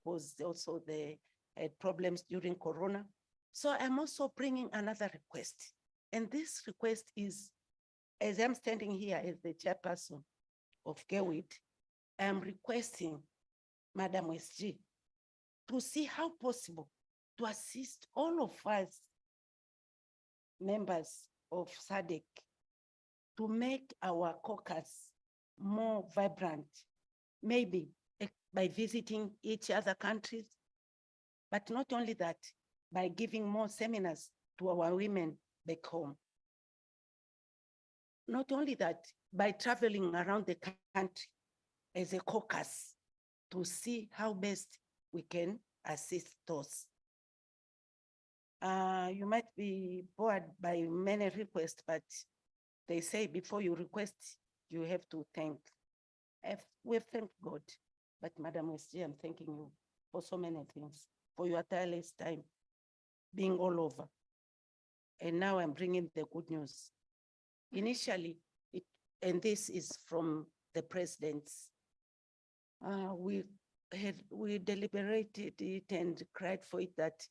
because also they had problems during Corona. So I'm also bringing another request. And this request is, as I'm standing here as the chairperson of GEWIT, I'm requesting Madam SG to see how possible to assist all of us members of SADC to make our caucus more vibrant, maybe by visiting each other countries, but not only that, by giving more seminars to our women back home. Not only that, by traveling around the country as a caucus to see how best we can assist those. You might be bored by many requests, but they say before you request, you have to thank. We've thanked God, but Madam SG, I'm thanking you for so many things, for your tireless time, being all over. And now I'm bringing the good news. Initially, and this is from the presidents, we deliberated it and cried for it that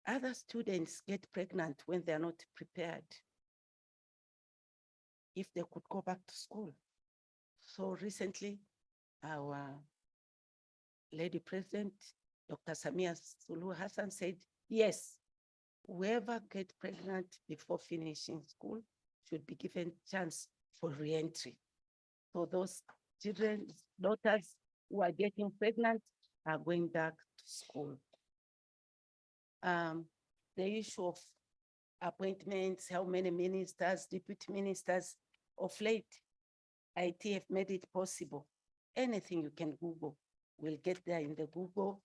other students get pregnant when they're not prepared, if they could go back to school. So recently, our Lady President, Dr. Samia Suluhu Hassan said, yes, whoever gets pregnant before finishing school should be given chance for re-entry. So those children, daughters who are getting pregnant are going back to school. The issue of appointments, how many ministers, deputy ministers, of late, IT have made it possible. Anything you can Google will get there in the Google.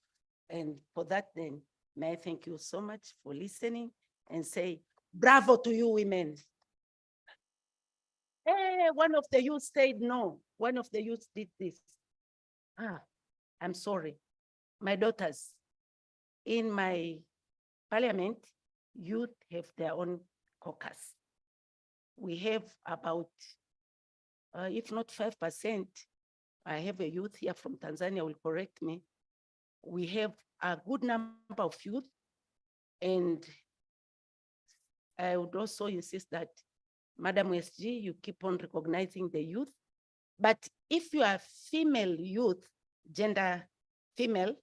And for that, then, may I thank you so much for listening and say, bravo to you women. Hey, one of the youth said no. One of the youth did this. I'm sorry. My daughters, in my parliament, youth have their own caucus. We have about, if not 5%, I have a youth here from Tanzania, will correct me. We have a good number of youth, and I would also insist that, Madam SG, you keep on recognizing the youth, but if you are female youth, gender female,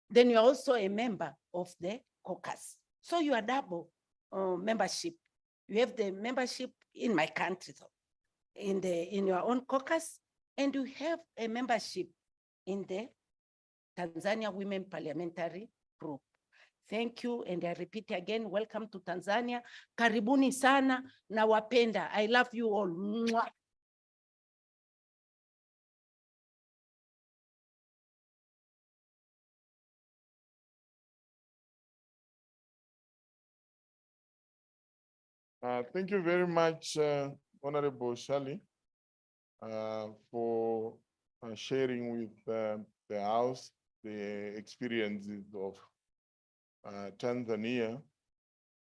then you're also a member of the caucus. So you are double membership. You have the membership in my country, in your own caucus, and you have a membership in the Tanzania Women Parliamentary Group. Thank you, and I repeat again, welcome to Tanzania. Karibuni sana, nawapenda. I love you all. Mwah. Thank you very much, Honorable Shali, for sharing with the House the experiences of Tanzania.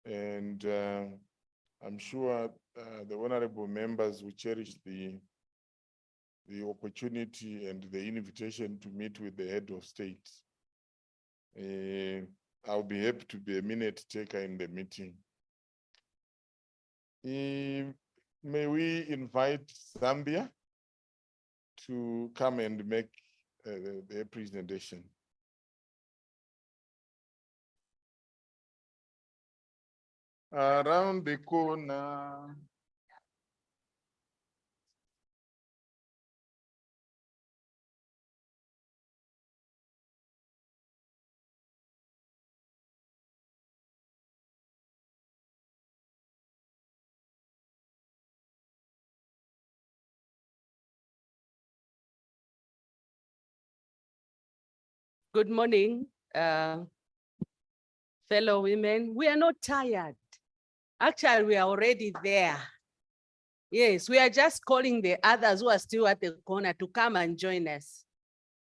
And I'm sure the honorable members will cherish the opportunity and the invitation to meet with the head of state. I'll be happy to be a minute taker in the meeting. May we invite Zambia to come and make their presentation. Around the corner. Good morning, fellow women. We are not tired. Actually, we are already there. Yes, we are just calling the others who are still at the corner to come and join us.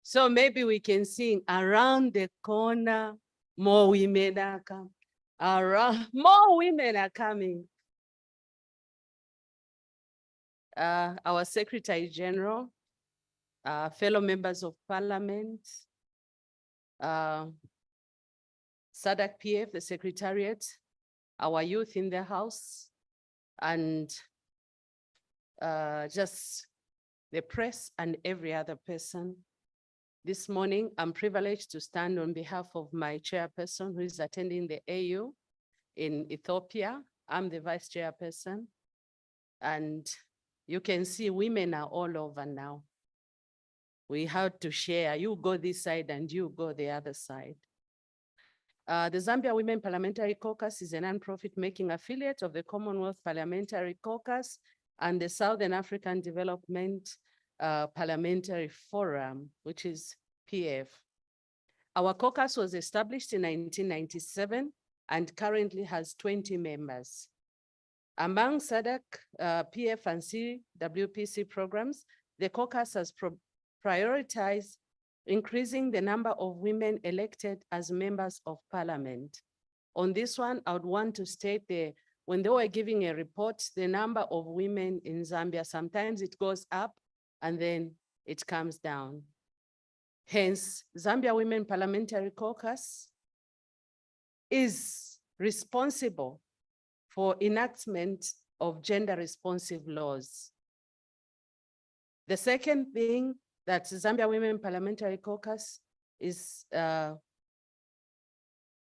So maybe we can sing around the corner, more women are coming. Around, more women are coming. Our Secretary General, fellow members of Parliament, SADC PF, the Secretariat, our youth in the house, and just the press and every other person. This morning, I'm privileged to stand on behalf of my chairperson who is attending the AU in Ethiopia. I'm the vice chairperson. And you can see women are all over now. We have to share. You go this side and you go the other side. The Zambia Women Parliamentary Caucus is a non-profit making affiliate of the Commonwealth Parliamentary Caucus and the Southern African Development Parliamentary Forum, which is PF. Our caucus was established in 1997 and currently has 20 members. Among SADC, PF and CWPC programs, the caucus has prioritized increasing the number of women elected as members of parliament. On this one, I would want to state when they were giving a report, the number of women in Zambia, sometimes it goes up and then it comes down. Hence, Zambia Women Parliamentary Caucus is responsible for enactment of gender responsive laws. The second thing that Zambia Women Parliamentary Caucus is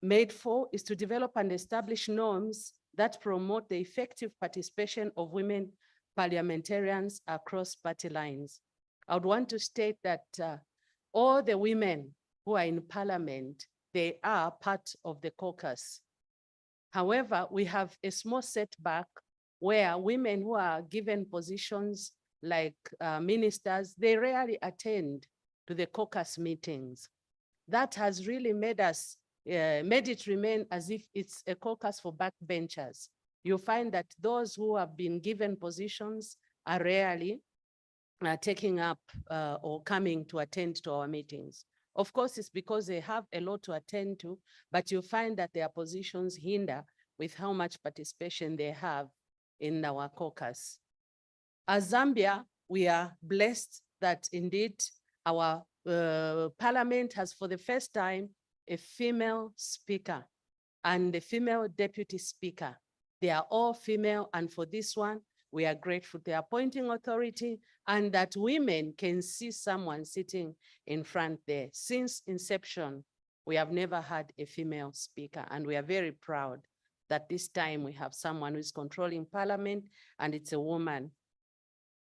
made for is to develop and establish norms that promote the effective participation of women parliamentarians across party lines. I would want to state that all the women who are in parliament, they are part of the caucus. However, we have a small setback where women who are given positions like ministers, they rarely attend to the caucus meetings. That has really made it remain as if it's a caucus for backbenchers. You find that those who have been given positions are rarely taking up or coming to attend to our meetings. Of course, it's because they have a lot to attend to, but you find that their positions hinder with how much participation they have in our caucus. As Zambia, we are blessed that indeed our parliament has for the first time a female speaker and a female deputy speaker. They are all female, and for this one, we are grateful to the appointing authority and that women can see someone sitting in front there. Since inception, we have never had a female speaker, and we are very proud that this time we have someone who is controlling parliament, and it's a woman.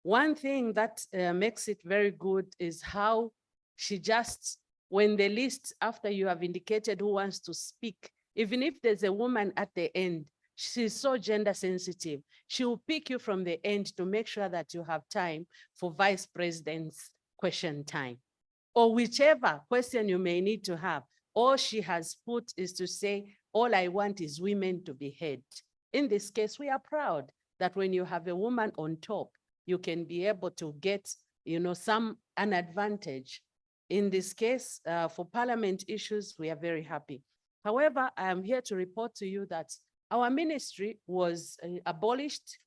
One thing that makes it very good is how she just, when the list, after you have indicated who wants to speak, even if there's a woman at the end, she's so gender sensitive. She will pick you from the end to make sure that you have time for vice president's question time, or whichever question you may need to have. All she has put is to say, all I want is women to be heard. In this case, we are proud that when you have a woman on top, you can be able to get, an advantage. In this case, for parliament issues, we are very happy. However, I am here to report to you that our ministry was abolished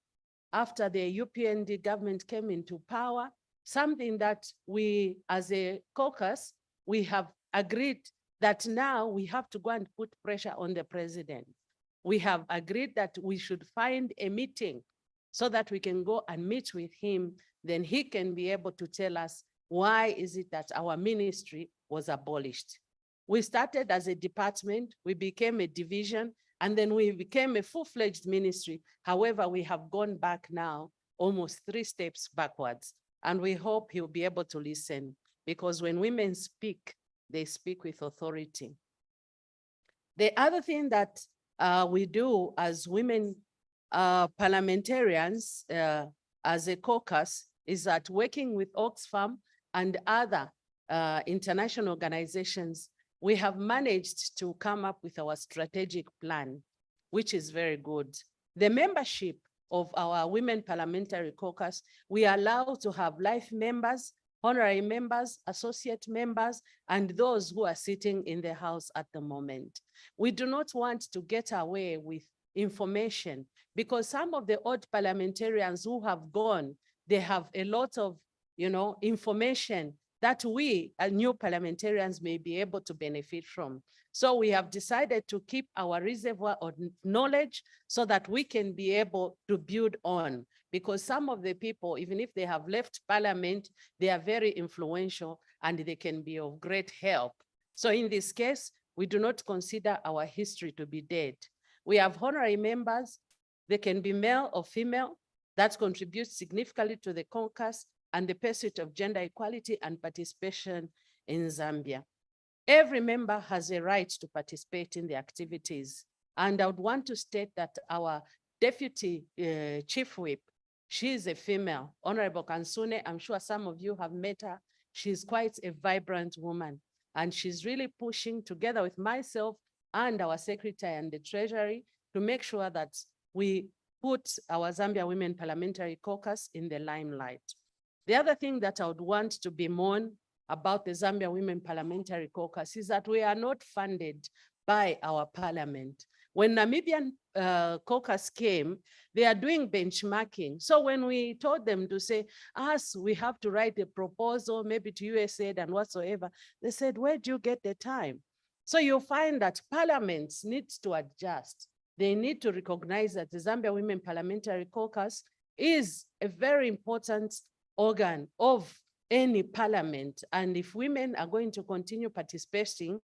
after the UPND government came into power, something that we, as a caucus, we have agreed that now we have to go and put pressure on the president. We have agreed that we should find a meeting so that we can go and meet with him. Then he can be able to tell us why is it that our ministry was abolished. We started as a department, we became a division, and then we became a full-fledged ministry. However, we have gone back now almost 3 steps backwards, and we hope he'll be able to listen, because when women speak, they speak with authority. The other thing that we do as women parliamentarians, as a caucus, is that working with Oxfam and other international organizations, we have managed to come up with our strategic plan, which is very good. The membership of our Women Parliamentary Caucus, we allow to have life members, honorary members, associate members, and those who are sitting in the house at the moment. We do not want to get away with information, because some of the old parliamentarians who have gone, they have a lot of information that we, new parliamentarians, may be able to benefit from. So we have decided to keep our reservoir of knowledge so that we can be able to build on, because some of the people, even if they have left parliament, they are very influential and they can be of great help. So in this case, we do not consider our history to be dead. We have honorary members. They can be male or female. That contributes significantly to the caucus and the pursuit of gender equality and participation in Zambia. Every member has a right to participate in the activities. And I would want to state that our deputy chief whip, she is a female, Honorable Kansune. I'm sure some of you have met her. She's quite a vibrant woman, and she's really pushing together with myself and our secretary and the treasury to make sure that we put our Zambia Women Parliamentary Caucus in the limelight. The other thing that I would want to bemoan about the Zambia Women Parliamentary Caucus is that we are not funded by our parliament. When Namibian caucus came, they are doing benchmarking. So when we told them to say, we have to write a proposal, maybe to USAID and whatsoever, they said, where do you get the time? So you'll find that parliaments need to adjust. They need to recognize that the Zambia Women Parliamentary Caucus is a very important organ of any parliament. And if women are going to continue participating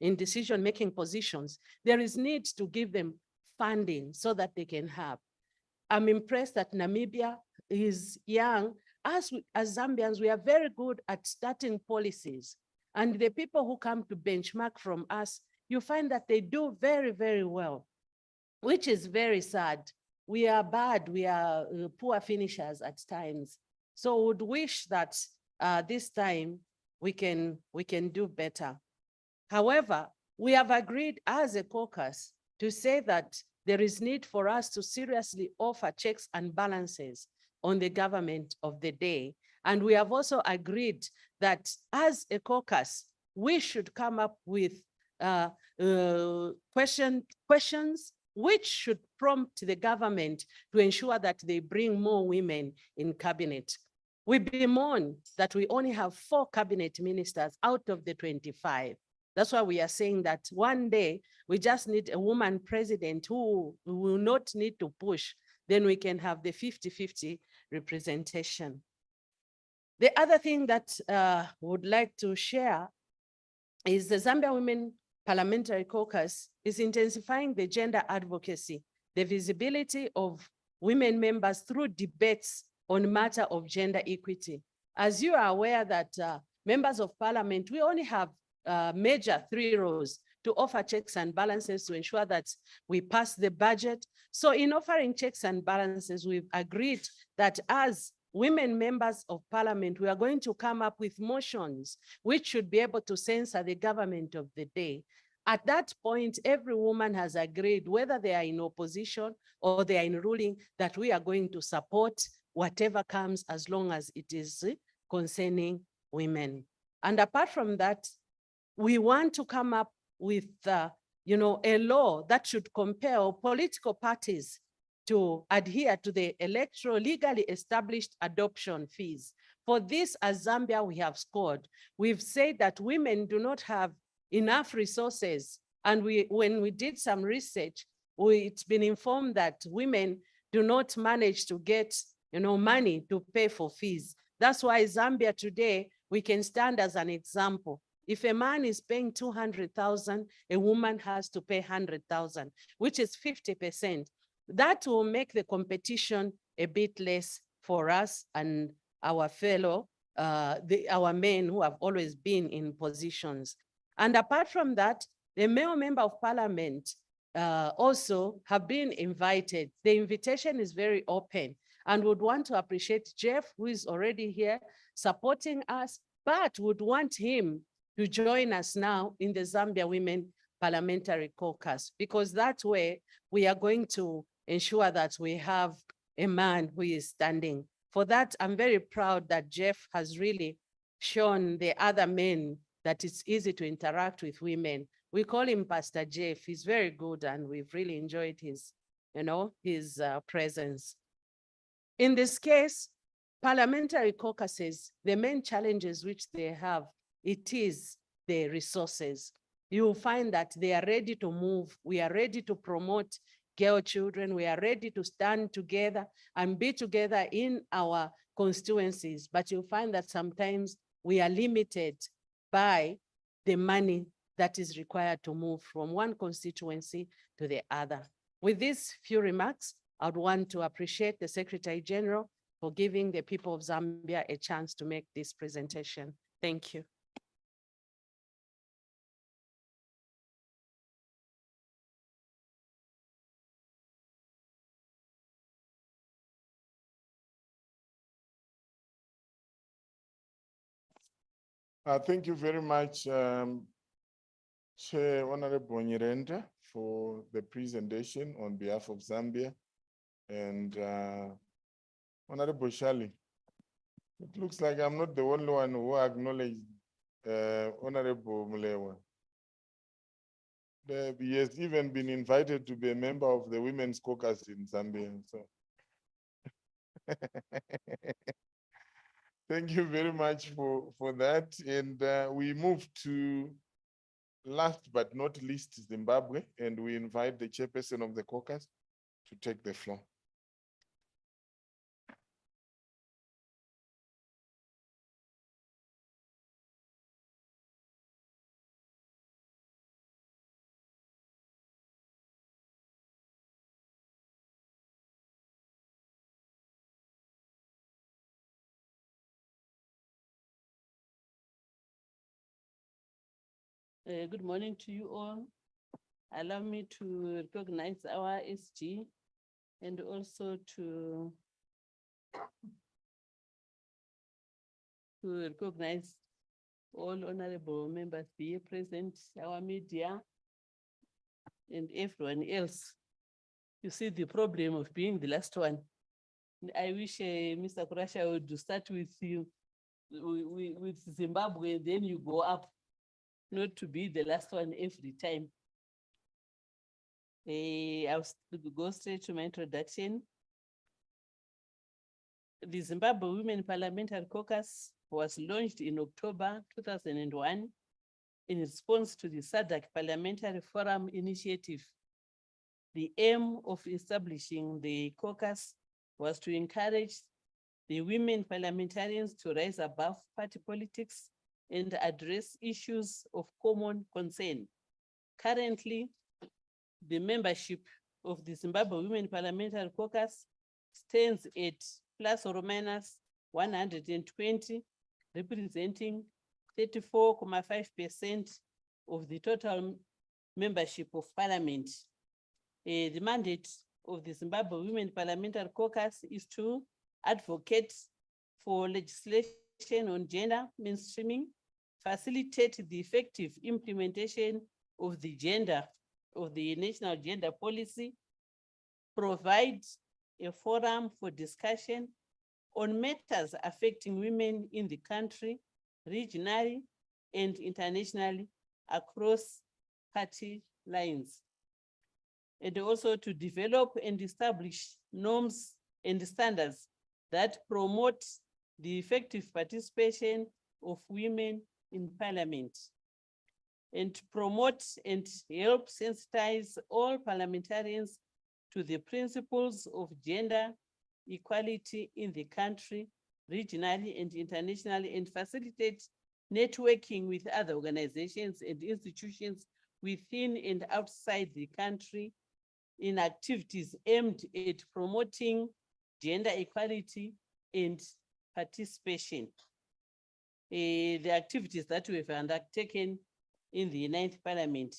in decision-making positions, there is need to give them funding so that they can have. I'm impressed that Namibia is young. As Zambians, we are very good at starting policies. And the people who come to benchmark from us, you find that they do very, very well, which is very sad. We are bad, we are poor finishers at times. So would wish that this time we can do better. However, we have agreed as a caucus to say that there is need for us to seriously offer checks and balances on the government of the day. And we have also agreed that as a caucus, we should come up with questions which should prompt the government to ensure that they bring more women in cabinet. We bemoan that we only have 4 cabinet ministers out of the 25. That's why we are saying that one day we just need a woman president who will not need to push. Then we can have the 50-50 representation. The other thing that would like to share is the Zambia Women Parliamentary Caucus is intensifying the gender advocacy, the visibility of women members through debates on matter of gender equity. As you are aware that members of parliament, we only have major 3 roles to offer checks and balances to ensure that we pass the budget. So in offering checks and balances, we've agreed that as women members of parliament, we are going to come up with motions which should be able to censor the government of the day. At that point, every woman has agreed, whether they are in opposition or they are in ruling, that we are going to support whatever comes as long as it is concerning women. And apart from that, we want to come up with a law that should compel political parties to adhere to the electoral legally established adoption fees. For this, as Zambia, we have scored. We've said that women do not have enough resources. And when we did some research, it's been informed that women do not manage to get money to pay for fees. That's why Zambia today, we can stand as an example. If a man is paying 200,000, a woman has to pay 100,000, which is 50%. That will make the competition a bit less for us and our fellow, our men who have always been in positions. And apart from that, the male member of parliament also have been invited. The invitation is very open, and would want to appreciate Jeff, who is already here supporting us, but would want him to join us now in the Zambia Women Parliamentary Caucus, because that way we are going to ensure that we have a man who is standing. For that, I'm very proud that Jeff has really shown the other men that it's easy to interact with women. We call him Pastor Jeff. He's very good, and we've really enjoyed his presence. In this case, parliamentary caucuses, the main challenges which they have, it is the resources. You will find that they are ready to move. We are ready to promote girl children. We are ready to stand together and be together in our constituencies. But you'll find that sometimes we are limited by the money that is required to move from one constituency to the other. With these few remarks, I'd want to appreciate the Secretary General for giving the people of Zambia a chance to make this presentation. Thank you. Thank you very much, Chair Honorable Nyirenda, for the presentation on behalf of Zambia. And Honorable Shali, it looks like I'm not the only one who acknowledged Honorable Mulewa. He has even been invited to be a member of the Women's Caucus in Zambia. So. Thank you very much for that. And we move to last but not least, Zimbabwe, and we invite the chairperson of the caucus to take the floor. Good morning to you all. Allow me to recognize our SG and also to recognize all honorable members here present, our media, and everyone else. You see the problem of being the last one. I wish Mr. Kurasha would start with you, with Zimbabwe, then you go up. Not to be the last one every time. I'll go straight to my introduction. The Zimbabwe Women Parliamentary Caucus was launched in October 2001 in response to the SADC Parliamentary Forum initiative. The aim of establishing the caucus was to encourage the women parliamentarians to rise above party politics and address issues of common concern. Currently, the membership of the Zimbabwe Women Parliamentary Caucus stands at plus or minus 120, representing 34.5% of the total membership of parliament. The mandate of the Zimbabwe Women Parliamentary Caucus is to advocate for legislation on gender mainstreaming, facilitate the effective implementation of the national gender policy, provide a forum for discussion on matters affecting women in the country, regionally and internationally across party lines, and also to develop and establish norms and standards that promote the effective participation of women in parliament, and to promote and help sensitize all parliamentarians to the principles of gender equality in the country, regionally and internationally, and facilitate networking with other organizations and institutions within and outside the country in activities aimed at promoting gender equality and participation. The activities that we have undertaken in the 9th Parliament.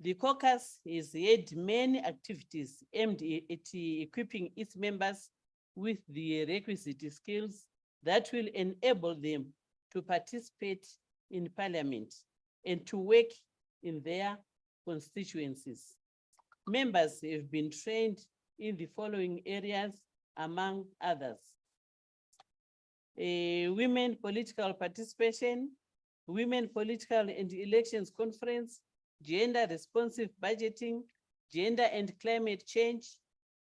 The caucus has had many activities aimed at equipping its members with the requisite skills that will enable them to participate in parliament and to work in their constituencies. Members have been trained in the following areas, among others: women political participation, women political and elections conference, gender responsive budgeting, gender and climate change,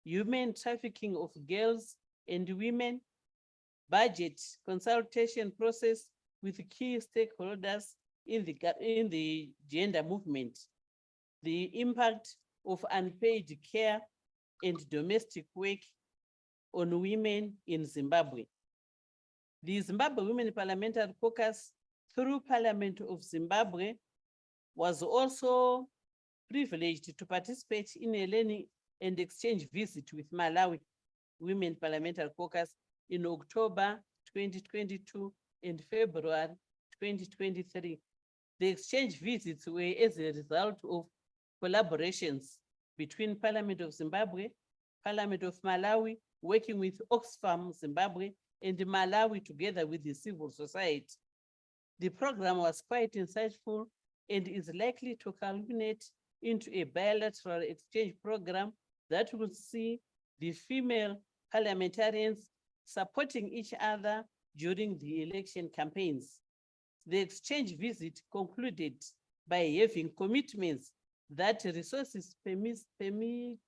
human trafficking of girls and women, budget consultation process with key stakeholders in the gender movement, the impact of unpaid care and domestic work on women in Zimbabwe. The Zimbabwe Women Parliamentary Caucus, through Parliament of Zimbabwe, was also privileged to participate in a learning and exchange visit with Malawi Women Parliamentary Caucus in October 2022 and February 2023. The exchange visits were as a result of collaborations between Parliament of Zimbabwe, Parliament of Malawi, working with Oxfam Zimbabwe, and Malawi together with the civil society. The program was quite insightful and is likely to culminate into a bilateral exchange program that will see the female parliamentarians supporting each other during the election campaigns. The exchange visit concluded by having commitments that resources permitting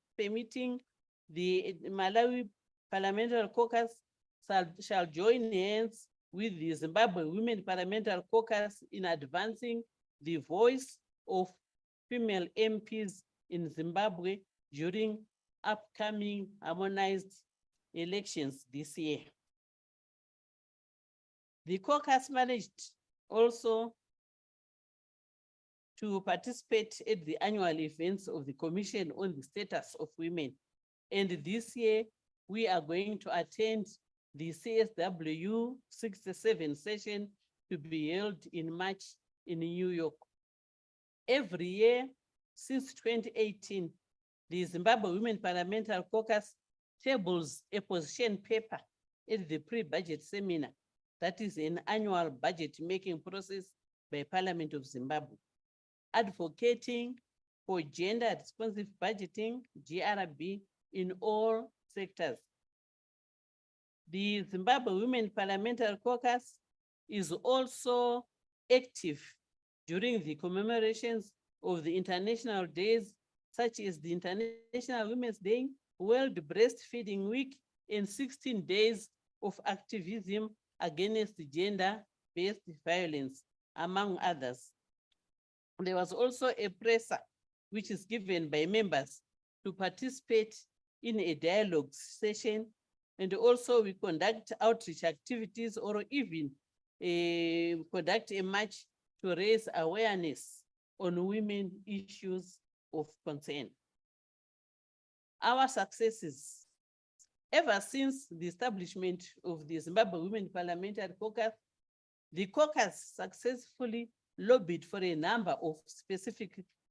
the Malawi Parliamentary Caucus shall join hands with the Zimbabwe Women Parliamentary Caucus in advancing the voice of female MPs in Zimbabwe during upcoming harmonized elections this year. The caucus managed also to participate at the annual events of the Commission on the Status of Women. And this year, we are going to attend the CSW 67 session to be held in March in New York. Every year since 2018, the Zimbabwe Women Parliamentary Caucus tables a position paper at the pre-budget seminar. That is an annual budget making process by Parliament of Zimbabwe, advocating for gender responsive budgeting, GRB, in all sectors. The Zimbabwe Women Parliamentary Caucus is also active during the commemorations of the international days, such as the International Women's Day, World Breastfeeding Week, and 16 days of activism against gender-based violence, among others. There was also a presser, which is given by members to participate in a dialogue session. And also we conduct outreach activities or even conduct a march to raise awareness on women issues of concern. Our successes. Ever since the establishment of the Zimbabwe Women Parliamentary Caucus, the caucus successfully lobbied for a number of specific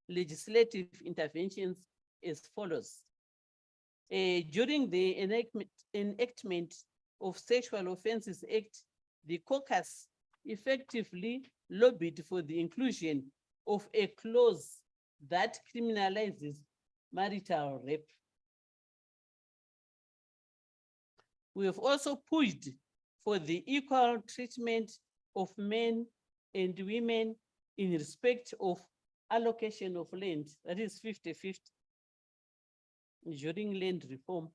legislative interventions as follows. During the enactment of Sexual Offences Act, the caucus effectively lobbied for the inclusion of a clause that criminalizes marital rape. We have also pushed for the equal treatment of men and women in respect of allocation of land, that is 50-50, during land reform.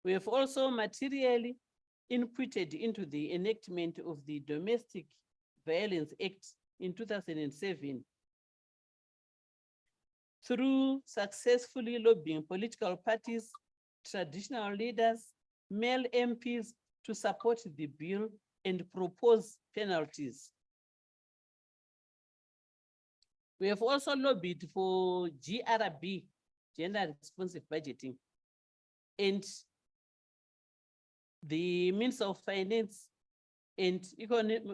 We have also materially inputted into the enactment of the Domestic Violence Act in 2007 through successfully lobbying political parties, traditional leaders, male MPs to support the bill and propose penalties. We have also lobbied for GRB, gender responsive budgeting, and the Minister of Finance and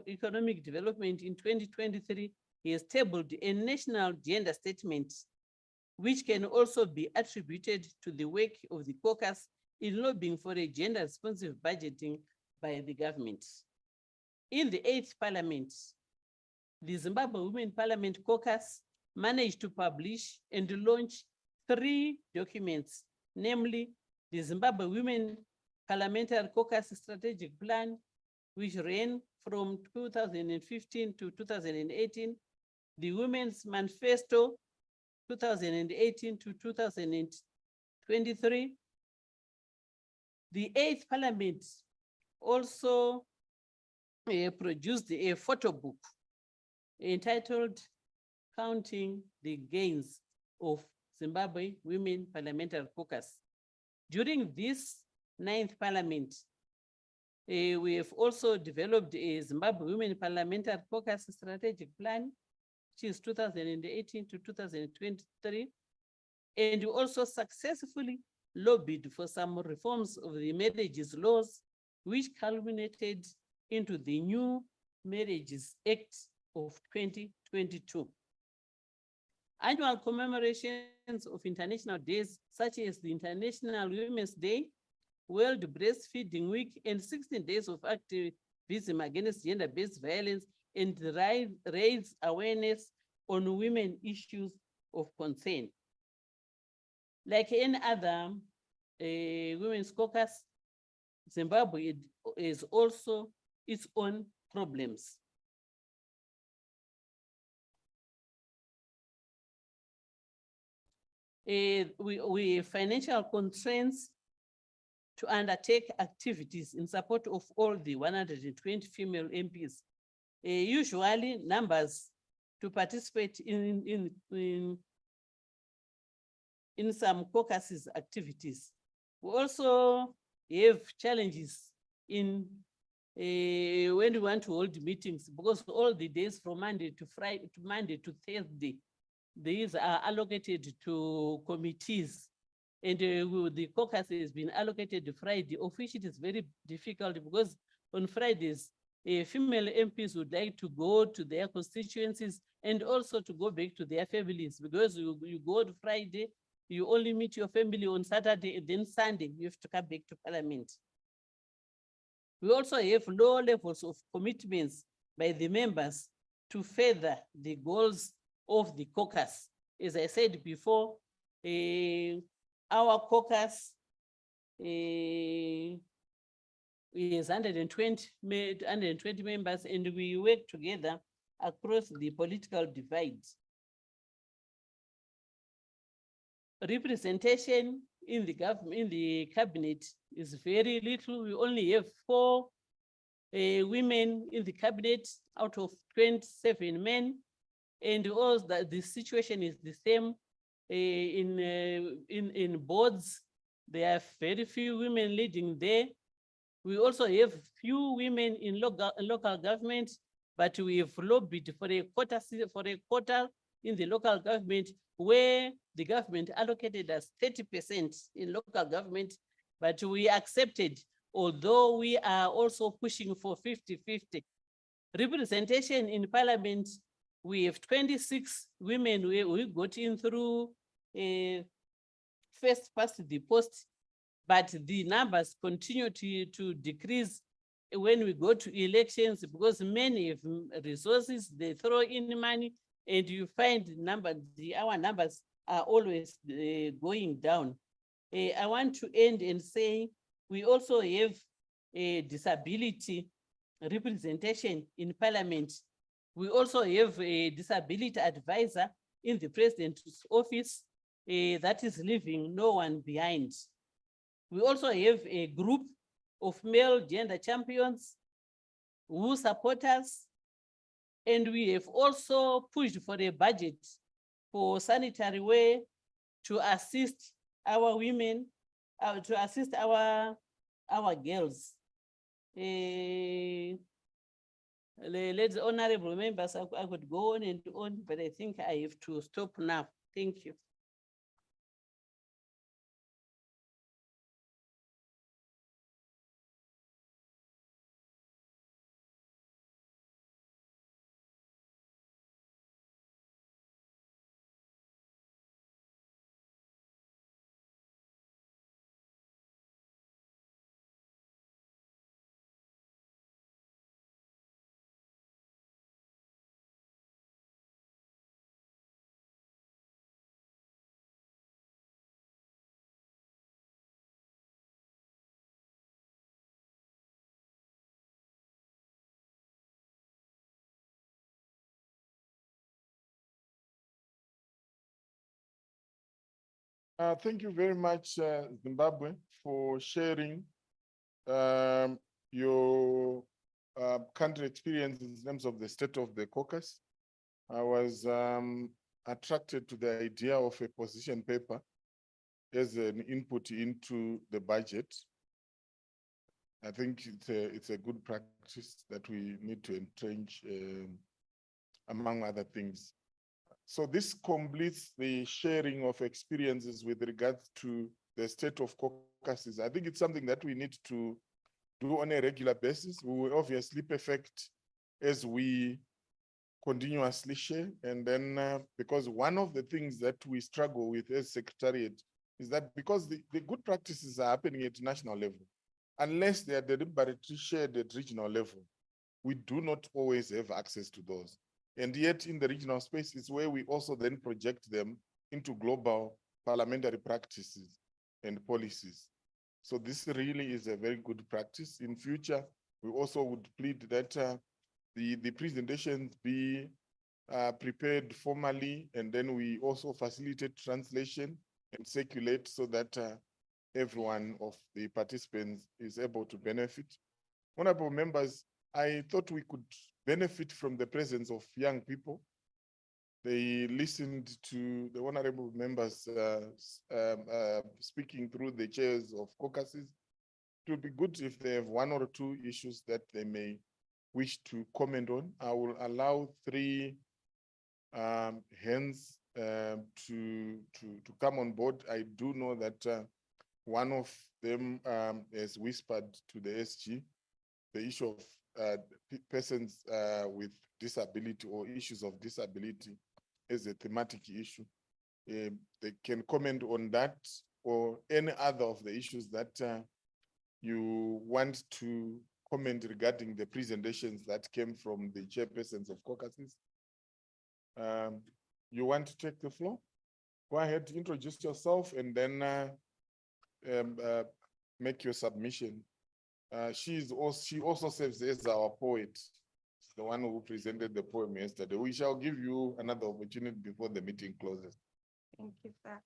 Economic Development in 2023 has tabled a national gender statement, which can also be attributed to the work of the caucus in lobbying for a gender responsive budgeting by the government. In the 8th Parliament, the Zimbabwe Women Parliament Caucus managed to publish and launch 3 documents, namely the Zimbabwe Women Parliamentary Caucus Strategic Plan, which ran from 2015 to 2018, the Women's Manifesto 2018 to 2023. The 8th Parliament also produced a photo book entitled Counting the Gains of Zimbabwe Women Parliamentary Caucus. During this 9th Parliament, we have also developed a Zimbabwe Women Parliamentary Caucus Strategic Plan, which is 2018 to 2023. And we also successfully lobbied for some reforms of the marriages laws, which culminated into the new Marriages Act of 2022. Annual commemorations of international days, such as the International Women's Day, World Breastfeeding Week, and 16 days of activism against gender-based violence, and raise awareness on women issues of concern. Like any other women's caucus, Zimbabwe is also its own problems. We have financial constraints to undertake activities in support of all the 120 female MPs. Usually numbers to participate in some caucuses activities. We also have challenges in when we want to hold meetings, because all the days from Monday to Friday, to Monday to Thursday, these are allocated to committees. And the caucus has been allocated Friday, of which it is very difficult because on Fridays, female MPs would like to go to their constituencies and also to go back to their families, because you go to Friday, you only meet your family on Saturday, and then Sunday, you have to come back to Parliament. We also have low levels of commitments by the members to further the goals of the caucus. As I said before, our caucus is 120 members, and we work together across the political divides. Representation in the government, in the cabinet, is very little. We only have 4 women in the cabinet out of 27 men, and all the situation is the same in boards. There are very few women leading there. We also have few women in local government, but we have lobbied for a quota in the local government, where the government allocated us 30% in local government, but we accepted, although we are also pushing for 50-50. Representation in Parliament, we have 26 women we got in through first past the post, but the numbers continue to decrease when we go to elections, because many have resources, they throw in money, and you find our numbers are always going down. I want to end and say we also have a disability representation in Parliament. We also have a disability advisor in the president's office that is leaving no one behind. We also have a group of male gender champions who support us, and we have also pushed for a budget for sanitary ware to assist our women, to assist our girls. Ladies, honorable members, I could go on and on, but I think I have to stop now. Thank you. Thank you very much, Zimbabwe, for sharing your country experience in terms of the state of the caucus. I was attracted to the idea of a position paper as an input into the budget. I think it's a good practice that we need to entrench, among other things. So this completes the sharing of experiences with regards to the state of caucuses. I think it's something that we need to do on a regular basis. We will obviously perfect as we continuously share. And then because one of the things that we struggle with as Secretariat is that because the good practices are happening at national level, unless they are deliberately shared at regional level, we do not always have access to those. And yet in the regional space is where we also then project them into global parliamentary practices and policies. So this really is a very good practice. In future, we also would plead that the presentations be prepared formally, and then we also facilitate translation and circulate so that everyone of the participants is able to benefit. Honorable members, I thought we could benefit from the presence of young people. They listened to the honorable members speaking through the chairs of caucuses. It would be good if they have one or two issues that they may wish to comment on. I will allow 3 hands to come on board. I do know that one of them has whispered to the SG the issue of persons with disability or issues of disability as a thematic issue. They can comment on that or any other of the issues that you want to comment regarding the presentations that came from the chairpersons of caucuses. You want to take the floor? Go ahead, introduce yourself, and then make your submission. She also serves as our poet, the one who presented the poem yesterday. We shall give you another opportunity before the meeting closes. Thank you, sir.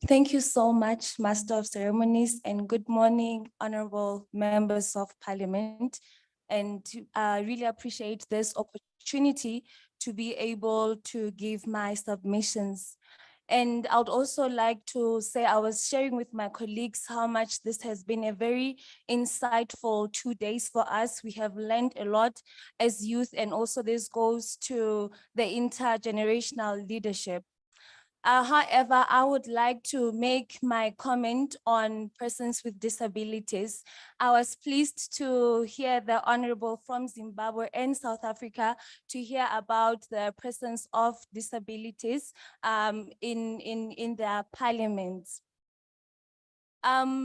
Thank you so much, Master of Ceremonies, and good morning, honorable members of Parliament. And I really appreciate this opportunity to be able to give my submissions. And I would also like to say I was sharing with my colleagues how much this has been a very insightful 2 days for us. We have learned a lot as youth, and also this goes to the intergenerational leadership. However, I would like to make my comment on persons with disabilities. I was pleased to hear the Honorable from Zimbabwe and South Africa to hear about the presence of disabilities in their parliaments. As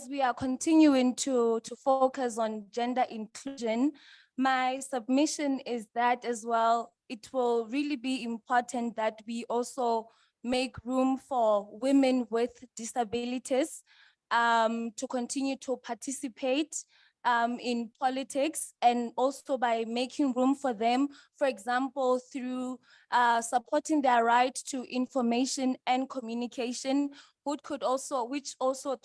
we are continuing to focus on gender inclusion, my submission is that as well, it will really be important that we also make room for women with disabilities to continue to participate in politics, and also by making room for them, for example, through supporting their right to information and communication, which also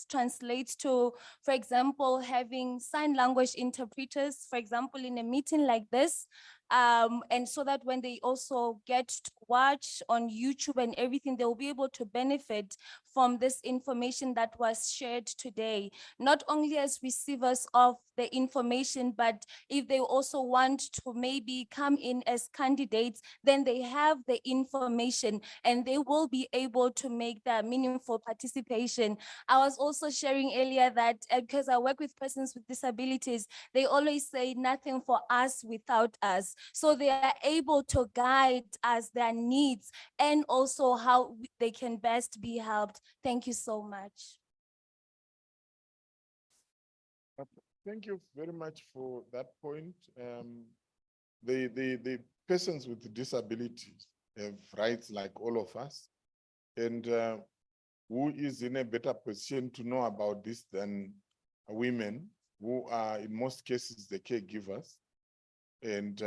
translates to, for example, having sign language interpreters, for example, in a meeting like this, and so that when they also get to watch on YouTube and everything, they'll be able to benefit from this information that was shared today, not only as receivers of the information, but if they also want to maybe come in as candidates, then they have the information and they will be able to make that meaningful participation. I was also sharing earlier that because I work with persons with disabilities, they always say nothing for us without us. So they are able to guide us their needs and also how they can best be helped. Thank you so much. Thank you very much for that point. The persons with disabilities have rights like all of us, and who is in a better position to know about this than women, who are in most cases the caregivers, and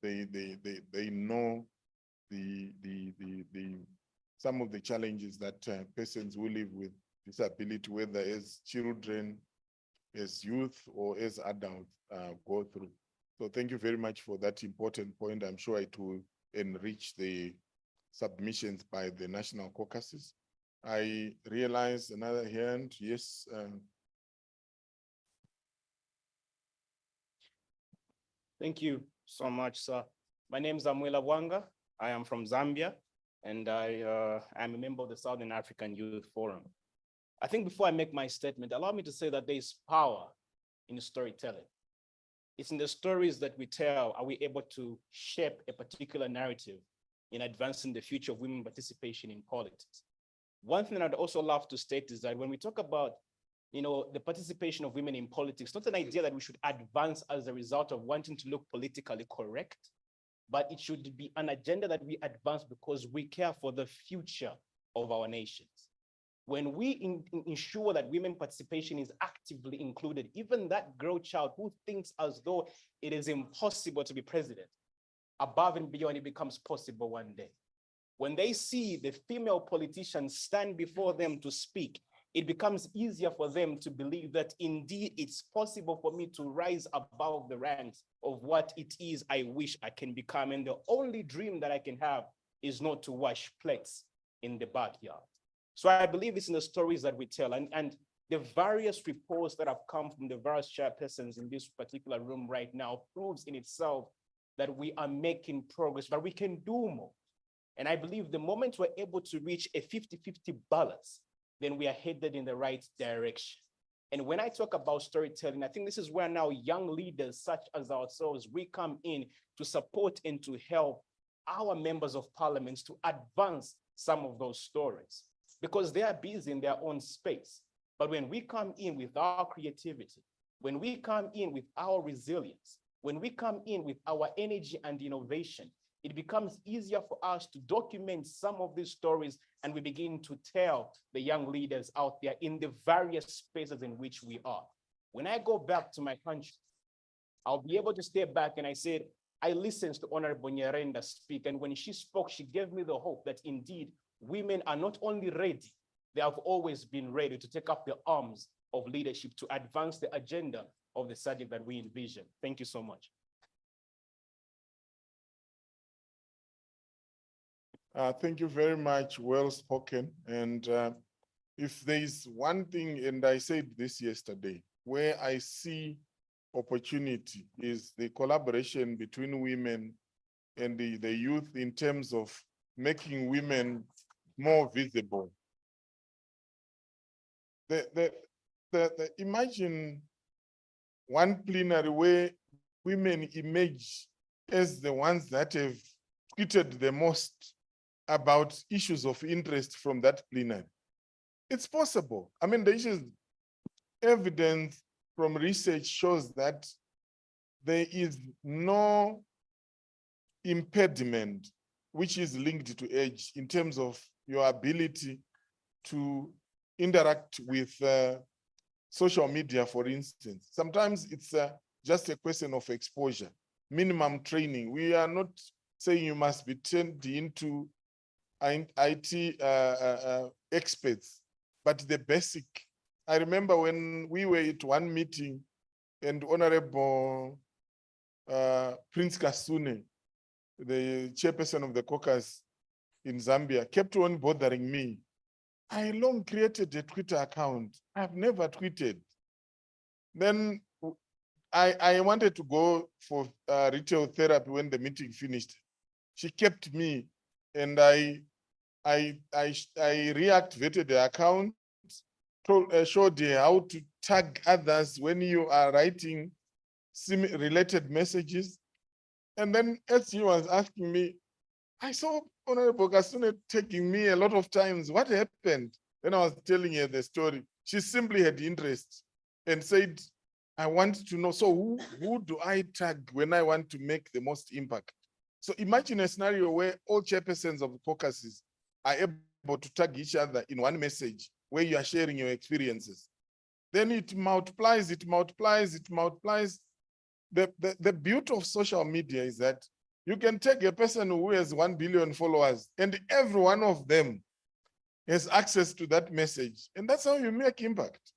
they know some of the challenges that persons who live with disability, whether as children, as youth, or as adults go through. So thank you very much for that important point. I'm sure it will enrich the submissions by the national caucuses. I realize another hand, yes. Thank you so much, sir. My name is Amuela Wanga. I am from Zambia, and I am a member of the Southern African Youth Forum. I think before I make my statement, allow me to say that there is power in storytelling. It's in the stories that we tell, are we able to shape a particular narrative in advancing the future of women participation in politics. One thing I'd also love to state is that when we talk about the participation of women in politics, not an idea that we should advance as a result of wanting to look politically correct, but it should be an agenda that we advance because we care for the future of our nations. When we ensure that women participation is actively included, even that girl child who thinks as though it is impossible to be president, above and beyond, it becomes possible one day. When they see the female politicians stand before them to speak, it becomes easier for them to believe that indeed it's possible for me to rise above the ranks of what it is I wish I can become. And the only dream that I can have is not to wash plates in the backyard. So I believe it's in the stories that we tell, and the various reports that have come from the various chairpersons in this particular room right now proves in itself that we are making progress, but we can do more. And I believe the moment we're able to reach a 50-50 balance, then we are headed in the right direction. And when I talk about storytelling, I think this is where now young leaders such as ourselves, we come in to support and to help our members of parliament to advance some of those stories, because they are busy in their own space. But when we come in with our creativity, when we come in with our resilience, when we come in with our energy and innovation, it becomes easier for us to document some of these stories, and we begin to tell the young leaders out there in the various spaces in which we are. When I go back to my country, I'll be able to stay back, and I said, I listened to Honorable Nyarenda speak, and when she spoke, she gave me the hope that indeed women are not only ready, they have always been ready to take up the arms of leadership to advance the agenda of the SADC that we envision. Thank you so much. Thank you very much, well spoken. And if there's one thing, and I said this yesterday, where I see opportunity is the collaboration between women and the youth in terms of making women more visible. Imagine one plenary where women emerge as the ones that have tweeted the most about issues of interest from that plenary. It's possible. I mean, the issues, evidence from research shows that there is no impediment which is linked to age in terms of your ability to interact with social media, for instance. Sometimes it's just a question of exposure, minimum training. We are not saying you must be turned into IT experts, but the basic. I remember when we were at one meeting and Honorable Prince Kasune, the chairperson of the caucus in Zambia, kept on bothering me. I long created a Twitter account. I've never tweeted. Then I wanted to go for retail therapy when the meeting finished. She kept me, and I reactivated the account, showed her how to tag others when you are writing related messages. And then as she was asking me, I saw Honorable Kasune taking me a lot of times. What happened? Then I was telling her the story. She simply had interest and said, I want to know, so who do I tag when I want to make the most impact? So imagine a scenario where all chairpersons of the caucuses are able to tag each other in one message where you are sharing your experiences. Then it multiplies, it multiplies, it multiplies. The beauty of social media is that you can take a person who has 1 billion followers, and every one of them has access to that message. And that's how you make impact.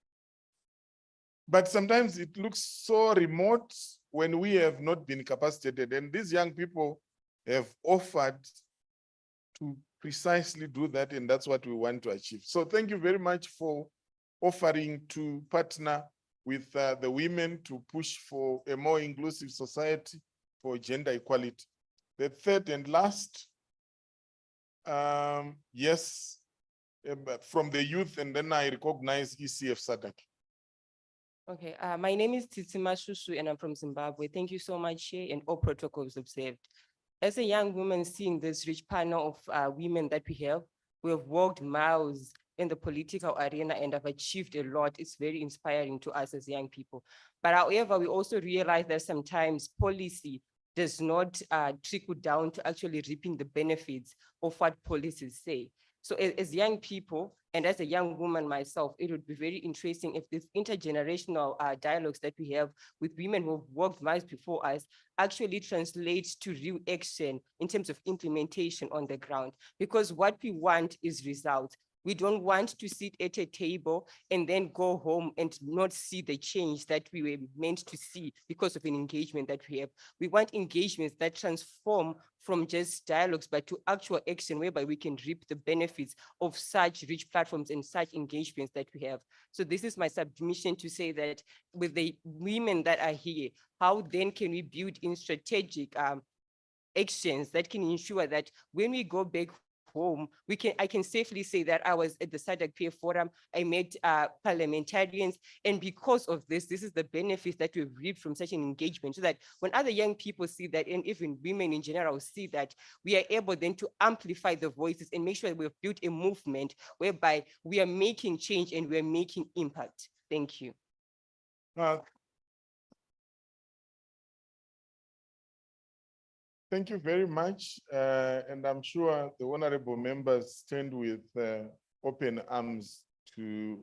But sometimes it looks so remote when we have not been capacitated. And these young people have offered to precisely do that. And that's what we want to achieve. So thank you very much for offering to partner with the women to push for a more inclusive society for gender equality. The third and last, yes, from the youth, and then I recognize ECF SADC. Okay, my name is Titsima Shushu and I'm from Zimbabwe. Thank you so much, Chair, and all protocols observed. As a young woman seeing this rich panel of women that we have walked miles in the political arena and have achieved a lot. It's very inspiring to us as young people. But however, we also realize that sometimes policy does not trickle down to actually reaping the benefits of what policies say. So as young people, and as a young woman myself, it would be very interesting if these intergenerational dialogues that we have with women who have worked miles before us actually translates to real action in terms of implementation on the ground. Because what we want is results. We don't want to sit at a table and then go home and not see the change that we were meant to see because of an engagement that we have. We want engagements that transform from just dialogues, but to actual action whereby we can reap the benefits of such rich platforms and such engagements that we have. So this is my submission to say that with the women that are here, how then can we build in strategic actions that can ensure that when we go back home, I can safely say that I was at the SADC Peer Forum, I met parliamentarians, and because of this is the benefits that we've reaped from such an engagement, so that when other young people see that, and even women in general see that, we are able then to amplify the voices and make sure that we've built a movement whereby we are making change and we're making impact. Thank you. Thank you very much. And I'm sure the honorable members stand with open arms to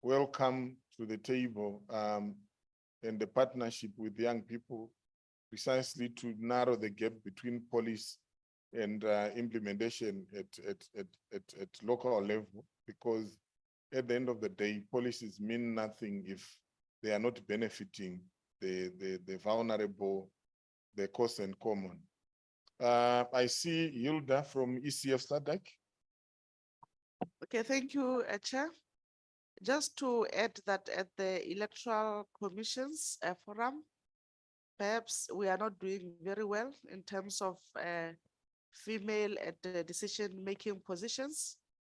welcome to the table and the partnership with young people precisely to narrow the gap between policy and implementation at local level, because at the end of the day, policies mean nothing if they are not benefiting the vulnerable, the cost and common. I see Hilda from ECF SADC. Okay, thank you, Chair. Just to add that at the Electoral Commission's forum, perhaps we are not doing very well in terms of female at the decision-making positions.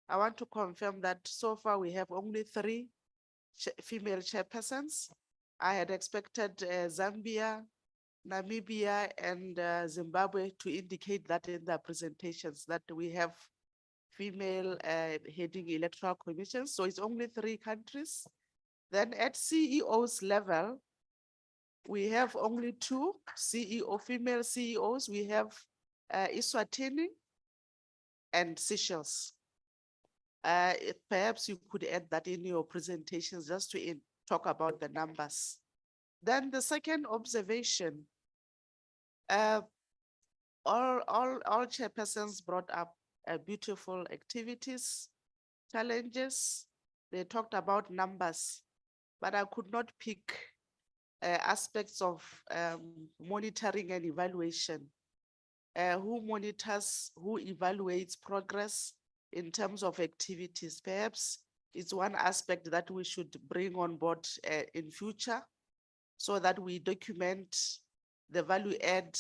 I want to confirm that so far we have only 3 female chairpersons. I had expected Zambia, Namibia, and Zimbabwe to indicate that in their presentations that we have female heading electoral commissions. So it's only 3 countries. Then at CEO's level, we have only 2 female CEOs. We have Eswatini and Seychelles. Perhaps you could add that in your presentations just to talk about the numbers. Then the second observation, all chairpersons brought up beautiful activities, challenges. They talked about numbers, but I could not pick aspects of monitoring and evaluation. Who monitors, who evaluates progress in terms of activities? Perhaps it's one aspect that we should bring on board in future, so that we document the value add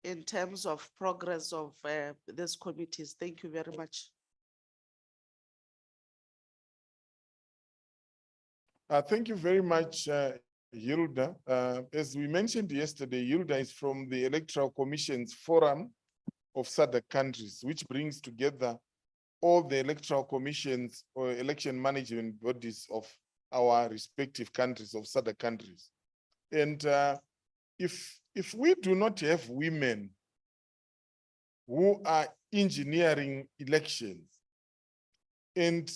in terms of progress of these committees. Thank you very much. Thank you very much, Hilda. As we mentioned yesterday, Hilda is from the Electoral Commission's Forum of SADC countries, which brings together all the electoral commissions or election management bodies of our respective countries, of SADC countries. And if we do not have women who are engineering elections, and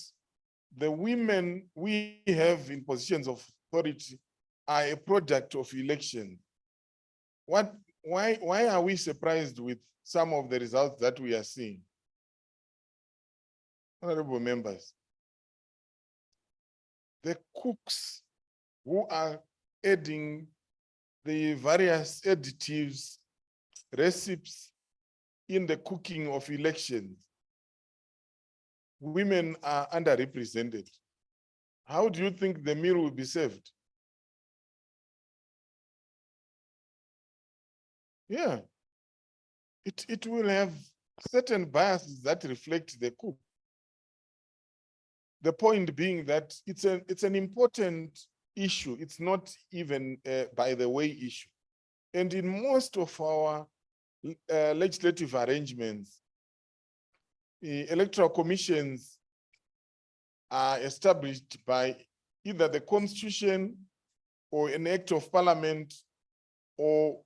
the women we have in positions of authority are a product of election, why are we surprised with some of the results that we are seeing? honorable members, the cooks who are adding the various additives, recipes in the cooking of elections, women are underrepresented. How do you think the meal will be served? Yeah, it will have certain biases that reflect the cook. The point being that it's an important issue. It's not even by the way issue. And in most of our legislative arrangements, the electoral commissions are established by either the constitution or an act of parliament or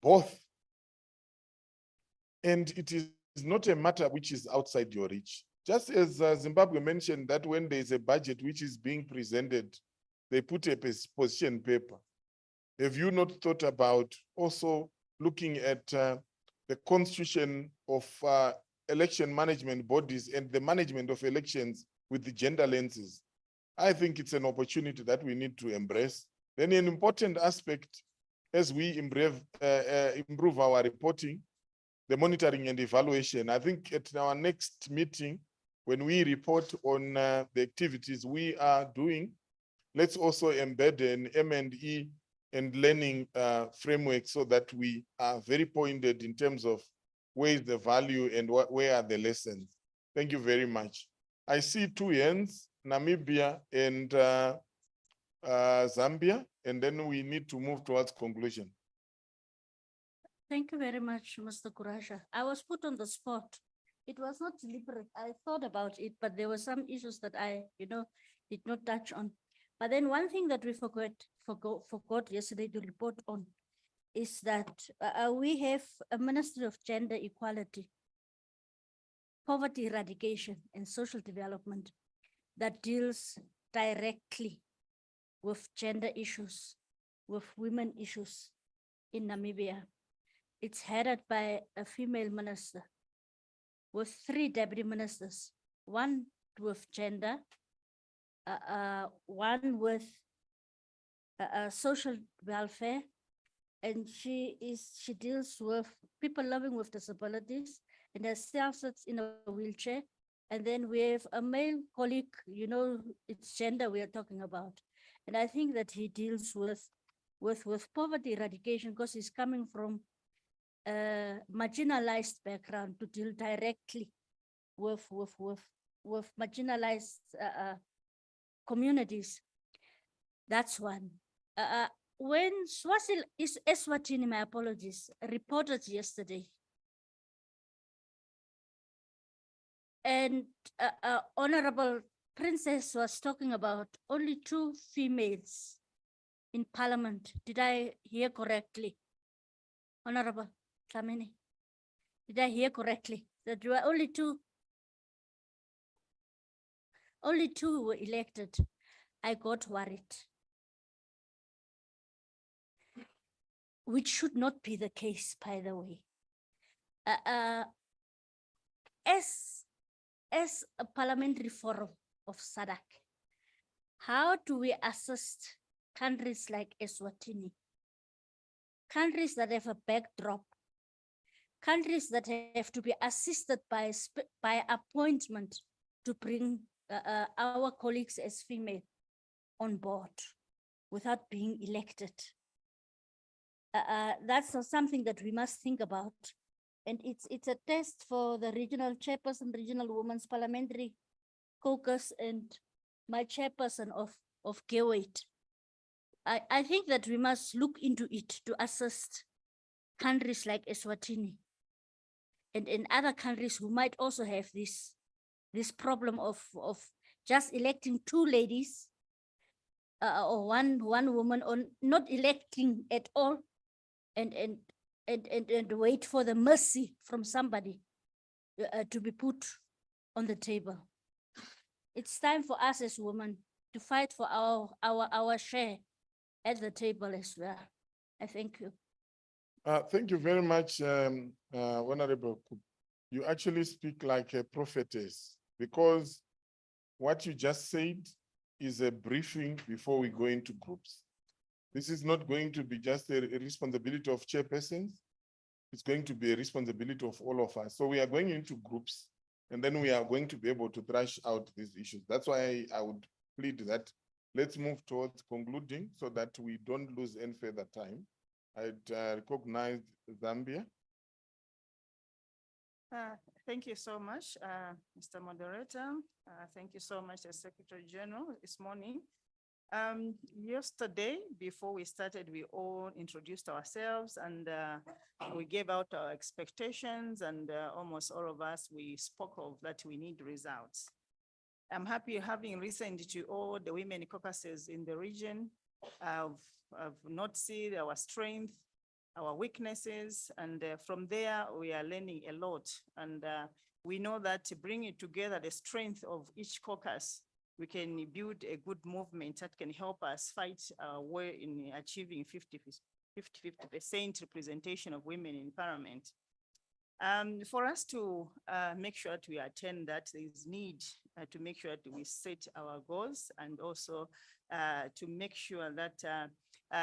both. And it is not a matter which is outside your reach. Just as Zimbabwe mentioned that when there is a budget which is being presented, they put a position paper. Have you not thought about also looking at the constitution of election management bodies and the management of elections with the gender lenses? I think it's an opportunity that we need to embrace. Then an important aspect as we improve our reporting, the monitoring and evaluation. I think at our next meeting, when we report on the activities we are doing, let's also embed an M&E and learning framework so that we are very pointed in terms of where is the value and where are the lessons. Thank you very much. I see two hands, Namibia and Zambia, and then we need to move towards conclusion. Thank you very much, Mr. Kurasha. I was put on the spot. It was not deliberate. I thought about it, but there were some issues that I, did not touch on. But then one thing that we forgot yesterday to report on is that we have a Ministry of Gender Equality, Poverty Eradication and Social Development that deals directly with gender issues, with women issues in Namibia. It's headed by a female minister with 3 deputy ministers, one with gender, one with social welfare, and she deals with people living with disabilities and herself sits in a wheelchair. And then we have a male colleague, it's gender we are talking about. And I think that he deals with poverty eradication because he's coming from a marginalized background to deal directly with marginalized communities. That's one. When Eswatini, my apologies, reported yesterday, and Honorable Princess was talking about only 2 females in parliament. Did I hear correctly? Honorable Tlamini, did I hear correctly that there were only 2? Only 2 were elected. I got worried, which should not be the case, by the way. As a parliamentary forum of SADC, how do we assist countries like Eswatini, countries that have a backdrop, countries that have to be assisted by appointment to bring our colleagues as female on board without being elected? That's something that we must think about. And it's a test for the regional chairperson, regional women's parliamentary caucus, and my chairperson of Geweight. I think that we must look into it to assist countries like Eswatini and in other countries who might also have this problem of just electing 2 ladies or one woman, or not electing at all, and wait for the mercy from somebody to be put on the table. It's time for us as women to fight for our share at the table as well. I thank you. Thank you very much, Honorable Cook. You actually speak like a prophetess. because what you just said is a briefing before we go into groups. This is not going to be just a responsibility of chairpersons. It's going to be a responsibility of all of us. So we are going into groups, and then we are going to be able to thrash out these issues. That's why I would plead that let's move towards concluding so that we don't lose any further time. I'd recognize Zambia. Thank you so much, Mr. Moderator. Thank you so much, as Secretary General, this morning. Yesterday, before we started, we all introduced ourselves and we gave out our expectations, and almost all of us, we spoke of that we need results. I'm happy having listened to all the women caucuses in the region. I've not seen our strength, our weaknesses, and from there, we are learning a lot. And we know that bringing together the strength of each caucus, we can build a good movement that can help us fight our way in achieving 50% representation of women in parliament. For us to make sure that we attend that, there is need to make sure that we set our goals, and also to make sure that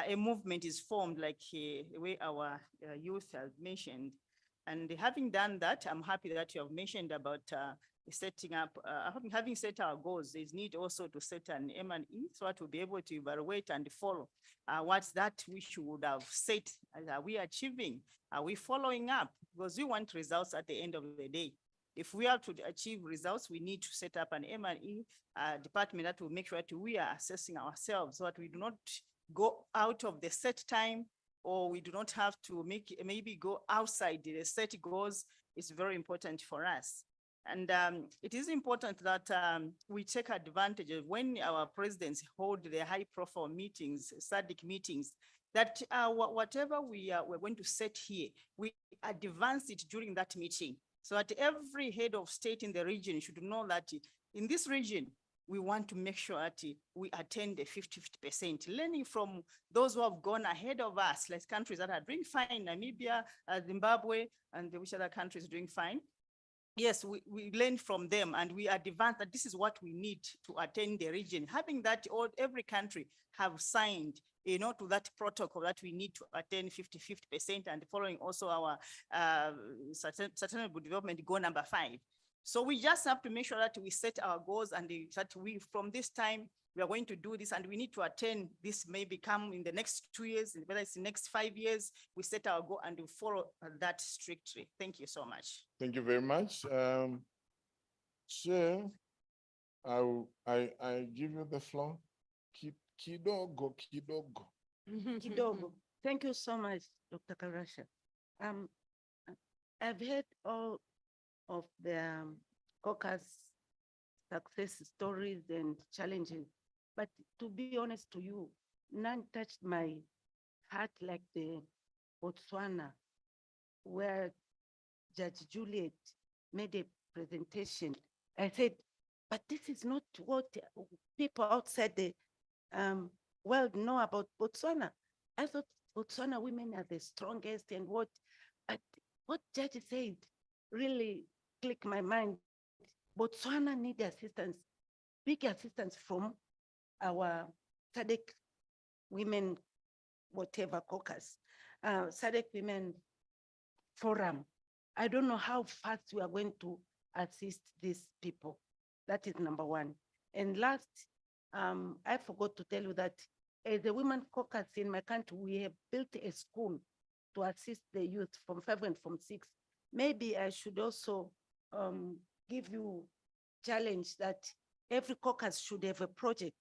a movement is formed like the way our youth have mentioned. And having done that, I'm happy that you have mentioned about setting up, having set our goals, there's need also to set an M&E so that we'll be able to evaluate and follow what's that we should have set. Are we achieving? Are we following up? Because we want results at the end of the day. If we have to achieve results, we need to set up an M&E department that will make sure that we are assessing ourselves so that we do not go out of the set time, or we do not have to maybe go outside the set goals. It's very important for us. And it is important that we take advantage of when our presidents hold their high profile meetings, SADC meetings, that whatever we're going to set here, we advance it during that meeting, so that every head of state in the region should know that in this region, we want to make sure that we attend the 50%, learning from those who have gone ahead of us, like countries that are doing fine, Namibia, Zimbabwe, and which other countries doing fine. Yes, we learn from them, and we advance that this is what we need to attend the region. Having that, every country have signed, to that protocol that we need to attend 50%, and following also our sustainable development goal number 5. So we just have to make sure that we set our goals, and that we, from this time, we are going to do this, and we need to attend this, maybe come in the next 2 years, whether it's the next 5 years, we set our goal and we follow that strictly. Thank you so much. Thank you very much. Chair, I give you the floor. Kidogo. Kidogo. Thank you so much, Dr. Karasha. I've heard all of the caucus success stories and challenges, but to be honest to you, none touched my heart like the Botswana, where Judge Juliet made a presentation. I said, but this is not what people outside the world know about Botswana. I thought Botswana women are the strongest, and what Judge said really clicked my mind. Botswana need assistance, big assistance from our SADC women, whatever caucus, SADC women forum. I don't know how fast we are going to assist these people. That is number one. And last, I forgot to tell you that as a women caucus in my country, we have built a school to assist the youth from 5 and from 6. Maybe I should also give you challenge that every caucus should have a project,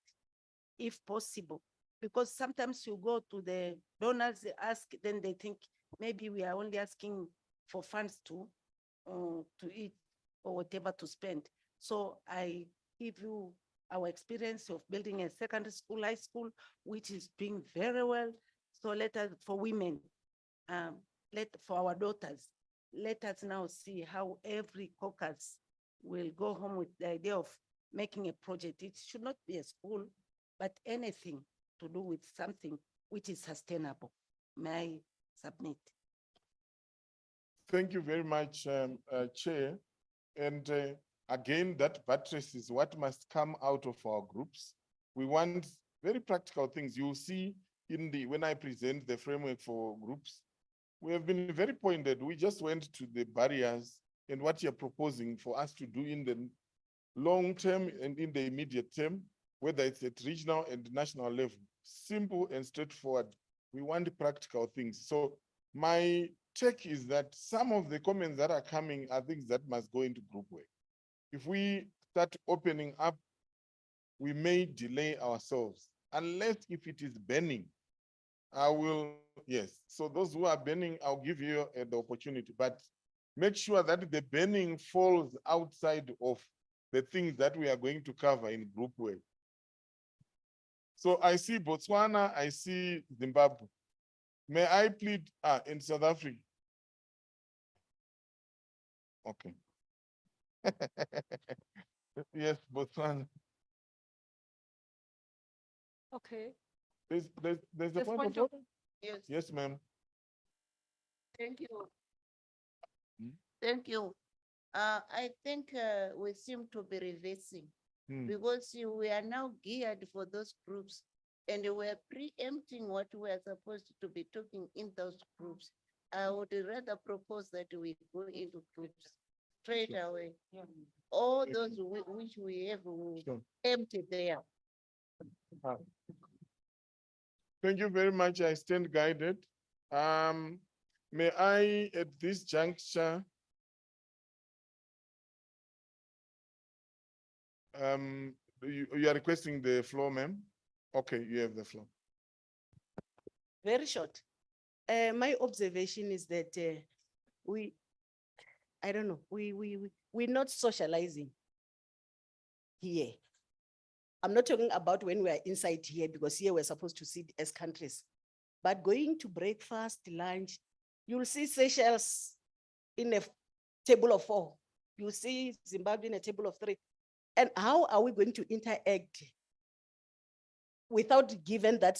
if possible, because sometimes you go to the donors, they ask, then they think maybe we are only asking for funds to eat or whatever to spend. So I give you our experience of building a secondary school, high school, which is doing very well. So let us, for women, for our daughters, let us now see how every caucus will go home with the idea of making a project. It should not be a school, but anything to do with something which is sustainable. May I submit? Thank you very much, Chair. And again, that buttresses what must come out of our groups. We want very practical things. You'll see when I present the framework for groups, we have been very pointed. We just went to the barriers and what you're proposing for us to do in the long term and in the immediate term, whether it's at regional and national level. Simple and straightforward. We want practical things. So my take is that some of the comments that are coming are things that must go into group work. If we start opening up, we may delay ourselves, unless if it is burning. I will, yes. So those who are burning, I'll give you the opportunity, but make sure that the burning falls outside of the things that we are going to cover in group work. So I see Botswana, I see Zimbabwe. May I plead in South Africa? Okay. Yes, Botswana. Okay. There's a Just point of point of- order? Yes, Yes, ma'am. thank you. Hmm? Thank you. I think we seem to be reversing Hmm. because we are now geared for those groups and we're preempting what we are supposed to be talking in those groups. I would rather propose that we go into groups straight away. All those which we have Sure. empty there. Thank you very much. I stand guided. May I, at this juncture, you are requesting the floor, ma'am? Okay, you have the floor. Very short. My observation is that I don't know, we're not socializing here. I'm not talking about when we are inside here, because here we're supposed to sit as countries. But going to breakfast, lunch, you'll see Seychelles in a table of 4. You'll see Zimbabwe in a table of 3. And how are we going to interact without given that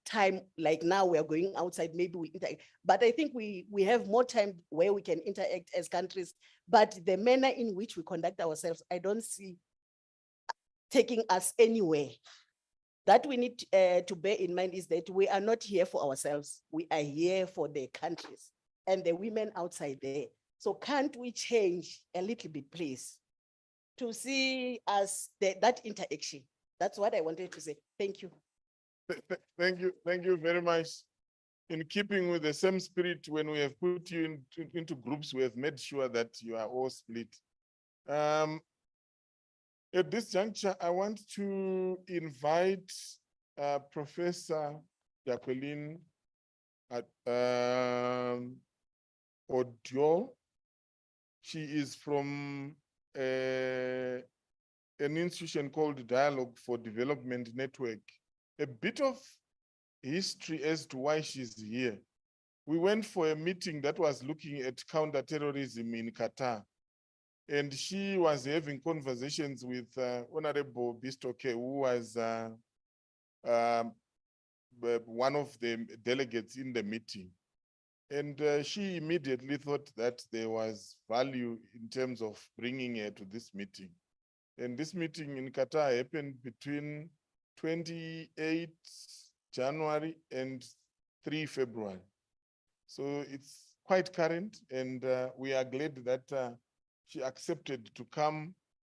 time, like now we are going outside, maybe we interact. But I think we have more time where we can interact as countries, but the manner in which we conduct ourselves, I don't see taking us anywhere. That we need to bear in mind is that we are not here for ourselves. We are here for the countries and the women outside there. So can't we change a little bit, please, to see us that interaction? That's what I wanted to say. Thank you. Thank you very much. In keeping with the same spirit, when we have put you into groups, we have made sure that you are all split. At this juncture, I want to invite Professor Jacqueline Odio. She is from an institution called Dialogue for Development Network. A bit of history as to why she's here. We went for a meeting that was looking at counterterrorism in Qatar. And she was having conversations with Honorable Bistoke, who was one of the delegates in the meeting. And she immediately thought that there was value in terms of bringing her to this meeting. And this meeting in Qatar happened between 28 January and 3 February. So it's quite current, and we are glad that she accepted to come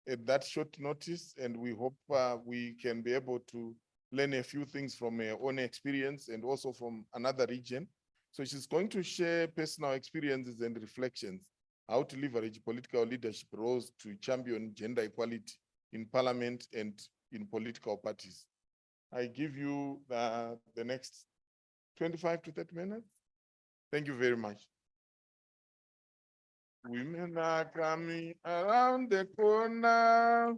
at that short notice, and we hope we can be able to learn a few things from her own experience and also from another region. So she's going to share personal experiences and reflections, how to leverage political leadership roles to champion gender equality in parliament and in political parties. I give you the next 25 to 30 minutes. Thank you very much. Women are coming around the corner.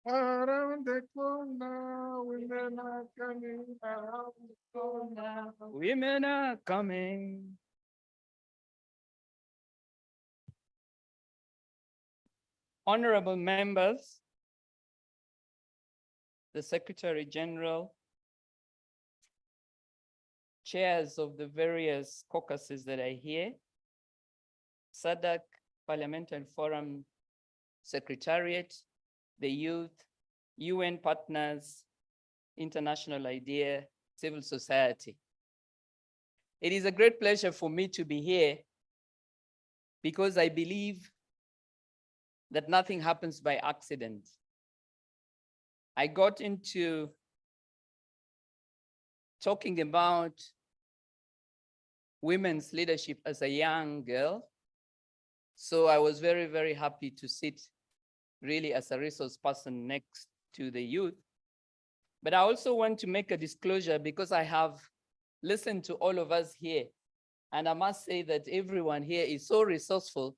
Around the corner, women are coming around the corner. Women are coming. Honorable members, the Secretary General, chairs of the various caucuses that are here, SADC Parliamentary Forum Secretariat, the youth, UN partners, international idea, civil society. It is a great pleasure for me to be here because I believe that nothing happens by accident. I got into talking about women's leadership as a young girl. So I was very, very happy to sit really as a resource person next to the youth. But I also want to make a disclosure because I have listened to all of us here. And I must say that everyone here is so resourceful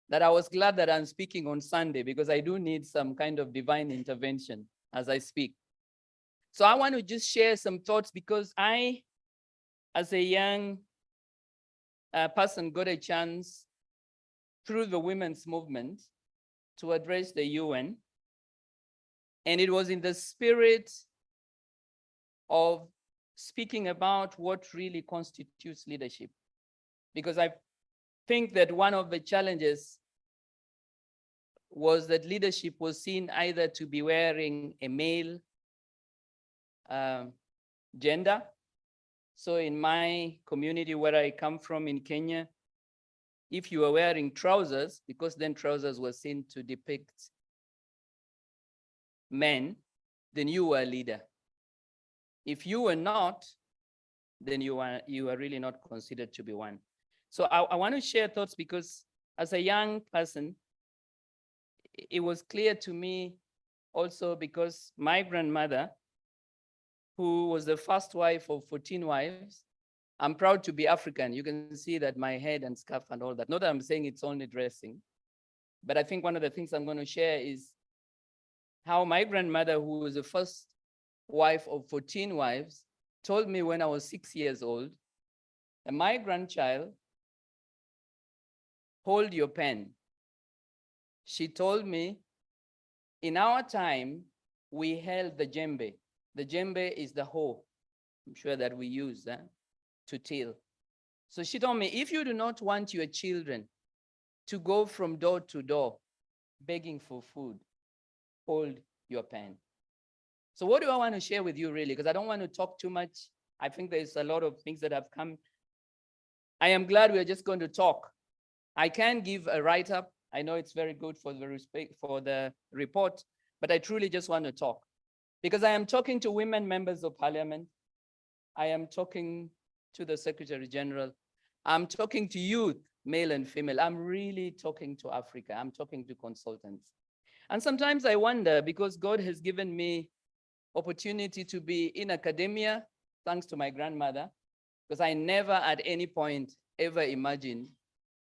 that I was glad that I'm speaking on Sunday because I do need some kind of divine intervention as I speak. So I want to just share some thoughts because I, as a young person, got a chance through the women's movement to address the UN. And it was in the spirit of speaking about what really constitutes leadership. Because I think that one of the challenges was that leadership was seen either to be wearing a male gender. So in my community where I come from in Kenya, if you were wearing trousers, because then trousers were seen to depict men, then you were a leader. If you were not, then you are really not considered to be one. So I want to share thoughts because as a young person, it was clear to me also because my grandmother, who was the first wife of 14 wives, I'm proud to be African. You can see that my head and scarf and all that. Not that I'm saying it's only dressing, but I think one of the things I'm going to share is how my grandmother, who was the first wife of 14 wives, told me when I was 6 years old, and my grandchild, hold your pen. She told me, in our time, we held the djembe. The djembe is the hoe, I'm sure that we use to till. So she told me, if you do not want your children to go from door to door begging for food, hold your pen. So what do I want to share with you really? Because I don't want to talk too much. I think there's a lot of things that have come. I am glad we're just going to talk. I can give a write-up. I know it's very good for the report, but I truly just want to talk. Because I am talking to women members of parliament. I am talking to the Secretary General. I'm talking to youth, male and female. I'm really talking to Africa. I'm talking to consultants. And sometimes I wonder, because God has given me opportunity to be in academia, thanks to my grandmother, because I never at any point ever imagined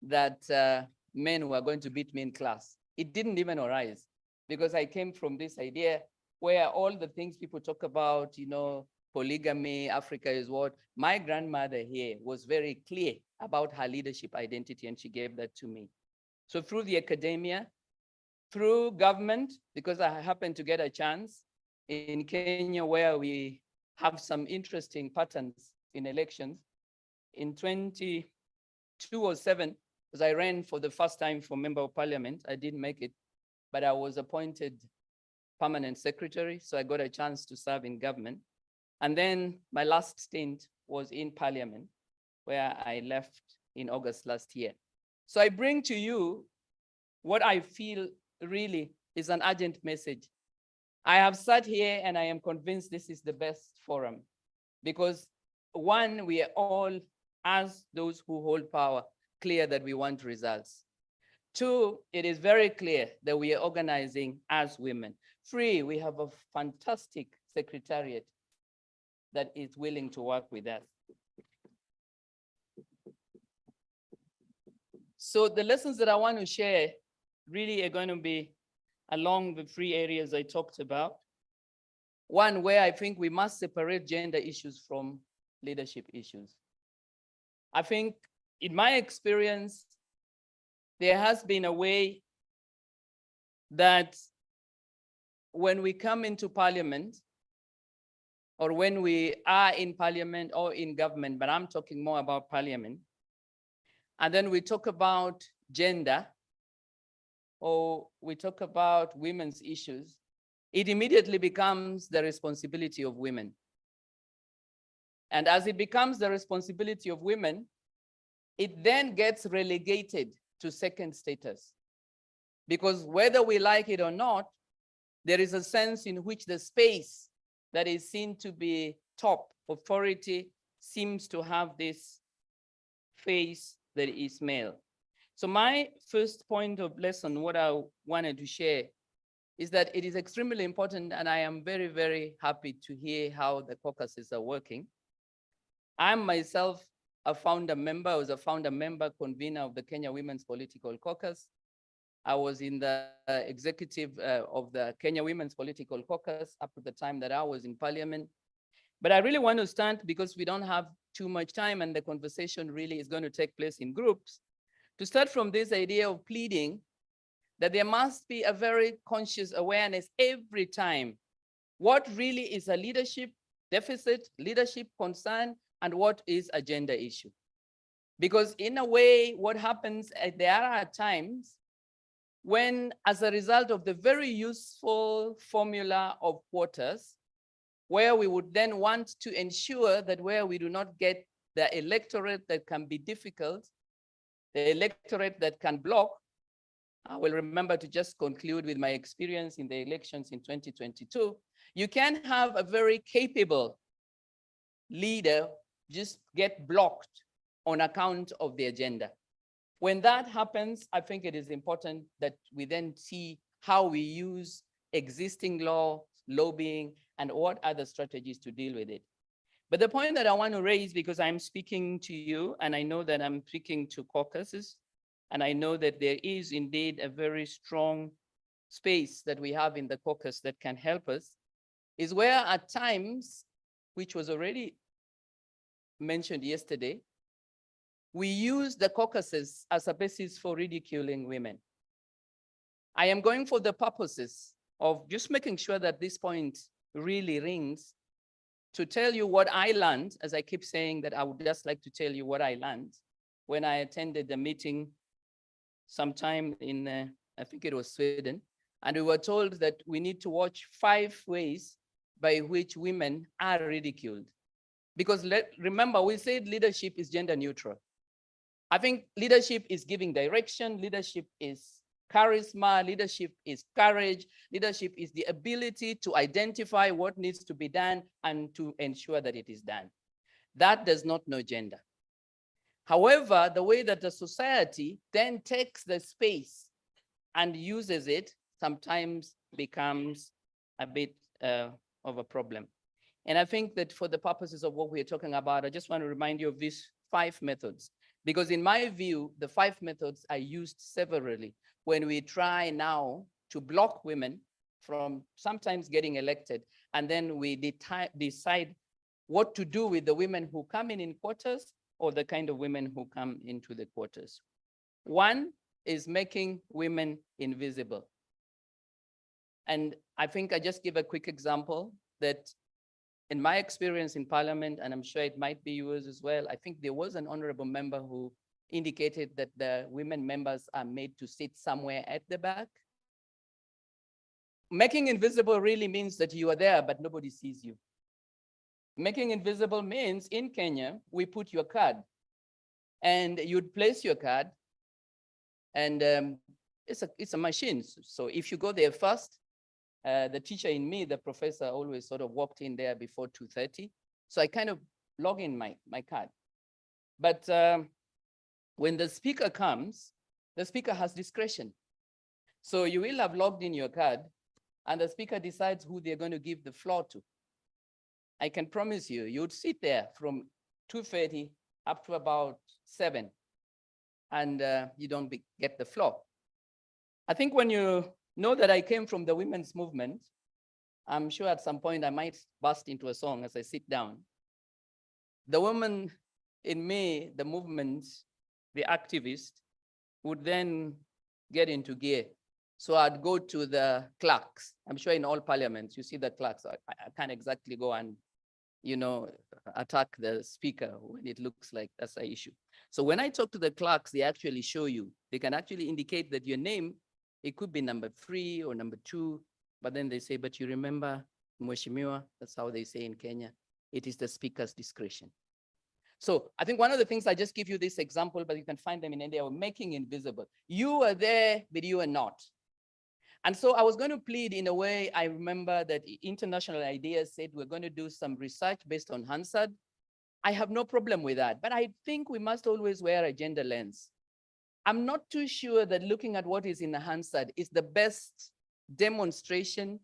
that men were going to beat me in class. It didn't even arise because I came from this idea where all the things people talk about, polygamy, Africa is what, my grandmother here was very clear about her leadership identity and she gave that to me. So through the academia, through government, because I happened to get a chance in Kenya where we have some interesting patterns in elections. In 2007, because I ran for the first time for member of parliament, I didn't make it, but I was appointed permanent secretary, so I got a chance to serve in government. And then my last stint was in parliament, where I left in August last year. So I bring to you what I feel really is an urgent message. I have sat here and I am convinced this is the best forum because one, we are all, as those who hold power, clear that we want results. Two, it is very clear that we are organizing as women. Three, we have a fantastic secretariat that is willing to work with us. So the lessons that I want to share really are going to be along the three areas I talked about. One, where I think we must separate gender issues from leadership issues. I think in my experience, there has been a way that when we come into parliament, or when we are in parliament or in government, but I'm talking more about parliament, and then we talk about gender, or we talk about women's issues, it immediately becomes the responsibility of women. And as it becomes the responsibility of women, it then gets relegated to second status. Because whether we like it or not, there is a sense in which the space that is seen to be top authority seems to have this face that is male. So my first point of lesson, what I wanted to share, is that it is extremely important, and I am very, very happy to hear how the caucuses are working. I'm myself a founder member. I was a founder member convener of the Kenya Women's Political Caucus. I was in the executive of the Kenya Women's Political Caucus up to the time that I was in parliament. But I really want to start, because we don't have too much time and the conversation really is going to take place in groups, to start from this idea of pleading that there must be a very conscious awareness every time what really is a leadership deficit, leadership concern, and what is a gender issue. Because in a way, what happens, there are times when, as a result of the very useful formula of quotas, where we would then want to ensure that where we do not get the electorate that can be difficult, the electorate that can block, I will remember to just conclude with my experience in the elections in 2022. You can have a very capable leader just get blocked on account of the agenda. When that happens, I think it is important that we then see how we use existing law, lobbying, and what other strategies to deal with it. But the point that I want to raise, because I'm speaking to you, and I know that I'm speaking to caucuses, and I know that there is indeed a very strong space that we have in the caucus that can help us, is where at times, which was already mentioned yesterday, we use the caucuses as a basis for ridiculing women. I am going for the purposes of just making sure that this point really rings, to tell you what I learned, as I keep saying that I would just like to tell you what I learned when I attended the meeting sometime in, I think it was Sweden, and we were told that we need to watch 5 ways by which women are ridiculed. Because remember, we said leadership is gender neutral. I think leadership is giving direction, leadership is charisma, leadership is courage, leadership is the ability to identify what needs to be done and to ensure that it is done. That does not know gender. However, the way that the society then takes the space and uses it sometimes becomes a bit of a problem. And I think that for the purposes of what we're talking about, I just want to remind you of these 5 methods. Because in my view, the 5 methods are used severally when we try now to block women from sometimes getting elected, and then we decide what to do with the women who come in quotas or the kind of women who come into the quotas. One is making women invisible. And I think I just give a quick example that in my experience in parliament, and I'm sure it might be yours as well, I think there was an honorable member who indicated that the women members are made to sit somewhere at the back. Making invisible really means that you are there, but nobody sees you. Making invisible means in Kenya, we put your card and you'd place your card, and it's a machine. So if you go there first, the teacher in me, the professor, always sort of walked in there before 2:30. So I kind of log in my card. But when the speaker comes, the speaker has discretion. So you will have logged in your card and the speaker decides who they're going to give the floor to. I can promise you, you'd sit there from 2:30 up to about 7 and you don't get the floor. I think when you know that I came from the women's movement, I'm sure at some point I might burst into a song as I sit down. The woman in me, the movement, the activist, would then get into gear. So I'd go to the clerks. I'm sure in all parliaments, you see the clerks. I can't exactly go and, attack the speaker when it looks like that's an issue. So when I talk to the clerks, they actually show you. They can actually indicate that your name It could be number 3 or number 2, but then they say, but you remember, Mheshimiwa, that's how they say in Kenya, it is the speaker's discretion. So I think one of the things, I just give you this example, but you can find them in India, we're making invisible. You are there, but you are not. And so I was going to plead in a way, I remember that International Ideas said we're going to do some research based on Hansard. I have no problem with that, but I think we must always wear a gender lens. I'm not too sure that looking at what is in the Hansard is the best demonstration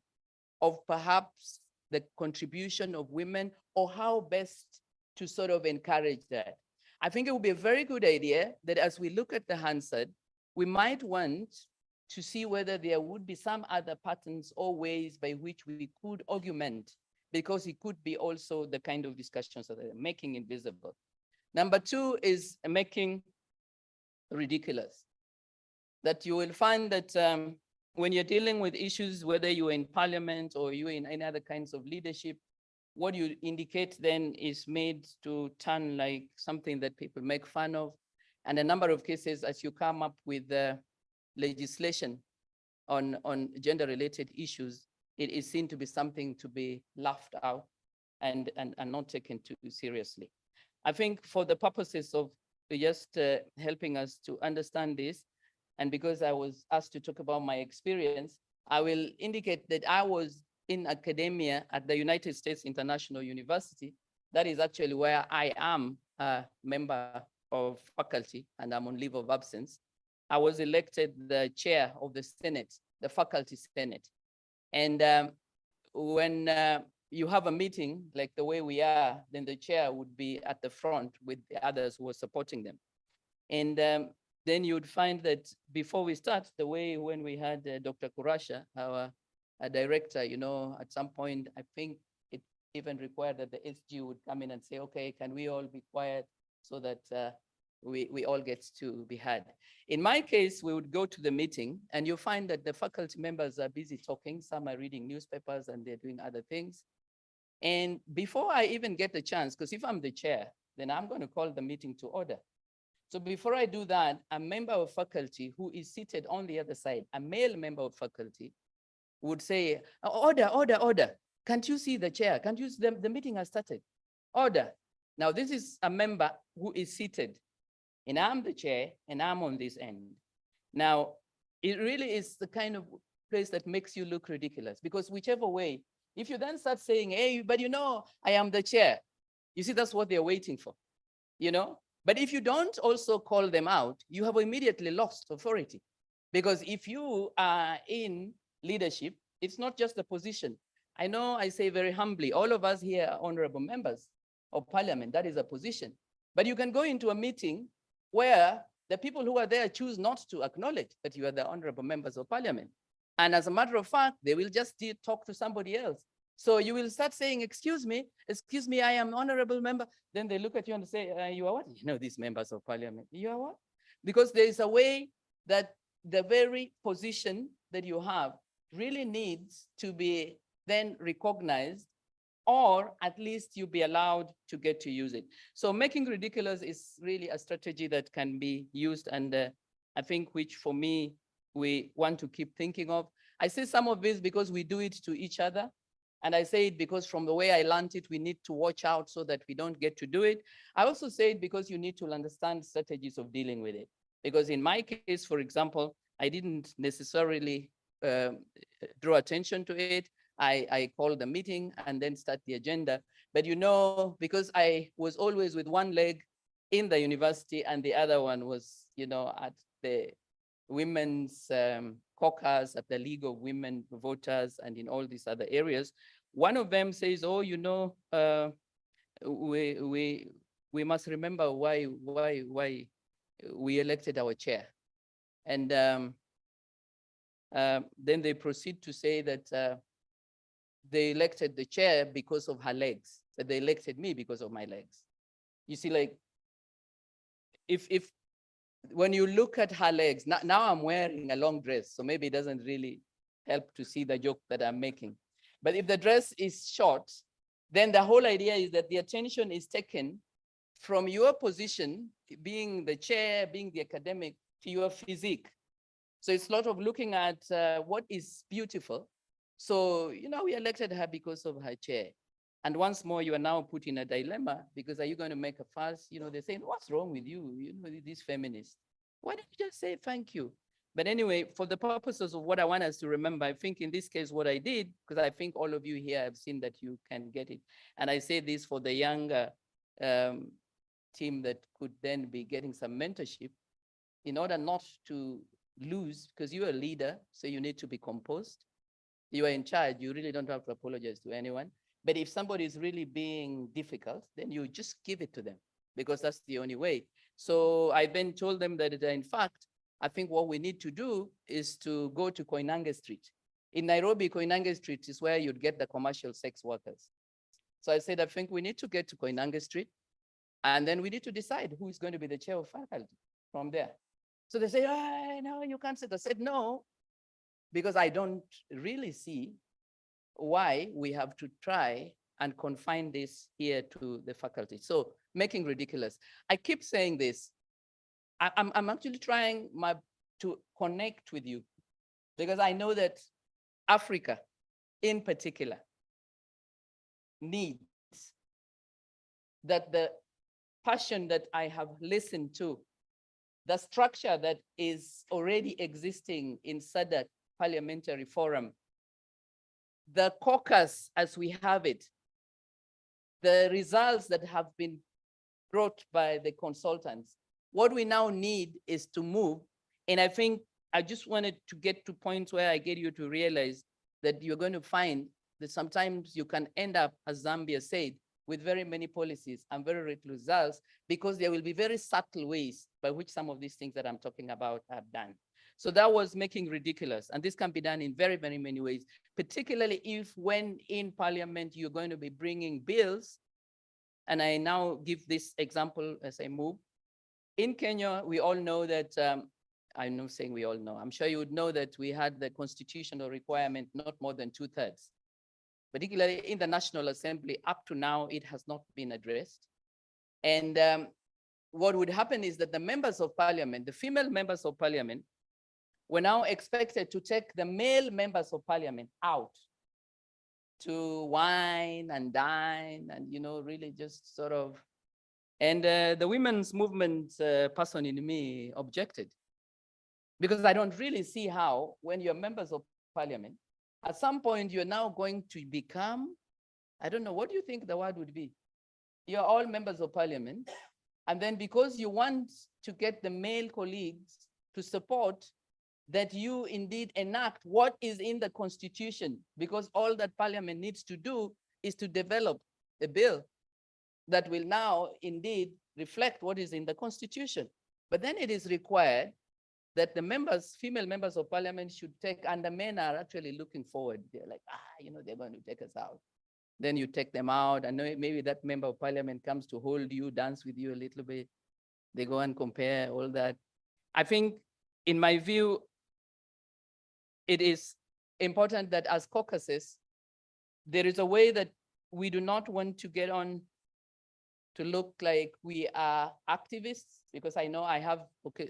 of perhaps the contribution of women, or how best to sort of encourage that. I think it would be a very good idea that as we look at the Hansard, we might want to see whether there would be some other patterns or ways by which we could augment, because it could be also the kind of discussions that are making invisible. Number 2 is making ridiculous. That you will find that when you're dealing with issues, whether you're in parliament or you're in any other kinds of leadership, what you indicate then is made to turn like something that people make fun of. And a number of cases, as you come up with legislation on gender-related issues, it is seen to be something to be laughed out and not taken too seriously. I think for the purposes of just helping us to understand this, and because I was asked to talk about my experience, I will indicate that I was in academia at the United States International University. That is actually where I am a member of faculty, and I'm on leave of absence. I was elected the chair of the Senate, the faculty Senate. And when you have a meeting like the way we are, then the chair would be at the front with the others who are supporting them. And then you would find that before we start, the way when we had Dr. Kurasha, our director, you know, at some point, I think it even required that the SG would come in and say, okay, can we all be quiet so that we all get to be heard. In my case, we would go to the meeting and you find that the faculty members are busy talking. Some are reading newspapers and they're doing other things. And before I even get the chance, because if I'm the chair, then I'm going to call the meeting to order. So before I do that, a member of faculty who is seated on the other side, a male member of faculty, would say, order, order, order. Can't you see the chair? Can't you see the meeting has started? Order. Now, this is a member who is seated, and I'm the chair, and I'm on this end. Now, it really is the kind of place that makes you look ridiculous, because whichever way, if you then start saying, hey, but you know, I am the chair, you see, that's what they're waiting for, you know? But if you don't also call them out, you have immediately lost authority. Because if you are in leadership, it's not just a position. I know I say very humbly, all of us here are honorable members of parliament, that is a position. But you can go into a meeting where the people who are there choose not to acknowledge that you are the honorable members of parliament. And as a matter of fact, they will just talk to somebody else. So you will start saying, excuse me, I am honorable member. Then they look at you and say, you are what? You know, these members of parliament, you are what? Because there is a way that the very position that you have really needs to be then recognized, or at least you be allowed to get to use it. So making ridiculous is really a strategy that can be used, and I think which for me, we want to keep thinking of. I say some of this because we do it to each other. And I say it because from the way I learned it, we need to watch out so that we don't get to do it. I also say it because you need to understand strategies of dealing with it. Because in my case, for example, I didn't necessarily draw attention to it. I called the meeting and then start the agenda. But you know, because I was always with one leg in the university and the other one was, you know, at the women's caucus, at the League of Women Voters, and in all these other areas. One of them says, oh, you know, we must remember why we elected our chair. And then they proceed to say that they elected the chair because of her legs, that they elected me because of my legs. You see, like, if when you look at her legs, now I'm wearing a long dress, so maybe it doesn't really help to see the joke that I'm making. But if the dress is short, then the whole idea is that the attention is taken from your position, being the chair, being the academic, to your physique. So it's a lot of looking at what is beautiful. So, we elected her because of her chair. And once more, you are now put in a dilemma because are you going to make a fuss? They're saying, what's wrong with you? These feminists. Why don't you just say thank you? But anyway, for the purposes of what I want us to remember, I think in this case, what I did, because I think all of you here have seen that you can get it. And I say this for the younger team that could then be getting some mentorship in order not to lose, because you're a leader, so you need to be composed. You are in charge, you really don't have to apologize to anyone. But if somebody is really being difficult, then you just give it to them because that's the only way. So I then told them that in fact, I think what we need to do is to go to Koinange Street. In Nairobi, Koinange Street is where you'd get the commercial sex workers. So I said, I think we need to get to Koinange Street and then we need to decide who is going to be the chair of faculty from there. So they say, oh, no, you can't sit. I said, no, because I don't really see why we have to try and confine this here to the faculty. So making ridiculous. I keep saying this. I'm actually trying to connect with you because I know that Africa in particular needs that the passion that I have listened to, the structure that is already existing in SADC Parliamentary Forum, the caucus as we have it, the results that have been brought by the consultants. What we now need is to move. And I think I just wanted to get to points where I get you to realize that you're going to find that sometimes you can end up, as Zambia said, with very many policies and very little results because there will be very subtle ways by which some of these things that I'm talking about are done. So that was making ridiculous. And this can be done in very, very many ways, particularly if when in parliament, you're going to be bringing bills. And I now give this example as I move. In Kenya, we all know that, I'm not saying we all know, I'm sure you would know that we had the constitutional requirement, not more than 2/3. Particularly in the National Assembly, up to now, it has not been addressed. And what would happen is that the members of parliament, the female members of parliament, were now expected to take the male members of parliament out to wine and dine and, really just sort of, and the women's movement person in me objected because I don't really see how, when you're members of parliament, at some point you're now going to become, I don't know, what do you think the word would be? You're all members of parliament. And then because you want to get the male colleagues to support that you indeed enact what is in the constitution, because all that parliament needs to do is to develop a bill that will now indeed reflect what is in the constitution. But then it is required that the members, female members of parliament should take, and the men are actually looking forward. They're like, they're going to take us out. Then you take them out and maybe that member of parliament comes to hold you, dance with you a little bit. They go and compare all that. I think in my view, it is important that as caucuses, there is a way that we do not want to get on to look like we are activists, because I know I have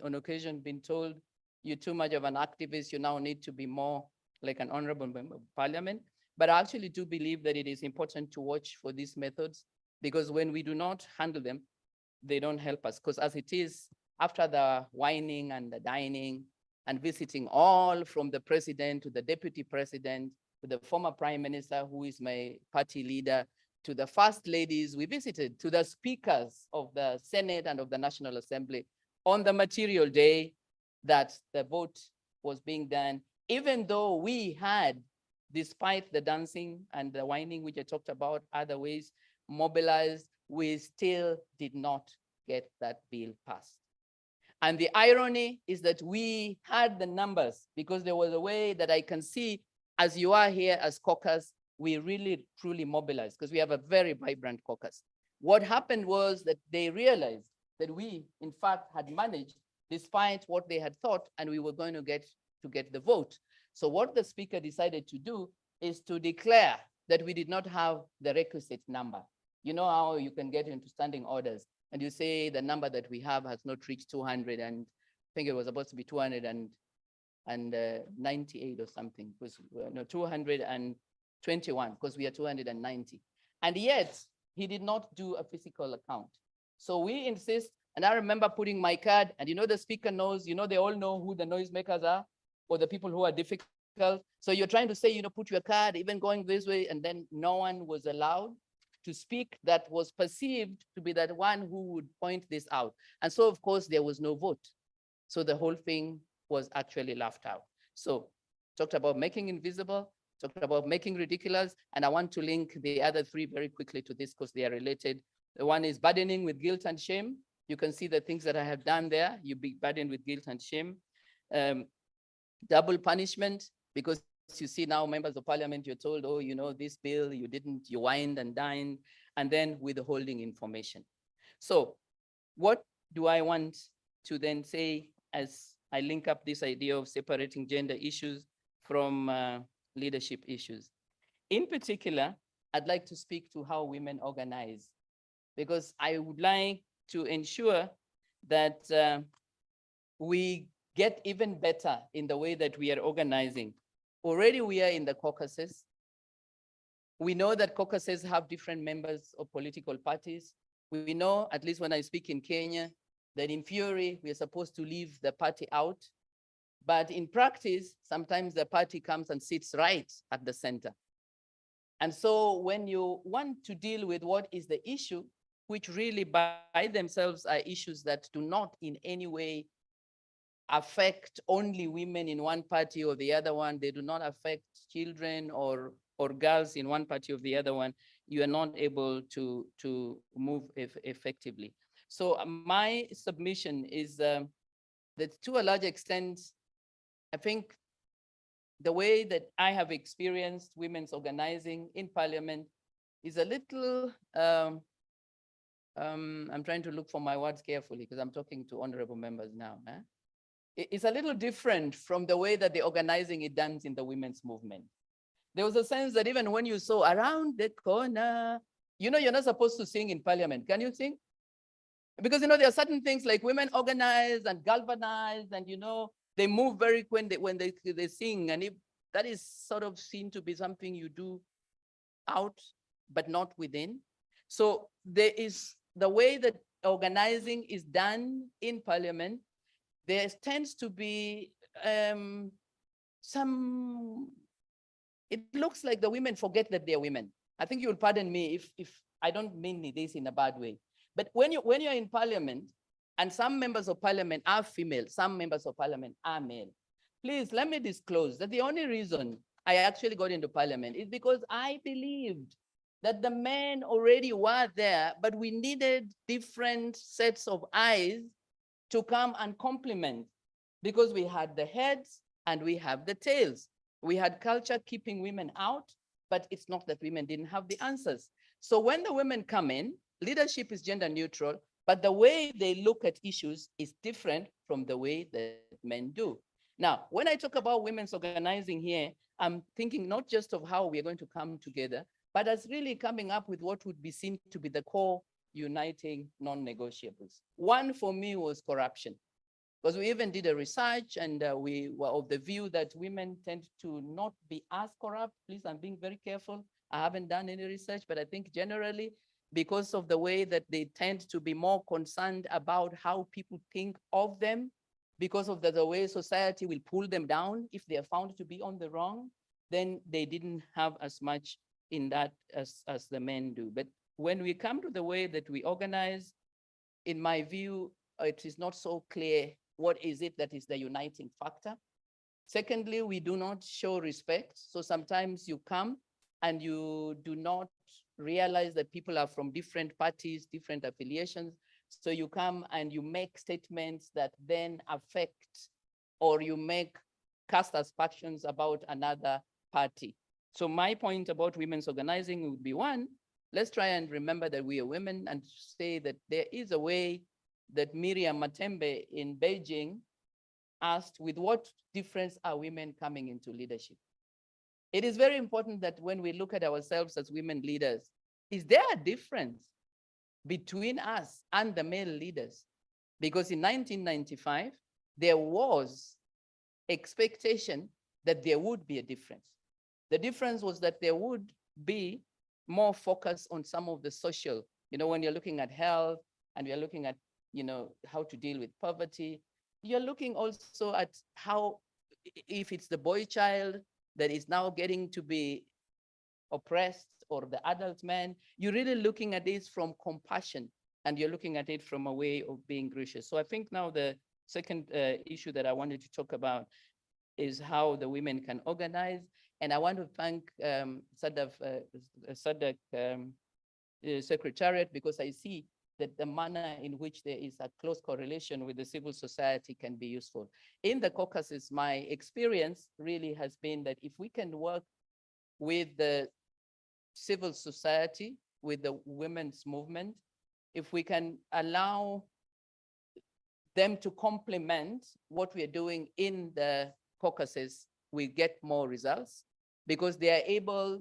on occasion been told you're too much of an activist, you now need to be more like an honorable member of parliament. But I actually do believe that it is important to watch for these methods, because when we do not handle them, they don't help us. Because as it is, after the whining and the dining and visiting all from the president to the deputy president, to the former prime minister, who is my party leader, to the first ladies we visited, to the speakers of the Senate and of the National Assembly on the material day that the vote was being done, even though we had, despite the dancing and the whining, which I talked about, other ways, mobilized, we still did not get that bill passed. And the irony is that we had the numbers, because there was a way that I can see, as you are here as caucus, we really truly mobilized because we have a very vibrant caucus. What happened was that they realized that we, in fact, had managed despite what they had thought, and we were going to get the vote. So what the speaker decided to do is to declare that we did not have the requisite number. You know how you can get into standing orders and you say the number that we have has not reached 200, and I think it was supposed to be 200 and 298 or something, because no, 221, because we are 290. And yet he did not do a physical account. So we insist, and I remember putting my card, and the speaker knows, they all know who the noisemakers are, or the people who are difficult. So you're trying to say, put your card, even going this way, and then no one was allowed to speak that was perceived to be that one who would point this out. And so, of course, there was no vote. So the whole thing was actually laughed out. So talked about making invisible, talked about making ridiculous, and I want to link the other three very quickly to this because they are related. The one is burdening with guilt and shame. You can see the things that I have done there. You be burdened with guilt and shame. Double punishment, because you see now members of parliament, you're told, oh, this bill, you didn't, you wined and dined, and then withholding information. So what do I want to then say as I link up this idea of separating gender issues from leadership issues? In particular, I'd like to speak to how women organize, because I would like to ensure that we get even better in the way that we are organizing. Already we are in the caucuses. We know that caucuses have different members of political parties. We know, at least when I speak in Kenya, that in theory, we are supposed to leave the party out. But in practice, sometimes the party comes and sits right at the center. And so when you want to deal with what is the issue, which really by themselves are issues that do not in any way affect only women in one party or the other one, they do not affect children or girls in one party or the other one, you are not able to move effectively. So my submission is that to a large extent, I think the way that I have experienced women's organizing in parliament is a little, I'm trying to look for my words carefully because I'm talking to honorable members now. It's a little different from the way that the organizing is done in the women's movement. There was a sense that even when you saw around the corner, you're not supposed to sing in parliament. Can you sing? Because, there are certain things like women organize and galvanize and, they move very when they sing. And if that is sort of seen to be something you do out, but not within. So there is the way that organizing is done in parliament. There tends to be it looks like the women forget that they're women. I think you'll pardon me if I don't mean this in a bad way. But when you're in parliament and some members of parliament are female, some members of parliament are male, please let me disclose that the only reason I actually got into parliament is because I believed that the men already were there, but we needed different sets of eyes to come and complement, because we had the heads and we have the tails. We had culture keeping women out, but it's not that women didn't have the answers. So when the women come in, leadership is gender neutral, but the way they look at issues is different from the way that men do. Now, when I talk about women's organizing here, I'm thinking not just of how we are going to come together, but as really coming up with what would be seen to be the core uniting non-negotiables. One for me was corruption, because we even did a research and we were of the view that women tend to not be as corrupt. Please, I'm being very careful. I haven't done any research, but I think generally because of the way that they tend to be more concerned about how people think of them, because of the way society will pull them down if they are found to be on the wrong, then they didn't have as much in that as the men do. But when we come to the way that we organize, in my view, it is not so clear what is it that is the uniting factor. Secondly, we do not show respect. So sometimes you come and you do not realize that people are from different parties, different affiliations. So you come and you make statements that then affect, or you make cast aspersions about another party. So my point about women's organizing would be, one, let's try and remember that we are women and say that there is a way that Miriam Matembe in Beijing asked, with what difference are women coming into leadership? It is very important that when we look at ourselves as women leaders, is there a difference between us and the male leaders? Because in 1995, there was expectation that there would be a difference. The difference was that there would be more focus on some of the social, when you're looking at health and you're looking at, how to deal with poverty, you're looking also at how, if it's the boy child that is now getting to be oppressed or the adult man, you're really looking at this from compassion and you're looking at it from a way of being gracious. So I think now the second issue that I wanted to talk about is how the women can organize. And I want to thank SADC Secretariat, because I see that the manner in which there is a close correlation with the civil society can be useful. In the caucuses, my experience really has been that if we can work with the civil society, with the women's movement, if we can allow them to complement what we are doing in the caucuses, we get more results because they are able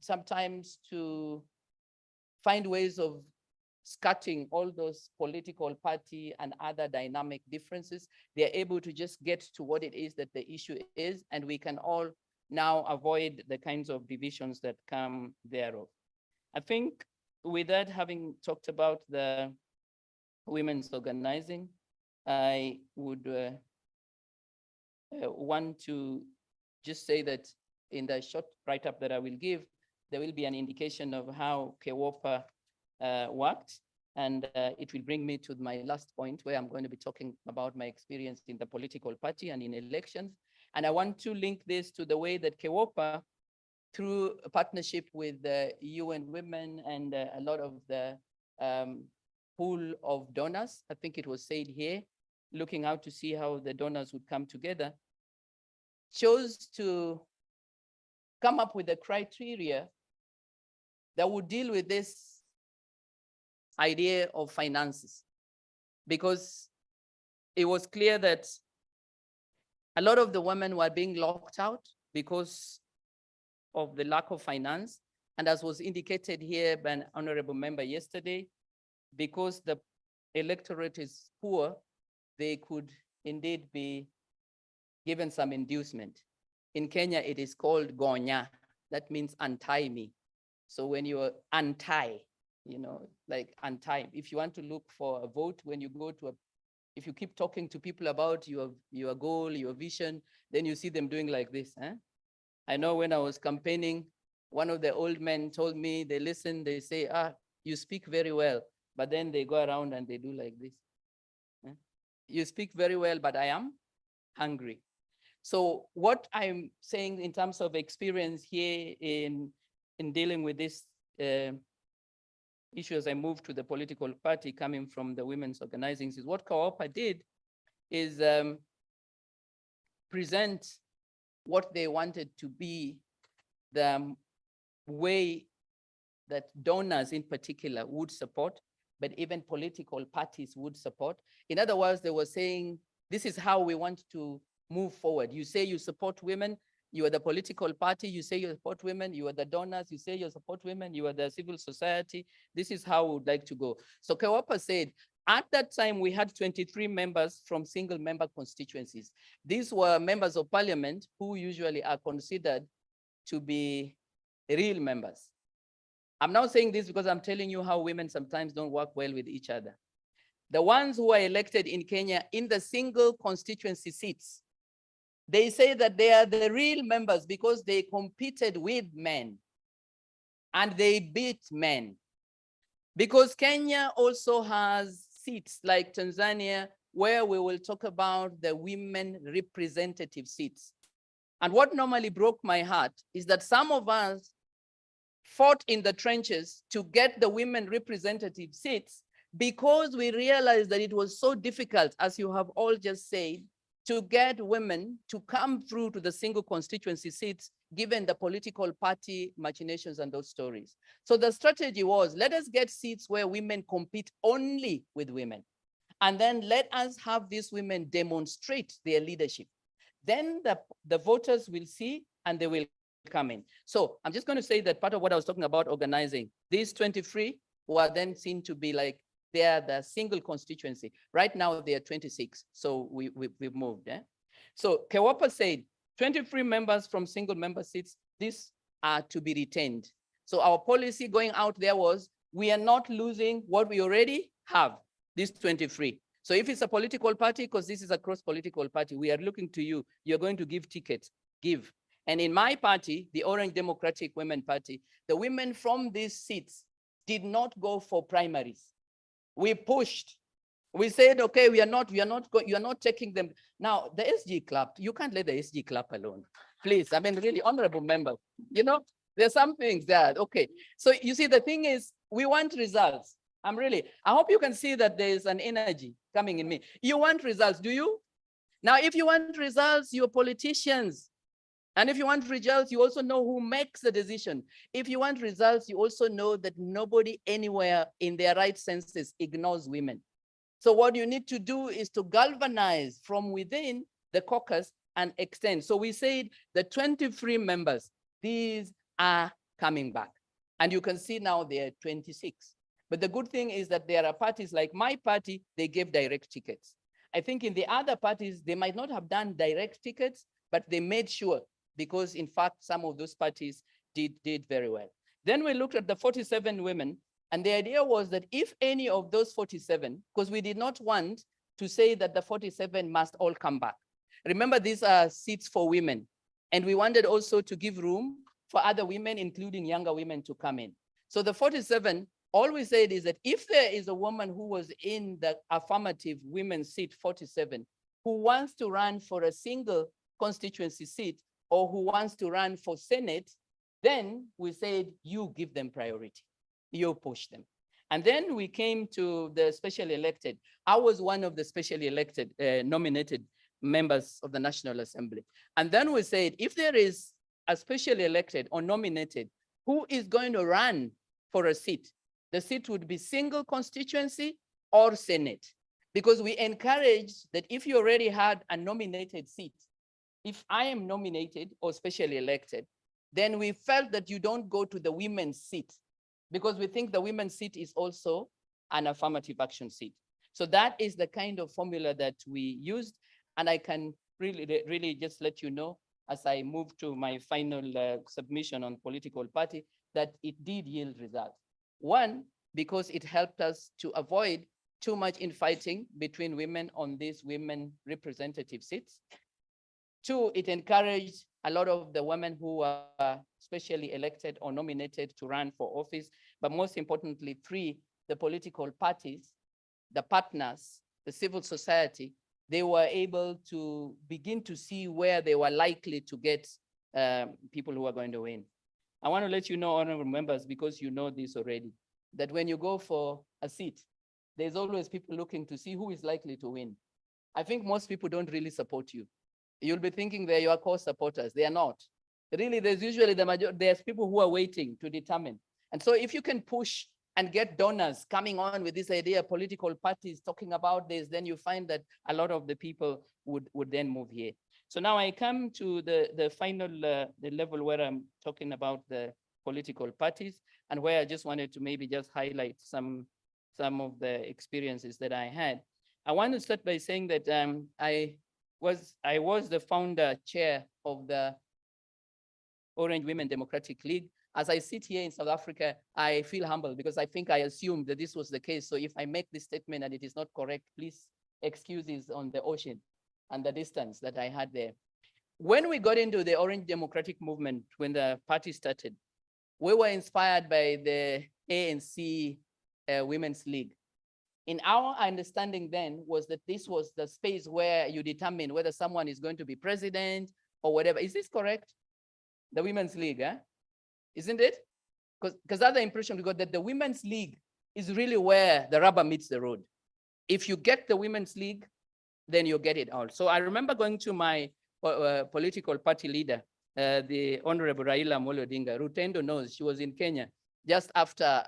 sometimes to find ways of skirting all those political party and other dynamic differences. They're able to just get to what it is that the issue is, and we can all now avoid the kinds of divisions that come thereof. I think with that, having talked about the women's organizing, I would want to just say that in the short write-up that I will give, there will be an indication of how KEWOPA worked. And it will bring me to my last point, where I'm going to be talking about my experience in the political party and in elections. And I want to link this to the way that KEWOPA, through a partnership with the UN Women and a lot of the pool of donors, I think it was said here, looking out to see how the donors would come together, chose to come up with a criteria that would deal with this idea of finances, because it was clear that a lot of the women were being locked out because of the lack of finance. And as was indicated here by an honorable member yesterday, because the electorate is poor, they could indeed be given some inducement. In Kenya, it is called gonya. That means untie me. So when you untie, like untie, if you want to look for a vote, when you go to if you keep talking to people about your goal, your vision, then you see them doing like this. I know when I was campaigning, one of the old men told me, they listen, they say, you speak very well, but then they go around and they do like this. You speak very well, but I am hungry. So what I'm saying in terms of experience here in dealing with this issue as I moved to the political party coming from the women's organizings is what KEWOPA did is present what they wanted to be the way that donors in particular would support, but even political parties would support. In other words, they were saying, this is how we want to move forward. You say you support women, you are the political party, you say you support women, you are the donors, you say you support women, you are the civil society. This is how we would like to go. So KEWOPA said, at that time, we had 23 members from single member constituencies. These were members of parliament who usually are considered to be real members. I'm now saying this because I'm telling you how women sometimes don't work well with each other. The ones who are elected in Kenya in the single constituency seats, they say that they are the real members because they competed with men and they beat men. Because Kenya also has seats like Tanzania, where we will talk about the women representative seats. And what normally broke my heart is that some of us fought in the trenches to get the women representative seats because we realized that it was so difficult, as you have all just said, to get women to come through to the single constituency seats, given the political party machinations and those stories. So the strategy was, let us get seats where women compete only with women. And then let us have these women demonstrate their leadership. Then the voters will see and they will come in. So I'm just going to say that part of what I was talking about organizing, these 23 were then seen to be like, they are the single constituency. Right now, they are 26. So we've moved. So Kewapa said 23 members from single member seats, these are to be retained. So our policy going out there was, we are not losing what we already have, these 23. So if it's a political party, because this is a cross-political party, we are looking to you, you're going to give tickets, give. And in my party, the Orange Democratic Women Party, the women from these seats did not go for primaries. We pushed. We said, okay, you're not taking them. Now, the SG club, you can't let the SG club alone. Please, I mean, really honorable member, there's some things that, okay. So you see, the thing is, we want results. I hope you can see that there's an energy coming in me. You want results, do you? Now, if you want results, you're politicians. And if you want results, you also know who makes the decision. If you want results, you also know that nobody anywhere in their right senses ignores women. So what you need to do is to galvanize from within the caucus and extend. So we said the 23 members, these are coming back. And you can see now they're 26. But the good thing is that there are parties like my party, they gave direct tickets. I think in the other parties, they might not have done direct tickets, but they made sure, because in fact, some of those parties did very well. Then we looked at the 47 women, and the idea was that if any of those 47, because we did not want to say that the 47 must all come back. Remember, these are seats for women. And we wanted also to give room for other women, including younger women, to come in. So the 47, all we said is that if there is a woman who was in the affirmative women's seat 47, who wants to run for a single constituency seat, or who wants to run for Senate, then we said, you give them priority, you push them. And then we came to the specially elected. I was one of the specially elected, nominated members of the National Assembly. And then we said, if there is a specially elected or nominated who is going to run for a seat, the seat would be single constituency or Senate. Because we encourage that if you already had a nominated seat, if I am nominated or specially elected, then we felt that you don't go to the women's seat, because we think the women's seat is also an affirmative action seat. So that is the kind of formula that we used. And I can really just let you know, as I move to my final submission on political party, that it did yield results. One, because it helped us to avoid too much infighting between women on these women representative seats. Two, it encouraged a lot of the women who are specially elected or nominated to run for office. But most importantly, three, the political parties, the partners, the civil society, they were able to begin to see where they were likely to get people who are going to win. I want to let you know, honorable members, because you know this already, that when you go for a seat, there's always people looking to see who is likely to win. I think most people don't really support you. You'll be thinking they're your core supporters. They are not. Really, there's usually there's people who are waiting to determine. And so if you can push and get donors coming on with this idea, political parties talking about this, then you find that a lot of the people would then move here. So now I come to the final the level where I'm talking about the political parties, and where I just wanted to maybe just highlight some of the experiences that I had. I want to start by saying that I was the founder chair of the Orange Women Democratic League. As I sit here in South Africa, I feel humble because I think I assumed that this was the case. So if I make this statement and it is not correct, please excuses on the ocean and the distance that I had there. When we got into the Orange Democratic Movement, when the party started, we were inspired by the ANC Women's League. In our understanding then was that this was the space where you determine whether someone is going to be president or whatever. Is this correct? The Women's League, eh? Isn't it? Because that's the impression we got, that the Women's League is really where the rubber meets the road. If you get the Women's League, then you get it all. So I remember going to my political party leader, the Honorable Raila Amolo Odinga. Rutendo knows, she was in Kenya just after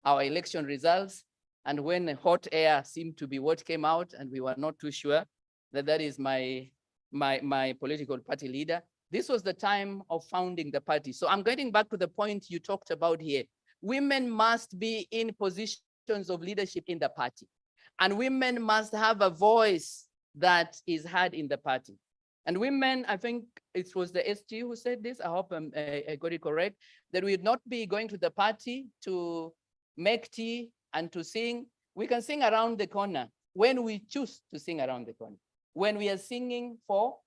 our election results. And when hot air seemed to be what came out, and we were not too sure that that is my political party leader, this was the time of founding the party. So I'm getting back to the point you talked about here. Women must be in positions of leadership in the party, and women must have a voice that is had in the party. And women, I think it was the SG who said this, I hope I got it correct, that we would not be going to the party to make tea and to sing. We can sing around the corner when we choose to sing around the corner, when we are singing for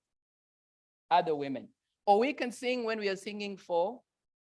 other women. Or we can sing when we are singing for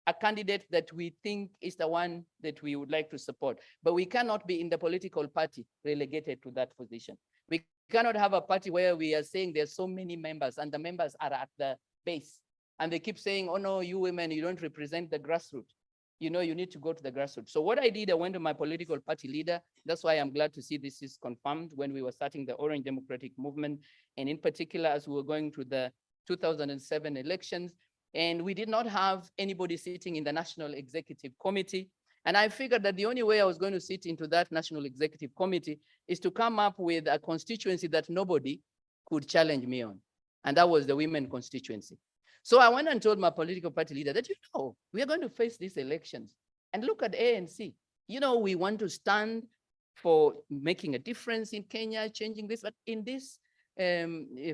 a candidate that we think is the one that we would like to support. But we cannot be in the political party relegated to that position. We cannot have a party where we are saying there's so many members and the members are at the base. And they keep saying, oh no, you women, you don't represent the grassroots. You know, you need to go to the grassroots. So what I did, I went to my political party leader. That's why I'm glad to see this is confirmed when we were starting the Orange Democratic Movement. And in particular, as we were going to the 2007 elections, and we did not have anybody sitting in the National Executive Committee. And I figured that the only way I was going to sit into that National Executive Committee is to come up with a constituency that nobody could challenge me on. And that was the women constituency. So I went and told my political party leader that, you know, we are going to face these elections. And look at ANC. You know, we want to stand for making a difference in Kenya, changing this, but in this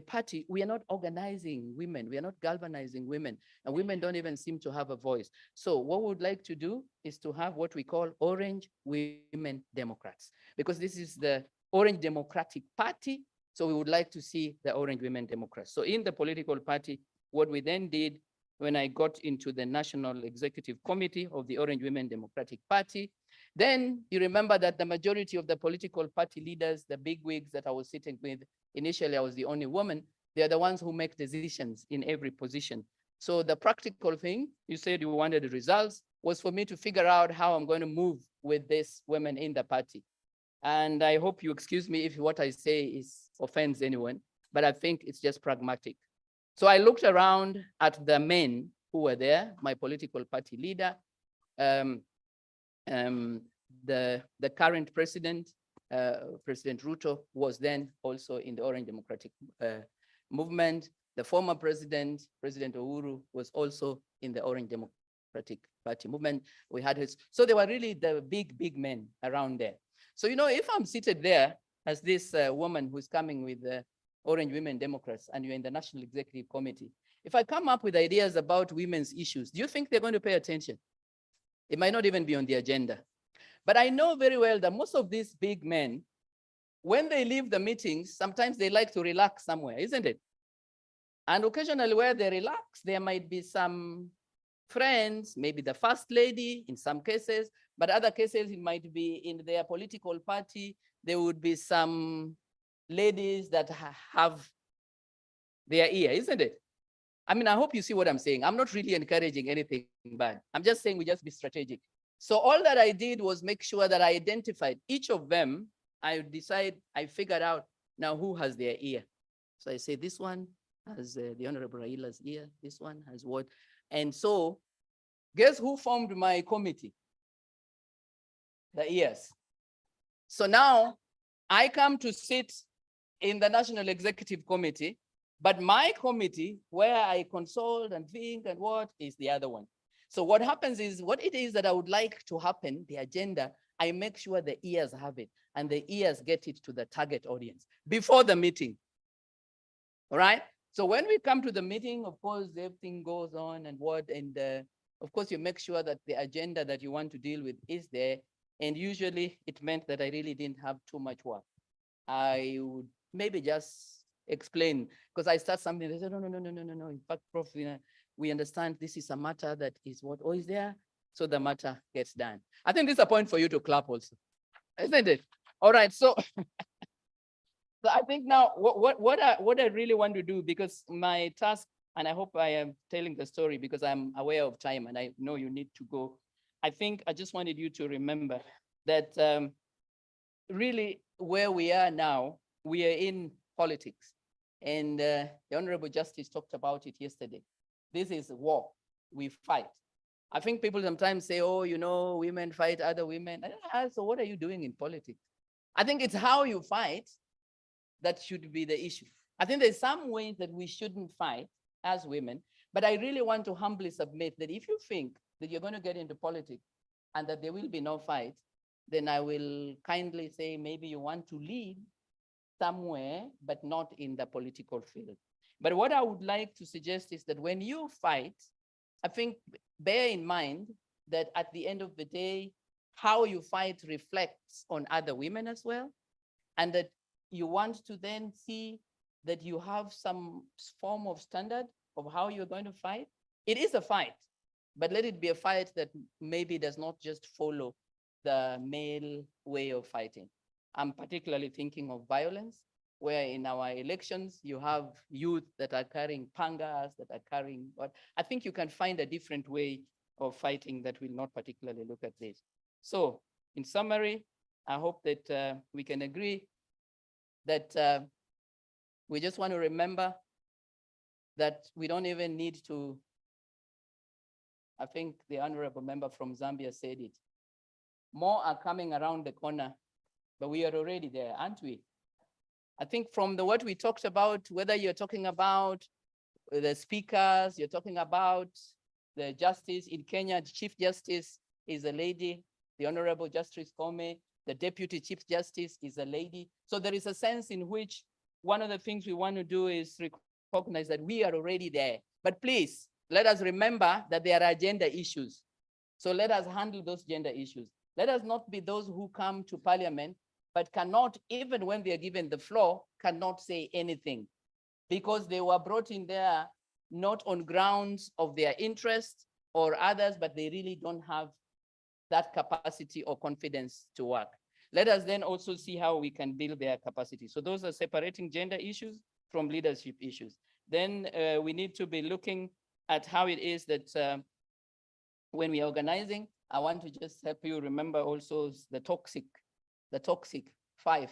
party, we are not organizing women. We are not galvanizing women, and women don't even seem to have a voice. So what we would like to do is to have what we call Orange Women Democrats, because this is the Orange Democratic Party. So we would like to see the Orange Women Democrats. So in the political party, what we then did when I got into the National Executive Committee of the Orange Women Democratic Party, then you remember that the majority of the political party leaders, the bigwigs that I was sitting with, initially I was the only woman, they're the ones who make decisions in every position. So the practical thing, you said you wanted the results, was for me to figure out how I'm going to move with these women in the party. And I hope you excuse me if what I say offends anyone, but I think it's just pragmatic. So I looked around at the men who were there, my political party leader, the current president, President Ruto, was then also in the Orange Democratic Movement. The former president, President Uhuru, was also in the Orange Democratic Party movement. We had his, so they were really the big men around there. So, you know, if I'm seated there as this woman who's coming with the Orange Women Democrats and you're in the National Executive Committee, if I come up with ideas about women's issues, do you think they're going to pay attention? It might not even be on the agenda. But I know very well that most of these big men, when they leave the meetings, sometimes they like to relax somewhere, isn't it? And occasionally where they relax, there might be some friends, maybe the first lady in some cases, but other cases it might be in their political party. There would be some ladies that have their ear, isn't it? I mean, I hope you see what I'm saying. I'm not really encouraging anything bad. I'm just saying we just be strategic. So all that I did was make sure that I identified each of them. I figured out now who has their ear. So I say this one has the Honorable Raila's ear. This one has what? And so guess who formed my committee? The ears. So now I come to sit in the National Executive Committee, but my committee, where I consult and think and what, is the other one. So what happens is, what it is that I would like to happen, the agenda, I make sure the ears have it and the ears get it to the target audience before the meeting. All right? So when we come to the meeting, of course, everything goes on and what, and of course, you make sure that the agenda that you want to deal with is there. And usually it meant that I really didn't have too much work. I would maybe just explain, because I start something, they say, no. In fact, Prof, we understand this is a matter that is what, is there? So the matter gets done. I think this is a point for you to clap also, isn't it? All right, so, so I think now what I really want to do, because my task, and I hope I am telling the story because I'm aware of time and I know you need to go. I think I just wanted you to remember that really where we are now, we are in politics. And the Honorable Justice talked about it yesterday. This is war, we fight. I think people sometimes say, oh, you know, women fight other women. So what are you doing in politics? I think it's how you fight that should be the issue. I think there's some ways that we shouldn't fight as women, but I really want to humbly submit that if you think that you're going to get into politics and that there will be no fight, then I will kindly say maybe you want to lead somewhere, but not in the political field. But what I would like to suggest is that when you fight, I think bear in mind that at the end of the day, how you fight reflects on other women as well. And that you want to then see that you have some form of standard of how you're going to fight. It is a fight, but let it be a fight that maybe does not just follow the male way of fighting. I'm particularly thinking of violence, where in our elections, you have youth that are carrying pangas, that are carrying, but I think you can find a different way of fighting that will not particularly look at this. So in summary, I hope that we can agree that we just want to remember that we don't even need to, I think the honorable member from Zambia said it, more are coming around the corner, but we are already there, aren't we? I think from what we talked about, whether you're talking about the speakers, you're talking about the justice in Kenya, the Chief Justice is a lady, the Honorable Justice Kome, the Deputy Chief Justice is a lady. So there is a sense in which one of the things we want to do is recognize that we are already there. But please, let us remember that there are gender issues. So let us handle those gender issues. Let us not be those who come to parliament, but cannot, even when they are given the floor, cannot say anything because they were brought in there not on grounds of their interest or others, but they really don't have that capacity or confidence to work. Let us then also see how we can build their capacity. So those are separating gender issues from leadership issues. Then we need to be looking at how it is that when we are organizing, I want to just help you remember also the toxic 5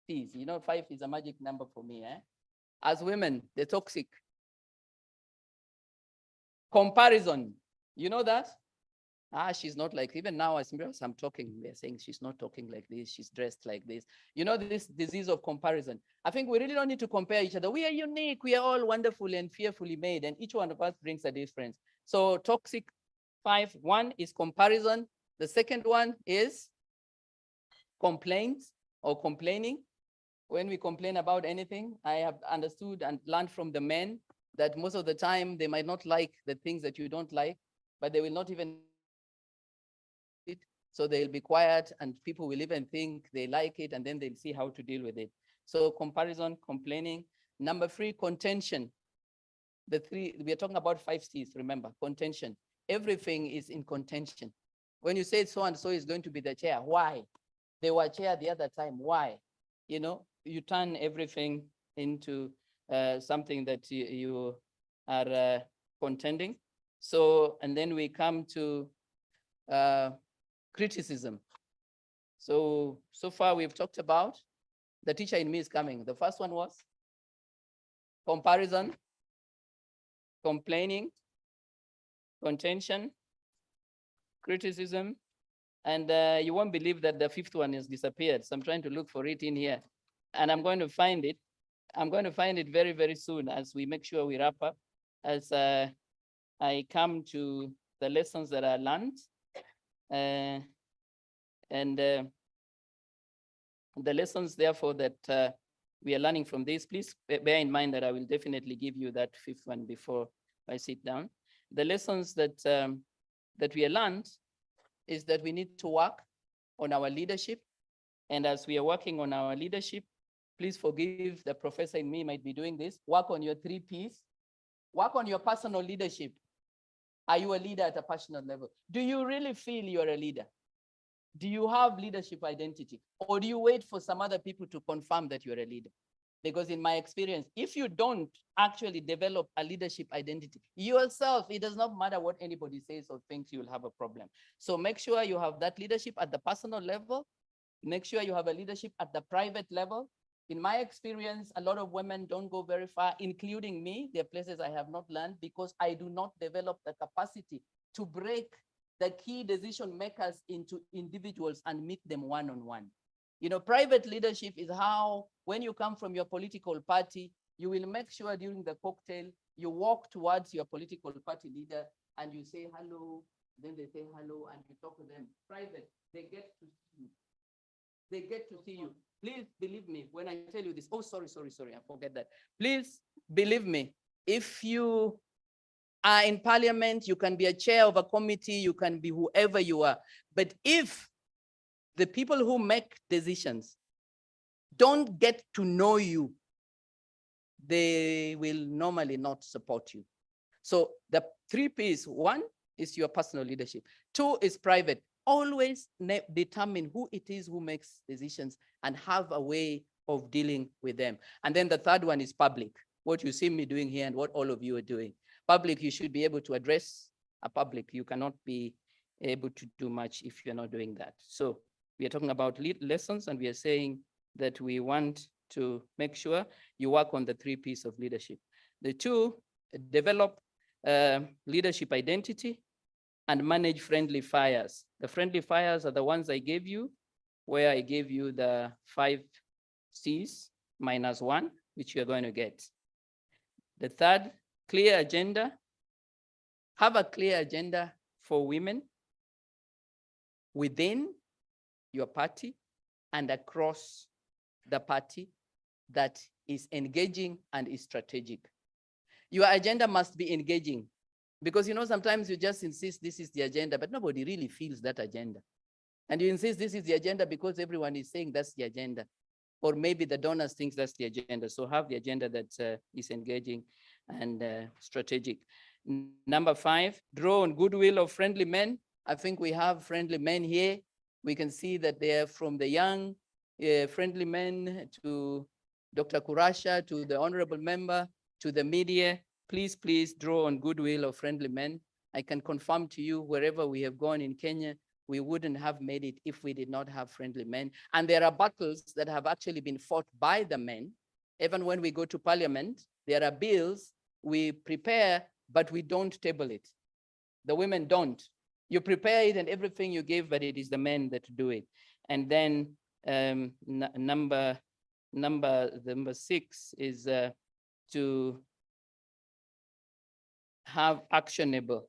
T's. You know, 5 is a magic number for me. As women, the toxic comparison. You know that? She's not like, even now as I'm talking, they're saying she's not talking like this, she's dressed like this. You know, this disease of comparison. I think we really don't need to compare each other. We are unique, we are all wonderfully and fearfully made, and each one of us brings a difference. So toxic 5, 1 is comparison. The second one is complaints or complaining. When we complain about anything, I have understood and learned from the men that most of the time they might not like the things that you don't like, but they will not even it. So they'll be quiet and people will even think they like it and then they'll see how to deal with it. So comparison, complaining. Number 3, contention. The 3, we are talking about 5 C's, remember, contention. Everything is in contention. When you say so-and-so is going to be the chair, why? They were chair the other time, why? You know, you turn everything into something that you are contending. So, and then we come to criticism. So far we've talked about the teacher in me is coming. The first one was comparison, complaining, contention, criticism, and you won't believe that the 5th one has disappeared. So I'm trying to look for it in here and I'm going to find it. I'm going to find it very, very soon as we make sure we wrap up, as I come to the lessons that I learned. And the lessons, therefore, that we are learning from this, please bear in mind that I will definitely give you that 5th one before I sit down. The lessons that, that we learned is that we need to work on our leadership. And as we are working on our leadership, please forgive the professor in me might be doing this. Work on your 3 Ps. Work on your personal leadership. Are you a leader at a personal level? Do you really feel you're a leader? Do you have leadership identity? Or do you wait for some other people to confirm that you're a leader? Because in my experience, if you don't actually develop a leadership identity yourself, it does not matter what anybody says or thinks, you'll have a problem. So make sure you have that leadership at the personal level. Make sure you have a leadership at the private level. In my experience, a lot of women don't go very far, including me. There are places I have not learned because I do not develop the capacity to break the key decision makers into individuals and meet them one-on-one. You know, private leadership is how, when you come from your political party, you will make sure during the cocktail, you walk towards your political party leader and you say hello, then they say hello and you talk to them. Private, they get to see you. They get to see you. Please believe me when I tell you this. Oh, sorry, I forget that. Please believe me. If you are in parliament, you can be a chair of a committee, you can be whoever you are. But if the people who make decisions don't get to know you, they will normally not support you. So the 3 Ps, 1 is your personal leadership. 2 is private. Always determine who it is who makes decisions and have a way of dealing with them. And then the 3rd one is public. What you see me doing here and what all of you are doing. Public, you should be able to address a public. You cannot be able to do much if you're not doing that. So we are talking about lessons, and we are saying that we want to make sure you work on the 3 Ps of leadership. The 2, develop leadership identity and manage friendly fires. The friendly fires are the ones I gave you, where I gave you the 5 Cs minus 1, which you're going to get. The 3rd, clear agenda. Have a clear agenda for women within your party and across the party that is engaging and is strategic. Your agenda must be engaging, because sometimes you just insist this is the agenda, but nobody really feels that agenda. And you insist this is the agenda because everyone is saying that's the agenda. Or maybe the donors think that's the agenda. So have the agenda that is engaging and strategic. Number 5, draw on goodwill of friendly men. I think we have friendly men here. We can see that they are from the young friendly men to Dr. Kurasha, to the honorable member, to the media. Please, please draw on goodwill of friendly men. I can confirm to you, wherever we have gone in Kenya, we wouldn't have made it if we did not have friendly men. And there are battles that have actually been fought by the men. Even when we go to parliament, there are bills we prepare, but we don't table it. The women don't. You prepare it and everything you give, but it is the men that do it. And then number 6 is to have actionable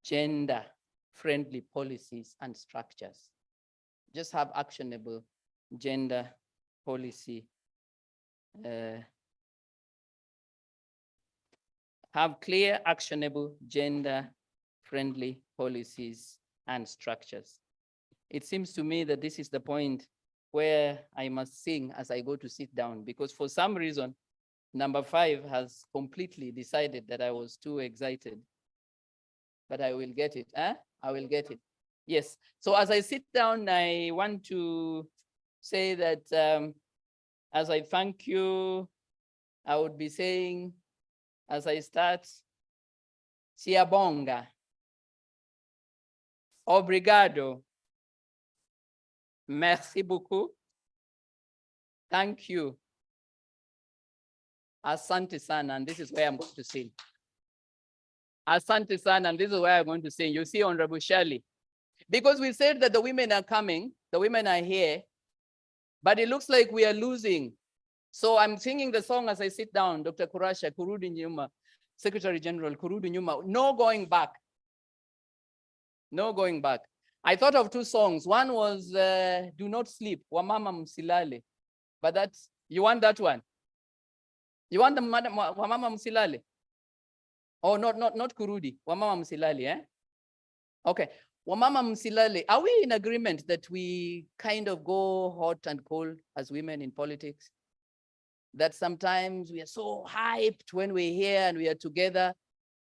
gender-friendly policies and structures. Just have actionable gender policy. Have clear, actionable, gender-friendly policies and structures. It seems to me that this is the point where I must sing as I go to sit down, because for some reason, number 5 has completely decided that I was too excited. But I will get it, I will get it. Yes, so as I sit down, I want to say that as I thank you, I would be saying, as I start, Siyabonga, obrigado, merci beaucoup, thank you, asante sana, and this is where I'm going to sing. Asante sana, and this is where I'm going to sing. You see, Honorable Shirley, because we said that the women are coming, the women are here, but it looks like we are losing. So I'm singing the song as I sit down, Dr. Kurasha, Kurudi Nyuma, Secretary General, Kurudi Nyuma, no going back. No going back. I thought of 2 songs. One was Do Not Sleep, Wamama Msilale. But that's, you want that one? You want the Wamama Msilale? Oh, not Kurudi, Wamama Msilale, eh? Okay, Wamama Msilale, are we in agreement that we kind of go hot and cold as women in politics? That sometimes we are so hyped when we're here and we are together,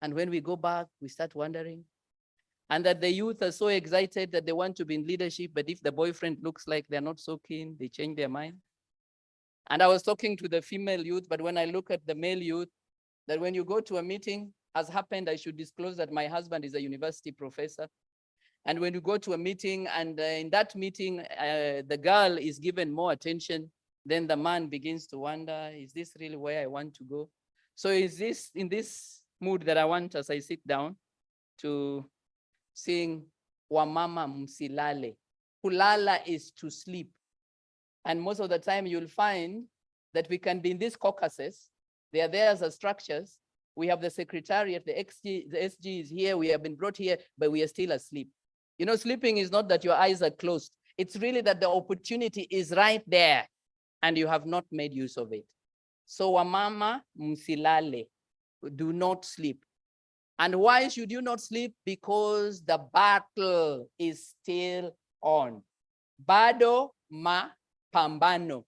and when we go back, we start wondering. And that the youth are so excited that they want to be in leadership, but if the boyfriend looks like they're not so keen, they change their mind. And I was talking to the female youth, but when I look at the male youth, that when you go to a meeting, as happened, I should disclose that my husband is a university professor. And when you go to a meeting and in that meeting, the girl is given more attention, then the man begins to wonder, is this really where I want to go? So is this in this mood that I want, as I sit down, to sing Wamama Msilale. Kulala is to sleep. And most of the time you'll find that we can be in these caucuses. They are there as a structures. We have the secretariat, the SG is here. We have been brought here, but we are still asleep. You know, sleeping is not that your eyes are closed. It's really that the opportunity is right there and you have not made use of it. So wamama msilale, do not sleep. And why should you not sleep? Because the battle is still on. Bado mapambano.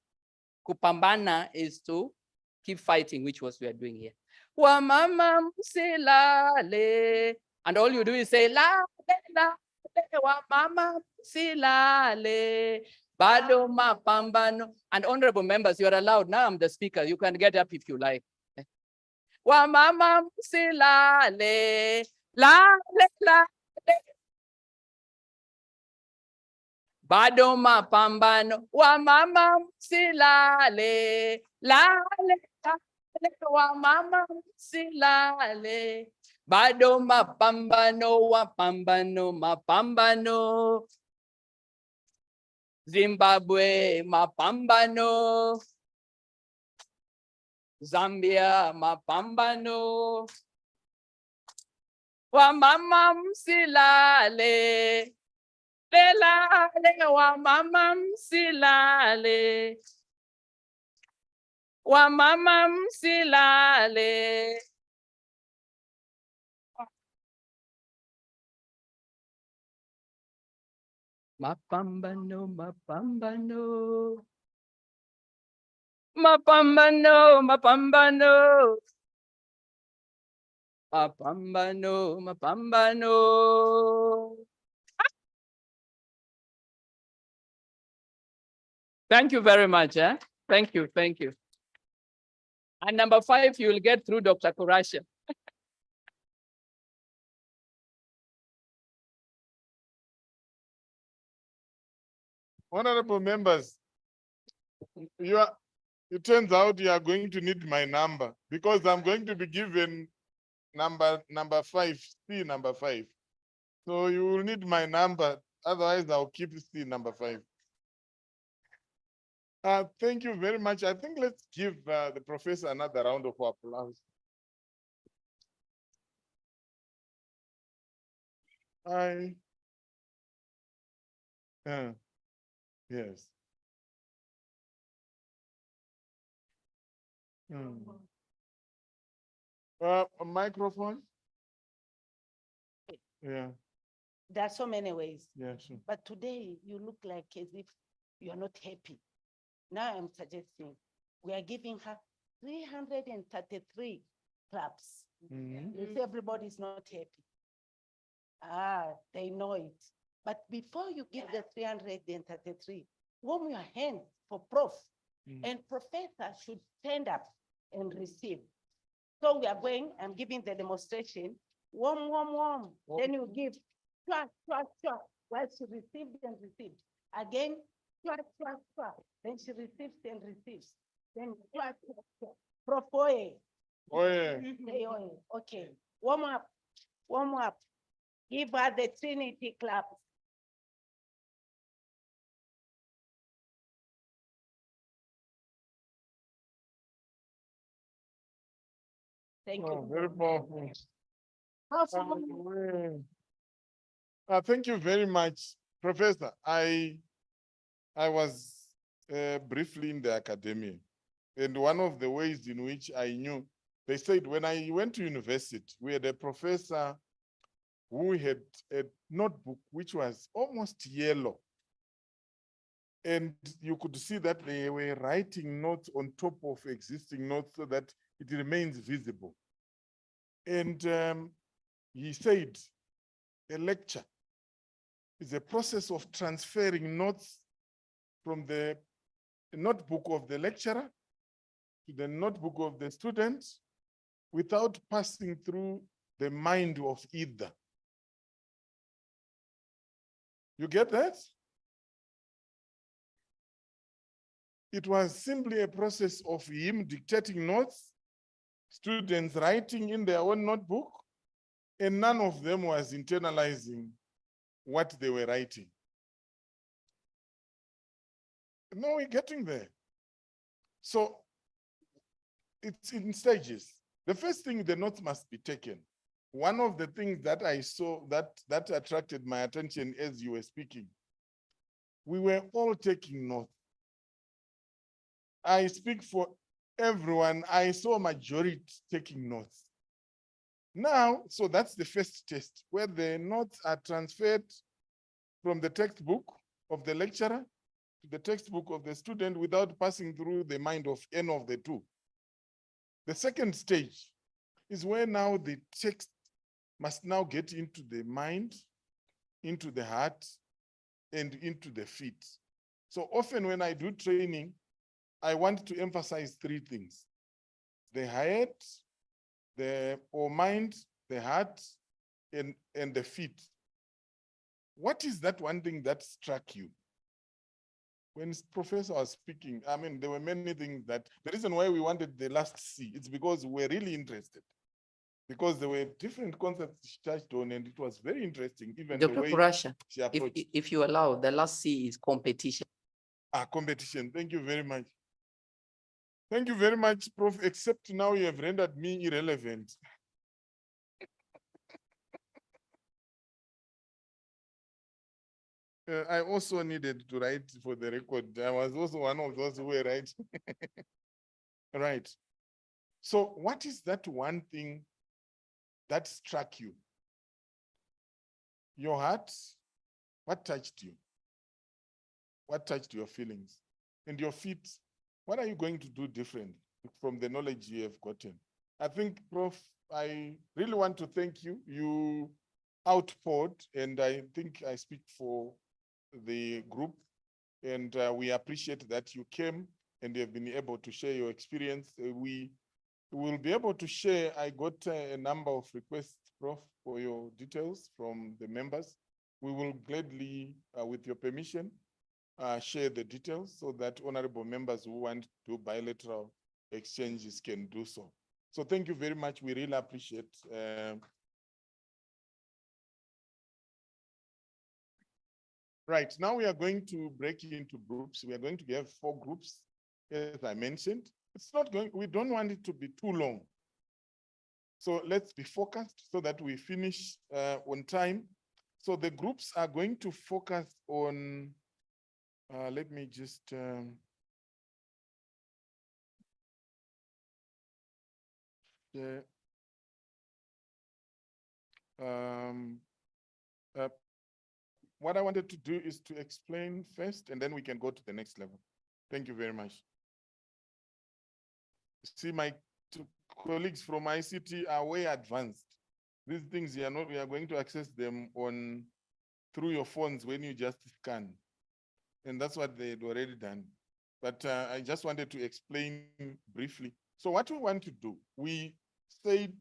Kupambana is to keep fighting, which was we are doing here. Wamama msilale. And all you do is say, la, la, wamama msilale. Bado mapambano. And honorable members, you are allowed. Now I'm the speaker. You can get up if you like. Wamama msilale. La, la. Bado mapambano, wamama msilale, lale, wamama msilale. Bado mapambano. Zimbabwe mapambano. Zambia mapambano. Wamama msilale. Lelale wamama msilale. Wamama msilale. Mapambano. Thank you very much. Thank you. And number 5, you will get through Dr. Kurasha. Honorable members, it turns out you are going to need my number because I'm going to be given number 5, C number 5. So you will need my number. Otherwise, I'll keep C number 5. Thank you very much. I think let's give the professor another round of applause. Yes. A microphone? Yeah. There are so many ways, Yeah, sure. but today you look like as if you are not happy. Now I'm suggesting we are giving her 333 claps. You see, everybody is not happy. They know it. But before you give the 333, warm your hands for Prof. And Professor should stand up and receive. So we are going, I'm giving the demonstration. Warm. Then you give, while she received and received. Again, then she receives and receives. Then Prof. Oye. Say oye. Okay, warm up. Give her the Trinity clap. Thank you. Very powerful. Thank you very much, Professor. I was briefly in the academia, and one of the ways in which I knew, they said when I went to university, we had a professor who had a notebook which was almost yellow. And you could see that they were writing notes on top of existing notes so that it remains visible. And he said, a lecture is a process of transferring notes from the notebook of the lecturer to the notebook of the student without passing through the mind of either. You get that? It was simply a process of him dictating notes, students writing in their own notebook, and none of them was internalizing what they were writing. No, we're getting there. So it's in stages. The first thing, the notes must be taken. One of the things that I saw that attracted my attention as you were speaking we were all taking notes. I speak for everyone. I saw majority taking notes. Now, so that's the first test where the notes are transferred from the textbook of the lecturer to the textbook of the student without passing through the mind of any of the two. The second stage is where now the text must now get into the mind, into the heart, and into the feet. So often when I do training, I want to emphasize three things: the head, the mind, the heart, and the feet. What is that one thing that struck you? When professor was speaking, I mean, there were many things that, the reason why we wanted the last C, it's because we're really interested. Because there were different concepts she touched on, and it was very interesting, even the Dr. way Kurasha, she approached. if you allow, the last C is competition. Competition. Thank you very much. Thank you very much, Prof. Except now you have rendered me irrelevant. I also needed to write for the record. I was also one of those who were right. Right. So what is that one thing that struck you? Your heart, what touched you? What touched your feelings? And your feet, what are you going to do different from the knowledge you have gotten? I think, Prof, I really want to thank you. You outpoured, and I think I speak for the group, and we appreciate that you came and you have been able to share your experience. We will be able to share. I got a number of requests, Prof, for your details from the members. We will gladly, with your permission, share the details so that honorable members who want to do bilateral exchanges can do so. So thank you very much. We really appreciate. Right, now we are going to break into groups. We are going to have 4 groups, as I mentioned. It's not going, we don't want it to be too long. So let's be focused so that we finish on time. So the groups are going to focus on, let me just, what I wanted to do is to explain first, and then we can go to the next level. Thank you very much. See, my colleagues from ICT are way advanced. These things, we are going to access them through your phones when you just scan. And that's what they had already done. But I just wanted to explain briefly. So what we want to do, we said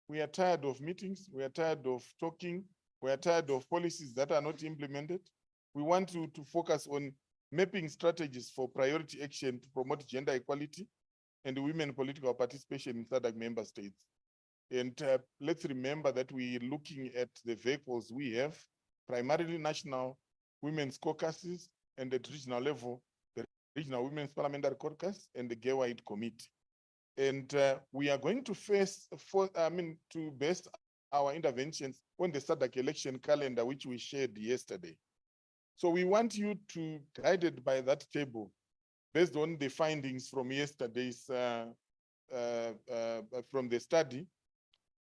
we are tired of meetings, we are tired of talking, we are tired of policies that are not implemented. We want to focus on mapping strategies for priority action to promote gender equality and women political participation in SADC member states. And let's remember that we're looking at the vehicles we have, primarily national women's caucuses, and at regional level, the Regional Women's Parliamentary Caucus and the Gay-White Committee. And we are going to to base our interventions on the SADC election calendar, which we shared yesterday. So we want you to, guided by that table, based on the findings from yesterday's, from the study,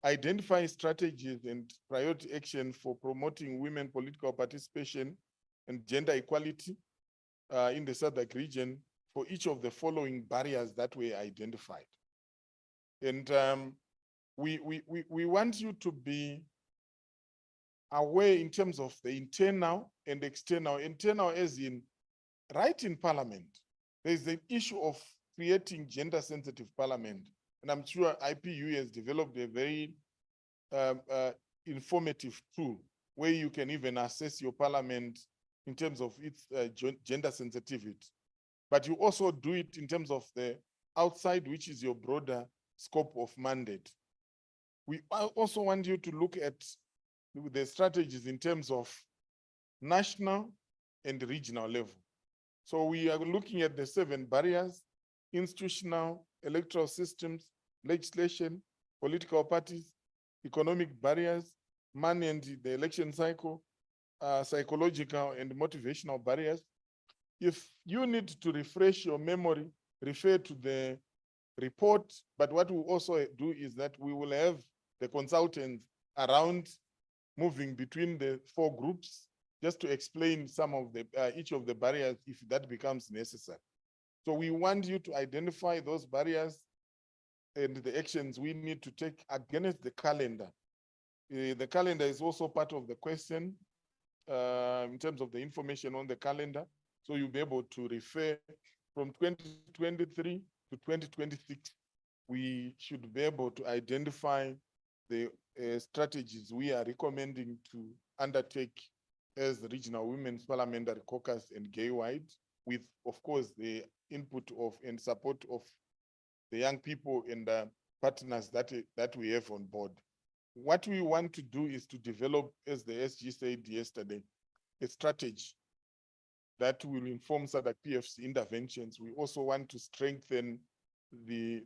identify strategies and priority action for promoting women political participation and gender equality in the SADC region for each of the following barriers that were identified. And we want you to be aware in terms of the internal and external. Internal as in, right in Parliament, there's the issue of creating gender-sensitive parliament. And I'm sure IPU has developed a very informative tool where you can even assess your parliament in terms of its gender sensitivity. But you also do it in terms of the outside, which is your broader scope of mandate. We also want you to look at the strategies in terms of national and regional level. So we are looking at the 7 barriers: institutional, electoral systems, legislation, political parties, economic barriers, money and the election cycle, psychological and motivational barriers. If you need to refresh your memory, refer to the report. But what we also do is that we will have the consultants around moving between the 4 groups just to explain some of the each of the barriers if that becomes necessary. So we want you to identify those barriers and the actions we need to take against the calendar. The calendar is also part of the question in terms of the information on the calendar. So you'll be able to refer from 2023 to 2026. We should be able to identify the strategies we are recommending to undertake as the Regional Women's Parliamentary Caucus and gay-wide, with, of course, the input of and support of the young people and the partners that we have on board. What we want to do is to develop, as the SG said yesterday, a strategy that will inform SADC PFC interventions. We also want to strengthen the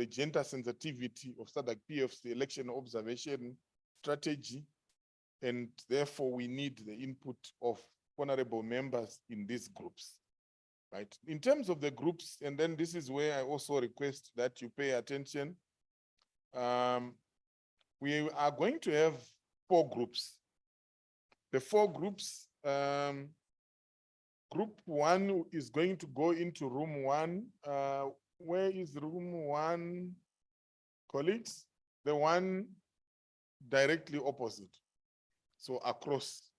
gender sensitivity of SADC PFC election observation strategy, and therefore we need the input of honorable members in these groups, right? In terms of the groups, and then this is where I also request that you pay attention. We are going to have 4 groups. The 4 groups, group 1 is going to go into room 1. Where is room 1, colleagues? The one directly opposite, so across.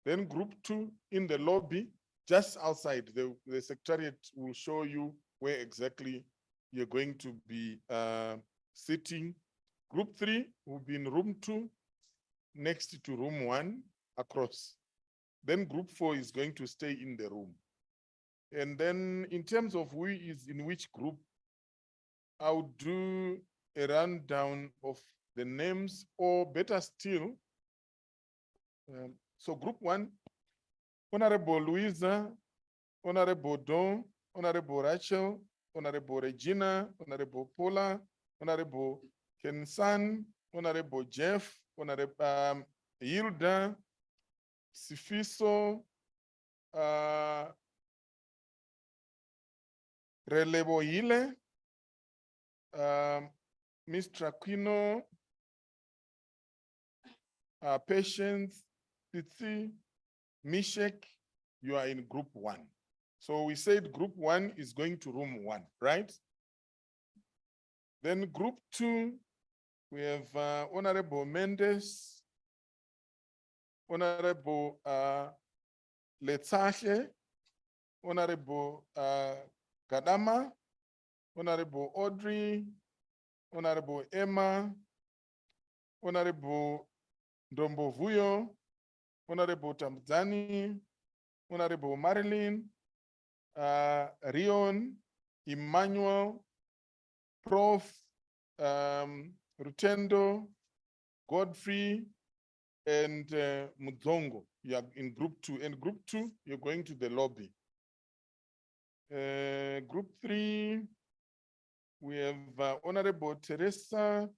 Then group 2 in the lobby, just outside. The secretariat will show you where exactly you're going to be sitting. Group 3 will be in room 2, next to room 1, across. Then group 4 is going to stay in the room. And then in terms of who is in which group, I'll do a rundown of the names, or better still, so group 1, Honorable Louisa, Honorable Don, Honorable Rachel, Honorable Regina, Honorable Paula, Honorable Kensan, Honorable Jeff, Honorable Hilda, Sifiso, Relebohile, Mr. Aquino, Patience, Titsi, Mishek, you are in group 1. So we said group 1 is going to room 1, right? Then group 2, we have Honorable Mendes, Honorable Letsache, Honorable Kadama, Honorable Audrey, Honorable Emma, Honorable Ndombovuyo, Honorable Tamzani, Honorable Marilyn, Rion, Emmanuel, Prof, Rutendo, Godfrey, and Mudzongo. You are in group 2. And group 2, you're going to the lobby. Group 3, we have Honorable Teresa,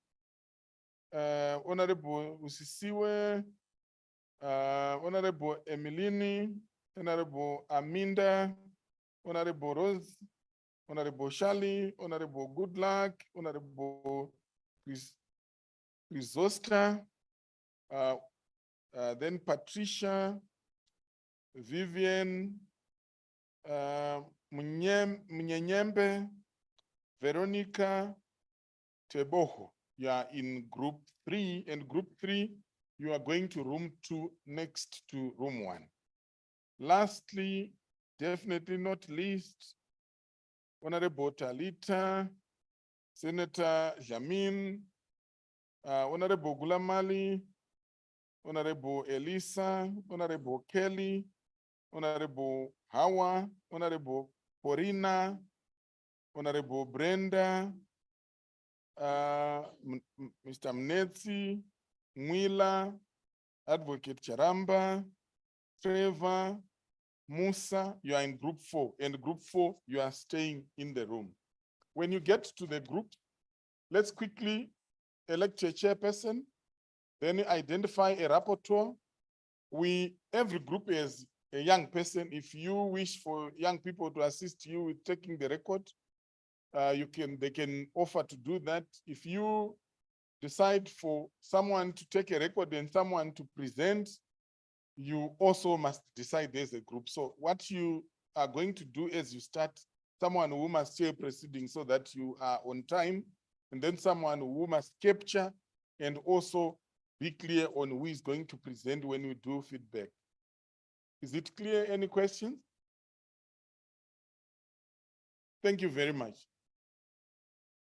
Honorable Usisiwe, Honorable Emilini, Honorable Aminda, Honorable Rose, Honorable Shali, Honorable Goodluck, Honorable Chrysosta, then Patricia, Vivian, Munyenyembe, Veronica, Teboho. You are in group 3, and group 3, you are going to room 2 next to room 1. Lastly, definitely not least, Honorable Talita, Senator Jamin, Honorable Gulamali, Honorable Elisa, Honorable Kelly, Honorable Hawa, Honorable Corina, Honorable Brenda, Mr. Mnetsi, Mwila, Advocate Charamba, Trevor, Musa, you are in group 4, and group 4, you are staying in the room. When you get to the group, let's quickly elect a chairperson, then identify a rapporteur, every group has a young person. If you wish for young people to assist you with taking the record, they can offer to do that. If you decide for someone to take a record and someone to present, you also must decide as a group. So what you are going to do as you start, someone who must share proceedings so that you are on time, and then someone who must capture and also be clear on who is going to present when we do feedback. Is it clear? Any questions? Thank you very much.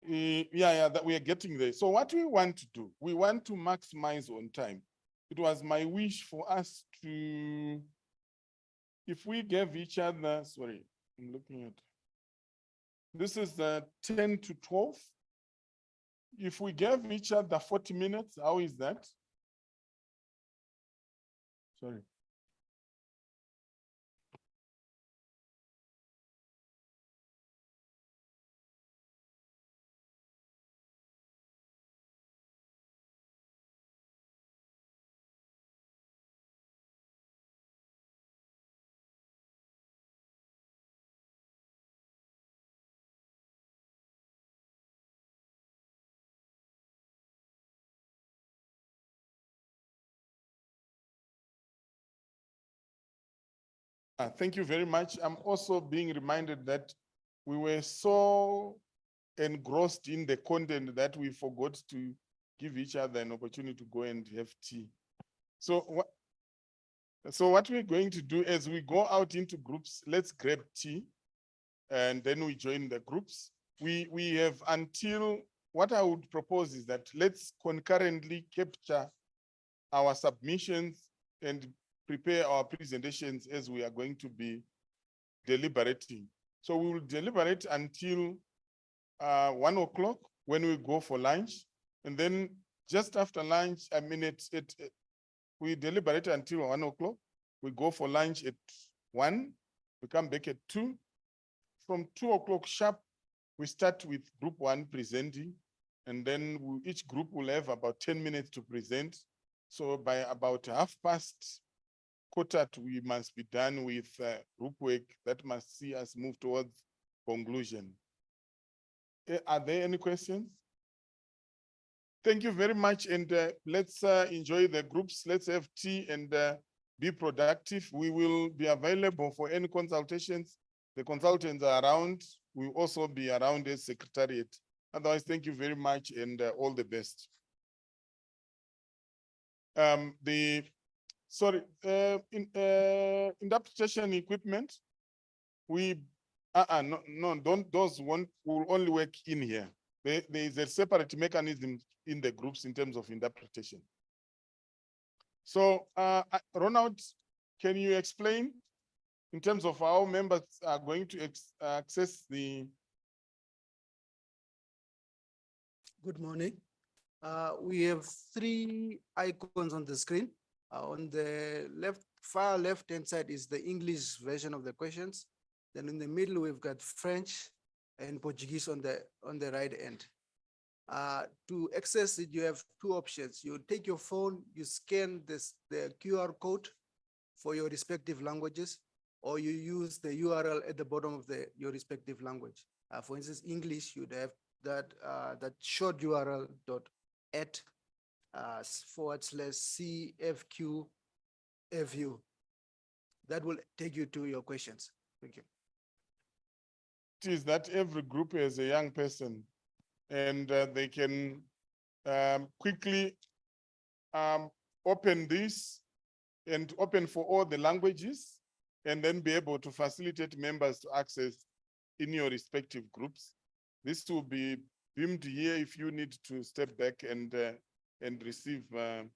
Yeah, that we are getting there. So what we want to do, we want to maximize on time. It was my wish for us to, if we gave each other, sorry, I'm looking at, this is the 10 to 12. If we gave each other 40 minutes, how is that? Sorry. Thank you very much. I'm also being reminded that we were so engrossed in the content that we forgot to give each other an opportunity to go and have tea. So what we're going to do as we go out into groups, let's grab tea and then we join the groups. We have until, what I would propose is that let's concurrently capture our submissions and prepare our presentations as we are going to be deliberating. So we will deliberate until 1 o'clock when we go for lunch. And then just after lunch, we deliberate until 1 o'clock. We go for lunch at 1, we come back at 2. From 2 o'clock sharp, we start with group 1 presenting. And then each group will have about 10 minutes to present. So by about 1:30, we must be done with group work that must see us move towards conclusion. Are there any questions? Thank you very much, and let's enjoy the groups. Let's have tea and be productive. We will be available for any consultations. The consultants are around. We'll also be around as secretariat. Otherwise, thank you very much and all the best. Interpretation equipment, those will only work in here. There is a separate mechanism in the groups in terms of interpretation. So Ronald, can you explain in terms of how members are going to access the... Good morning. We have 3 icons on the screen. On the far left-hand side is the English version of the questions. Then in the middle, we've got French and Portuguese on the right end. To access it, you have 2 options. You take your phone, you scan the QR code for your respective languages, or you use the URL at the bottom of your respective language. For instance, English, you'd have that short URL /CFQFU. That will take you to your questions. Thank you. It is that every group has a young person, and they can quickly open this and open for all the languages, and then be able to facilitate members to access in your respective groups. This will be beamed here if you need to step back and receive, and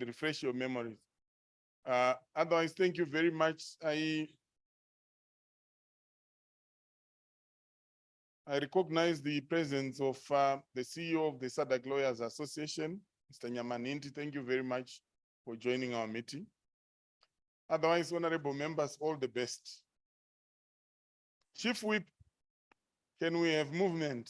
refresh your memories. Otherwise, thank you very much. I recognize the presence of the CEO of the SADC Lawyers Association, Mr. Nyamaninti. Thank you very much for joining our meeting. Otherwise, honorable members, all the best. Chief Whip, can we have movement?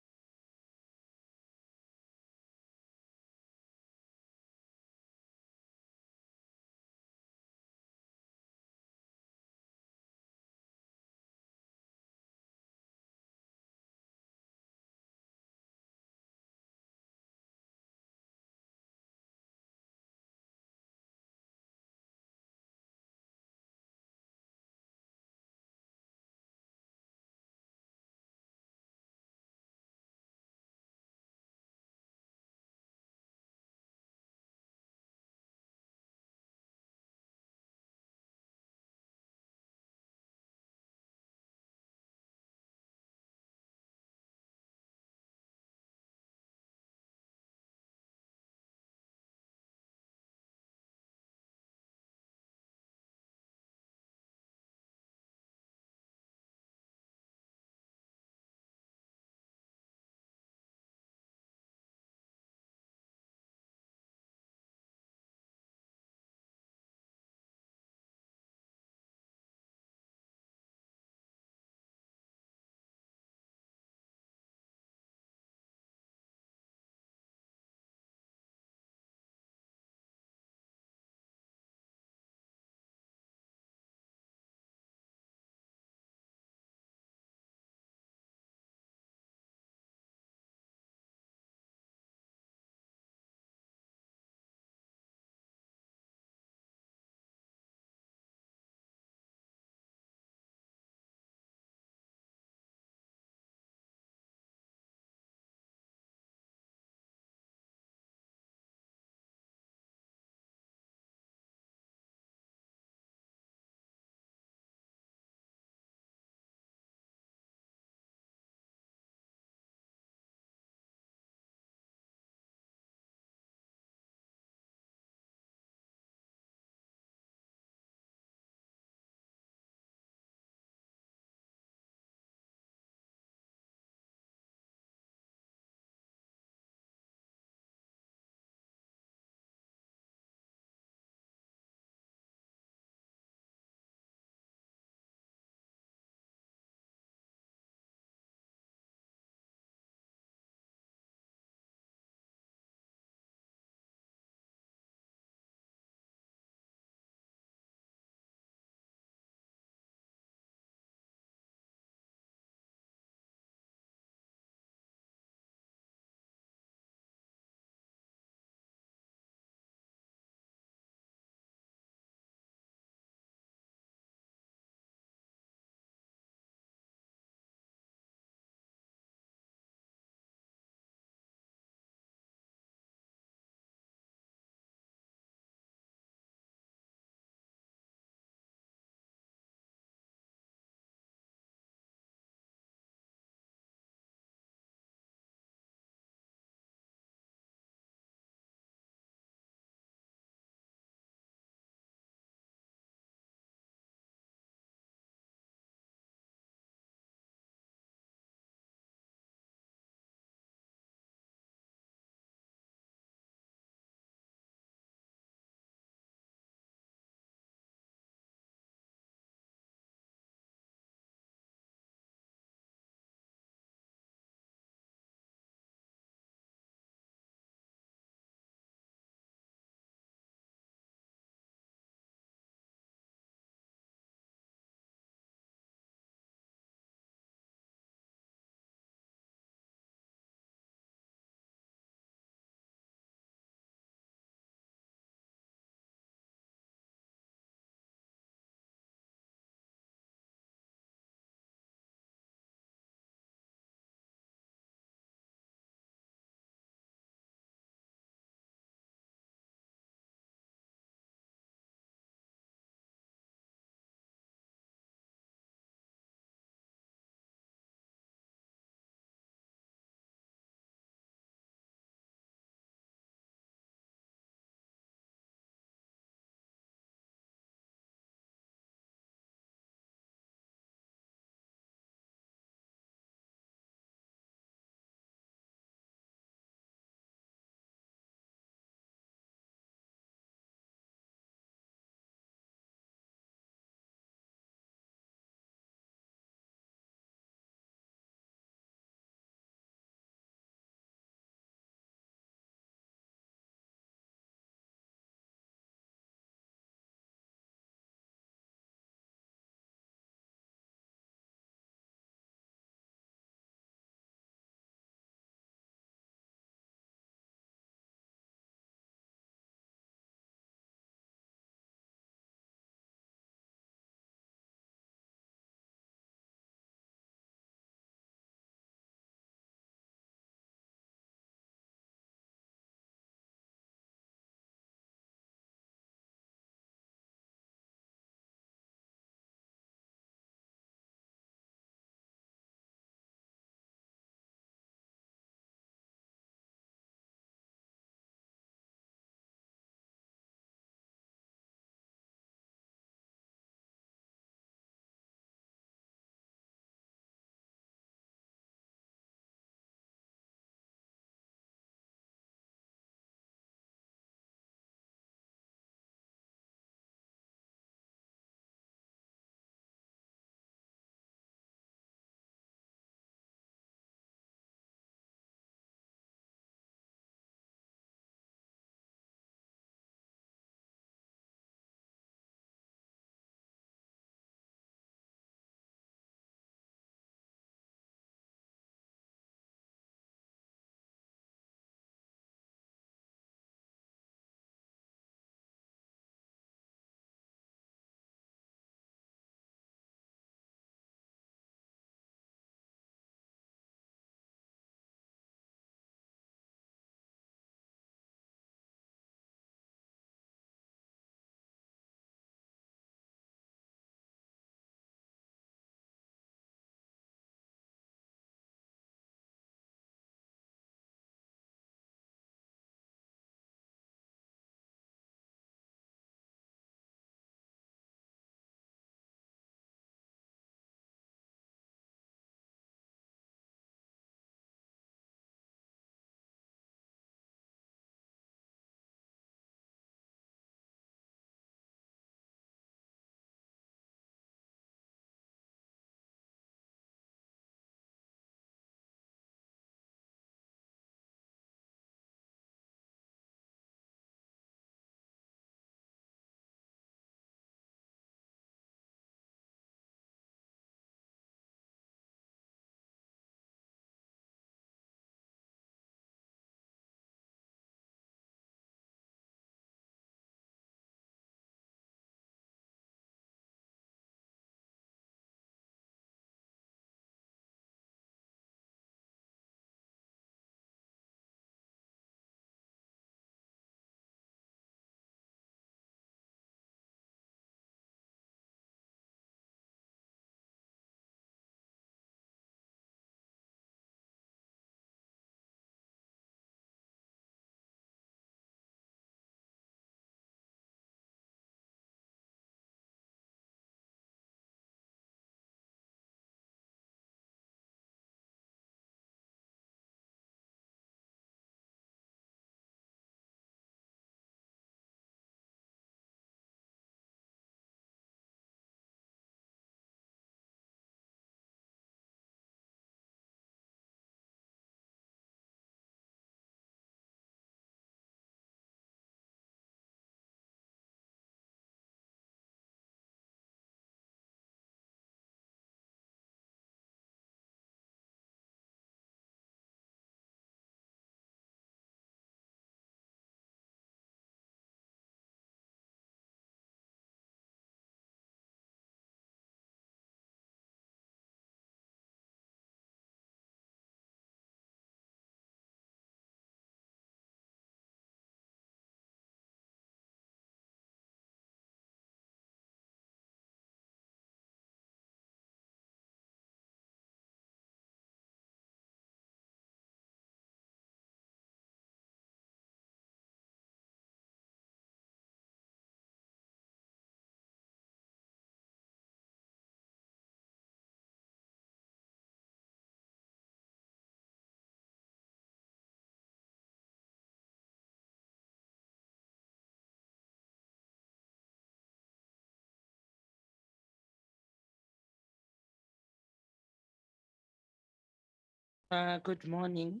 Good morning,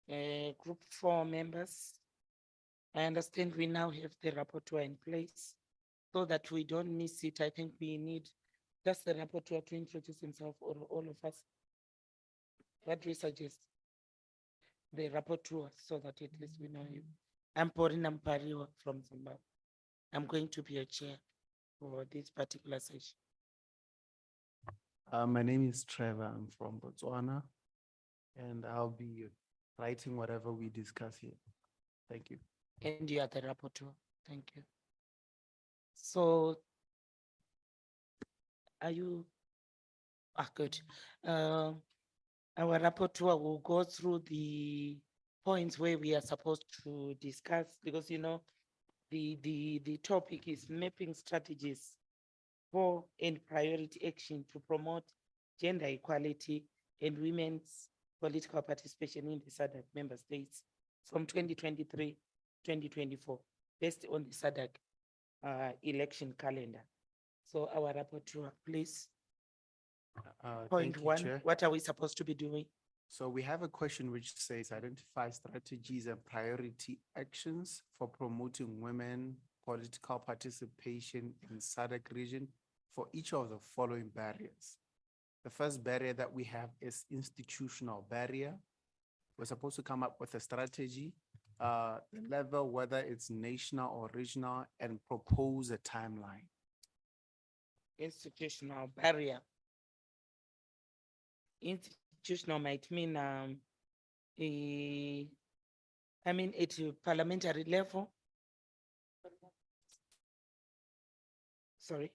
Group 4 members. I understand we now have the rapporteur in place. So that we don't miss it, I think we need just the rapporteur to introduce himself or all of us. What do we suggest? The rapporteur, so that at least we know you. I'm Porina Mpariwa from Zimbabwe. I'm going to be a chair for this particular session. My name is Trevor. I'm from Botswana, and I'll be writing whatever we discuss here. Thank you. And you are the rapporteur. Thank you. So are you? Good. Our rapporteur will go through the points where we are supposed to discuss, because you know the topic is mapping strategies for and priority action to promote gender equality and women's political participation in the SADC member states from 2023-2024, based on the SADC election calendar. So our rapporteur, please. Point Thank you, 1, Chair. what are we supposed to be doing? So we have a question which says identify strategies and priority actions for promoting women political participation in SADC region for each of the following barriers. The first barrier that we have is institutional barrier. We're supposed to come up with a strategy, the level, whether it's national or regional, and propose a timeline. Institutional barrier. Institutional might mean at a parliamentary level. Sorry.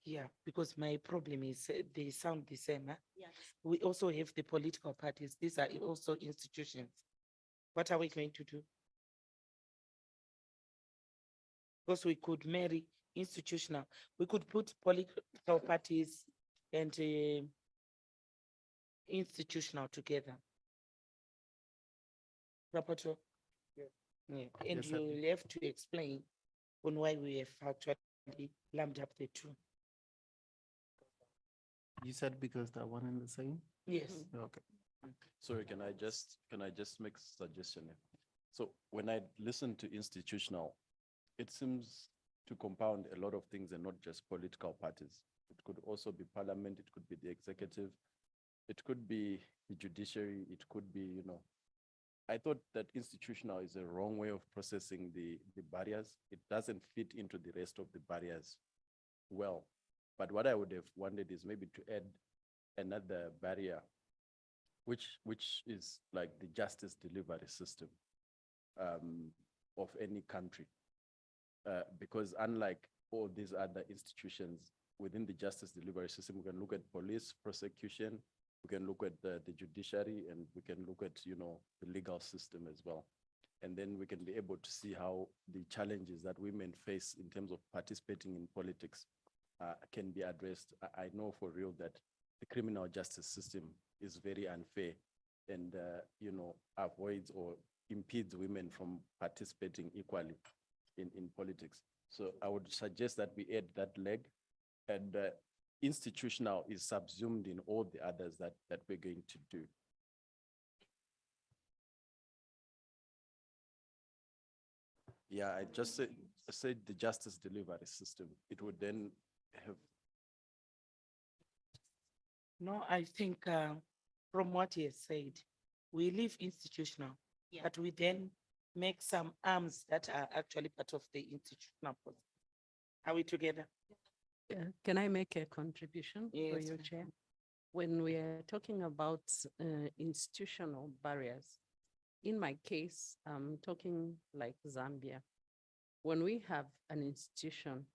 Yeah, because my problem is they sound the same. Huh? Yes. We also have the political parties. These are also institutions. What are we going to do? Because we could marry institutional. We could put political parties and institutional together. Rapporteur? Yeah. And Yes, sir. you have to explain on why we have actually lumped up the two. You said because they're one and the same? Yes. Okay. Sorry, can I just make a suggestion? So when I listen to institutional, it seems to compound a lot of things and not just political parties. It could also be parliament, it could be the executive, it could be the judiciary, it could be, you know, I thought that institutional is a wrong way of processing the barriers. It doesn't fit into the rest of the barriers well. But what I would have wanted is maybe to add another barrier, which is like the justice delivery system of any country. Because unlike all these other institutions within the justice delivery system, we can look at police prosecution, we can look at the judiciary, and we can look at, you know, the legal system as well. And then we can be able to see how the challenges that women face in terms of participating in politics can be addressed. I know for real that the criminal justice system is very unfair and, you know, avoids or impedes women from participating equally in politics. So I would suggest that we add that leg, and institutional is subsumed in all the others that we're going to do. Yeah, I just said the justice delivery system. It would then have. No, I think from what he has said, we leave institutional, but we then make some arms that are actually part of the institutional process. Are we together? Can I make a contribution for Yes, your ma'am. chair? When we are talking about institutional barriers, in my case, I'm talking like Zambia. When we have an institution,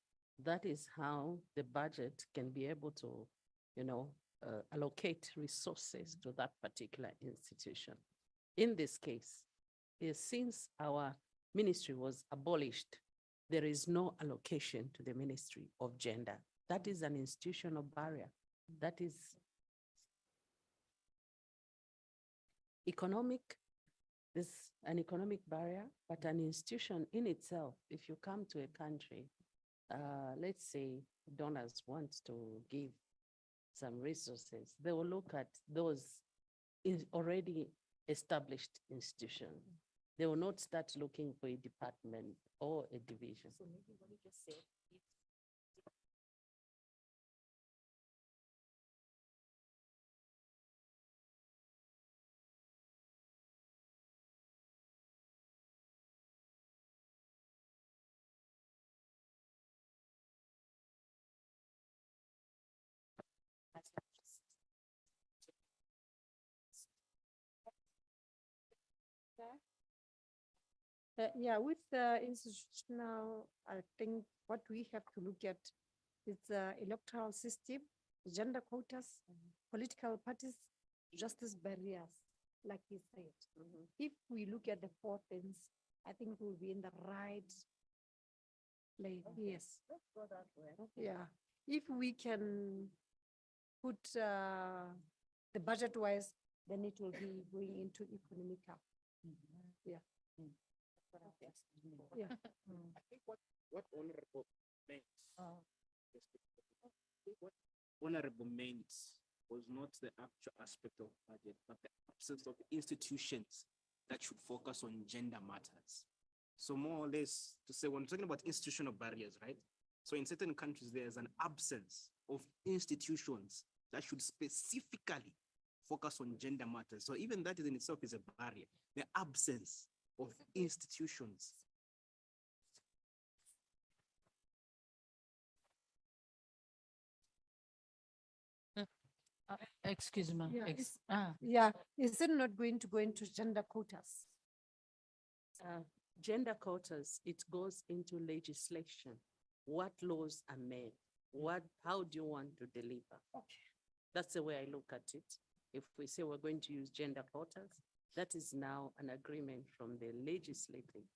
that is how the budget can be able to, you know, allocate resources to that particular institution. In this case, since our ministry was abolished, there is no allocation to the Ministry of Gender. That is an institutional barrier. That is economic. There's an economic barrier, but an institution in itself, if you come to a country, let's say donors want to give some resources, they will look at those already established institutions. They will not start looking for a department or a division. So maybe what you just said, Yeah, with the institutional, I think what we have to look at is the electoral system, gender quotas, political parties, justice barriers, like you said. If we look at the four things, I think we'll be in the right place, yes. let's go that way. Yeah, if we can put the budget wise, then it will be going into economical. Yeah. Yeah. I think what honorable meant. Yes, I think what honorable meant was not the actual aspect of budget, but the absence of institutions that should focus on gender matters. So more or less to say, when we're talking about institutional barriers, right? So in certain countries, there's an absence of institutions that should specifically focus on gender matters. So even that in itself is a barrier, the absence of institutions. Excuse me. Yeah, Yeah, is it not going to go into gender quotas? Gender quotas, it goes into legislation. What laws are made? How do you want to deliver? Okay. That's the way I look at it. If we say we're going to use gender quotas, that is now an agreement from the legislative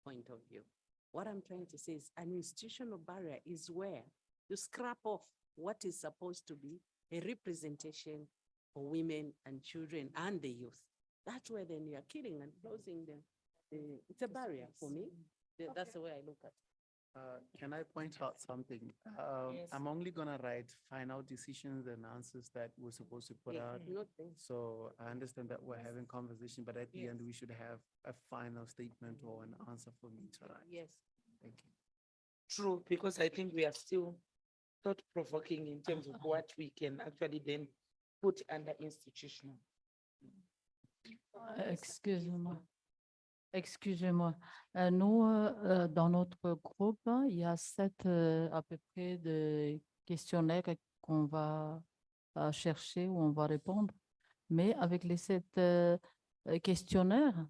point of view. What I'm trying to say is an institutional barrier is where you scrap off what is supposed to be a representation for women and children and the youth. That's where then you are killing and closing them. It's a barrier for me. That's the way I look at it. Can I point out something? Yes. I'm only gonna write final decisions and answers that we're supposed to put Yeah, out. not things. So I understand that we're having conversation, but at the Yes. end, we should have a final statement or an answer for me to write. Yes. Thank you. True, because I think we are still thought provoking in terms of what we can actually then put under institutional. Excusez-moi. Excusez-moi. Nous, dans notre groupe, il y a 7 à peu près de questionnaires qu'on va chercher ou on va répondre. Mais avec les 7 questionnaires,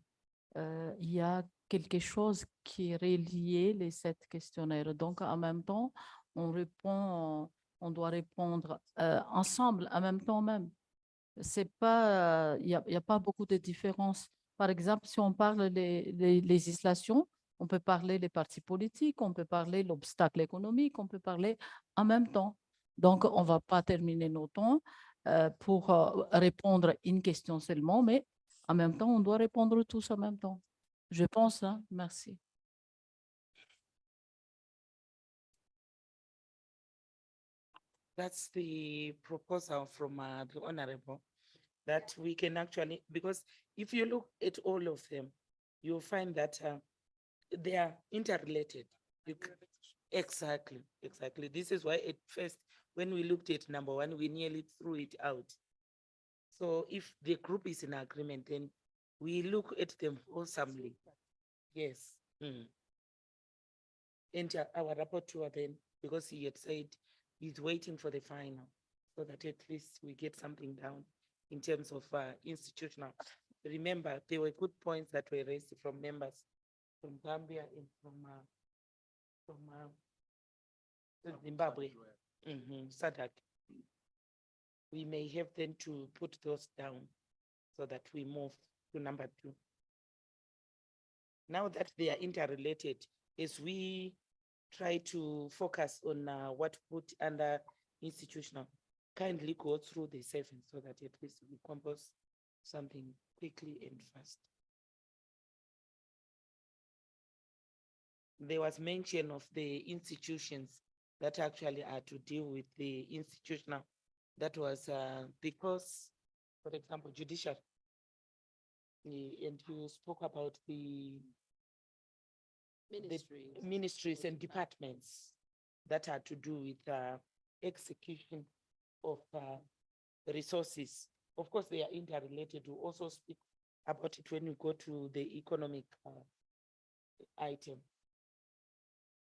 il y a quelque chose qui relie les 7 questionnaires. Donc, en même temps, on doit répondre ensemble, en même temps même. C'est pas, il y a pas beaucoup de différences. Par exemple, si on parle des législations, on peut parler des partis politiques, on peut parler de l'obstacle économique, on peut parler en même temps. Donc, on ne va pas terminer nos temps pour répondre une question seulement, mais en même temps, on doit répondre tous en même temps. Je pense, hein? Merci. That's the proposal from the honorable, that we can actually, because if you look at all of them, you'll find that they are interrelated. Exactly. This is why at first, when we looked at number 1, we nearly threw it out. So if the group is in agreement, then we look at them wholesomely. Yes. And our rapporteur then, because he had said he's waiting for the final, so that at least we get something down in terms of institutional. Remember, there were good points that were raised from members from Gambia and from Zimbabwe, SADC. We may have then to put those down so that we move to number 2. Now that they are interrelated, as we try to focus on what put under institutional, kindly go through the 7 so that at least we compose something quickly and fast. There was mention of the institutions that actually are to deal with the institutional That was because, for example, judicial. And you spoke about the ministries and departments that are to do with execution of resources. Of course, they are interrelated. We also speak about it when we go to the economic item.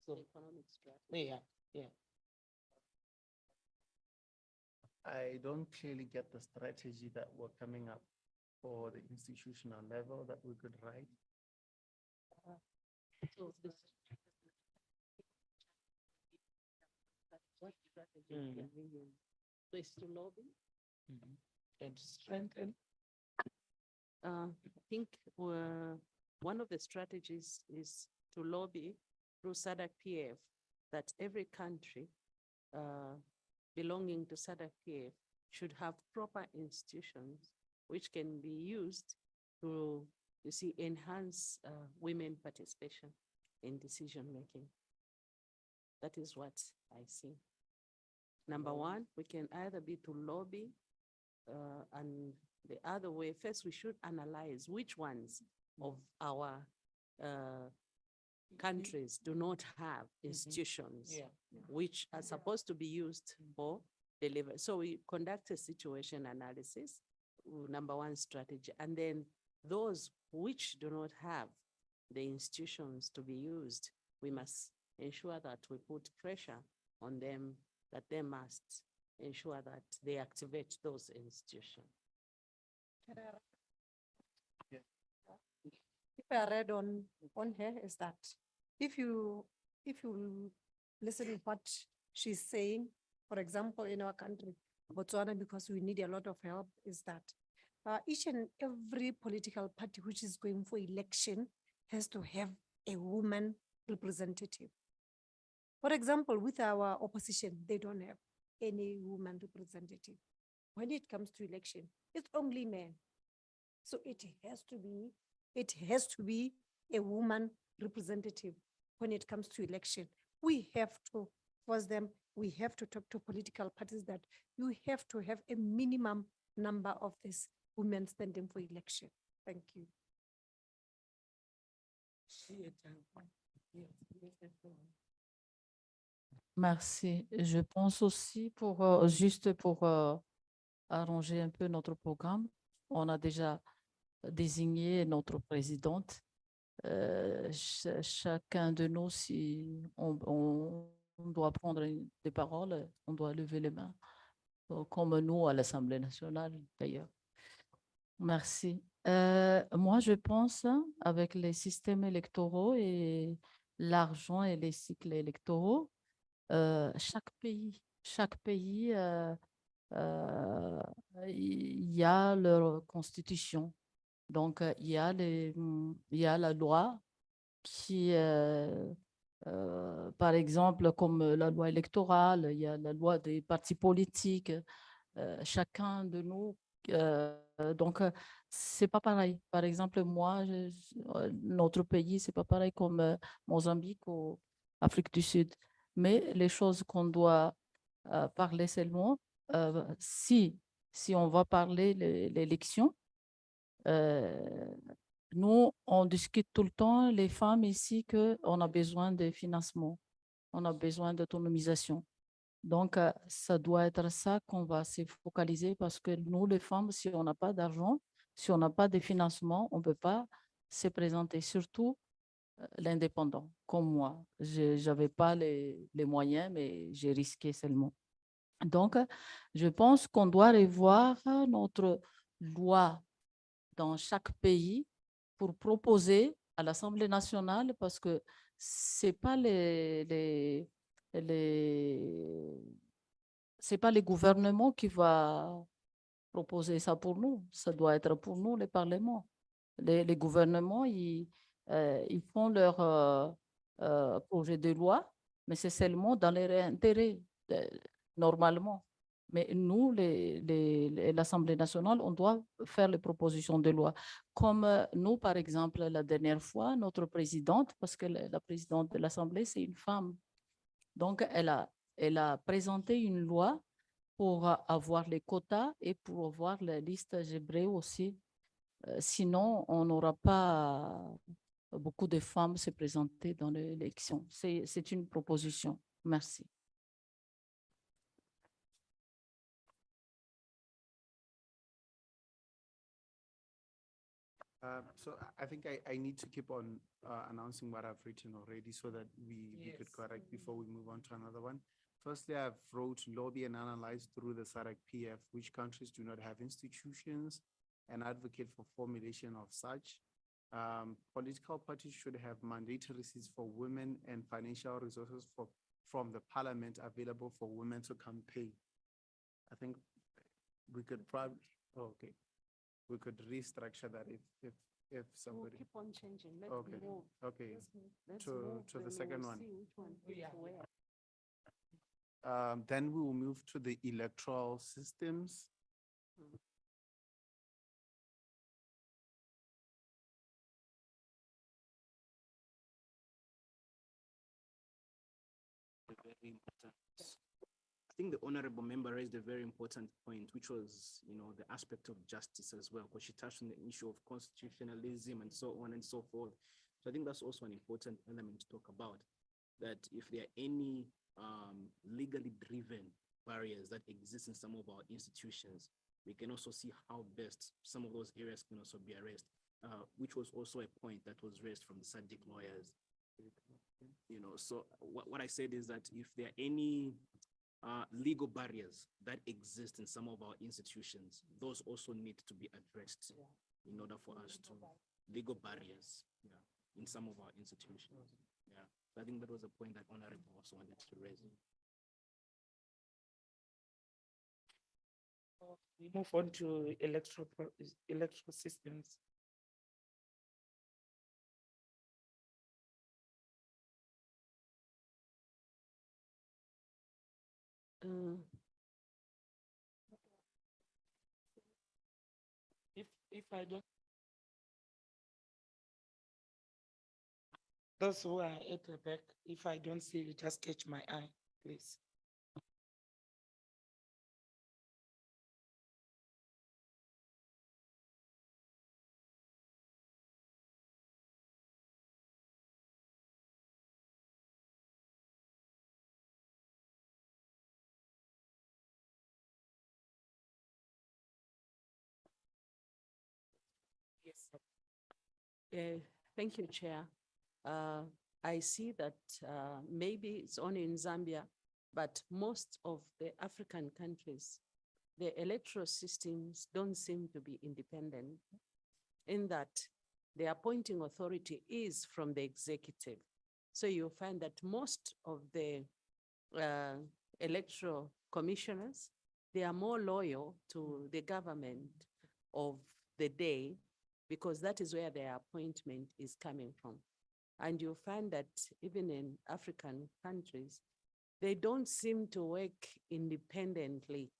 So, Economic strategy. yeah. I don't clearly get the strategy that we're coming up for the institutional level that we could write. So this. What strategy can we use? So it's to lobby? And strengthen. I think one of the strategies is to lobby through SADC PF that every country belonging to SADC PF should have proper institutions which can be used to, you see, enhance women participation in decision making. That is what I see. Number one, we can either be to lobby and the other way, first we should analyze which ones of our countries do not have institutions which are supposed to be used for delivery. So we conduct a situation analysis, number one strategy, and then those which do not have the institutions to be used, we must ensure that we put pressure on them, that they must ensure that they activate those institutions. If I read on here is that if you listen to what she's saying, for example, in our country, Botswana, because we need a lot of help, is that each and every political party which is going for election has to have a woman representative. For example, with our opposition, they don't have any woman representative. When it comes to election, it's only men. So it has to be a woman representative when it comes to election. We have to force them, we have to talk to political parties that you have to have a minimum number of these women standing for election. Thank you. Merci. Je pense aussi juste pour arranger un peu notre programme, on a déjà désigné notre présidente. Chacun de nous, si on doit prendre des paroles, on doit lever les mains, comme nous à l'Assemblée nationale d'ailleurs. Merci. Moi, je pense avec les systèmes électoraux et l'argent et les cycles électoraux, chaque pays, il y a leur constitution. Donc, il y a la loi qui, par exemple, comme la loi électorale, il y a la loi des partis politiques, chacun de nous. Donc, c'est pas pareil. Par exemple, moi, notre pays, c'est pas pareil comme Mozambique ou Afrique du Sud. Mais les choses qu'on doit parler seulement, si on va parler l'élection, nous, on discute tout le temps, les femmes ici, qu'on a besoin de financement, on a besoin d'autonomisation. Donc, ça doit être ça qu'on va se focaliser parce que nous, les femmes, si on n'a pas d'argent, si on n'a pas de financement, on ne peut pas se présenter, surtout l'indépendant, comme moi. Je n'avais pas les moyens, mais j'ai risqué seulement. Donc, je pense qu'on doit revoir notre loi dans chaque pays pour proposer à l'Assemblée nationale parce que ce n'est pas c'est pas le gouvernement qui va proposer ça pour nous. Ça doit être pour nous, le Parlement. Les gouvernements, ils font leur projet de loi, mais c'est seulement dans leur intérêt, normalement. Mais nous, l'Assemblée nationale, on doit faire les propositions de loi. Comme nous, par exemple, la dernière fois, notre présidente, parce que la présidente de l'Assemblée, c'est une femme. Donc, elle a présenté une loi pour avoir les quotas et pour avoir la liste algébrique aussi. Sinon, on n'aura pas beaucoup de femmes se présenter dans l'élection. C'est une proposition. Merci. So I think I need to keep on announcing what I've written already so that we could correct before we move on to another one. Firstly, I've wrote lobby and analyze through the SADC PF which countries do not have institutions and advocate for formulation of such. Political parties should have mandatory seats for women and financial resources from the parliament available for women to campaign. I think we could probably, okay. We could restructure that if We'll somebody. keep on changing. Let's Okay, move. okay. Let's To- move, to the then second we'll one. see which one fits where. Then we will move to the electoral systems. Very important. I think the honorable member raised a very important point, which was, the aspect of justice as well, because she touched on the issue of constitutionalism and so on and so forth. So I think that's also an important element to talk about, that if there are any legally driven barriers that exist in some of our institutions, we can also see how best some of those areas can also be addressed, which was also a point that was raised from the SADC lawyers. So what I said is that if there are any legal barriers that exist in some of our institutions, those also need to be addressed in order for us to, legal barriers in some of our institutions. So I think that was a point that Honorable also wanted to raise. We move on to electoral systems. If I don't. Those who are at the back, if I don't see you, just catch my eye, please. Yes. Thank you, Chair. I see that maybe it's only in Zambia, but most of the African countries, the electoral systems don't seem to be independent, in that the appointing authority is from the executive. So you'll find that most of the electoral commissioners, they are more loyal to the government of the day, because that is where their appointment is coming from. And you'll find that even in African countries, they don't seem to work independently.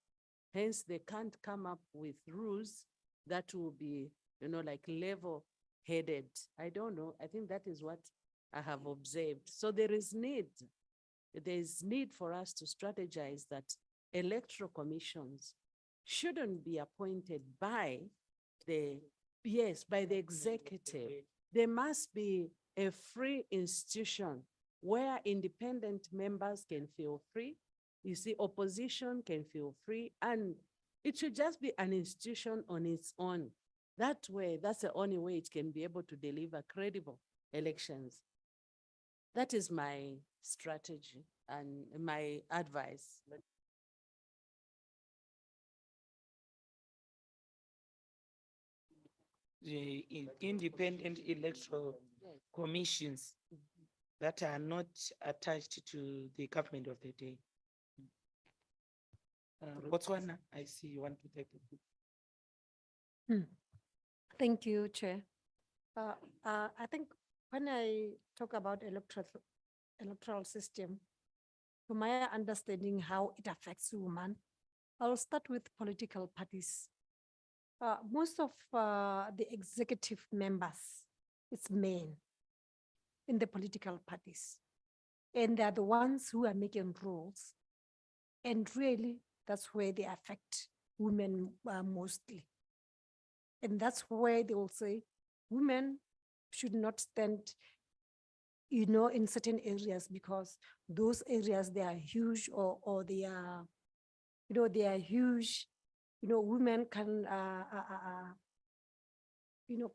Hence, they can't come up with rules that will be, like level-headed. I don't know. I think that is what I have observed. So there's need for us to strategize that electoral commissions shouldn't be appointed by the executive. There must be a free institution where independent members can feel free. You see, opposition can feel free, and it should just be an institution on its own. That way, that's the only way it can be able to deliver credible elections. That is my strategy and my advice. The independent electoral commissions that are not attached to the government of the day. Botswana, I see you want to take it. Thank you, Chair. I think when I talk about electoral system, to my understanding how it affects women, I'll start with political parties. Most of the executive members, it's men in the political parties. And they're the ones who are making rules. And really, that's where they affect women mostly. And that's where they will say, women should not stand, in certain areas because those areas, they are huge or they are, they are huge. Women can,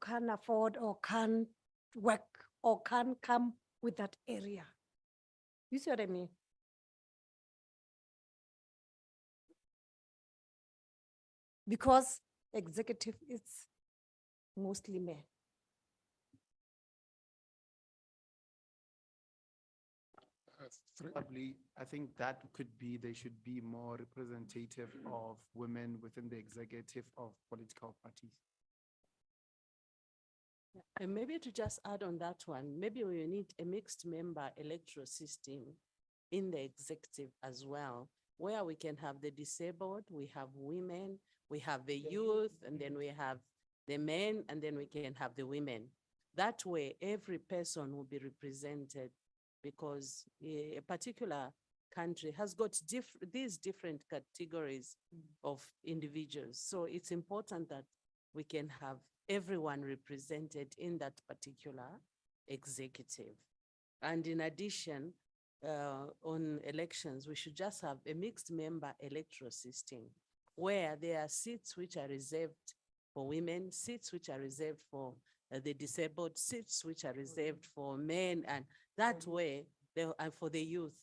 can't afford or can't work or can't come with that area. You see what I mean? Because executive is mostly men. Probably, I think that could be, they should be more representative of women within the executive of political parties. And maybe to just add on that one, maybe we need a mixed member electoral system in the executive as well, where we can have the disabled, we have women, we have the youth, and then we have the men, and then we can have the women. That way, every person will be represented because a particular country has got these different categories of individuals. So it's important that we can have everyone represented in that particular executive. And in addition, on elections, we should just have a mixed member electoral system where there are seats which are reserved for women, seats which are reserved for the disabled, seats which are reserved for men, and that way, and for the youth.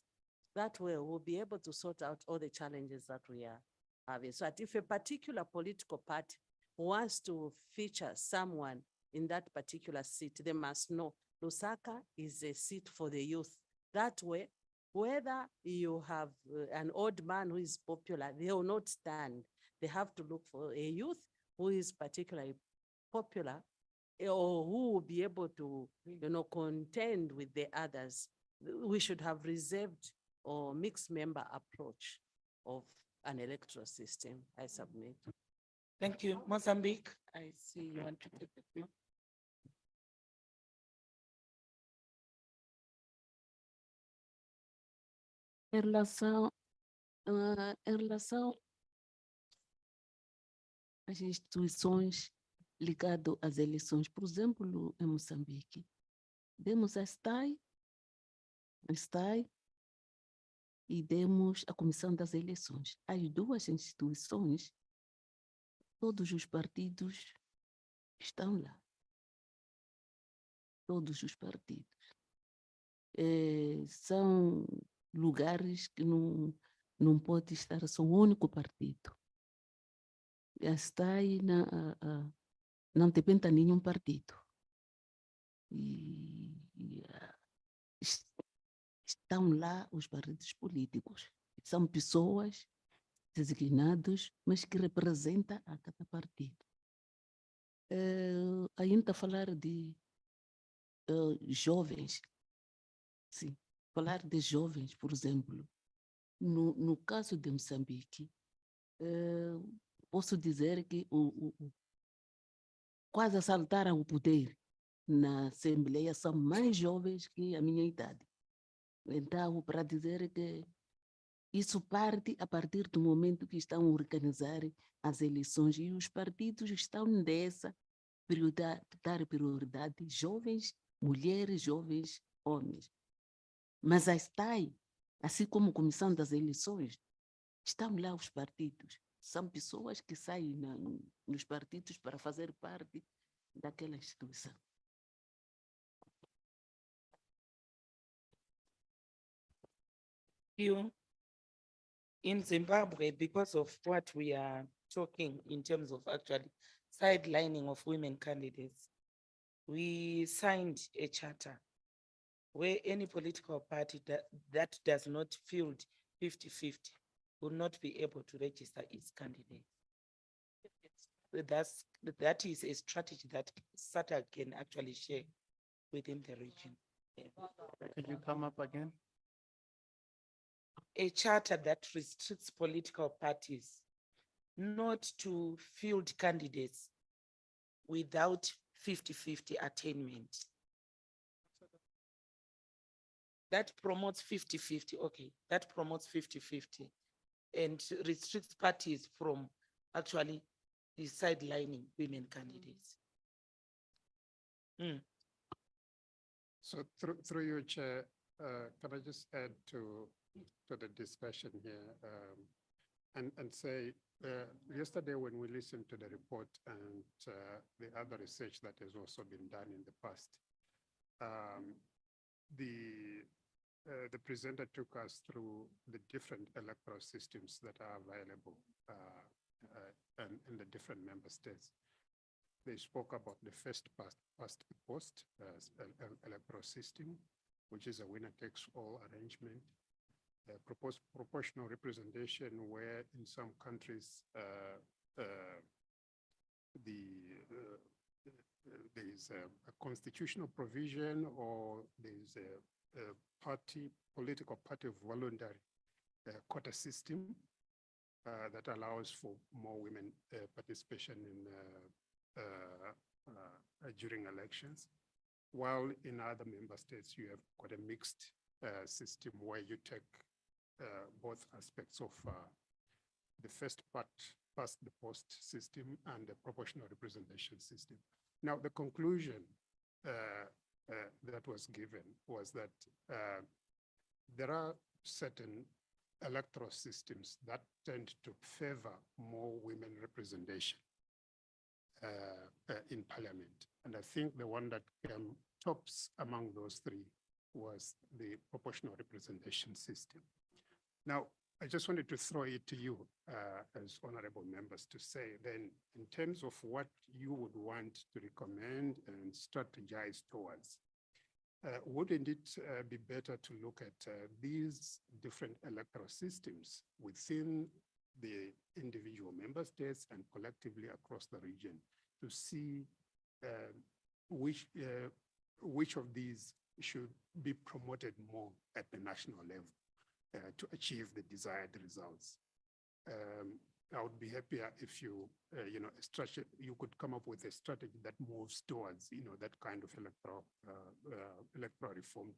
That way, we'll be able to sort out all the challenges that we are having. So that if a particular political party wants to feature someone in that particular seat, they must know Lusaka is a seat for the youth. That way, whether you have an old man who is popular, they will not stand. They have to look for a youth who is particularly popular or who will be able to, contend with the others. We should have reserved or mixed member approach of an electoral system. I submit. Thank you. Mozambique, I see you want to take the floor. Em relação às instituições ligadas às eleições, por exemplo, em Moçambique, demos a STAI e demos a Comissão das Eleições. As duas instituições, todos os partidos estão lá. Todos os partidos. São lugares que não pode estar só um único partido. Está aí não depende de nenhum partido. Estão lá os partidos políticos. São pessoas designadas, mas que representam a cada partido. Ainda falar de jovens. Sim, falar de jovens, por exemplo, no caso de Moçambique, posso dizer que quase assaltaram o poder na Assembleia são mais jovens que a minha idade. Então, para dizer que isso parte a partir do momento que estão a organizar as eleições e os partidos estão nessa dar prioridade jovens, mulheres, jovens, homens. Mas a STAI, assim como a Comissão das Eleições, estão lá os partidos. São pessoas que saem nos partidos para fazer parte daquela instituição. In Zimbabwe, because of what we are talking in terms of actually sidelining of women candidates, we signed a charter where any political party that does not field 50-50 will not be able to register its candidate. That is a strategy that SADC can actually share within the region. Could you come up again? A charter that restricts political parties not to field candidates without 50-50 attainment. That promotes 50-50, okay, that promotes 50-50. and restricts parties from actually sidelining women candidates. So through you, Chair, can I just add to the discussion here and say, yesterday when we listened to the report and the other research that has also been done in the past, the presenter took us through the different electoral systems that are available in the different member states. They spoke about the first past the post electoral system, which is a winner takes all arrangement. Proposed proportional representation, where in some countries there is a constitutional provision, or there is a political party voluntary quota system that allows for more women participation in during elections, while in other member states you have got a mixed system where you take both aspects of the first past the post system and the proportional representation system. Now, the conclusion that was given was that there are certain electoral systems that tend to favor more women representation in parliament. And I think the one that came tops among those three was the proportional representation system. Now, I just wanted to throw it to you as honorable members to say then, in terms of what you would want to recommend and strategize towards, wouldn't it be better to look at these different electoral systems within the individual member states and collectively across the region to see which of these should be promoted more at the national level to achieve the desired results? I would be happier if you, you could come up with a strategy that moves towards, that kind of electoral reform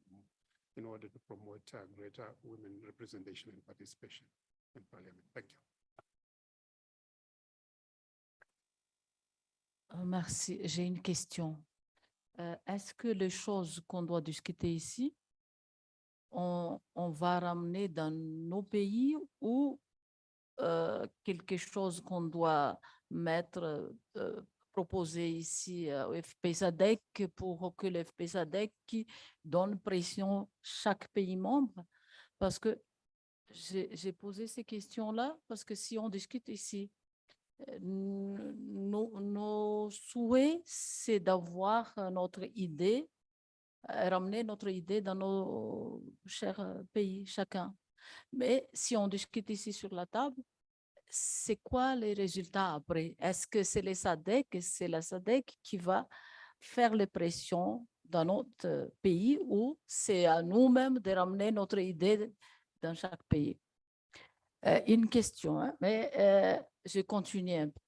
in order to promote greater women representation and participation in parliament. Thank you. Merci. J'ai une question. Est-ce que les choses qu'on doit discuter ici, on va ramener dans nos pays, ou quelque chose qu'on doit mettre, proposer ici au FP-SADC pour que le FP-SADC donne pression chaque pays membre? Parce que j'ai posé ces questions-là, parce que si on discute ici, nos souhaits, c'est d'avoir notre idée, ramener notre idée dans nos chers pays, chacun. Mais si on discute ici sur la table, c'est quoi les résultats après? Est-ce que c'est les SADC, c'est la SADC qui va faire les pressions dans notre pays, ou c'est à nous-mêmes de ramener notre idée dans chaque pays? Une question, hein, mais je continue un peu.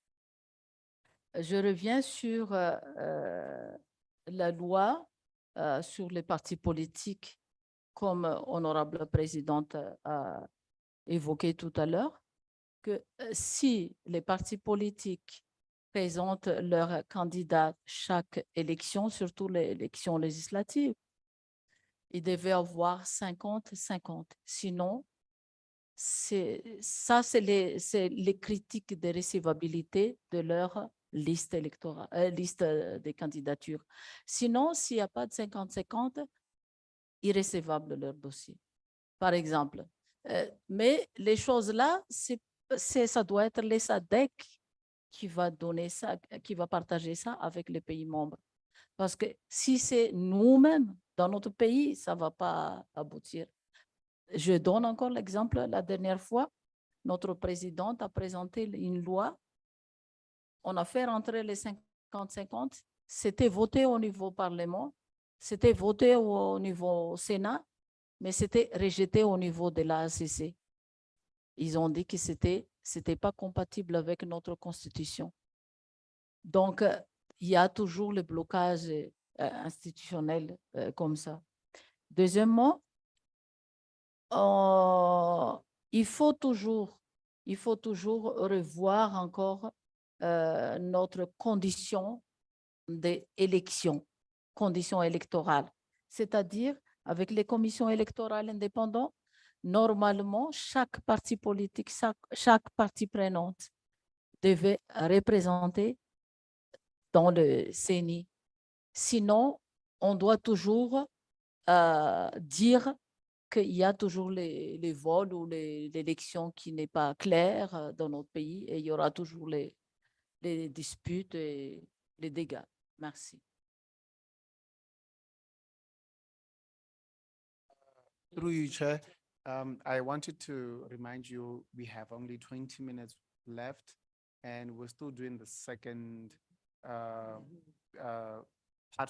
Je reviens sur la loi sur les partis politiques, comme honorable présidente a évoqué tout à l'heure, que si les partis politiques présentent leurs candidats chaque élection, surtout les élections législatives, ils devaient avoir 50-50. Sinon, c'est les critiques de recevabilité de leur liste électorale, liste des candidatures. Sinon, s'il n'y a pas de 50-50, irrécevable leur dossier, par exemple. Mais les choses là, ça doit être les SADC qui va donner ça, qui va partager ça avec les pays membres. Parce que si c'est nous-mêmes, dans notre pays, ça ne va pas aboutir. Je donne encore l'exemple, la dernière fois, notre présidente a présenté une loi, on a fait rentrer les 50-50, c'était voté au niveau Parlement, c'était voté au niveau Sénat, mais c'était rejeté au niveau de la ACC. Ils ont dit que c'était pas compatible avec notre constitution. Donc, il y a toujours le blocage institutionnel comme ça. Deuxièmement, il faut toujours il faut toujours revoir encore notre condition d'élection, condition électorale. C'est-à-dire, avec les commissions électorales indépendantes, normalement, chaque parti politique, chaque partie prenante devait représenter dans le CENI. Sinon, on doit toujours dire qu'il y a toujours les vols ou l'élection qui n'est pas claire dans notre pays et il y aura toujours les disputes et les dégâts. Merci. Through you, Chair, I wanted to remind you, we have only 20 minutes left and we're still doing the second part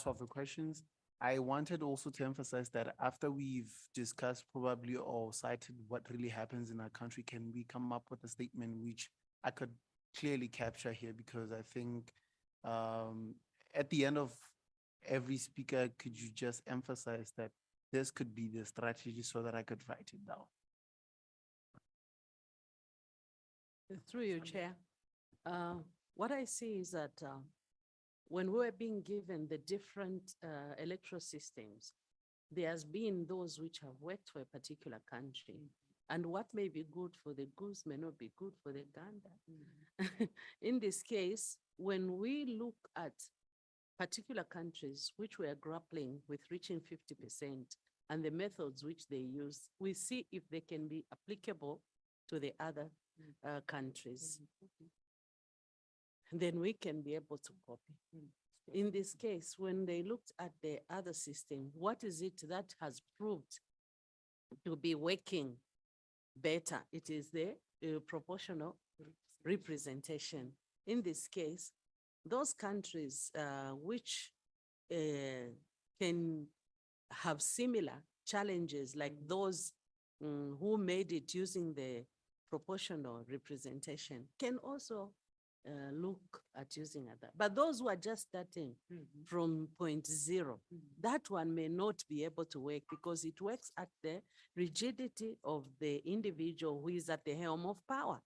of the questions. I wanted also to emphasize that after we've discussed probably or cited what really happens in our country, can we come up with a statement which I could clearly capture here? Because I think at the end of every speaker, could you just emphasize that this could be the strategy so that I could write it down? Through you, Chair. What I see is that when we were being given the different electoral systems, there has been those which have worked for a particular country. And what may be good for the goose may not be good for the gander. In this case, when we look at particular countries which were grappling with reaching 50% and the methods which they use, we see if they can be applicable to the other countries. Then we can be able to copy. In this case, when they looked at the other system, what is it that has proved to be working better? It is the proportional representation. In this case, those countries which can have similar challenges like those who made it using the proportional representation can also look at using that. But those who are just starting from point zero, that one may not be able to work because it works at the rigidity of the individual who is at the helm of power.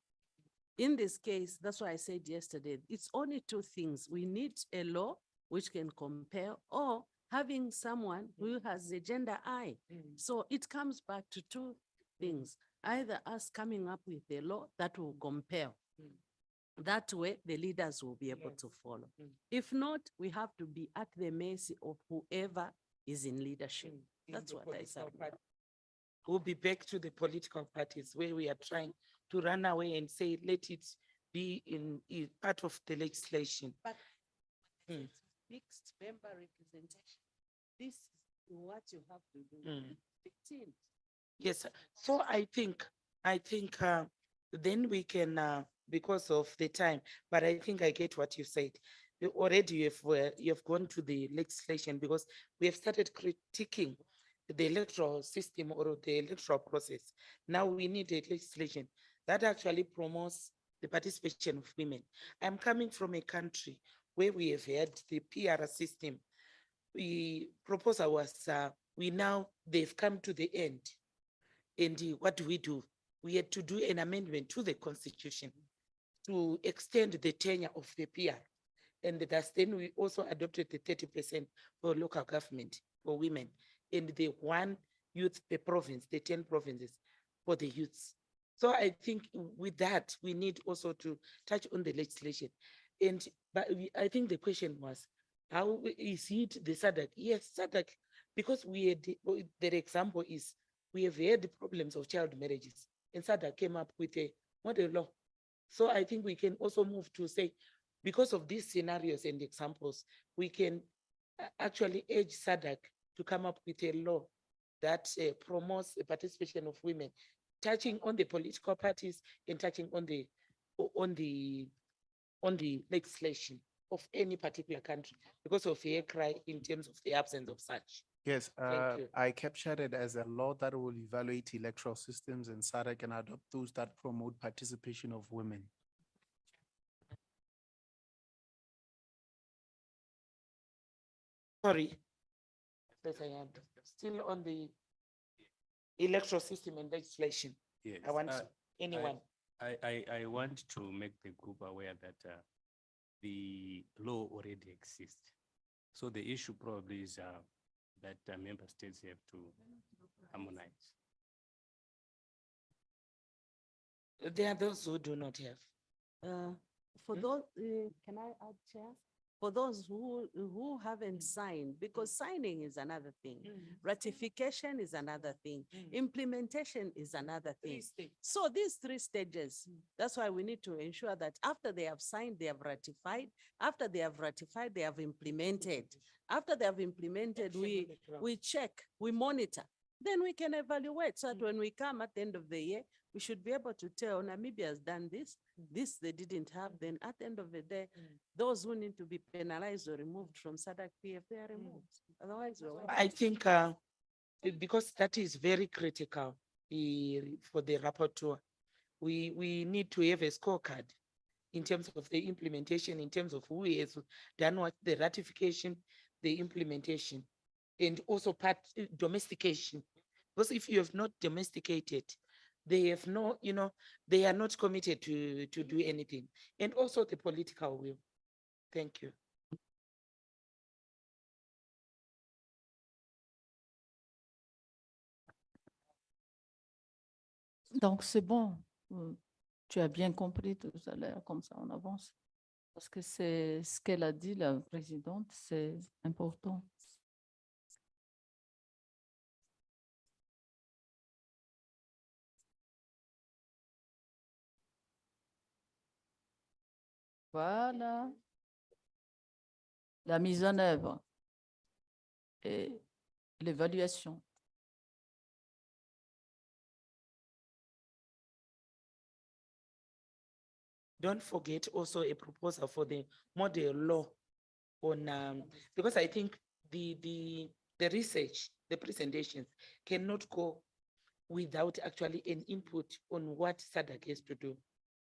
In this case, that's why I said yesterday, it's only two things. We need a law which can compare or having someone who has a gender eye. So it comes back to two things, either us coming up with a law that will compare. That way, the leaders will be able to follow. If not, we have to be at the mercy of whoever is in leadership. That's what I said. We'll be back to the political parties where we are trying to run away and say, let it be in part of the legislation. But mixed member representation, this is what you have to do. 15. Yes, so I think then we can, because of the time, but I think I get what you said. Already you have gone to the legislation because we have started critiquing the electoral system or the electoral process. Now we need a legislation that actually promotes the participation of women. I'm coming from a country where we have had the PR system. The proposal was, they've come to the end. And what do? We had to do an amendment to the constitution to extend the tenure of the PR. And thus then we also adopted the 30% for local government for women and the one youth per province, the 10 provinces for the youths. So I think with that, we need also to touch on the legislation. But I think the question was, how is it the SADC? Yes, SADC, because we had, the example is, we have had the problems of child marriages and SADC came up with a model law. So I think we can also move to say, because of these scenarios and examples, we can actually urge SADC to come up with a law that promotes the participation of women, touching on the political parties and touching on the legislation of any particular country because of a cry in terms of the absence of such. Yes, Thank you. I captured it as a law that will evaluate electoral systems and SADC can adopt those that promote participation of women. Sorry. Yes, I am still on the electoral system and legislation. Yes, I want anyone. I want to make the group aware that the law already exists. So the issue probably is that member states have to harmonize. There are those who do not have. For those, can I add, Chair? For those who haven't signed, because signing is another thing, ratification is another thing, implementation is another thing. So these 3 stages, that's why we need to ensure that after they have signed, they have ratified. After they have ratified, they have implemented. After they have implemented, we check, we monitor. Then we can evaluate, so that when we come at the end of the year, we should be able to tell Namibia has done this, this they didn't have. Then at the end of the day, those who need to be penalized or removed from SADC PF, they are removed. Otherwise, I think because that is very critical for the rapporteur, we need to have a scorecard in terms of the implementation, in terms of who has done what, the ratification, the implementation, and also domestication. Because if you have not domesticated, they have no, they are not committed to do anything. And also the political will. Thank you. Donc, c'est bon. Tu as bien compris tout à l'heure, comme ça on avance. Parce que c'est ce qu'elle a dit, la présidente, c'est important. Voilà. La mise en œuvre et l'évaluation. Don't forget also a proposal for the model law on, because I think the research, the presentations cannot go without actually an input on what SADC has to do.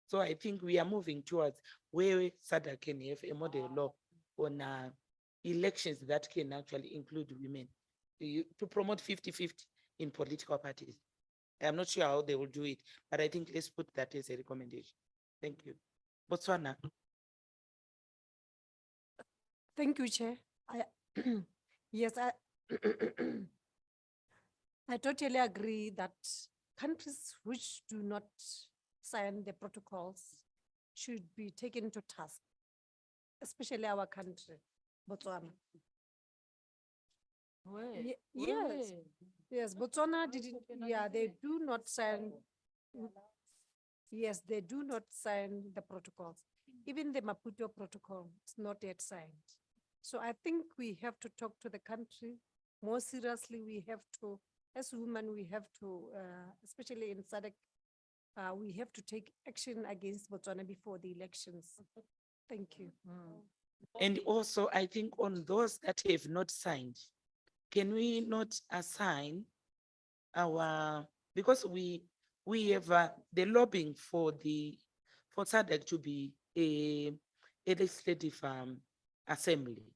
So I think we are moving towards where SADC can have a model law on elections that can actually include women to promote 50-50 in political parties. I'm not sure how they will do it, but I think let's put that as a recommendation. Thank you. Botswana. Thank you, Chair. Yes, I totally agree that countries which do not sign the protocols should be taken to task, especially our country, Botswana. Yes, yes, Botswana didn't, yeah, they do not sign. Yes, they do not sign the protocols. Even the Maputo protocol is not yet signed. So I think we have to talk to the country more seriously. We have to, as women, we have to, especially in SADC, we have to take action against Botswana before the elections. Thank you. And also, I think on those that have not signed, can we not assign our, because we have the lobbying for SADC to be a legislative assembly.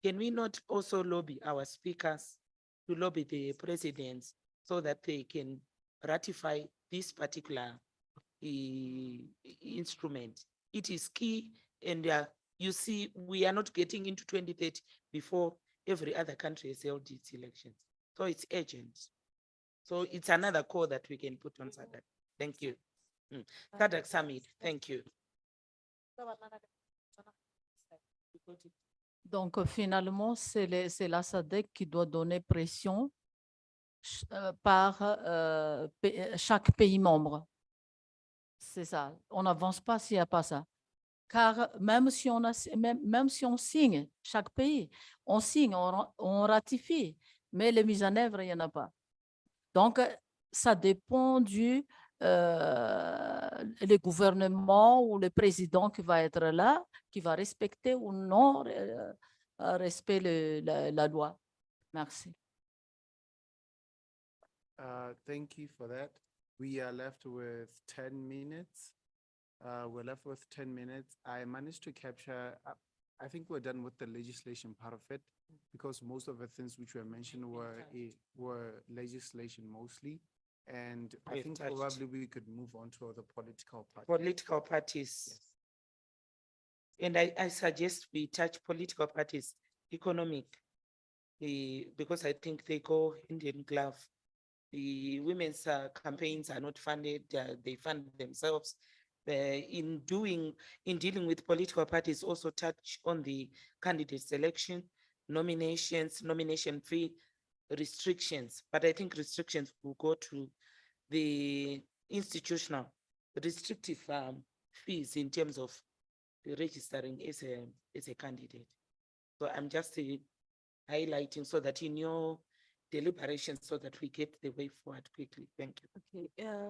Can we not also lobby our speakers to lobby the presidents so that they can ratify this particular instrument? It is key, and you see, we are not getting into 2030 before every other country has held its elections. So it's urgent. So it's another call that we can put on SADC. Thank you. SADC Summit, thank you. Donc, finalement, c'est la SADC qui doit donner pression par chaque pays membre. C'est ça. On n'avance pas s'il n'y a pas ça. Car même si on signe, chaque pays, on signe, on ratifie, mais les mises en œuvre, il n'y en a pas. Donc, ça dépend du le gouvernement ou le président qui va être là, qui va respecter ou non respecter la loi. Merci. Thank you for that. We are left with 10 minutes. We're left with 10 minutes. I managed to capture, I think we're done with the legislation part of it, because most of the things which were mentioned were legislation mostly. And I We've think touched. probably we could move on to other political parties. Political parties. And I suggest we touch political parties, economic, because I think they go hand in glove. The women's campaigns are not funded, they fund themselves. In dealing with political parties, also touch on the candidate selection, nominations, nomination fee, restrictions. But I think restrictions will go to the institutional restrictive fees in terms of the registering as a candidate. So I'm just highlighting so that in your deliberations, so that we get the way forward quickly. Thank you. Okay,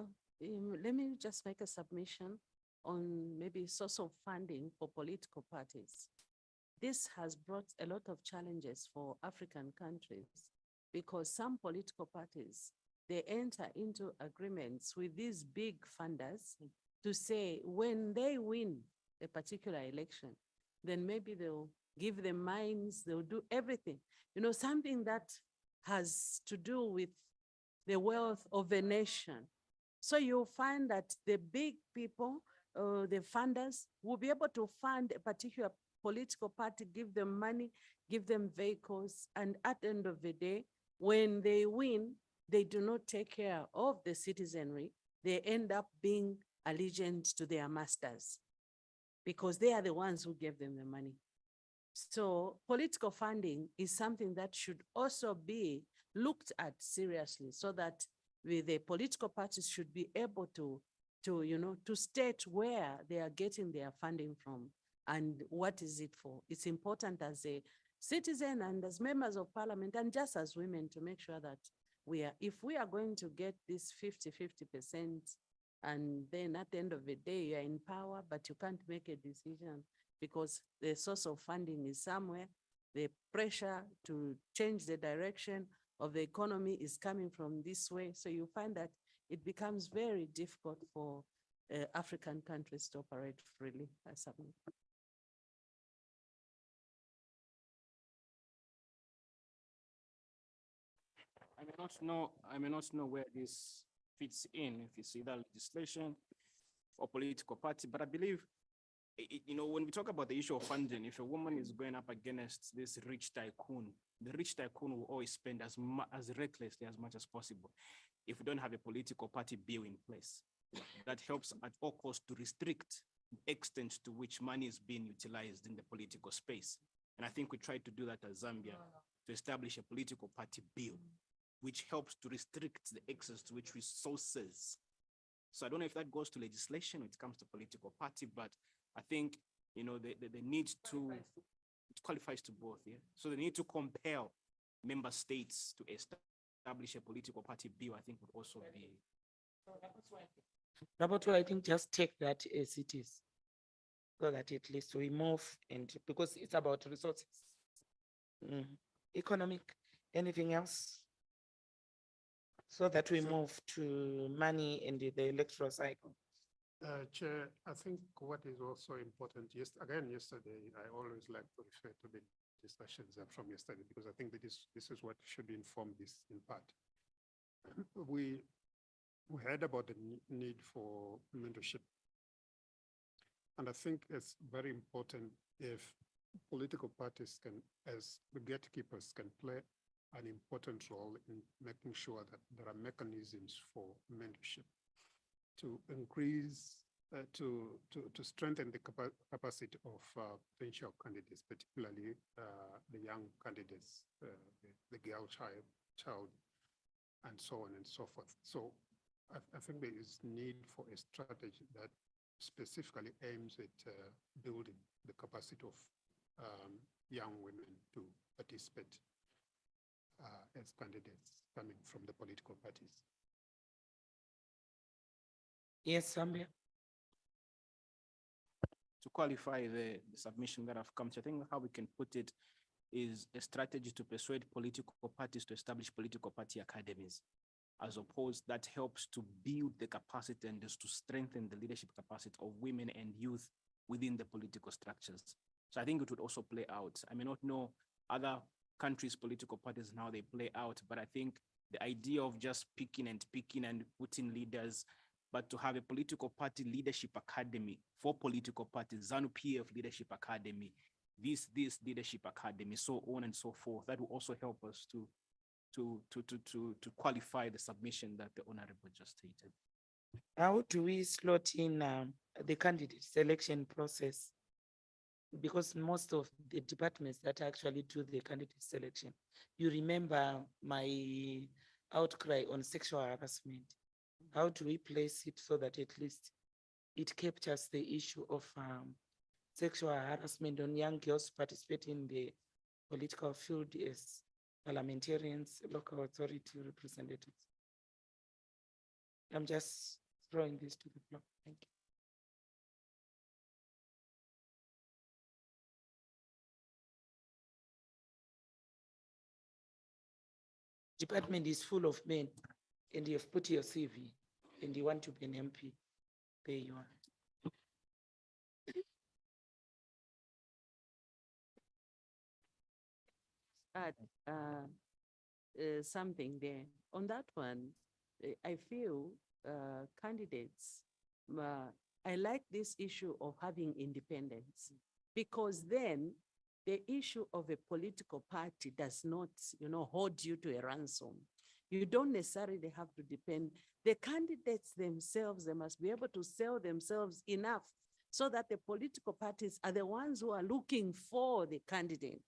let me just make a submission on maybe source of funding for political parties. This has brought a lot of challenges for African countries because some political parties, they enter into agreements with these big funders to say when they win a particular election, then maybe they'll give them mines, they'll do everything. You know, something that has to do with the wealth of a nation. So you'll find that the big people, the funders, will be able to fund a particular political party, give them money, give them vehicles, and at the end of the day, when they win, they do not take care of the citizenry. They end up being allegiant to their masters because they are the ones who gave them the money. So political funding is something that should also be looked at seriously so that the political parties should be able to state where they are getting their funding from and what is it for. It's important as a citizen and as members of parliament and just as women to make sure that if we are going to get this 50-50%, and then at the end of the day, you're in power, but you can't make a decision because the source of funding is somewhere, the pressure to change the direction of the economy is coming from this way. So you find that it becomes very difficult for African countries to operate freely. I submit. I may not know where this fits in, if it's either legislation or political party, but I believe, when we talk about the issue of funding, if a woman is going up against this rich tycoon, the rich tycoon will always spend as recklessly as much as possible if we don't have a political party bill in place. That helps at all costs to restrict the extent to which money is being utilized in the political space. And I think we tried to do that as Zambia, to establish a political party bill, which helps to restrict the access to which resources. So I don't know if that goes to legislation when it comes to political party, but I think, the need to, it qualifies to both, yeah? So the need to compel member states to establish a political party bill, I think would also be. Rabotu, I think just take that as it is, so that at least we move, and because it's about resources. Economic, anything else? So that we move to money and the electoral cycle. Chair, I think what is also important, yesterday, I always like to refer to the discussions from yesterday, because I think that this is what should inform this in part. We heard about the need for mentorship. And I think it's very important if political parties can, as the gatekeepers, can play an important role in making sure that there are mechanisms for mentorship to increase, to strengthen the capacity of potential candidates, particularly the young candidates, the girl child, and so on and so forth. So I think there is need for a strategy that specifically aims at building the capacity of young women to participate as candidates coming from the political parties. Yes, Zambia. To qualify the submission that I've come to, I think how we can put it is a strategy to persuade political parties to establish political party academies, as opposed that helps to build the capacity and just to strengthen the leadership capacity of women and youth within the political structures. So I think it would also play out. I may not know other countries' political parties and how they play out, but I think the idea of just picking and putting leaders, but to have a political party leadership academy for political parties, ZANU-PF leadership academy, this leadership academy, so on and so forth. That will also help us to qualify the submission that the Honorable just stated. How do we slot in the candidate selection process? Because most of the departments that actually do the candidate selection, you remember my outcry on sexual harassment. How do we place it so that at least it captures the issue of sexual harassment on young girls participating in the political field as parliamentarians, local authority representatives? I'm just throwing this to the floor. Thank you. Department is full of men, and you have put your CV, and you want to be an MP. There you are. Add something there. On that one, I feel candidates, I like this issue of having independence, because then the issue of a political party does not, hold you to a ransom. You don't necessarily have to depend. The candidates themselves, they must be able to sell themselves enough so that the political parties are the ones who are looking for the candidate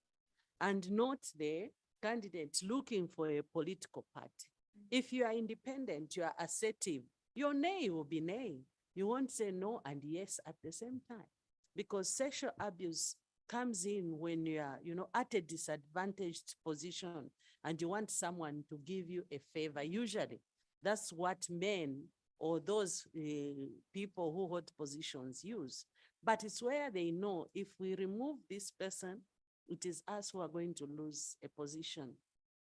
and not the candidate looking for a political party. If you are independent, you are assertive, your nay will be nay. You won't say no and yes at the same time, because sexual abuse comes in when you are, at a disadvantaged position and you want someone to give you a favor. Usually, that's what men or those people who hold positions use. But it's where they know if we remove this person, it is us who are going to lose a position.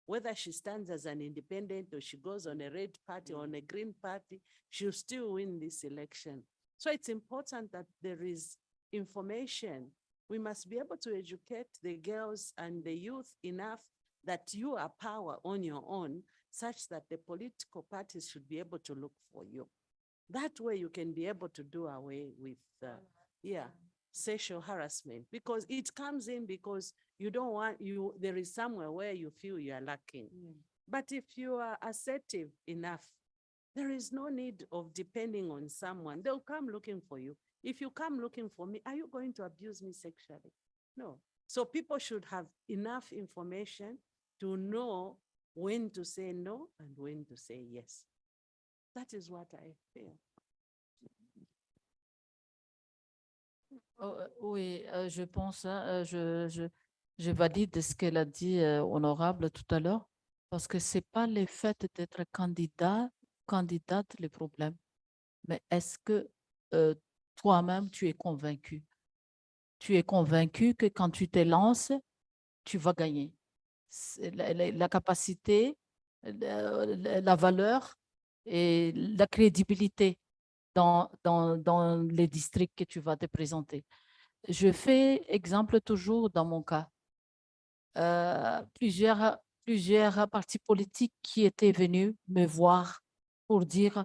Whether she stands as an independent or she goes on a red party or on a green party, she'll still win this election. So it's important that there is information. We must be able to educate the girls and the youth enough that you are power on your own, such that the political parties should be able to look for you. That way you can be able to do away with sexual harassment, because it comes in because you don't want there is somewhere where you feel you are lacking. But if you are assertive enough, there is no need of depending on someone. They'll come looking for you. If you come looking for me, are you going to abuse me sexually? No. So people should have enough information to know when to say no and when to say yes. That is what I feel. Oui, je pense, je valide ce qu'elle a dit, honorable, tout à l'heure, parce que c'est pas le fait d'être candidate le problème, mais est-ce que toi-même, tu es convaincu? Tu es convaincu que quand tu te lances, tu vas gagner. La capacité, la valeur et la crédibilité dans les districts que tu vas te présenter. Je fais exemple toujours dans mon cas. Plusieurs partis politiques qui étaient venus me voir pour dire,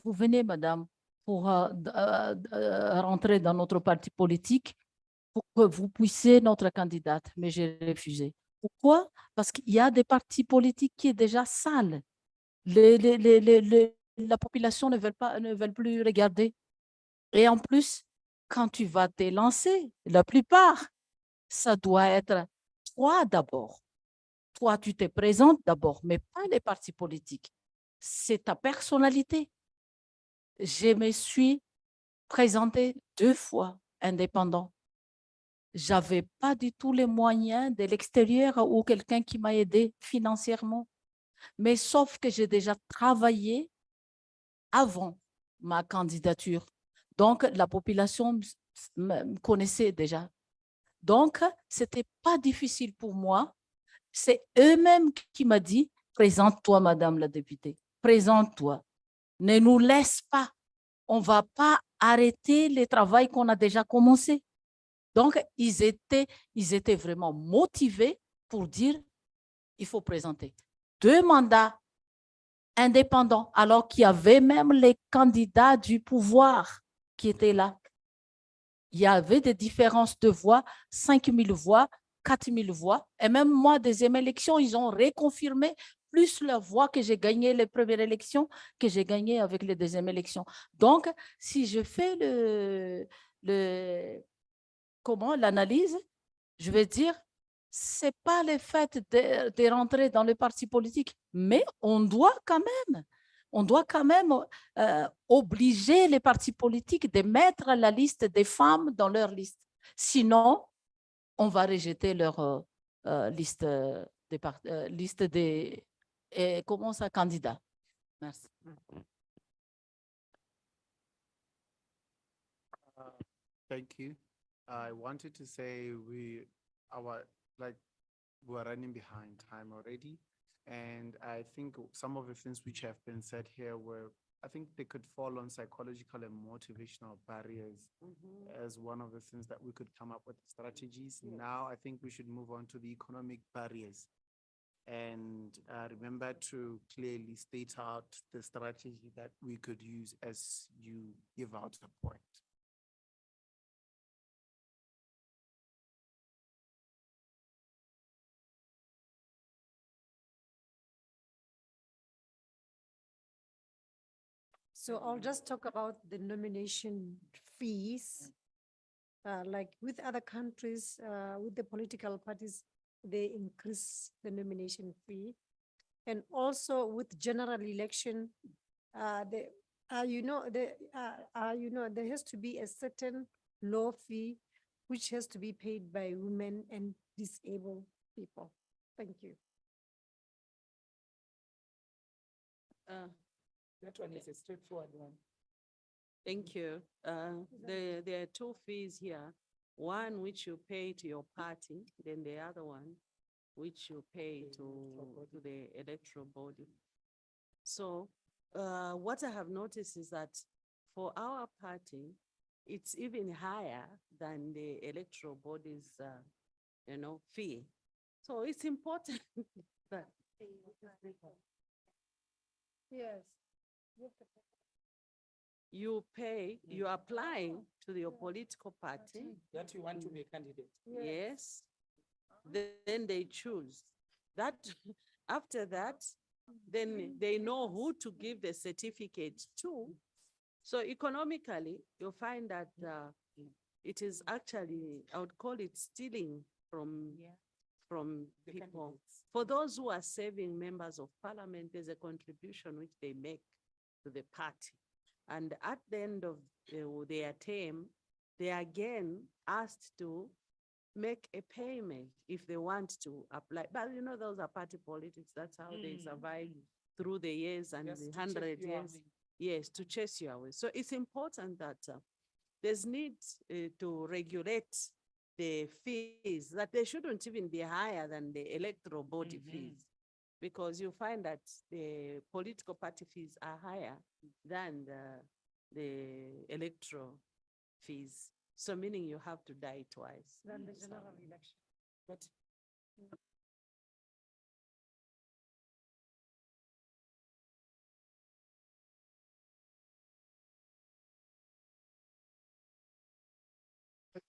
vous venez, madame, pour rentrer dans notre parti politique, pour que vous puissiez notre candidate, mais j'ai refusé. Pourquoi? Parce qu'il y a des partis politiques qui sont déjà sales. La population ne veut plus regarder. Et en plus, quand tu vas te lancer, la plupart, ça doit être toi d'abord. Toi, tu te présentes d'abord, mais pas les partis politiques. C'est ta personnalité. Je me suis présentée 2 fois indépendant. Je n'avais pas du tout les moyens de l'extérieur ou quelqu'un qui m'a aidé financièrement. Mais sauf que j'ai déjà travaillé avant ma candidature. Donc, la population me connaissait déjà. Donc, ce n'était pas difficile pour moi. C'est eux-mêmes qui m'ont dit, présente-toi, madame la députée, présente-toi. Ne nous laisse pas. On ne va pas arrêter le travail qu'on a déjà commencé. Donc, ils étaient vraiment motivés pour dire, il faut présenter. 2 mandats indépendants, alors qu'il y avait même les candidats du pouvoir qui étaient là. Il y avait des différences de voix, 5 000 voix, 4 000 voix. Et même moi, deuxième élection, ils ont réconfirmé plus leur voix que j'ai gagné les premières élections que j'ai gagné avec les deuxièmes élections. Donc, si je fais l'analyse, je vais dire, c'est pas le fait de rentrer dans le parti politique, mais on doit quand même obliger les partis politiques de mettre la liste des femmes dans leur liste. Sinon, on va rejeter leur liste des candidats. Merci. Thank you. I wanted to say we're running behind time already. And I think some of the things which have been said here I think they could fall on psychological and motivational barriers as one of the things that we could come up with strategies. Now, I think we should move on to the economic barriers. And remember to clearly state out the strategy that we could use as you give out the point. So I'll just talk about the nomination fees. Like with other countries, with the political parties, they increase the nomination fee. And also with general election, there has to be a certain low fee which has to be paid by women and disabled people. Thank you. That one is a straightforward one. Thank you. There are two fees here. One which you pay to your party, then the other one which you pay to the electoral body. So what I have noticed is that for our party, it's even higher than the electoral body's, fee. So it's important that. Yes. You pay, you apply to your political party. That you want to be a candidate. Yes. Then they choose. That, after that, then they know who to give the certificate to. So economically, you'll find that it is actually, I would call it stealing from people. For those who are serving members of parliament, there's a contribution which they make to the party. And at the end of their term, they are again asked to make a payment if they want to apply. But those are party politics. That's how they survive through the years and Just the to 100 chase you years. away. Yes, to chase you away. So it's important that there's need to regulate the fees, that they shouldn't even be higher than the electoral body fees, because you find that the political party fees are higher than the electoral fees. So meaning you have to die twice. Than the general election. But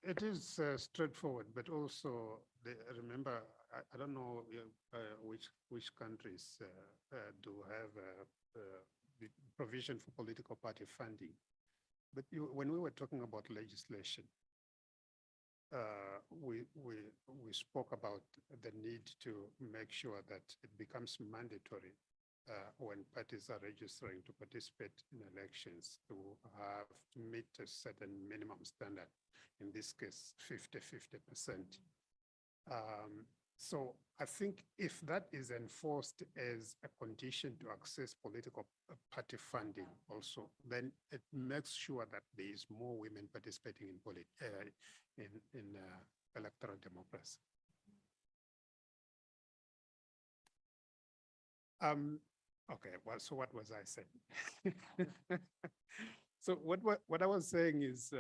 it is straightforward, but also remember, I don't know which countries do have the provision for political party funding. But when we were talking about legislation, we spoke about the need to make sure that it becomes mandatory when parties are registering to participate in elections to have to meet a certain minimum standard, in this case, 50%. So I think if that is enforced as a condition to access political party funding also, then it makes sure that there is more women participating in electoral democracy. Okay, well, so what was I saying? So what I was saying is,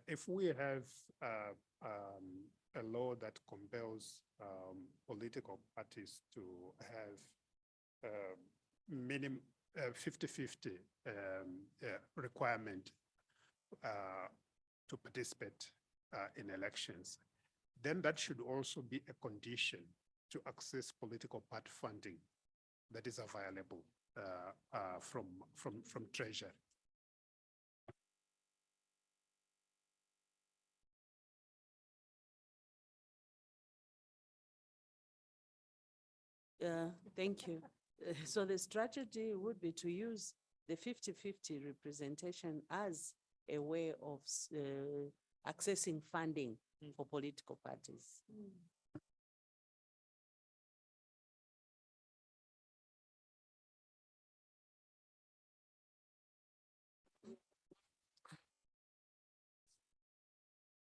if we have a law that compels political parties to have minimum 50-50 requirement to participate in elections, then that should also be a condition to access political party funding that is available from Treasury. Thank you. So the strategy would be to use the 50-50 representation as a way of accessing funding for political parties.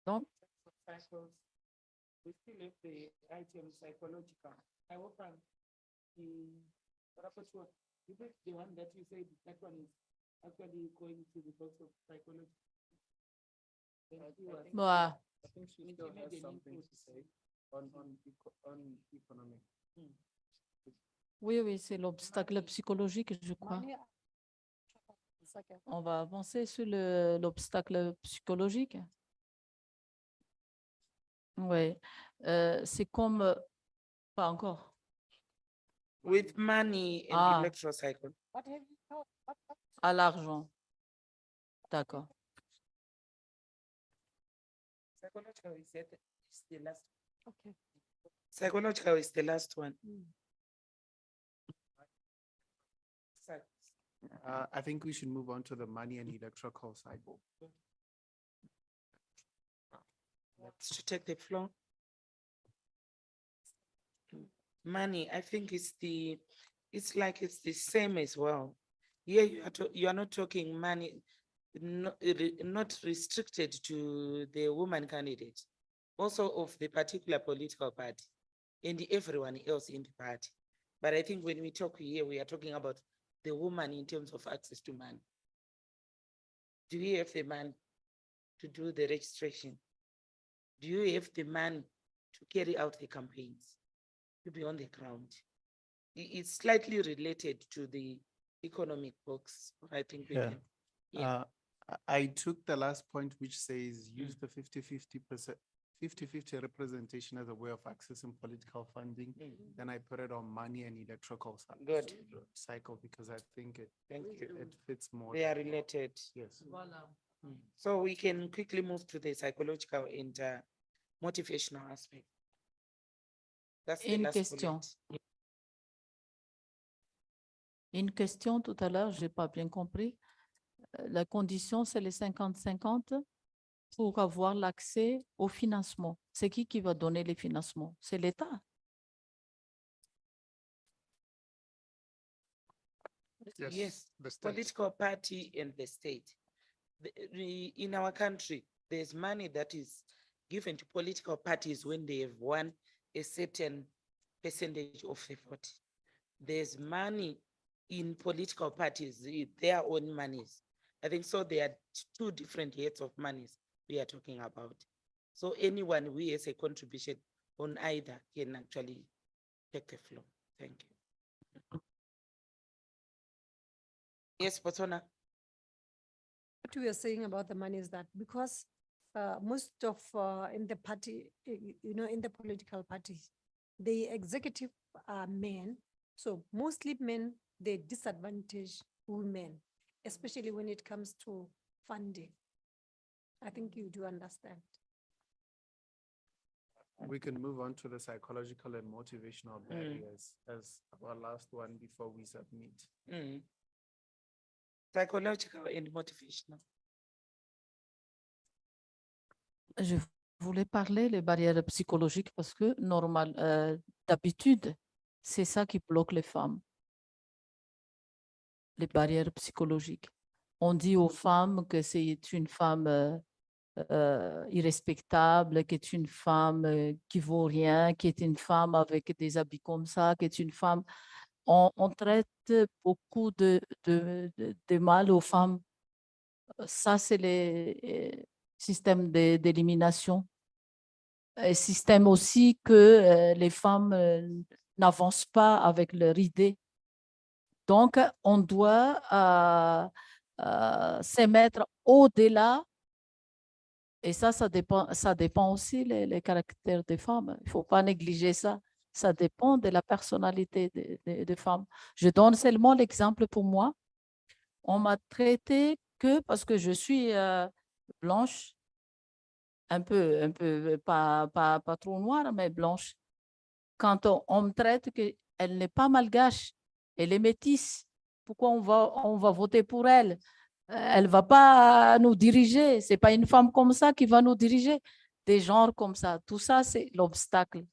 Donc, We still have the item psychological. I hope the rapporteur, is it the one that you said that one is actually going to the box of psychology? Bah. I think she still has something to say on economic. Oui, oui, c'est l'obstacle psychologique, je crois. On va avancer sur l'obstacle psychologique. Oui, c'est comme, pas encore. With money and Ah. electoral cycle. À l'argent. D'accord. Psychological is the last. Okay. Psychological is the last one. I think we should move on to the money and electoral cycle. To take the floor. Money, I think it's the same as well. Here you are not talking money, not restricted to the woman candidate, also of the particular political party and everyone else in the party. But I think when we talk here, we are talking about the woman in terms of access to money. Do you have the man to do the registration? Do you have the man to carry out the campaigns, to be on the ground? It's slightly related to the economic box, I think. We Yeah. can. Yeah. I took the last point, which says use the 50-50 representation as a way of accessing political funding. Then I put it on money and electoral Good. cycle because I think it fits more. They are related. Yes. So we can quickly move to the psychological and motivational aspect. That's the Une last question. bullet. Une question tout à l'heure, je n'ai pas bien compris. La condition, c'est les 50-50 pour avoir l'accès au financement. C'est qui va donner les financements? C'est l'État. Yes, the state. political party and the state. In our country, there's money that is given to political parties when they have won a certain percentage of the vote. There's money in political parties, their own monies. I think so there are two different heads of monies we are talking about. So anyone who has a contribution on either can actually take the floor. Thank you. Yes, Botswana. What we are saying about the money is that because most of in the party, in the political parties, the executive are men. So mostly men, they disadvantage women, especially when it comes to funding. I think you do understand. We can move on to the psychological and motivational barriers as our last one before we submit. Psychological and motivational. Je voulais parler des barrières psychologiques parce que d'habitude, c'est ça qui bloque les femmes. Les barrières psychologiques. On dit aux femmes que c'est une femme irrespectable, qui est une femme qui vaut rien, qui est une femme avec des habits comme ça, qui est une femme. On traite beaucoup de mal aux femmes. Ça, c'est le système d'élimination. Système aussi que les femmes n'avancent pas avec leur idée. Donc, on doit se mettre au-delà. Et ça dépend aussi les caractères des femmes. Il ne faut pas négliger ça. Ça dépend de la personnalité des femmes. Je donne seulement l'exemple pour moi. On m'a traité que parce que je suis blanche, un peu, pas trop noire, mais blanche. Quand on me traite qu'elle n'est pas malgache, elle est métisse, pourquoi on va voter pour elle? Elle ne va pas nous diriger. Ce n'est pas une femme comme ça qui va nous diriger. Des genres comme ça. Tout ça, c'est l'obstacle.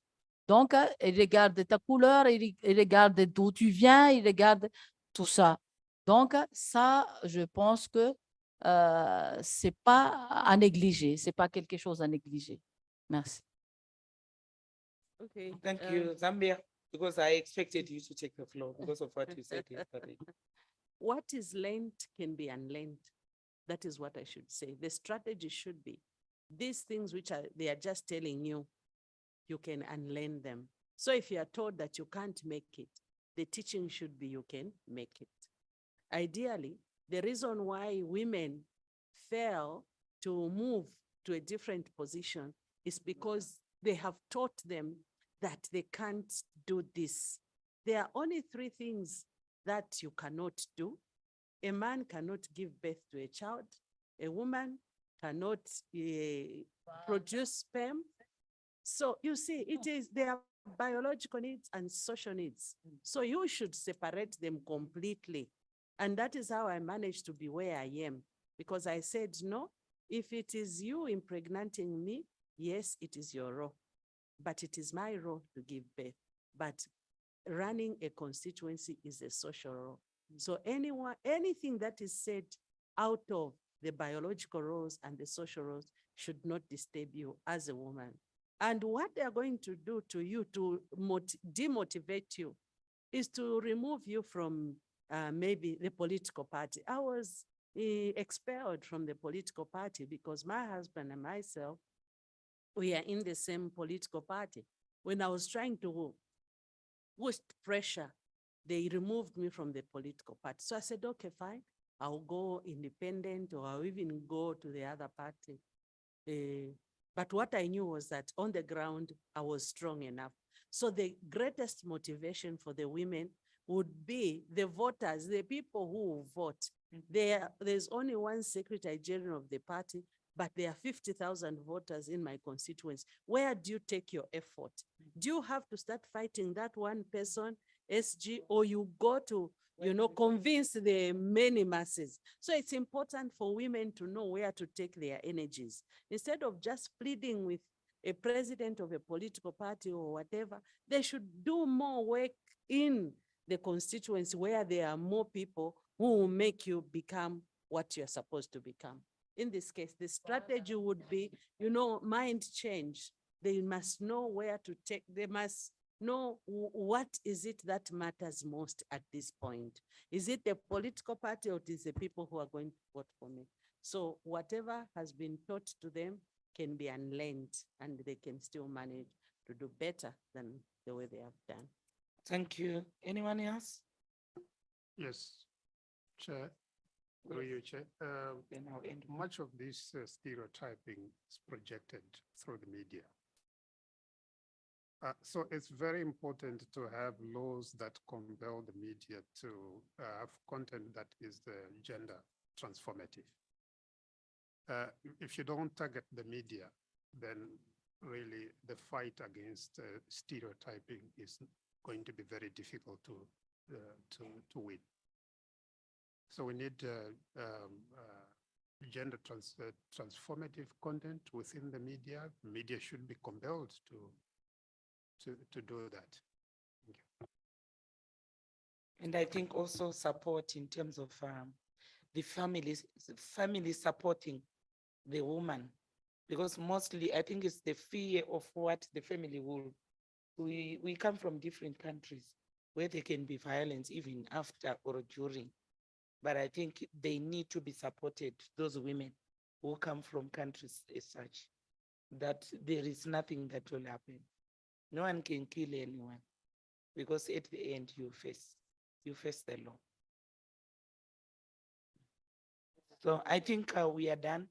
Donc, il regarde ta couleur, il regarde d'où tu viens, il regarde tout ça. Donc, ça, je pense que ce n'est pas à négliger. Ce n'est pas quelque chose à négliger. Merci. Okay. Thank you, Zambia, because I expected you to take the floor because of what you said yesterday. What is learned can be unlearned. That is what I should say. The strategy should be these things which they are just telling you, you can unlearn them. So if you are told that you can't make it, the teaching should be you can make it. Ideally, the reason why women fail to move to a different position is because they have taught them that they can't do this. There are only three things that you cannot do. A man cannot give birth to a child. A woman cannot produce sperm. So you see, there are biological needs and social needs. So you should separate them completely. And that is how I managed to be where I am. Because I said, no, if it is you impregnating me, yes, it is your role. But it is my role to give birth. But running a constituency is a social role. So anything that is said out of the biological roles and the social roles should not disturb you as a woman. And what they are going to do to you to demotivate you is to remove you from maybe the political party. I was expelled from the political party because my husband and myself, we are in the same political party. When I was trying to push pressure, they removed me from the political party. So I said, okay, fine, I'll go independent or I'll even go to the other party. But what I knew was that on the ground, I was strong enough. So the greatest motivation for the women would be the voters, the people who will vote. There's only one secretary general of the party, but there are 50,000 voters in my constituency. Where do you take your effort? Do you have to start fighting that one person, SG, or you go to, convince the many masses? So it's important for women to know where to take their energies. Instead of just pleading with a president of a political party or whatever, they should do more work in the constituency where there are more people who will make you become what you're supposed to become. In this case, the strategy would be, mind change. They must know where to take, they must know what is it that matters most at this point. Is it the political party or it is the people who are going to vote for me? So whatever has been taught to them can be unlearned and they can still manage to do better than the way they have done. Thank you. Anyone else? Yes, Chair. Through you, Chair. Much of this stereotyping is projected through the media. So it's very important to have laws that compel the media to have content that is gender transformative. If you don't target the media, then really the fight against stereotyping is going to be very difficult to win. So we need gender transformative content within the media. Media should be compelled to do that. Thank you. And I think also support in terms of the family supporting the woman, because mostly I think it's the fear of what the family will. We come from different countries where there can be violence even after or during. But I think they need to be supported, those women who come from countries as such, that there is nothing that will happen. No one can kill anyone because at the end you face. you face the law. So I think we are done.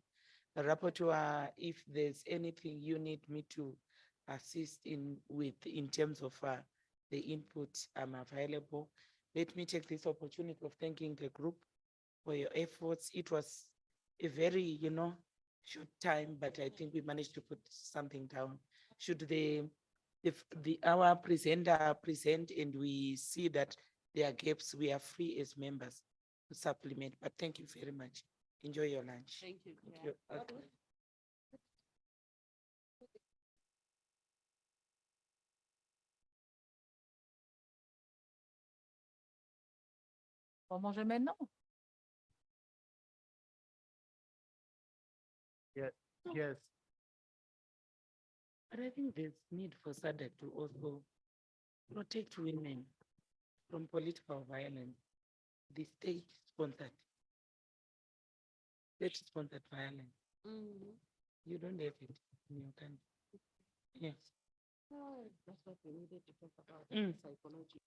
The rapporteur, if there's anything you need me to assist in terms of the input, I'm available. Let me take this opportunity of thanking the group for your efforts. It was a very, short time, but I think we managed to put something down. Should our presenter present and we see that there are gaps, we are free as members to supplement. But thank you very much. Enjoy your lunch. Thank you. Thank you. Okay. On va manger maintenant. Yes. But I think there's need for SADC to also protect women from political violence, the state-sponsored violence. You don't have it in your country. Yes. That's what we needed to talk about, psychology.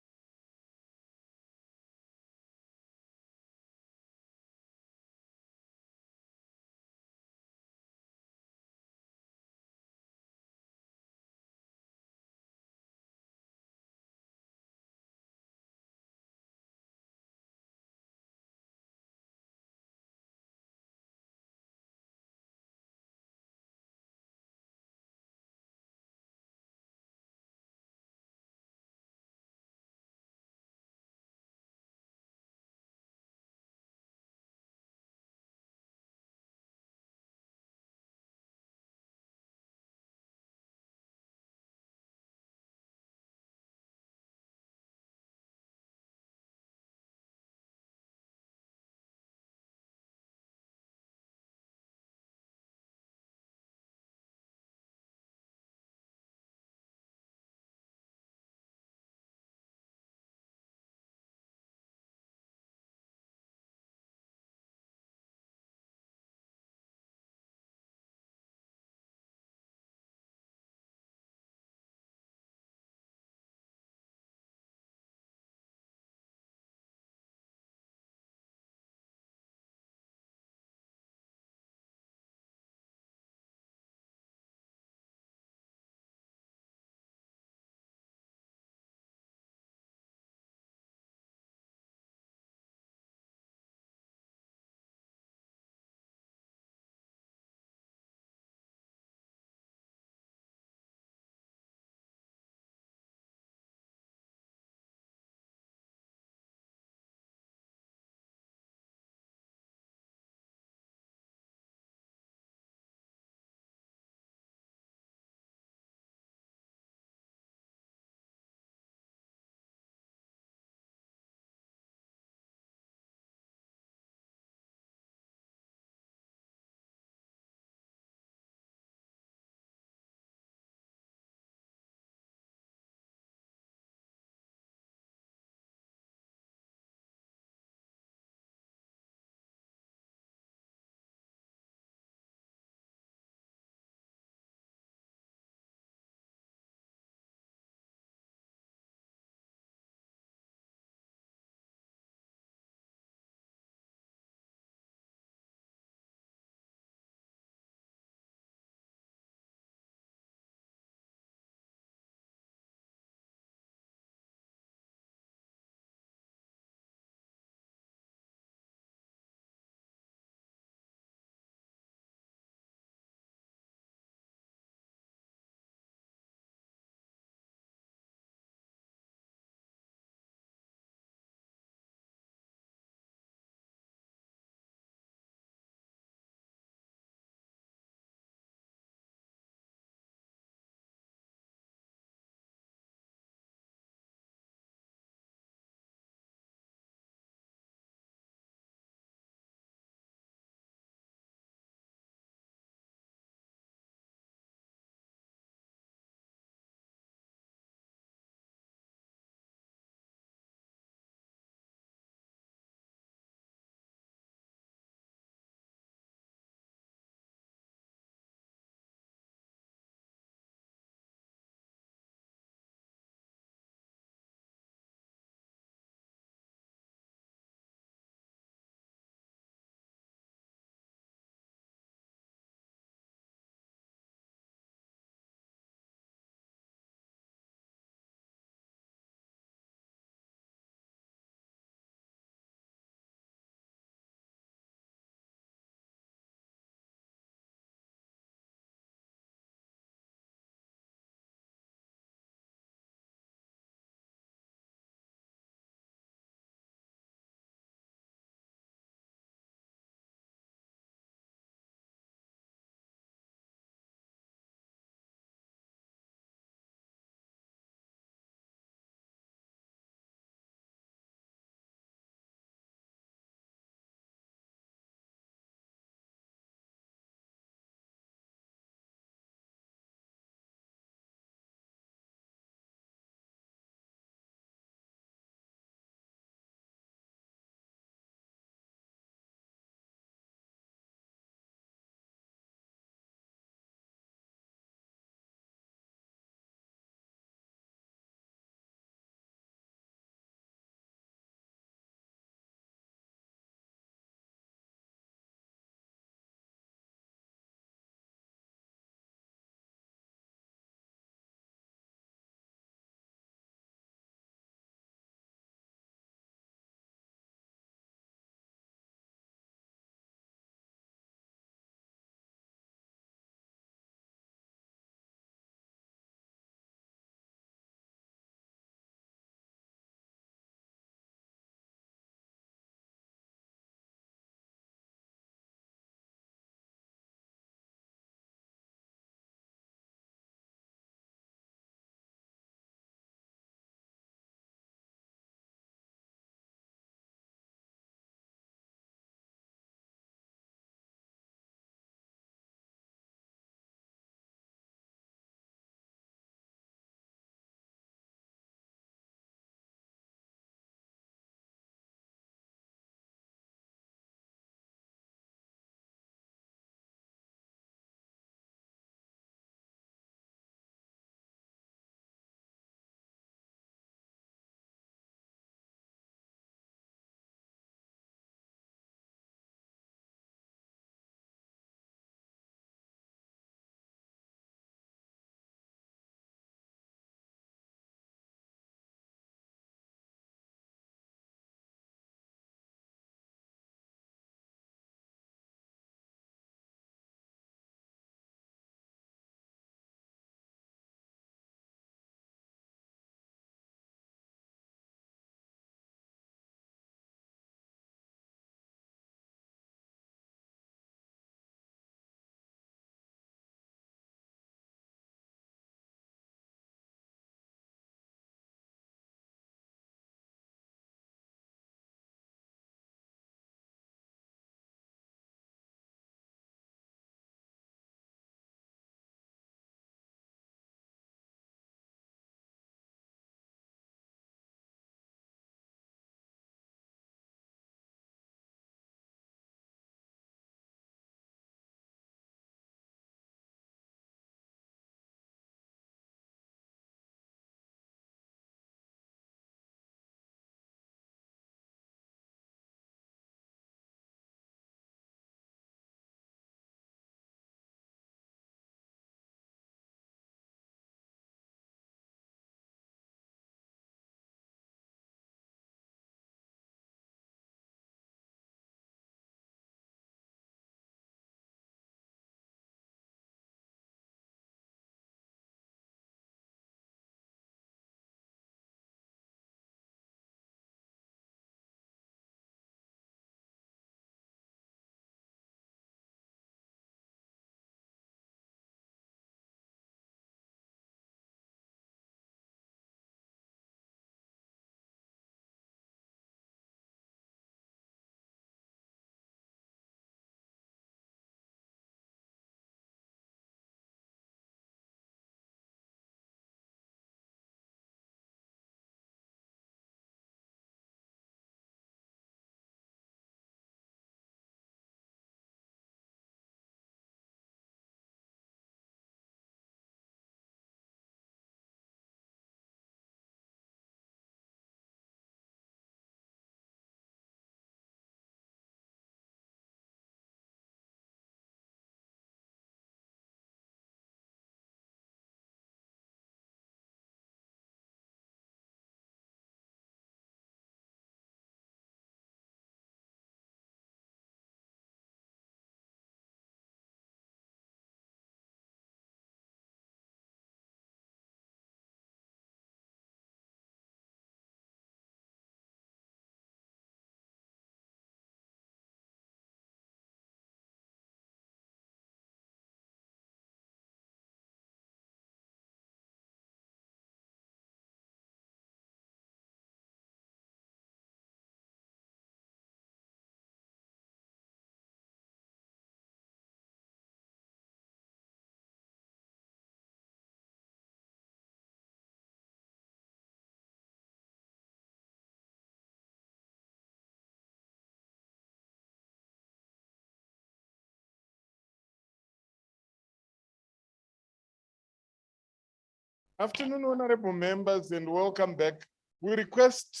Afternoon, honorable members, and welcome back. We request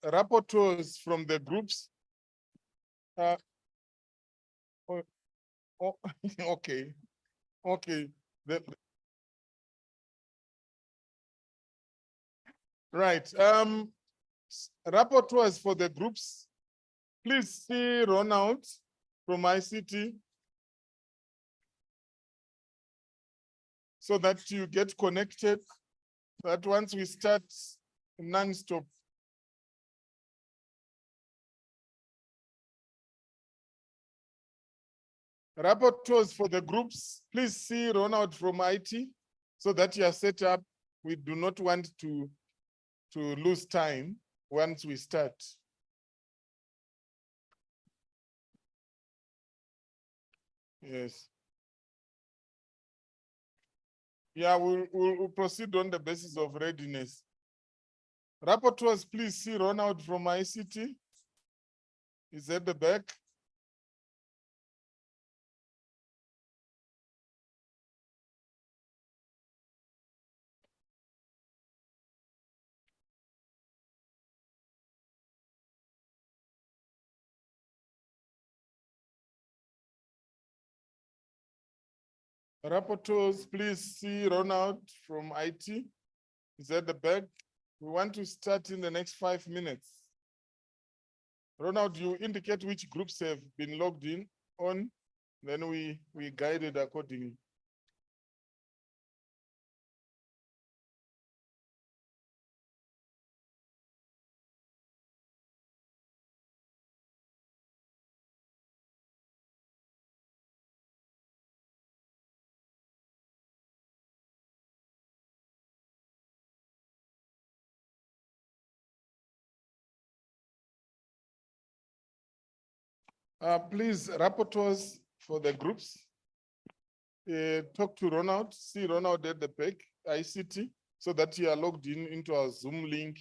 rapporteurs from the groups. Oh, okay, okay. Right. Rapporteurs for the groups, please see Ronald from ICT so that you get connected. That once we start non-stop. Rapporteurs for the groups, please see Ronald from IT so that you are set up. We do not want to lose time once we start. Yes. Yeah, we'll proceed on the basis of readiness. Rapporteurs, please see Ronald from ICT. Is at the back. Rapporteurs, please see Ronald from IT. Is at the back. We want to start in the next 5 minutes. Ronald, you indicate which groups have been logged in on, then we guide it accordingly. Please, rapporteurs for the groups, talk to Ronald, see Ronald at the back, ICT, so that you are logged in into our Zoom link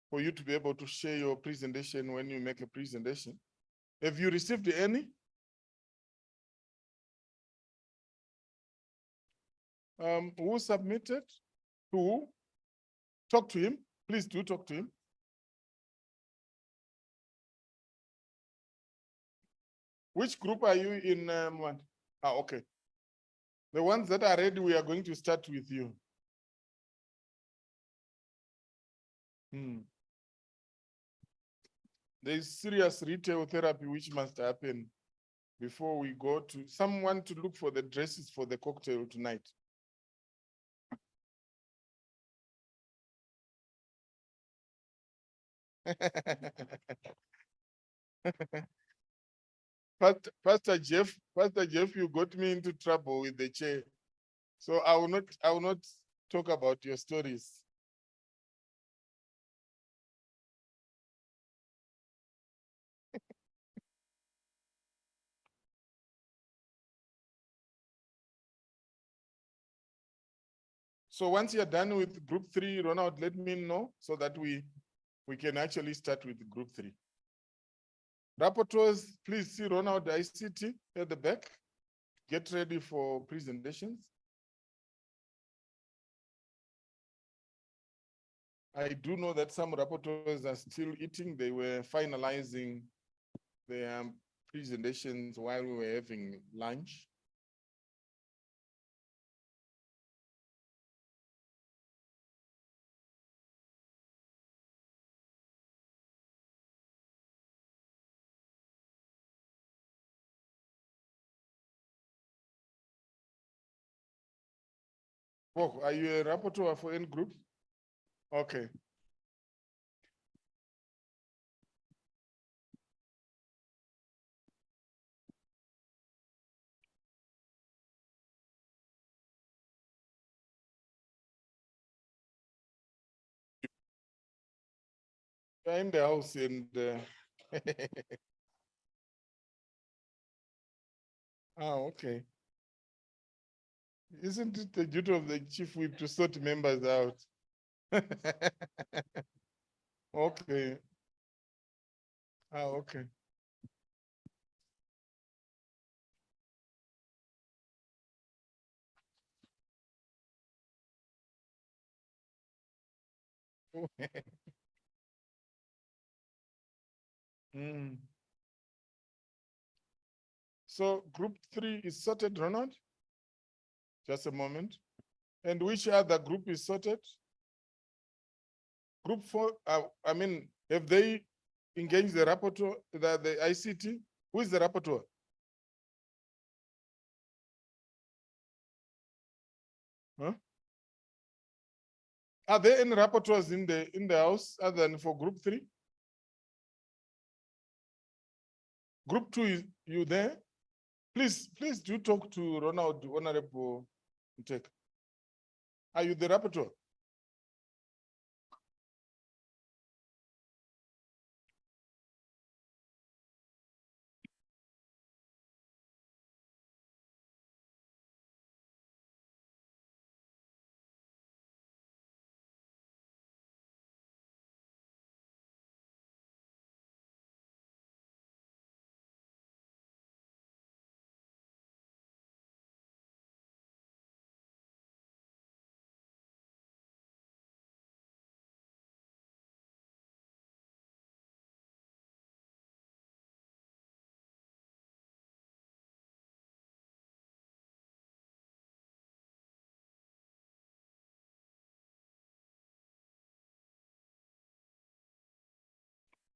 for you to be able to share your presentation when you make a presentation. Have you received any? Who submitted? To who? Talk to him. Please do talk to him. Which group are you in? Okay. The ones that are ready, we are going to start with you. There is serious retail therapy which must happen before we go to someone to look for the dresses for the cocktail tonight. Pastor Jeff, you got me into trouble with the chair. So I will not talk about your stories. So once you're done with group 3, Ronald, let me know so that we can actually start with group 3. Rapporteurs, please see Ronald ICT at the back. Get ready for presentations. I do know that some rapporteurs are still eating. They were finalizing their presentations while we were having lunch. Oh, are you a rapporteur for any group? Okay. You're in the house and okay. Isn't it the duty of the chief whip to sort members out? Okay. Okay. Mm. So group 3 is sorted, Ronald? Just a moment. And which other group is sorted? Group 4, I mean, have they engaged the rapporteur, the ICT? Who is the rapporteur? Huh? Are there any rapporteurs in the house other than for group 3? Group 2, is you there? Please do talk to Ronald, Honorable Mteka. Are you the rapporteur?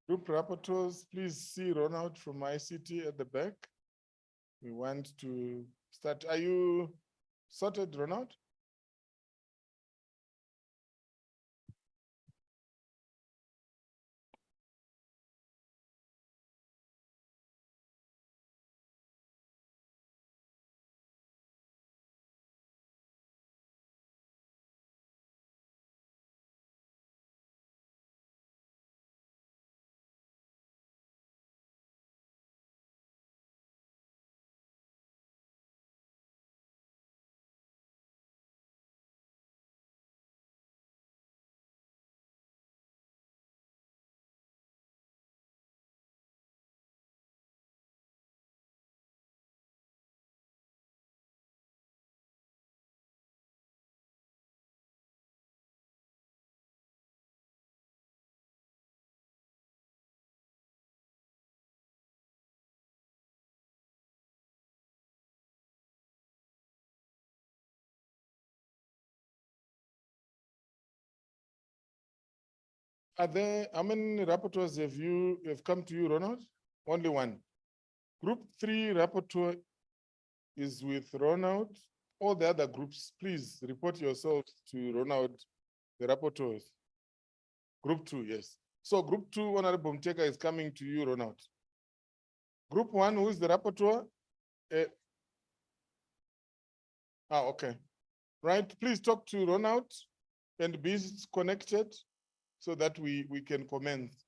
Group rapporteurs, please see Ronald from ICT at the back. We want to start. Are you sorted, Ronald? Are there, how many rapporteurs have come to you, Ronald? Only one. Group 3 rapporteur is with Ronald. All the other groups, please report yourselves to Ronald, the rapporteurs. Group 2, yes. So group 2, Honorable Mteka is coming to you, Ronald. Group 1, who is the rapporteur? Okay. Right, please talk to Ronald and be connected so that we can commence.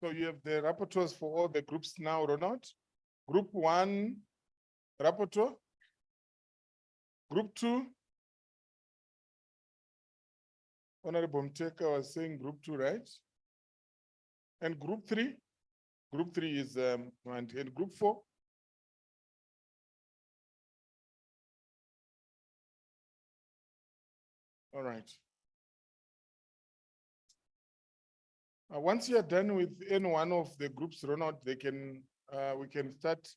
So you have the rapporteurs for all the groups now, Ronald. Group 1, rapporteur. Group 2, Honorable Mteka was saying group 2, right? And group 3? Group 3 is, and group 4? All right. Once you are done with any one of the groups, Ronald, we can start,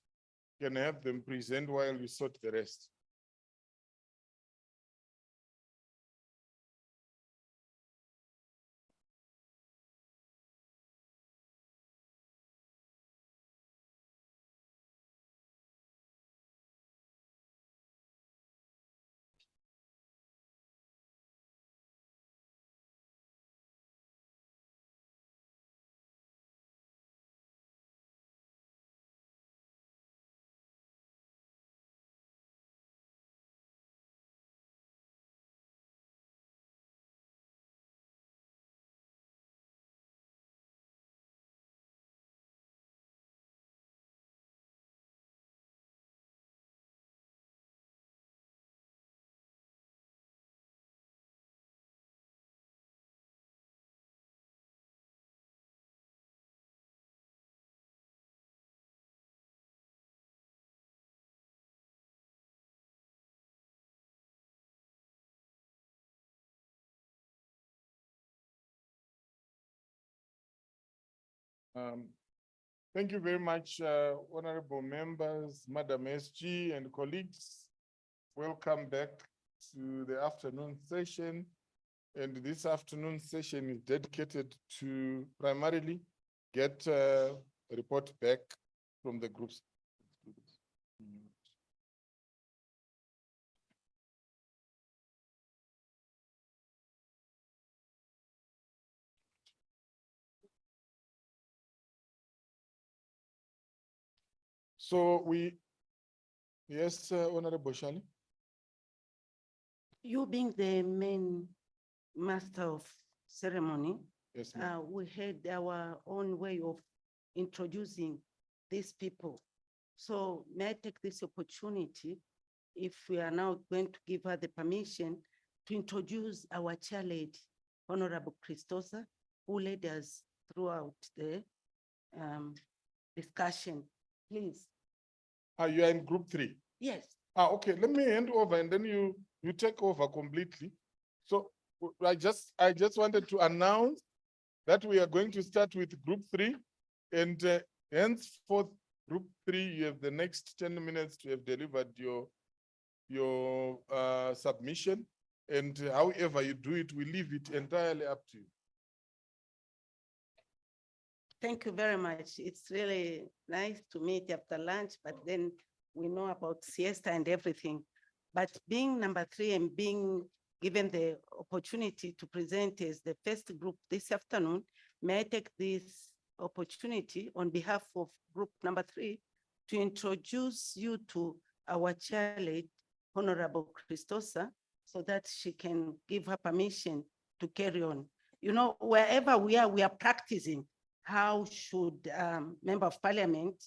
can have them present while we sort the rest. Thank you very much, honorable members, Madam SG and colleagues. Welcome back to the afternoon session. And this afternoon session is dedicated to primarily get a report back from the groups. So yes, Honorable Shali. You being the main master of ceremony, Yes, ma'am. we had our own way of introducing these people. So may I take this opportunity, if we are now going to give her the permission, to introduce our chair lady, Honorable Christosa, who led us throughout the discussion. Please. You are in group 3? Yes. Okay, let me hand over and then you take over completely. So I just wanted to announce that we are going to start with group 3, and henceforth group 3, you have the next 10 minutes to have delivered your submission, and however you do it, we leave it entirely up to you. Thank you very much. It's really nice to meet after lunch, but then we know about siesta and everything. But being number 3 and being given the opportunity to present as the first group this afternoon, may I take this opportunity on behalf of group number 3 to introduce you to our chair lady, Honorable Christosa, so that she can give her permission to carry on. You know, wherever we are practicing how should member of parliament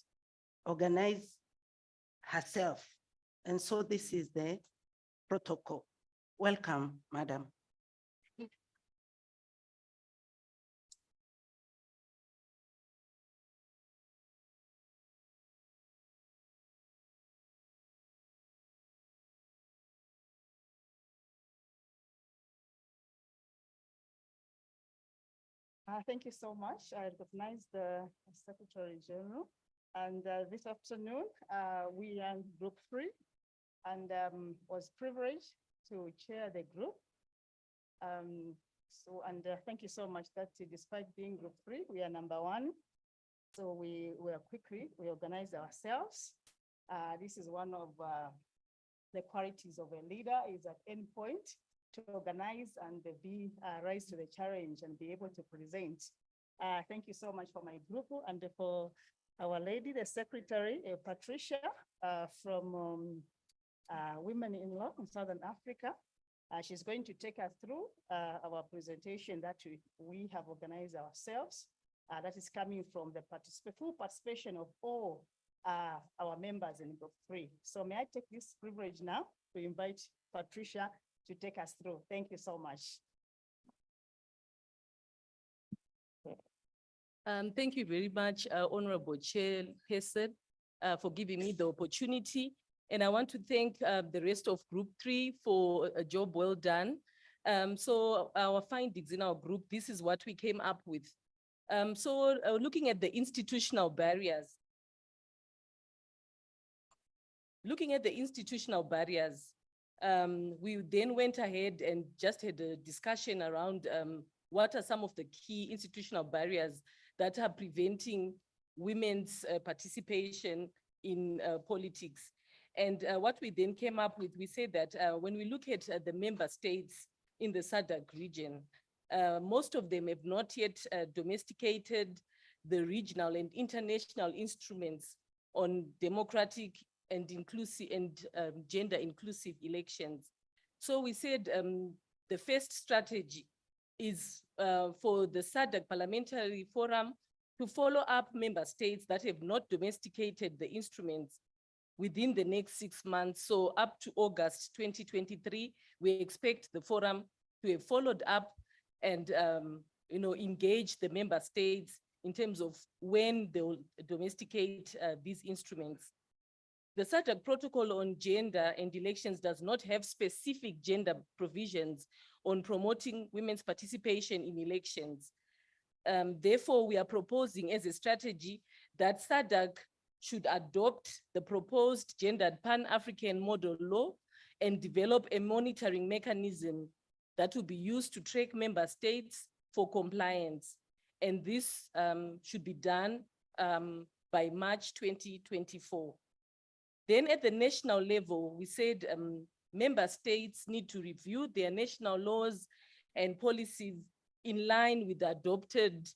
organize herself. And so this is the protocol. Welcome, madam. Thank you so much. I recognize the Secretary General. And this afternoon, we are in group 3 and was privileged to chair the group. Thank you so much that despite being group 3, we are number 1. So we organize ourselves. This is one of the qualities of a leader, is at any point to organize and rise to the challenge and be able to present. Thank you so much for my group and for our lady, the secretary, Patricia, from Women in Law in Southern Africa. She's going to take us through our presentation that we have organized ourselves. That is coming from the full participation of all our members in group 3. So may I take this privilege now to invite Patricia to take us through. Thank you so much. Thank you very much, Honorable Chairperson, for giving me the opportunity. And I want to thank the rest of Group 3 for a job well done. So our findings in our group, this is what we came up with. Looking at the institutional barriers, we then went ahead and just had a discussion around what are some of the key institutional barriers that are preventing women's participation in politics. And what we then came up with, we said that when we look at the member states in the SADC region, most of them have not yet domesticated the regional and international instruments on democratic and inclusive and gender inclusive elections. So we said the first strategy is for the SADC Parliamentary Forum to follow up member states that have not domesticated the instruments within the next 6 months. So up to August 2023, we expect the forum to have followed up and engage the member states in terms of when they will domesticate these instruments. The SADC protocol on gender and elections does not have specific gender provisions on promoting women's participation in elections. Therefore, we are proposing as a strategy that SADC should adopt the proposed gendered Pan-African model law and develop a monitoring mechanism that will be used to track member states for compliance. And this should be done by March 2024. Then at the national level, we said member states need to review their national laws and policies in line with the adopted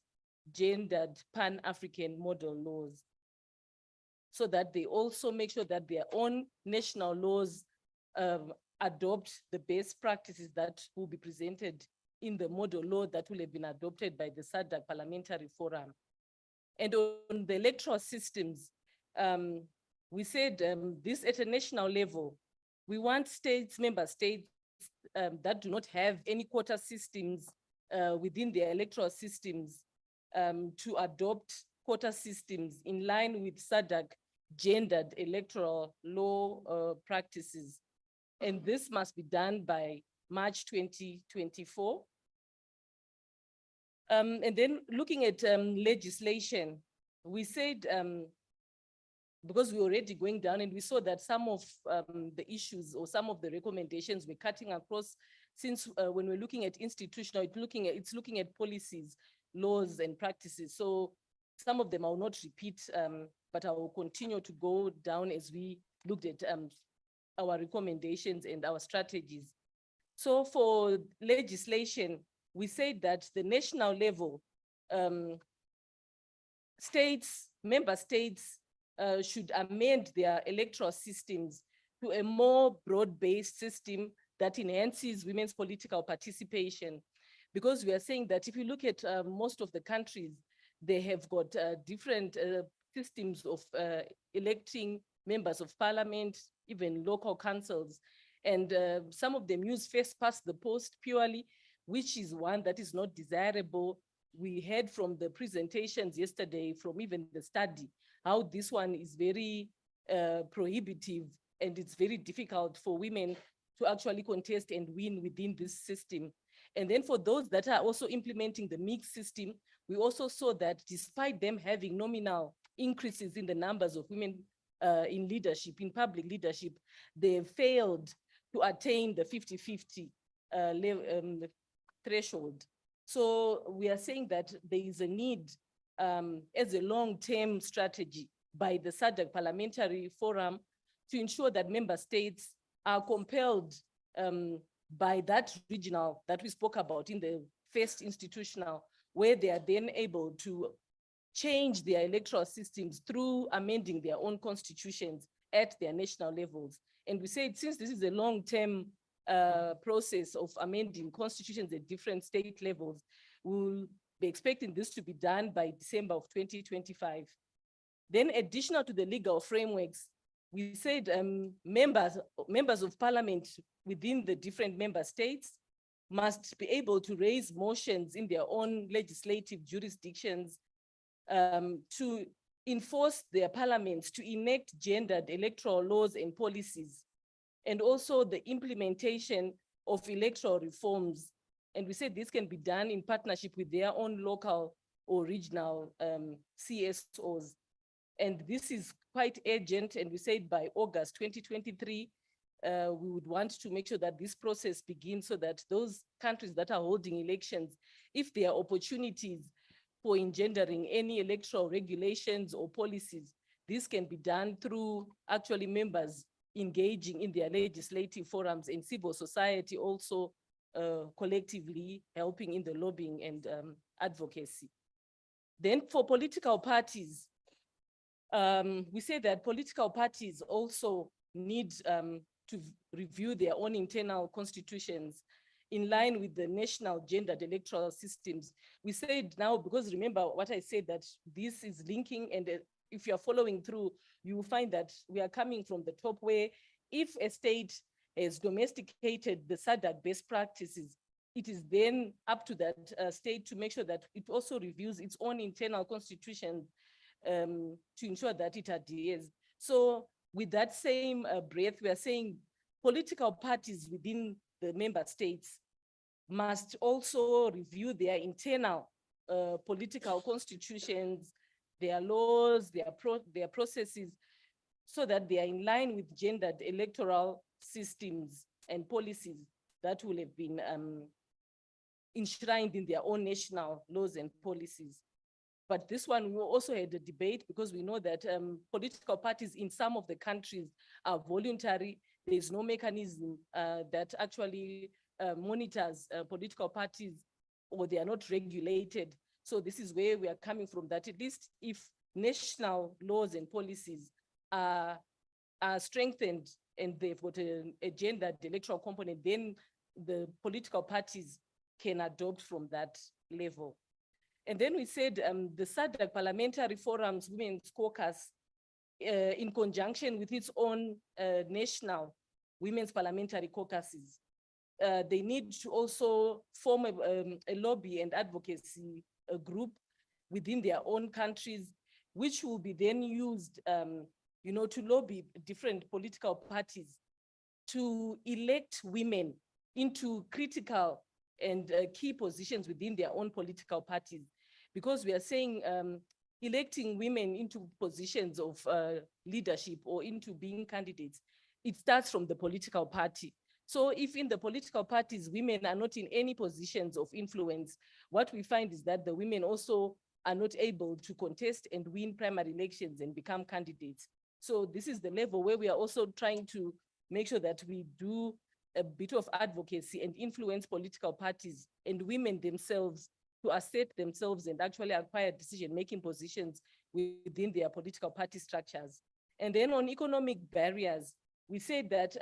gendered Pan-African model laws, so that they also make sure that their own national laws adopt the best practices that will be presented in the model law that will have been adopted by the SADC Parliamentary Forum. And on the electoral systems, we said this at a national level, we want member states that do not have any quota systems within their electoral systems to adopt quota systems in line with SADC gendered electoral law practices. And this must be done by March 2024. And then looking at legislation, we said, because we're already going down and we saw that some of the issues or some of the recommendations we're cutting across, since when we're looking at institutional, it's looking at policies, laws and practices. So some of them I will not repeat, but I will continue to go down as we looked at our recommendations and our strategies. So for legislation, we said that the national level, member states should amend their electoral systems to a more broad-based system that enhances women's political participation. Because we are saying that if you look at most of the countries, they have got different systems of electing members of parliament, even local councils. And some of them use first past the post purely, which is one that is not desirable. We heard from the presentations yesterday, from even the study, how this one is very prohibitive and it's very difficult for women to actually contest and win within this system. And then for those that are also implementing the mixed system, we also saw that despite them having nominal increases in the numbers of women in leadership, in public leadership, they failed to attain the 50-50 threshold. So we are saying that there is a need as a long-term strategy by the SADC Parliamentary Forum to ensure that member states are compelled by that regional that we spoke about in the first institutional, where they are then able to change their electoral systems through amending their own constitutions at their national levels. And we said, since this is a long-term process of amending constitutions at different state levels, we'll be expecting this to be done by December of 2025. Then additional to the legal frameworks, we said members of parliament within the different member states must be able to raise motions in their own legislative jurisdictions to enforce their parliaments to enact gendered electoral laws and policies, and also the implementation of electoral reforms. And we said this can be done in partnership with their own local or regional CSOs. And this is quite urgent. And we said by August 2023, we would want to make sure that this process begins so that those countries that are holding elections, if there are opportunities for engendering any electoral regulations or policies, this can be done through actually members engaging in their legislative forums and civil society also collectively helping in the lobbying and advocacy. Then for political parties, we say that political parties also need to review their own internal constitutions in line with the national gendered electoral systems. We said now, because remember what I said, that this is linking, and if you're following through, you will find that we are coming from the top, where if a state has domesticated the SADC best practices, it is then up to that state to make sure that it also reviews its own internal constitution to ensure that it adheres. So with that same breath, we are saying political parties within the member states must also review their internal political constitutions, their laws, their processes, so that they are in line with gendered electoral systems and policies that will have been enshrined in their own national laws and policies. But this one, we also had a debate because we know that political parties in some of the countries are voluntary. There's no mechanism that actually monitors political parties, or they are not regulated. So this is where we are coming from, that at least if national laws and policies are strengthened and they've got a gendered electoral component, then the political parties can adopt from that level. And then we said the SADC Parliamentary Forum's Women's Caucus, in conjunction with its own national women's parliamentary caucuses, they need to also form a lobby and advocacy group within their own countries, which will be then used to lobby different political parties to elect women into critical and key positions within their own political parties. Because we are saying electing women into positions of leadership or into being candidates, it starts from the political party. So if in the political parties, women are not in any positions of influence, what we find is that the women also are not able to contest and win primary elections and become candidates. So this is the level where we are also trying to make sure that we do a bit of advocacy and influence political parties and women themselves to assert themselves and actually acquire decision-making positions within their political party structures. And then on economic barriers, we said that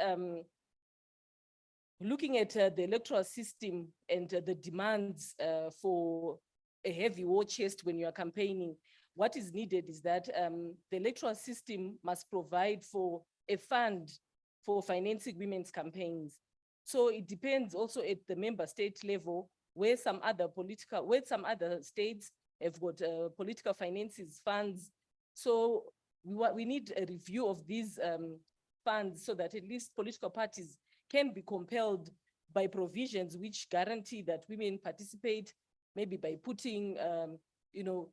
looking at the electoral system and the demands for a heavy war chest when you are campaigning, what is needed is that the electoral system must provide for a fund for financing women's campaigns. So it depends also at the member state level where some other states have got political finances funds. So we need a review of these funds so that at least political parties can be compelled by provisions which guarantee that women participate, maybe by putting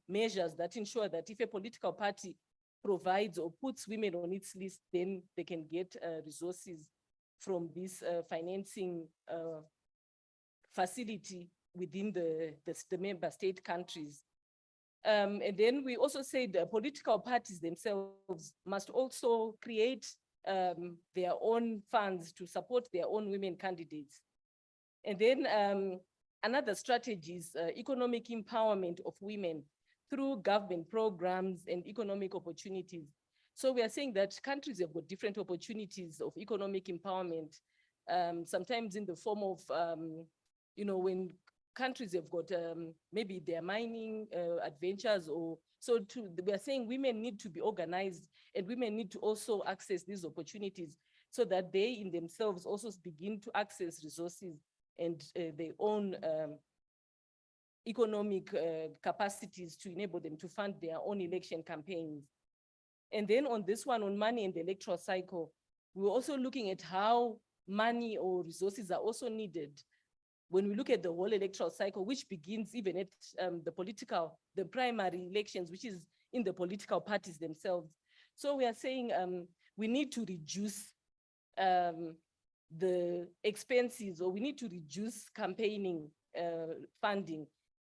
measures that ensure that if a political party provides or puts women on its list, then they can get resources from this financing facility within the member state countries. And then we also said the political parties themselves must also create their own funds to support their own women candidates. And then another strategy is economic empowerment of women through government programs and economic opportunities. So we are saying that countries have got different opportunities of economic empowerment, sometimes in the form of, when countries have got maybe their mining adventures, or so we are saying women need to be organized and women need to also access these opportunities so that they in themselves also begin to access resources and their own economic capacities to enable them to fund their own election campaigns. And then on this one, on money and the electoral cycle, we're also looking at how money or resources are also needed when we look at the whole electoral cycle, which begins even at the primary elections, which is in the political parties themselves. So we are saying we need to reduce the expenses, or we need to reduce campaigning funding.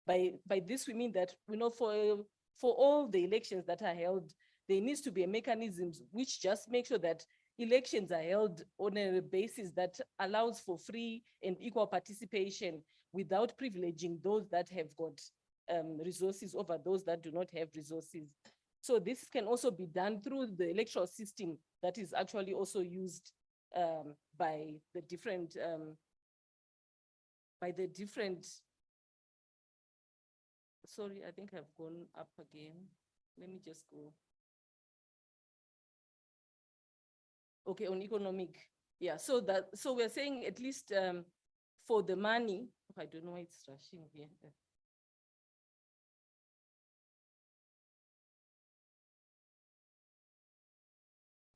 By this, we mean that, for all the elections that are held, there needs to be a mechanism which just make sure that elections are held on a basis that allows for free and equal participation without privileging those that have got resources over those that do not have resources. So this can also be done through the electoral system that is actually also used by the different, sorry, I think I've gone up again. Let me just go. Okay, on economic, yeah. So we're saying at least for the money, I don't know why it's rushing here.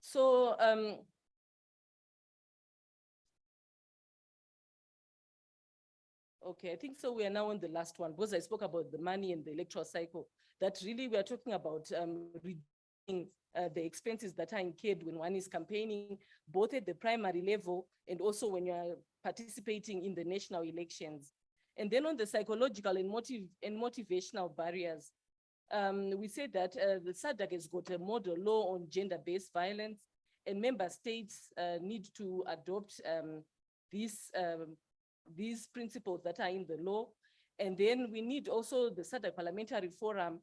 So Okay, I think so. We are now on the last one because I spoke about the money and the electoral cycle. That really we are talking about reducing the expenses that are incurred when one is campaigning, both at the primary level and also when you are participating in the national elections. And then on the psychological and motivational barriers, we said that the SADC has got a model law on gender-based violence, and member states need to adopt these principles that are in the law. And then we need also the SADC Parliamentary Forum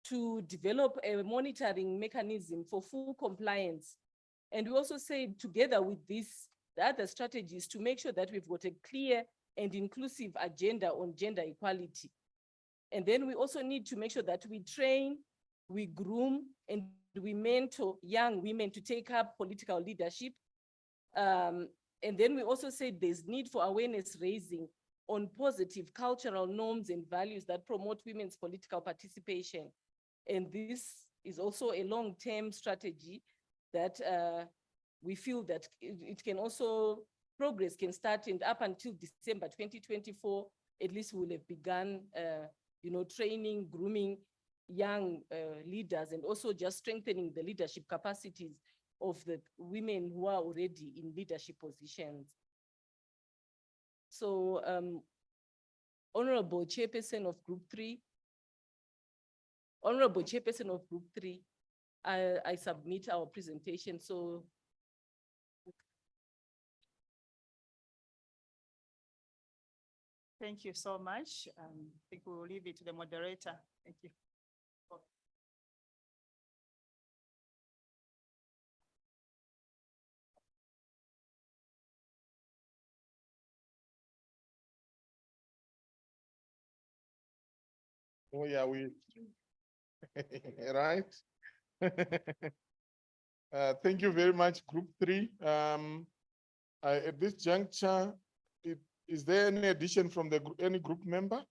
to develop a monitoring mechanism for full compliance. And we also say together with this, the other strategies to make sure that we've got a clear and inclusive agenda on gender equality. And then we also need to make sure that we train, we groom, and we mentor young women to take up political leadership. And then we also say there's need for awareness raising on positive cultural norms and values that promote women's political participation. And this is also a long-term strategy that we feel that it can also, progress can start and up until December 2024, at least we'll have begun training, grooming young leaders, and also just strengthening the leadership capacities of the women who are already in leadership positions. So, Honorable Chairperson of Group 3, I submit our presentation. So, Thank you so much. I think we will leave it to the moderator. Thank you. Oh, yeah, right? Thank you very much, Group 3. At this juncture, is there any addition from any group member?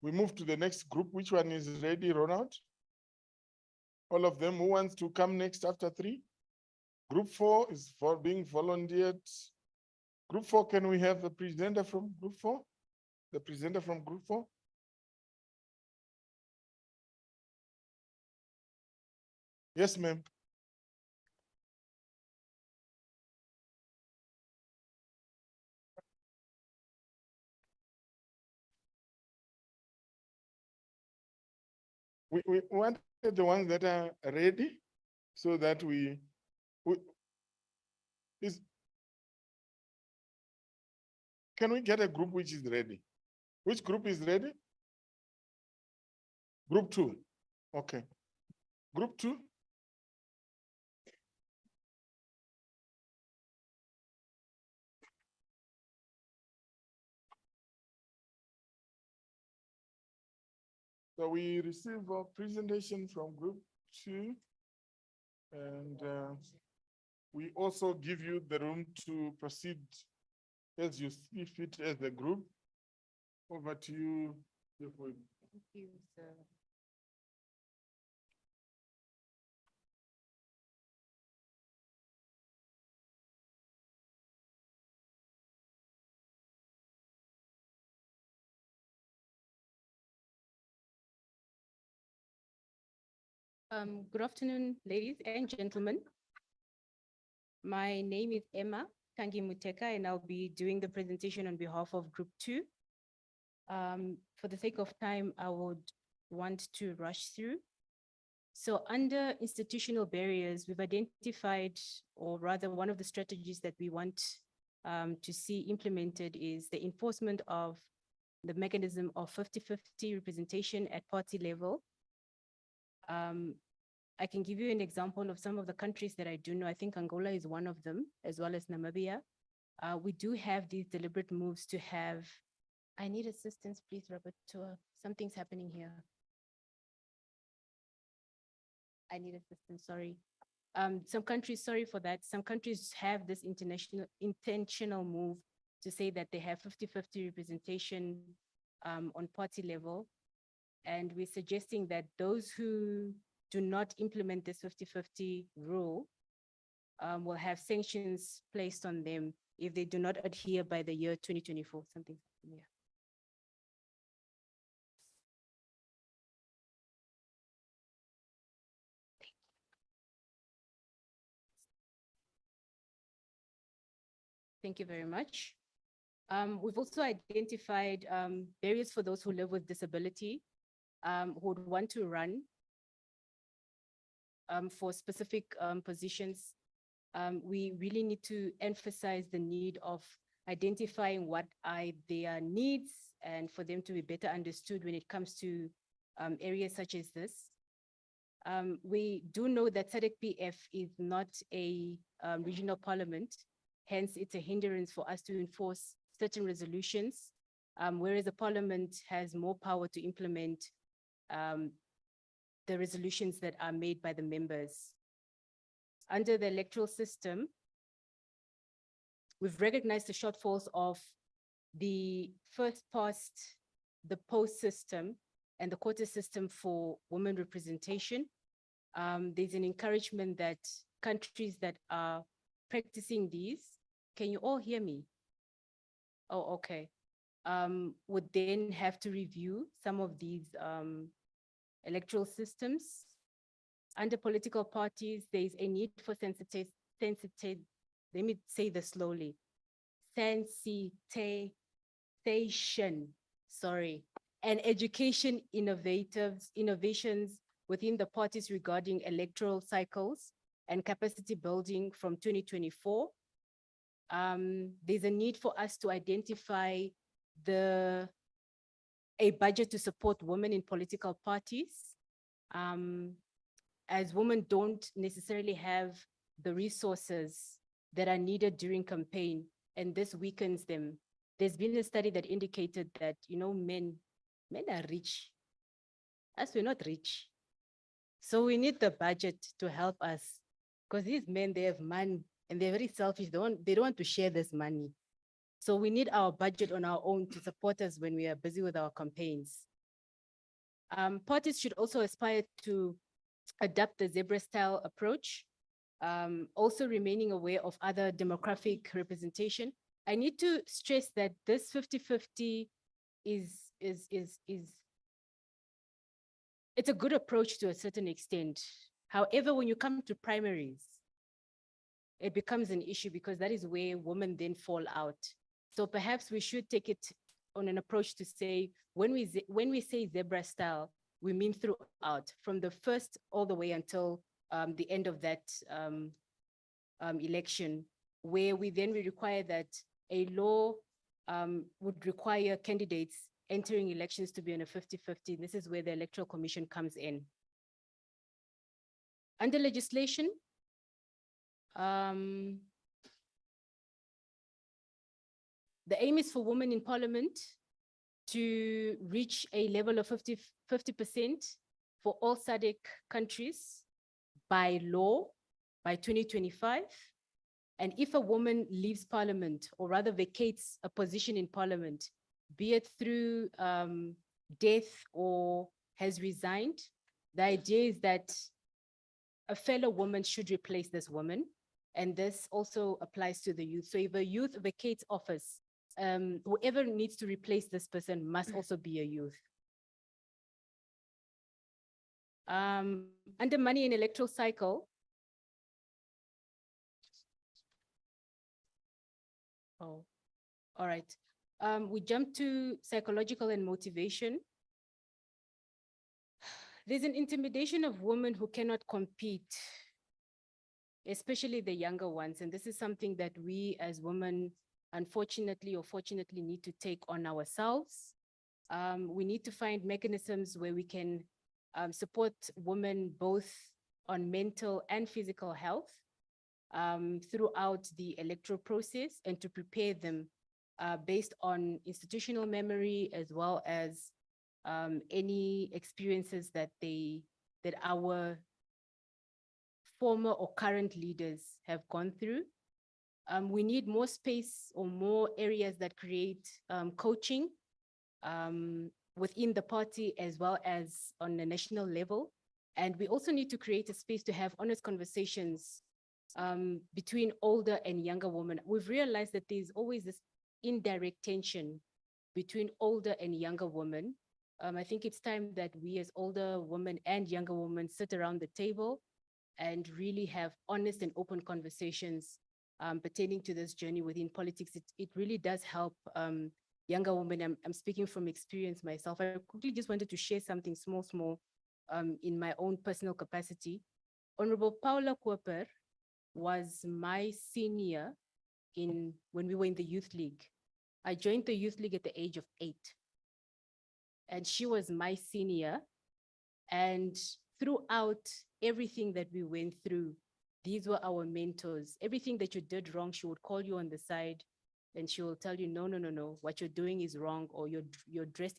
We move to the next group. Which one is ready, Ronald? All of them. Who wants to come next after 3? Group 4 is for being volunteered. Group 4, can we have the presenter from Group 4? The presenter from Group 4? Yes, ma'am. We want the ones that are ready so that can we get a group which is ready? Which group is ready? Group 2. Okay. Group 2. So we receive a presentation from Group 2, and we also give you the room to proceed as you see fit as a group. Over to you. Thank you, sir. Good afternoon, ladies and gentlemen. My name is Emma Tangi Muteka, and I'll be doing the presentation on behalf of Group 2. For the sake of time, I would want to rush through. So under institutional barriers, we've identified, or rather one of the strategies that we want to see implemented is the enforcement of the mechanism of 50-50 representation at party level. I can give you an example of some of the countries that I do know. I think Angola is one of them, as well as Namibia. We do have these deliberate moves to have, I need assistance, please, Rapporteur. Something's happening here. I need assistance, sorry. Some countries, sorry for that. Some countries have this intentional move to say that they have 50-50 representation on party level. And we're suggesting that those who do not implement this 50-50 rule will have sanctions placed on them if they do not adhere by the year 2024, something, yeah. Thank you very much. We've also identified barriers for those who live with disability, who would want to run for specific positions. We really need to emphasize the need of identifying what are their needs and for them to be better understood when it comes to areas such as this. We do know that SADC PF is not a regional parliament, hence it's a hindrance for us to enforce certain resolutions, whereas the parliament has more power to implement the resolutions that are made by the members. Under the electoral system, we've recognized the shortfalls of the first past, the post system, and the quota system for women representation. There's an encouragement that countries that are practicing these, can you all hear me? Oh, okay. Would then have to review some of these electoral systems. Under political parties, there's a need for let me say this slowly, sensitization, sorry, and education innovations within the parties regarding electoral cycles and capacity building from 2024. There's a need for us to identify a budget to support women in political parties, as women don't necessarily have the resources that are needed during campaign, and this weakens them. There's been a study that indicated that, you know, men are rich, us we're not rich. So we need the budget to help us, because these men, they have money and they're very selfish. They don't want to share this money. So we need our budget on our own to support us when we are busy with our campaigns. Parties should also aspire to adopt the zebra style approach, also remaining aware of other demographic representation. I need to stress that this 50-50 it's a good approach to a certain extent. However, when you come to primaries, it becomes an issue because that is where women then fall out. So perhaps we should take it on an approach to say, when we say zebra style, we mean throughout, from the first all the way until the end of that election, where we require that a law would require candidates entering elections to be on a 50-50. This is where the Electoral Commission comes in. Under legislation, the aim is for women in parliament to reach a level of 50% for all SADC countries by law by 2025. And if a woman leaves parliament, or rather vacates a position in parliament, be it through death or has resigned, the idea is that a fellow woman should replace this woman. And this also applies to the youth. So if a youth vacates office, whoever needs to replace this person must also be a youth. Under money and electoral cycle, oh, all right. We jump to psychological and motivation. There's an intimidation of women who cannot compete, especially the younger ones. And this is something that we as women, unfortunately or fortunately, need to take on ourselves. We need to find mechanisms where we can support women both on mental and physical health throughout the electoral process, and to prepare them based on institutional memory, as well as any experiences that our former or current leaders have gone through. We need more space or more areas that create coaching within the party as well as on a national level. And we also need to create a space to have honest conversations between older and younger women. We've realized that there's always this indirect tension between older and younger women. I think it's time that we as older women and younger women sit around the table and really have honest and open conversations pertaining to this journey within politics. It really does help younger women. I'm speaking from experience myself. I quickly just wanted to share something small in my own personal capacity. Honorable Paula Koper was my senior when we were in the youth league. I joined the youth league at the age of 8. And she was my senior. And throughout everything that we went through, these were our mentors. Everything that you did wrong, she would call you on the side and she will tell you, no, what you're doing is wrong, or you're dressed,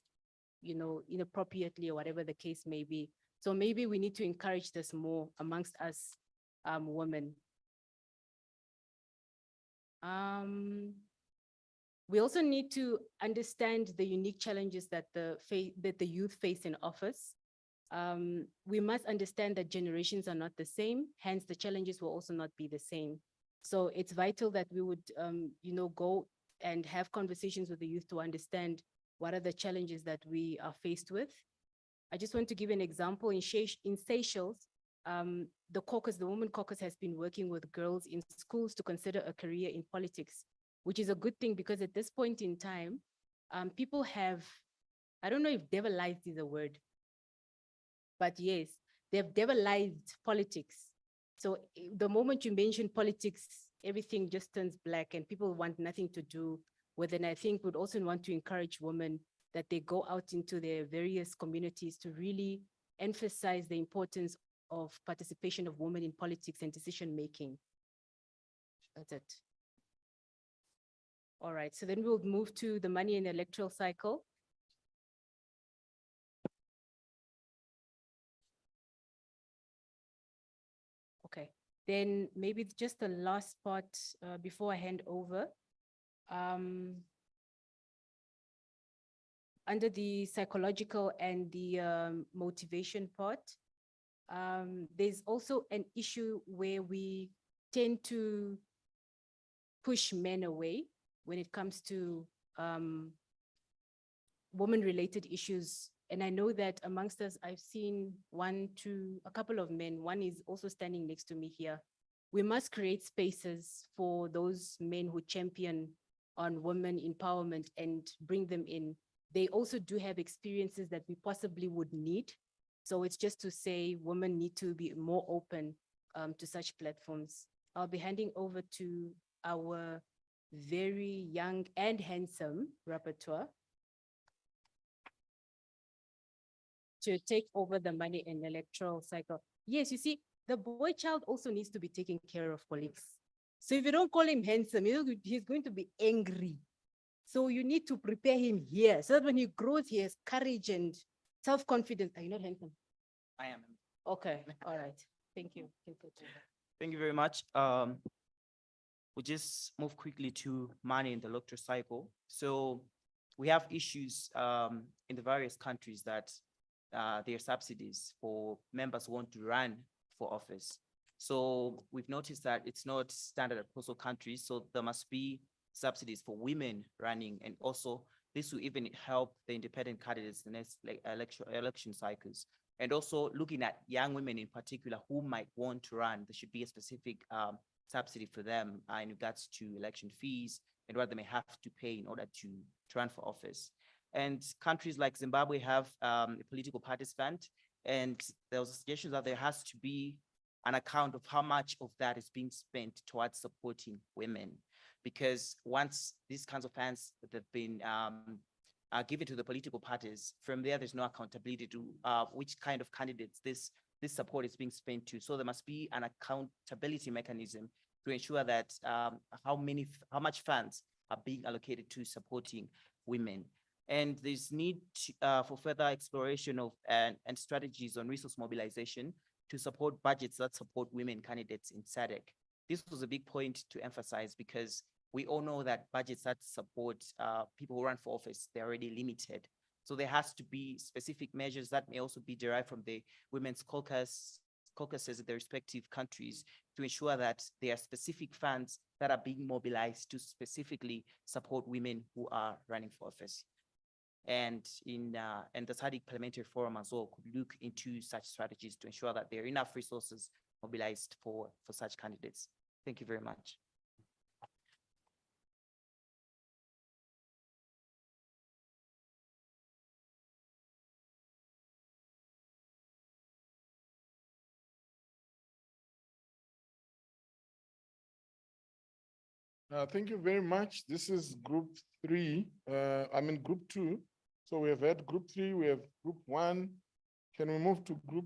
inappropriately, or whatever the case may be. So maybe we need to encourage this more amongst us women. We also need to understand the unique challenges that the youth face in office. We must understand that generations are not the same, hence the challenges will also not be the same. So it's vital that we would, go and have conversations with the youth to understand what are the challenges that we are faced with. I just want to give an example. In Seychelles, the Women Caucus has been working with girls in schools to consider a career in politics, which is a good thing because at this point in time, people have, I don't know if devilized is a word, but yes, they've devilized politics. So the moment you mention politics, everything just turns black and people want nothing to do with it. And I think we'd also want to encourage women that they go out into their various communities to really emphasize the importance of participation of women in politics and decision-making. That's it. All right, so then we'll move to the money and electoral cycle. Okay, then maybe just the last part before I hand over. Under the psychological and the motivation part, there's also an issue where we tend to push men away when it comes to women-related issues. And I know that amongst us, I've seen a couple of men. One is also standing next to me here. We must create spaces for those men who champion on women empowerment and bring them in. They also do have experiences that we possibly would need. So it's just to say women need to be more open to such platforms. I'll be handing over to our very young and handsome rapporteur to take over the money and electoral cycle. Yes, you see, the boy child also needs to be taken care of, colleagues. So if you don't call him handsome, he's going to be angry. So you need to prepare him here so that when he grows, he has courage and self-confidence. Are you not handsome? I am. Okay, all right. Thank you. Thank you very much. We'll just move quickly to money in the electoral cycle. So we have issues in the various countries that there are subsidies for members who want to run for office. So we've noticed that it's not standard across all countries. So there must be subsidies for women running, and also this will even help the independent candidates in the next election cycles. And also looking at young women in particular who might want to run, there should be a specific subsidy for them in regards to election fees and what they may have to pay in order to run for office. And countries like Zimbabwe have a political parties fund, and there was a suggestion that there has to be an account of how much of that is being spent towards supporting women. Because once these kinds of funds that have been given to the political parties, from there's no accountability to which kind of candidates this support is being spent to. So there must be an accountability mechanism to ensure that how much funds are being allocated to supporting women. And there's need for further exploration of and strategies on resource mobilization to support budgets that support women candidates in SADC. This was a big point to emphasize because we all know that budgets that support people who run for office, they're already limited. So there has to be specific measures that may also be derived from the Women's Caucus caucuses in the respective countries to ensure that there are specific funds that are being mobilized to specifically support women who are running for office. And and the SADC Parliamentary Forum as well could look into such strategies to ensure that there are enough resources mobilized for such candidates. Thank you very much. Thank you very much. This is group 3, group 2. So we have had group 3, we have group 1. Can we move to group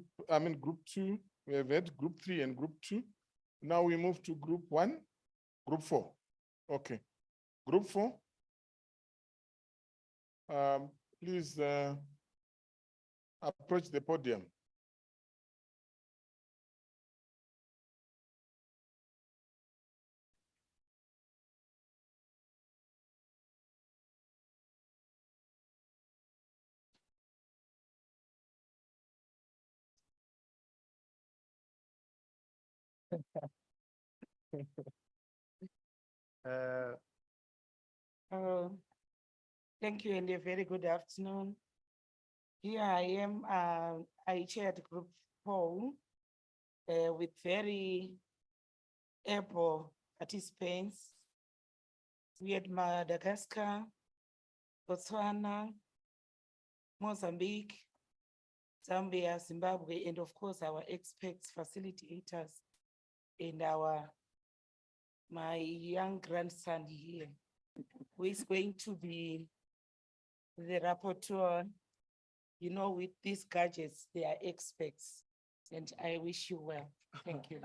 2? We have had group 3 and group 2. Now we move to group 1, group 4. Okay. Group 4. Please approach the podium. Thank you and a very good afternoon. Here I am, I chaired group 4 with very able participants. We had Madagascar, Botswana, Mozambique, Zambia, Zimbabwe, and of course our experts, facilitators, and my young grandson here, who is going to be the rapporteur. You know, with these gadgets, they are experts, and I wish you well. Thank you.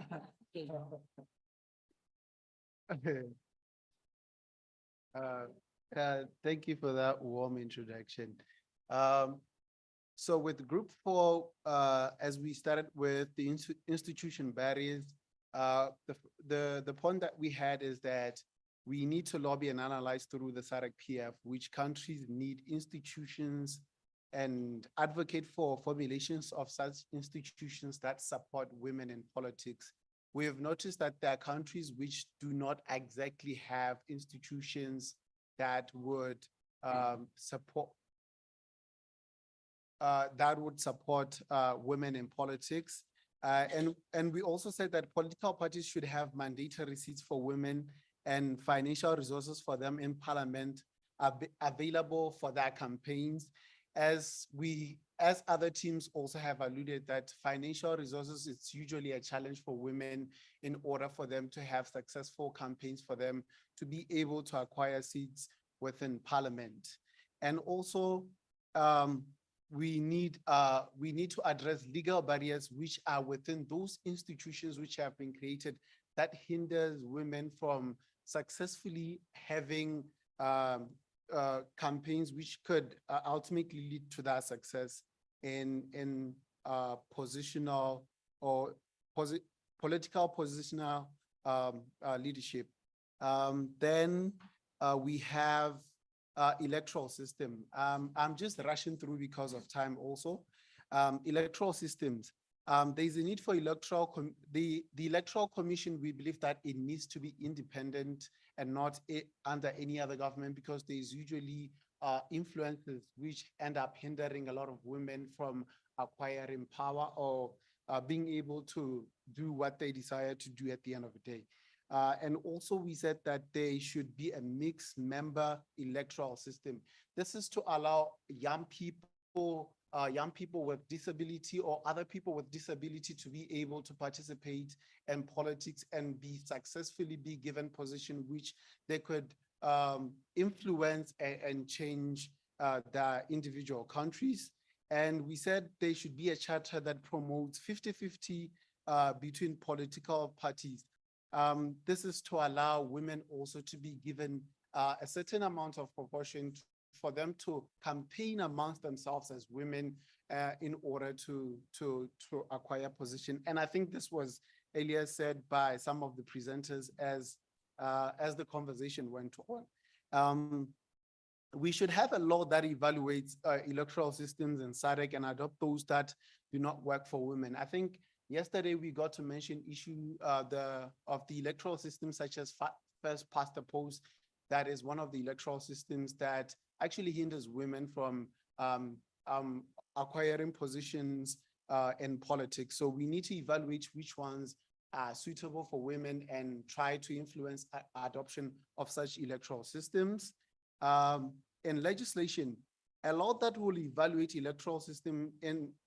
Thank you for that warm introduction. So with group 4, as we started with the institution barriers, the point that we had is that we need to lobby and analyze through the SADC PF which countries need institutions and advocate for formulations of such institutions that support women in politics. We have noticed that there are countries which do not exactly have institutions that would support women in politics. And we also said that political parties should have mandatory seats for women and financial resources for them in parliament available for their campaigns. As other teams also have alluded that financial resources, it's usually a challenge for women in order for them to have successful campaigns, for them to be able to acquire seats within parliament. And also, we need to address legal barriers which are within those institutions which have been created that hinders women from successfully having campaigns which could ultimately lead to that success in positional or political positional leadership. Then we have electoral system. I'm just rushing through because of time also. Electoral systems. There's a need for the electoral commission. We believe that it needs to be independent and not under any other government, because there's usually influences which end up hindering a lot of women from acquiring power or being able to do what they desire to do at the end of the day. And also we said that there should be a mixed member electoral system. This is to allow young people with disability or other people with disability to be able to participate in politics and successfully be given position which they could influence and change their individual countries. And we said there should be a charter that promotes 50-50 between political parties. This is to allow women also to be given a certain amount of proportion for them to campaign amongst themselves as women in order to acquire position. And I think this was earlier said by some of the presenters as the conversation went on. We should have a law that evaluates electoral systems in SADC and adopt those that do not work for women. I think Yesterday, we got to mention issue of the electoral system such as first past the post. That is one of the electoral systems that actually hinders women from acquiring positions in politics. So we need to evaluate which ones are suitable for women and try to influence adoption of such electoral systems. In legislation, a law that will evaluate electoral system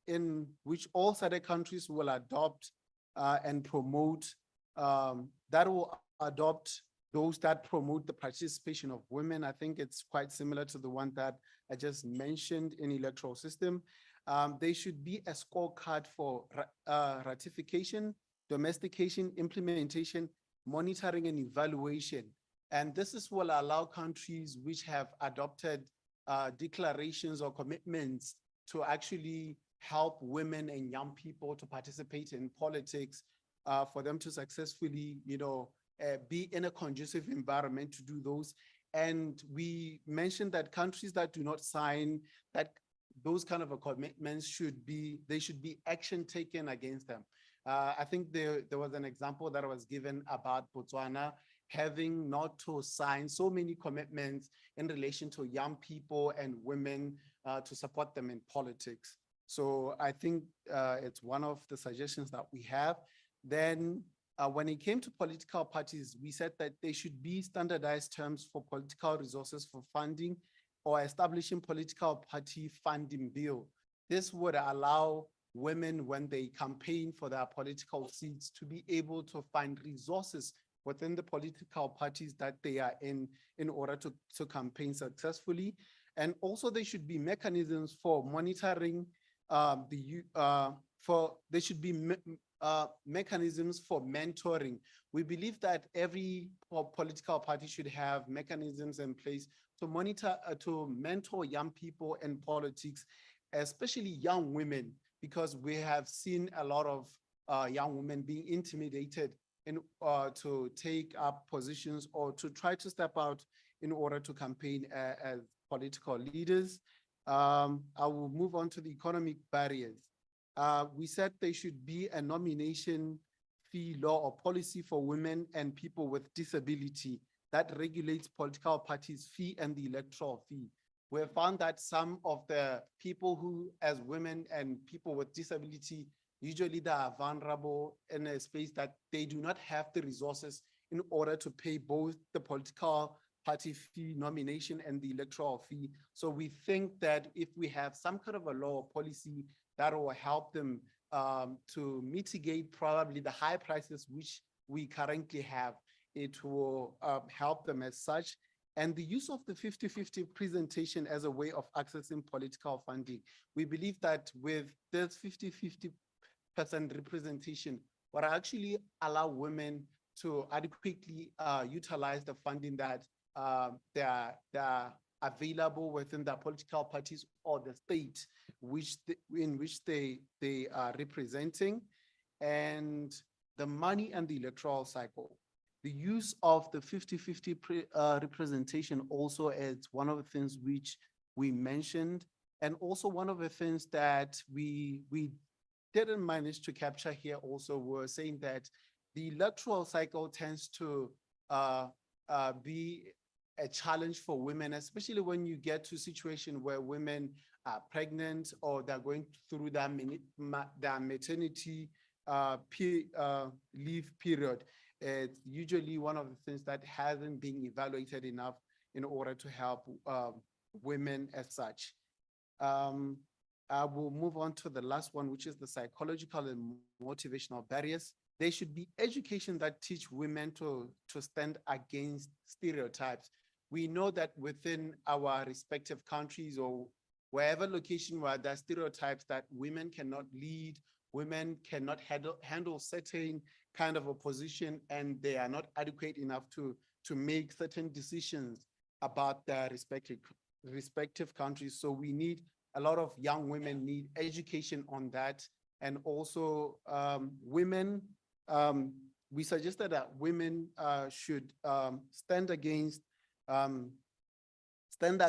in which all SADC countries will adopt and promote, that will adopt those that promote the participation of women. I think it's quite similar to the one that I just mentioned in electoral system. There should be a scorecard for ratification, domestication, implementation, monitoring and evaluation. And this is will allow countries which have adopted declarations or commitments to actually help women and young people to participate in politics, for them to successfully, be in a conducive environment to do those. And we mentioned that countries that do not sign those kind of commitments should be action taken against them. I think there was an example that was given about Botswana having not to sign so many commitments in relation to young people and women to support them in politics. So I think it's one of the suggestions that we have. Then when it came to political parties, we said that there should be standardized terms for political resources for funding or establishing political party funding bill. This would allow women, when they campaign for their political seats, to be able to find resources within the political parties that they are in order to campaign successfully. And also there should be mechanisms for monitoring there should be mechanisms for mentoring. We believe that every political party should have mechanisms in place to monitor, to mentor young people in politics, especially young women, because we have seen a lot of young women being intimidated to take up positions or to try to step out in order to campaign as political leaders. I will move on to the economic barriers. We said there should be a nomination fee law or policy for women and people with disability that regulates political parties' fee and the electoral fee. We have found that some of the people who, as women and people with disability, usually they are vulnerable in a space that they do not have the resources in order to pay both the political party fee nomination and the electoral fee. So we think that if we have some kind of a law or policy that will help them to mitigate probably the high prices which we currently have, it will help them as such. And the use of the 50-50 presentation as a way of accessing political funding. We believe that with this 50-50% representation, will actually allow women to adequately utilize the funding that they are available within the political parties or the state in which they are representing, and the money and the electoral cycle. The use of the 50-50 representation also is one of the things which we mentioned, and also one of the things that we didn't manage to capture here also were saying that the electoral cycle tends to be a challenge for women, especially when you get to a situation where women are pregnant or they're going through their maternity leave period. It's usually one of the things that hasn't been evaluated enough in order to help women as such. I will move on to the last one, which is the psychological and motivational barriers. There should be education that teach women to stand against stereotypes. We know that within our respective countries or wherever location where there are stereotypes that women cannot lead, women cannot handle certain kind of a position, and they are not adequate enough to make certain decisions about their respective countries. So we need a lot of young women need education on that. And also women, we suggested that women should stand their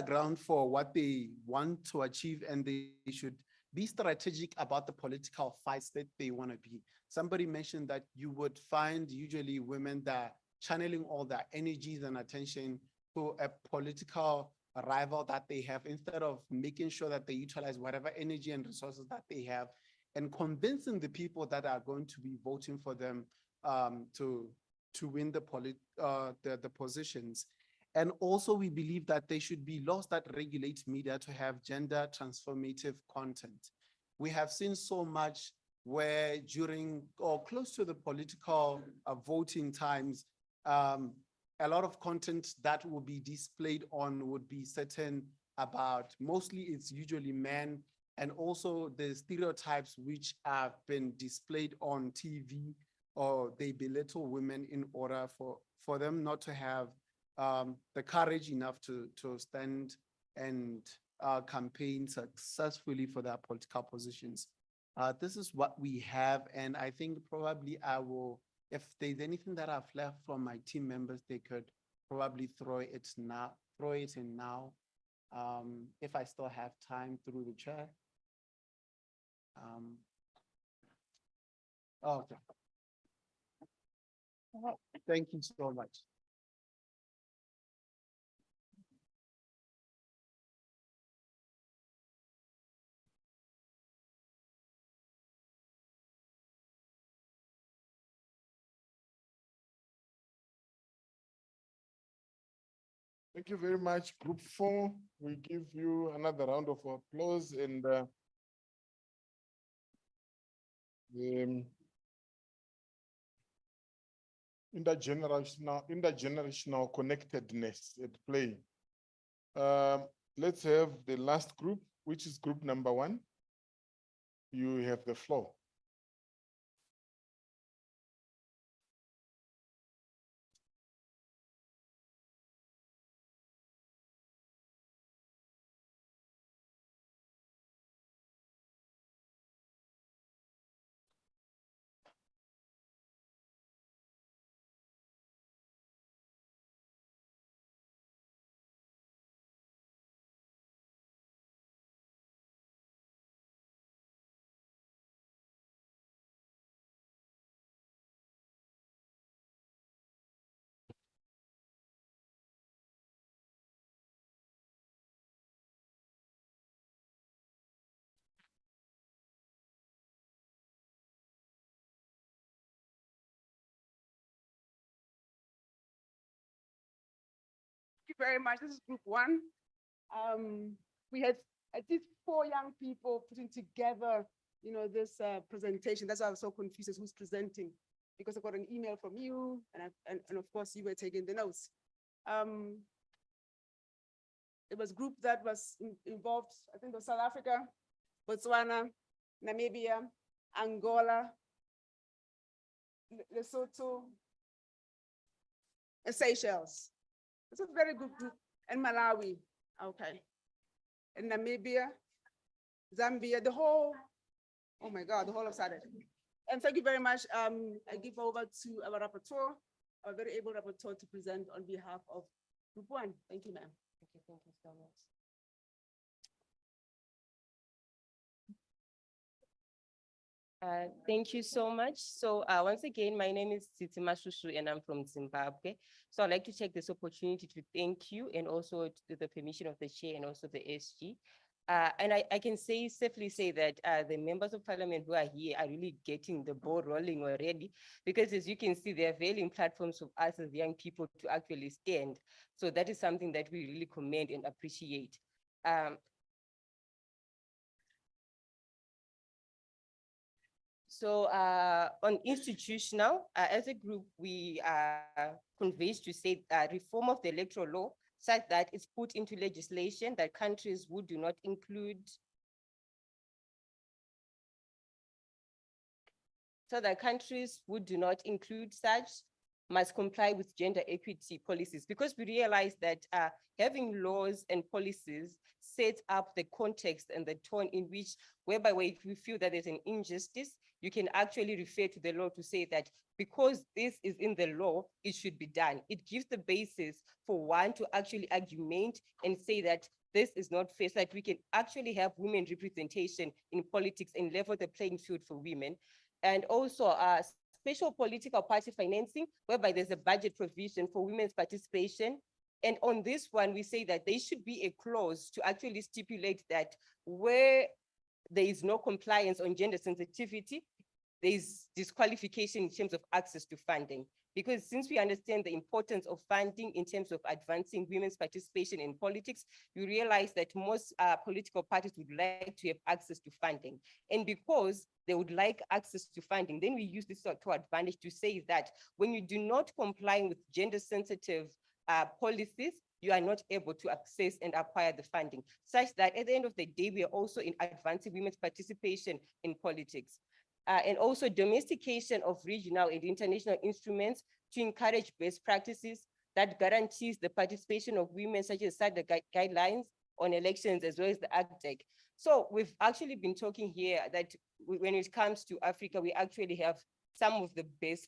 ground for what they want to achieve, and they should be strategic about the political fights that they want to be. Somebody mentioned that you would find usually women that channeling all their energies and attention to a political rival that they have, instead of making sure that they utilize whatever energy and resources that they have and convincing the people that are going to be voting for them to win the positions. And also we believe that there should be laws that regulate media to have gender transformative content. We have seen so much where during or close to the political voting times, a lot of content that will be displayed on would be certain about, mostly it's usually men, and also the stereotypes which have been displayed on TV, or they belittle women in order for them not to have the courage enough to stand and campaign successfully for their political positions. This is what we have, and I think probably I will, if there's anything that I've left from my team members, they could probably throw it in now, if I still have time through the chair. Okay. Thank you so much. Thank you very much, Group 4. We give you another round of applause, and the intergenerational connectedness at play. Let's have the last group, which is group number 1. You have the floor. Thank you very much. This is group 1. We had at least 4 young people putting together, this presentation. That's why I was so confused as who's presenting, because I got an email from you, and of course you were taking the notes. It was a group that was involved, I think it was South Africa, Botswana, Namibia, Angola, Lesotho, and Seychelles. It's a very good group. And Malawi, okay. And Namibia, Zambia, the whole, oh my God, the whole of SADC. And thank you very much. I give over to our rapporteur, our very able rapporteur, to present on behalf of Group 1. Thank you, ma'am. Thank you so much. Thank you so much. So once again, my name is Mashushu and I'm from Zimbabwe. So I'd like to take this opportunity to thank you, and also to the permission of the chair and also the SG. And I can safely say that the members of parliament who are here are really getting the ball rolling already, because as you can see, they're availing platforms of us as young people to actually stand. So that is something that we really commend and appreciate. So on institutional, as a group, we are convinced to say reform of the electoral law such that it's put into legislation that countries who do not include, such must comply with gender equity policies, because we realize that having laws and policies set up the context and the tone in which, whereby if we feel that there's an injustice, you can actually refer to the law to say that because this is in the law, it should be done. It gives the basis for one to actually argument and say that this is not fair, so that we can actually have women representation in politics and level the playing field for women. And also special political party financing, whereby there's a budget provision for women's participation. And on this one, we say that there should be a clause to actually stipulate that where there is no compliance on gender sensitivity, there is disqualification in terms of access to funding. Because since we understand the importance of funding in terms of advancing women's participation in politics, we realize that most political parties would like to have access to funding. And because they would like access to funding, then we use this to advantage to say that when you do not comply with gender sensitive policies, you are not able to access and acquire the funding, such that at the end of the day, we are also in advancing women's participation in politics. And also domestication of regional and international instruments to encourage best practices that guarantees the participation of women, such as SADC guidelines on elections, as well as the ACTEC. So we've actually been talking here that when it comes to Africa, we actually have some of the best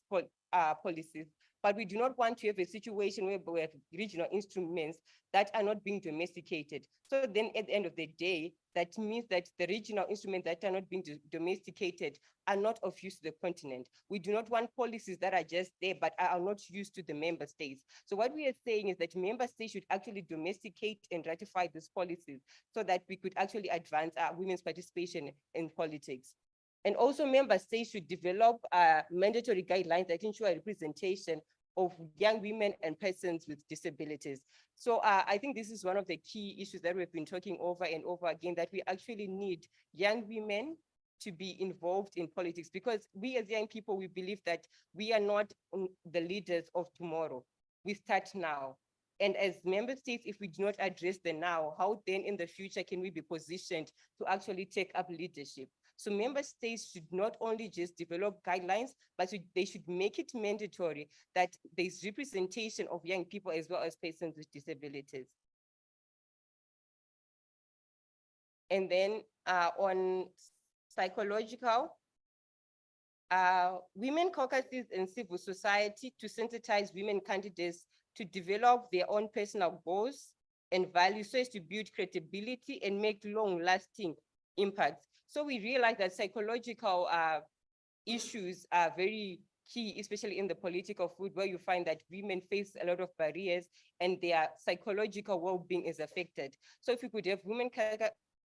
policies, but we do not want to have a situation where we have regional instruments that are not being domesticated. So then at the end of the day, that means that the regional instruments that are not being domesticated are not of use to the continent. We do not want policies that are just there, but are not used to the member states. So what we are saying is that member states should actually domesticate and ratify these policies so that we could actually advance women's participation in politics. And also member states should develop mandatory guidelines that ensure representation of young women and persons with disabilities. So I think this is one of the key issues that we've been talking over and over again, that we actually need young women to be involved in politics, because we as young people, we believe that we are not the leaders of tomorrow. We start now. And as member states, if we do not address the now, how then in the future can we be positioned to actually take up leadership? So member states should not only just develop guidelines, but they should make it mandatory that there's representation of young people as well as persons with disabilities. And then on psychological, women caucuses and civil society to sensitize women candidates to develop their own personal goals and values so as to build credibility and make long-lasting impacts. So we realize that psychological issues are very key, especially in the political field, where you find that women face a lot of barriers and their psychological well-being is affected. So if we could have women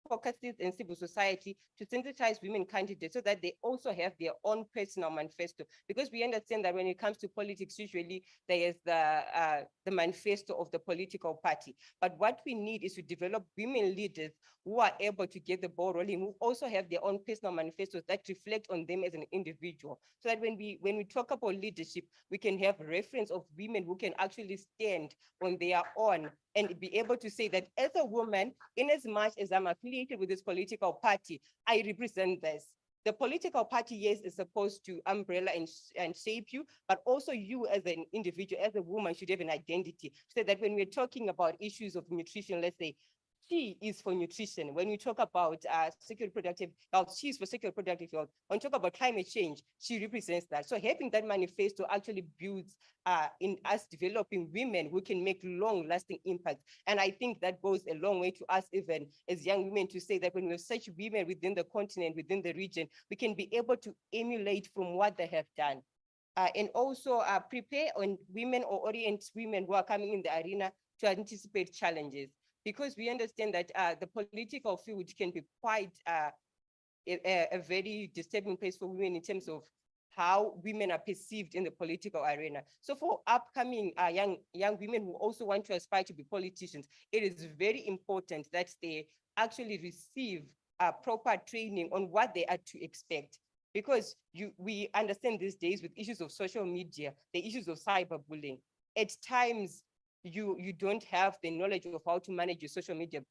caucuses and civil society to sensitize women candidates so that they also have their own personal manifesto, because we understand that when it comes to politics, usually there is the manifesto of the political party. But what we need is to develop women leaders who are able to get the ball rolling, who also have their own personal manifestos that reflect on them as an individual, so that when we talk about leadership, we can have reference of women who can actually stand on their own and be able to say that as a woman, in as much as I'm affiliated with this political party, I represent this. The political party, yes, is supposed to umbrella and shape you, but also you as an individual, as a woman, should have an identity, so that when we're talking about issues of nutrition, let's say, she is for nutrition. When we talk about secure reproductive health, she's for secure reproductive health. When we talk about climate change, she represents that. So having that manifesto actually builds in us developing women who can make long-lasting impact. And I think that goes a long way to us, even as young women, to say that when we have such women within the continent, within the region, we can be able to emulate from what they have done. And also prepare on women or orient women who are coming in the arena to anticipate challenges. Because we understand that the political field can be quite a very disturbing place for women in terms of how women are perceived in the political arena. So for upcoming young women who also want to aspire to be politicians, it is very important that they actually receive proper training on what they are to expect. Because we understand these days with issues of social media, the issues of cyberbullying, at times, you don't have the knowledge of how to manage your social media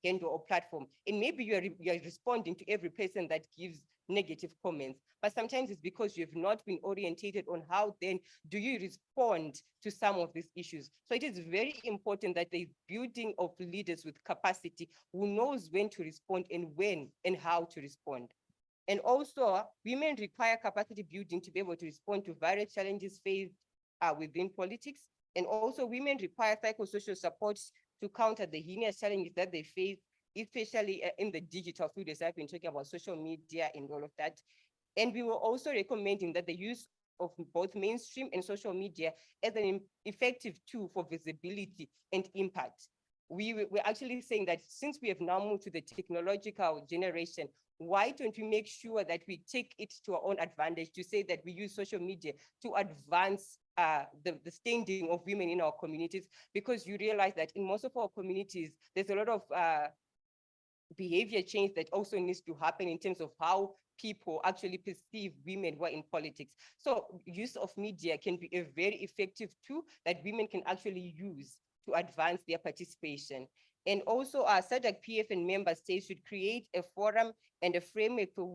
handle or platform. And maybe you're responding to every person that gives negative comments, but sometimes it's because you have not been orientated on how then do you respond to some of these issues. So it is very important that there's building of leaders with capacity who knows when to respond and when and how to respond. And also women require capacity building to be able to respond to various challenges faced within politics. And also women require psychosocial support to counter the heinous challenges that they face, especially in the digital field, as I've been talking about social media and all of that. And we were also recommending that the use of both mainstream and social media as an effective tool for visibility and impact. We're actually saying that since we have now moved to the technological generation, why don't we make sure that we take it to our own advantage to say that we use social media to advance the standing of women in our communities? Because you realize that in most of our communities, there's a lot of behavior change that also needs to happen in terms of how people actually perceive women who are in politics. So use of media can be a very effective tool that women can actually use to advance their participation. And also our SADC PF and member states should create a forum and a framework for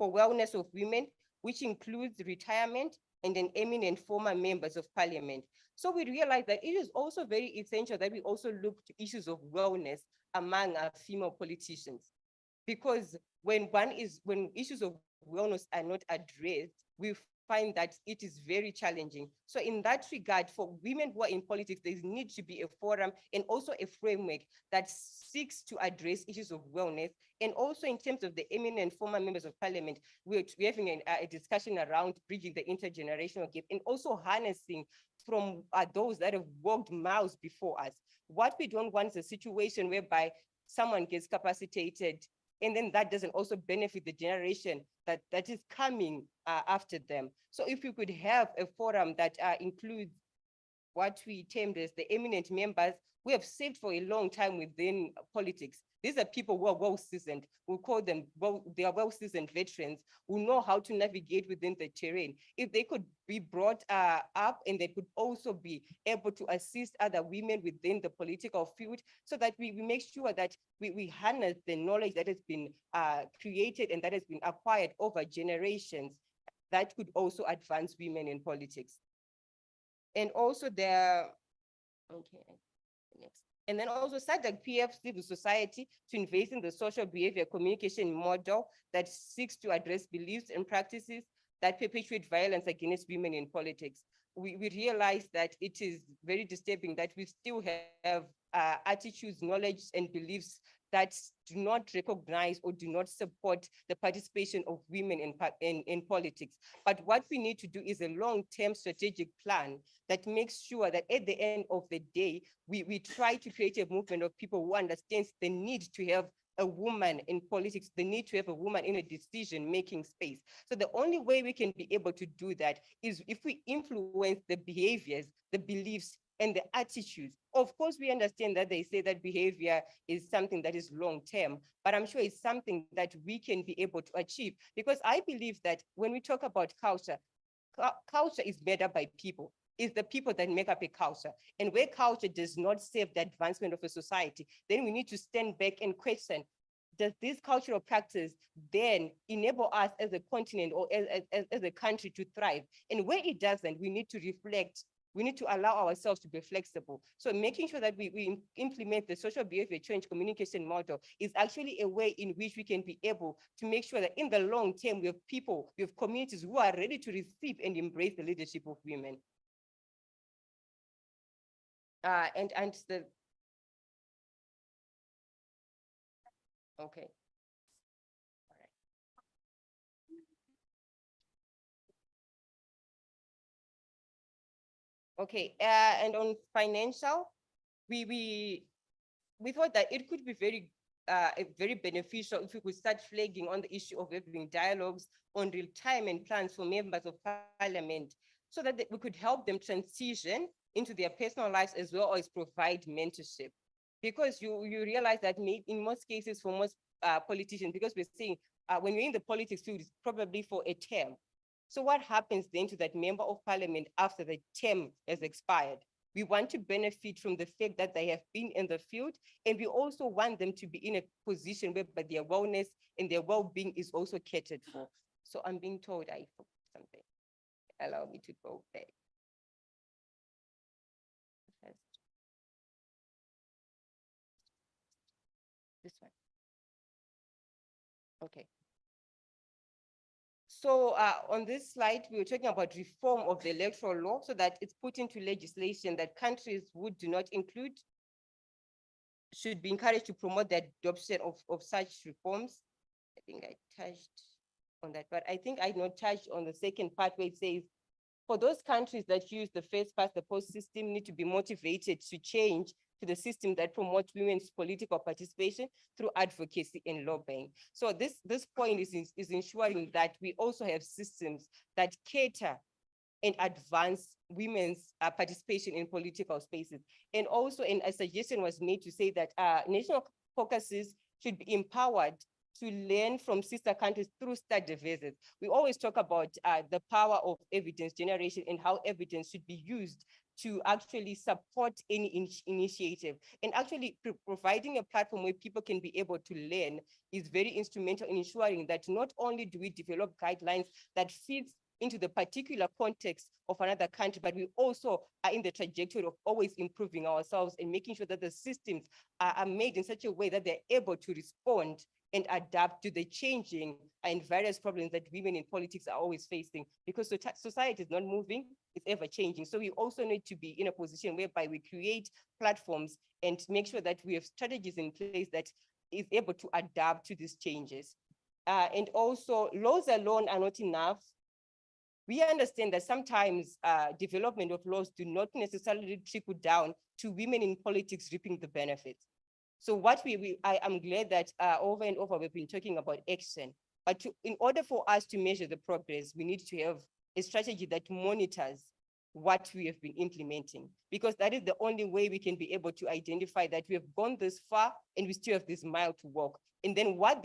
wellness of women, which includes retirement and an eminent former members of parliament. So we realize that it is also very essential that we also look to issues of wellness among our female politicians. Because when issues of wellness are not addressed, we find that it is very challenging. So in that regard, for women who are in politics, there needs to be a forum and also a framework that seeks to address issues of wellness. And also in terms of the eminent former members of parliament, we're having a discussion around bridging the intergenerational gap and also harnessing from those that have walked miles before us. What we don't want is a situation whereby someone gets capacitated and then that doesn't also benefit the generation that is coming after them. So if we could have a forum that includes what we termed as the eminent members, we have served for a long time within politics. These are people who are well-seasoned. We call them, they are well-seasoned veterans who know how to navigate within the terrain. If they could be brought up and they could also be able to assist other women within the political field so that we make sure that we harness the knowledge that has been created and that has been acquired over generations, that could also advance women in politics. And also there, okay, next. And then also SADC PF civil society to invest in the social behavior communication model that seeks to address beliefs and practices that perpetuate violence against women in politics. We realize that it is very disturbing that we still have attitudes, knowledge, and beliefs that do not recognize or do not support the participation of women in politics. But what we need to do is a long-term strategic plan that makes sure that at the end of the day, we try to create a movement of people who understands the need to have a woman in politics, the need to have a woman in a decision-making space. So the only way we can be able to do that is if we influence the behaviors, the beliefs, and the attitudes. Of course, we understand that they say that behavior is something that is long-term, but I'm sure it's something that we can be able to achieve, because I believe that when we talk about culture, culture is made up by people. It's the people that make up a culture. And where culture does not serve the advancement of a society, then we need to stand back and question, does this cultural practice then enable us as a continent or as a country to thrive? And where it doesn't, we need to reflect. We need to allow ourselves to be flexible. So making sure that we implement the social behavior change communication model is actually a way in which we can be able to make sure that in the long term, we have people, we have communities who are ready to receive and embrace the leadership of women. And the, okay. Okay, and on financial, we thought that it could be very beneficial if we could start flagging on the issue of having dialogues on retirement plans for members of parliament, so that we could help them transition into their personal lives as well as provide mentorship. Because you realize that in most cases for most politicians, because we're seeing when you're in the politics field, it's probably for a term. So what happens then to that member of parliament after the term has expired? We want to benefit from the fact that they have been in the field, and we also want them to be in a position where their wellness and their well-being is also catered for. So I'm being told I forgot something. Allow me to go back. This one. Okay. So on this slide, we were talking about reform of the electoral law so that it's put into legislation that countries would do not include should be encouraged to promote the adoption of such reforms. I think I touched on that, but I think I not touched on the second part where it says, for those countries that use the first past the post system need to be motivated to change to the system that promotes women's political participation through advocacy and lobbying. So this point is ensuring that we also have systems that cater and advance women's participation in political spaces. And also, a suggestion was made to say that national caucuses should be empowered to learn from sister countries through study visits. We always talk about the power of evidence generation and how evidence should be used to actually support any initiative. And actually providing a platform where people can be able to learn is very instrumental in ensuring that not only do we develop guidelines that fits into the particular context of another country, but we also are in the trajectory of always improving ourselves and making sure that the systems are made in such a way that they're able to respond and adapt to the changing and various problems that women in politics are always facing, because society is not moving, it's ever changing. So we also need to be in a position whereby we create platforms and make sure that we have strategies in place that is able to adapt to these changes. And also, laws alone are not enough. We understand that sometimes development of laws do not necessarily trickle down to women in politics reaping the benefits. So what I am glad that over and over we've been talking about action, but in order for us to measure the progress, we need to have a strategy that monitors what we have been implementing, because that is the only way we can be able to identify that we have gone this far and we still have this mile to walk. And then what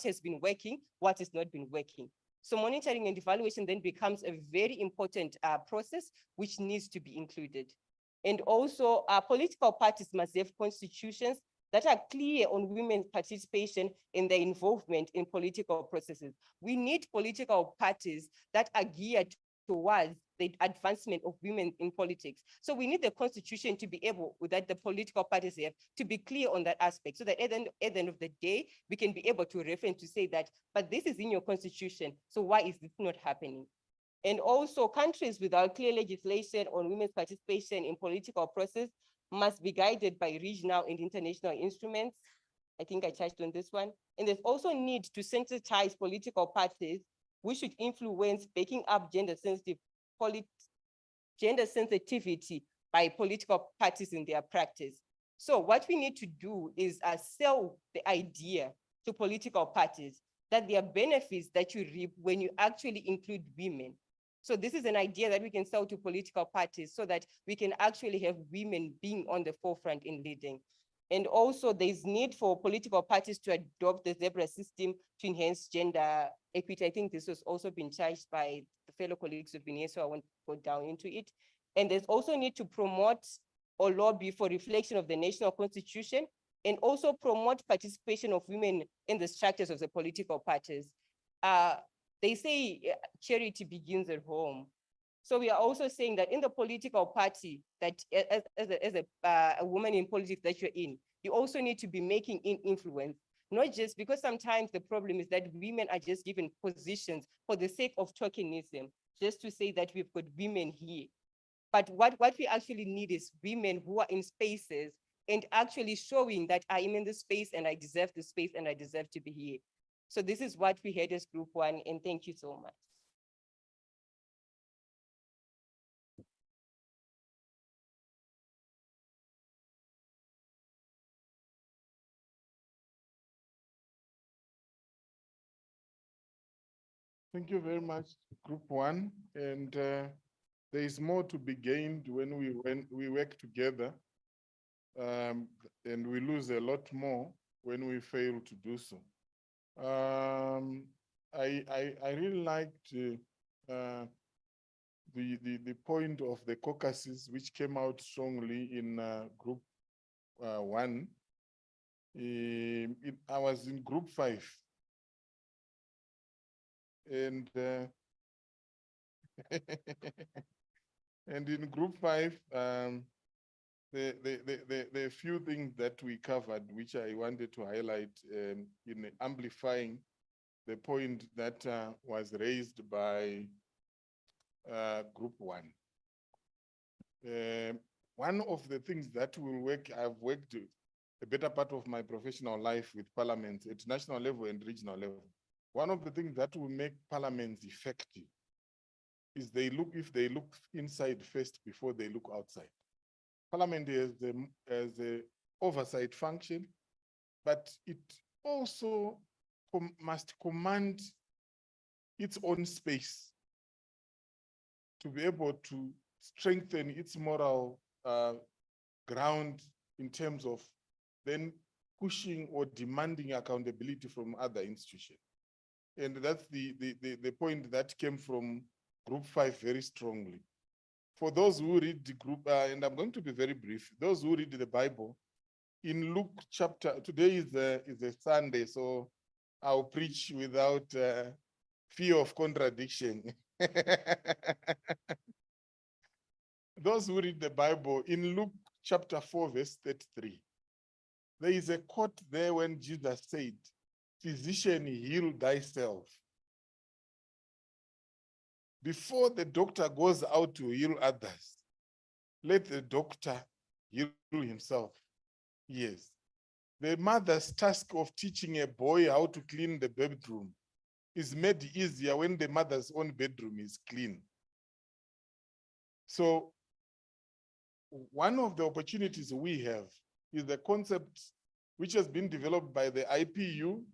has been working, what has not been working. So monitoring and evaluation then becomes a very important process which needs to be included. And also political parties must have constitutions that are clear on women's participation and their involvement in political processes. We need political parties that are geared towards the advancement of women in politics. So we need the constitution to be able, that the political parties have, to be clear on that aspect, so that at the end of the day, we can be able to reference to say that, but this is in your constitution, so why is this not happening? And also, countries without clear legislation on women's participation in political process must be guided by regional and international instruments. I think I touched on this one. And there's also need to sensitize political parties, which should influence backing up gender sensitivity by political parties in their practice. So what we need to do is sell the idea to political parties that there are benefits that you reap when you actually include women. So this is an idea that we can sell to political parties so that we can actually have women being on the forefront in leading. And also there's need for political parties to adopt the zebra system to enhance gender equity. I think this has also been charged by the fellow colleagues who've been here, so I won't go down into it. And there's also need to promote or lobby for reflection of the national constitution, and also promote participation of women in the structures of the political parties. They say charity begins at home. So we are also saying that in the political party, that as a woman in politics that you're in, you also need to be making influence, not just because sometimes the problem is that women are just given positions for the sake of tokenism, just to say that we've got women here. But what we actually need is women who are in spaces and actually showing that I am in this space and I deserve the space and I deserve to be here. So this is what we had as Group 1, and thank you so much. Thank you very much, Group 1. And there is more to be gained when we work together, and we lose a lot more when we fail to do so. I really liked the point of the caucuses, which came out strongly in Group 1. I was in Group 5. And and in Group 5, the few things that we covered, which I wanted to highlight in amplifying the point that was raised by Group 1. One of the things that I've worked a better part of my professional life with parliaments at national level and regional level. One of the things that will make parliaments effective is if they look inside first before they look outside. Parliament has the oversight function, but it also must command its own space to be able to strengthen its moral ground in terms of then pushing or demanding accountability from other institutions. And that's the point that came from Group 5 very strongly. For those who read the group, and I'm going to be very brief, those who read the Bible, in Luke chapter, today is a Sunday, so I'll preach without fear of contradiction. Those who read the Bible, in Luke chapter 4, verse 33, there is a quote there when Jesus said, "Physician, heal thyself." Before the doctor goes out to heal others, let the doctor heal himself. Yes. The mother's task of teaching a boy how to clean the bedroom is made easier when the mother's own bedroom is clean. So one of the opportunities we have is the concept which has been developed by the IPU,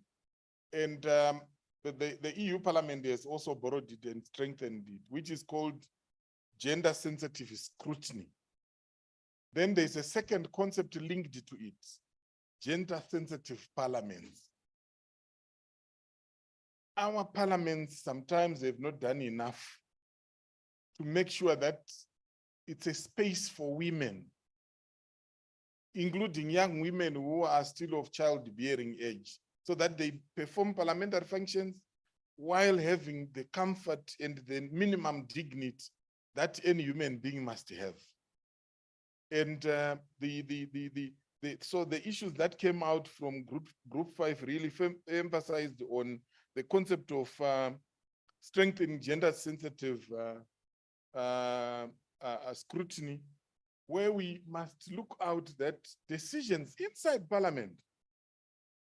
and the EU Parliament has also borrowed it and strengthened it, which is called gender sensitive scrutiny. Then there's a second concept linked to it, gender sensitive parliaments. Our parliaments sometimes have not done enough to make sure that it's a space for women, including young women who are still of childbearing age, so that they perform parliamentary functions while having the comfort and the minimum dignity that any human being must have. And so the issues that came out from group 5 really emphasized on the concept of strengthening gender sensitive scrutiny, where we must look out that decisions inside parliament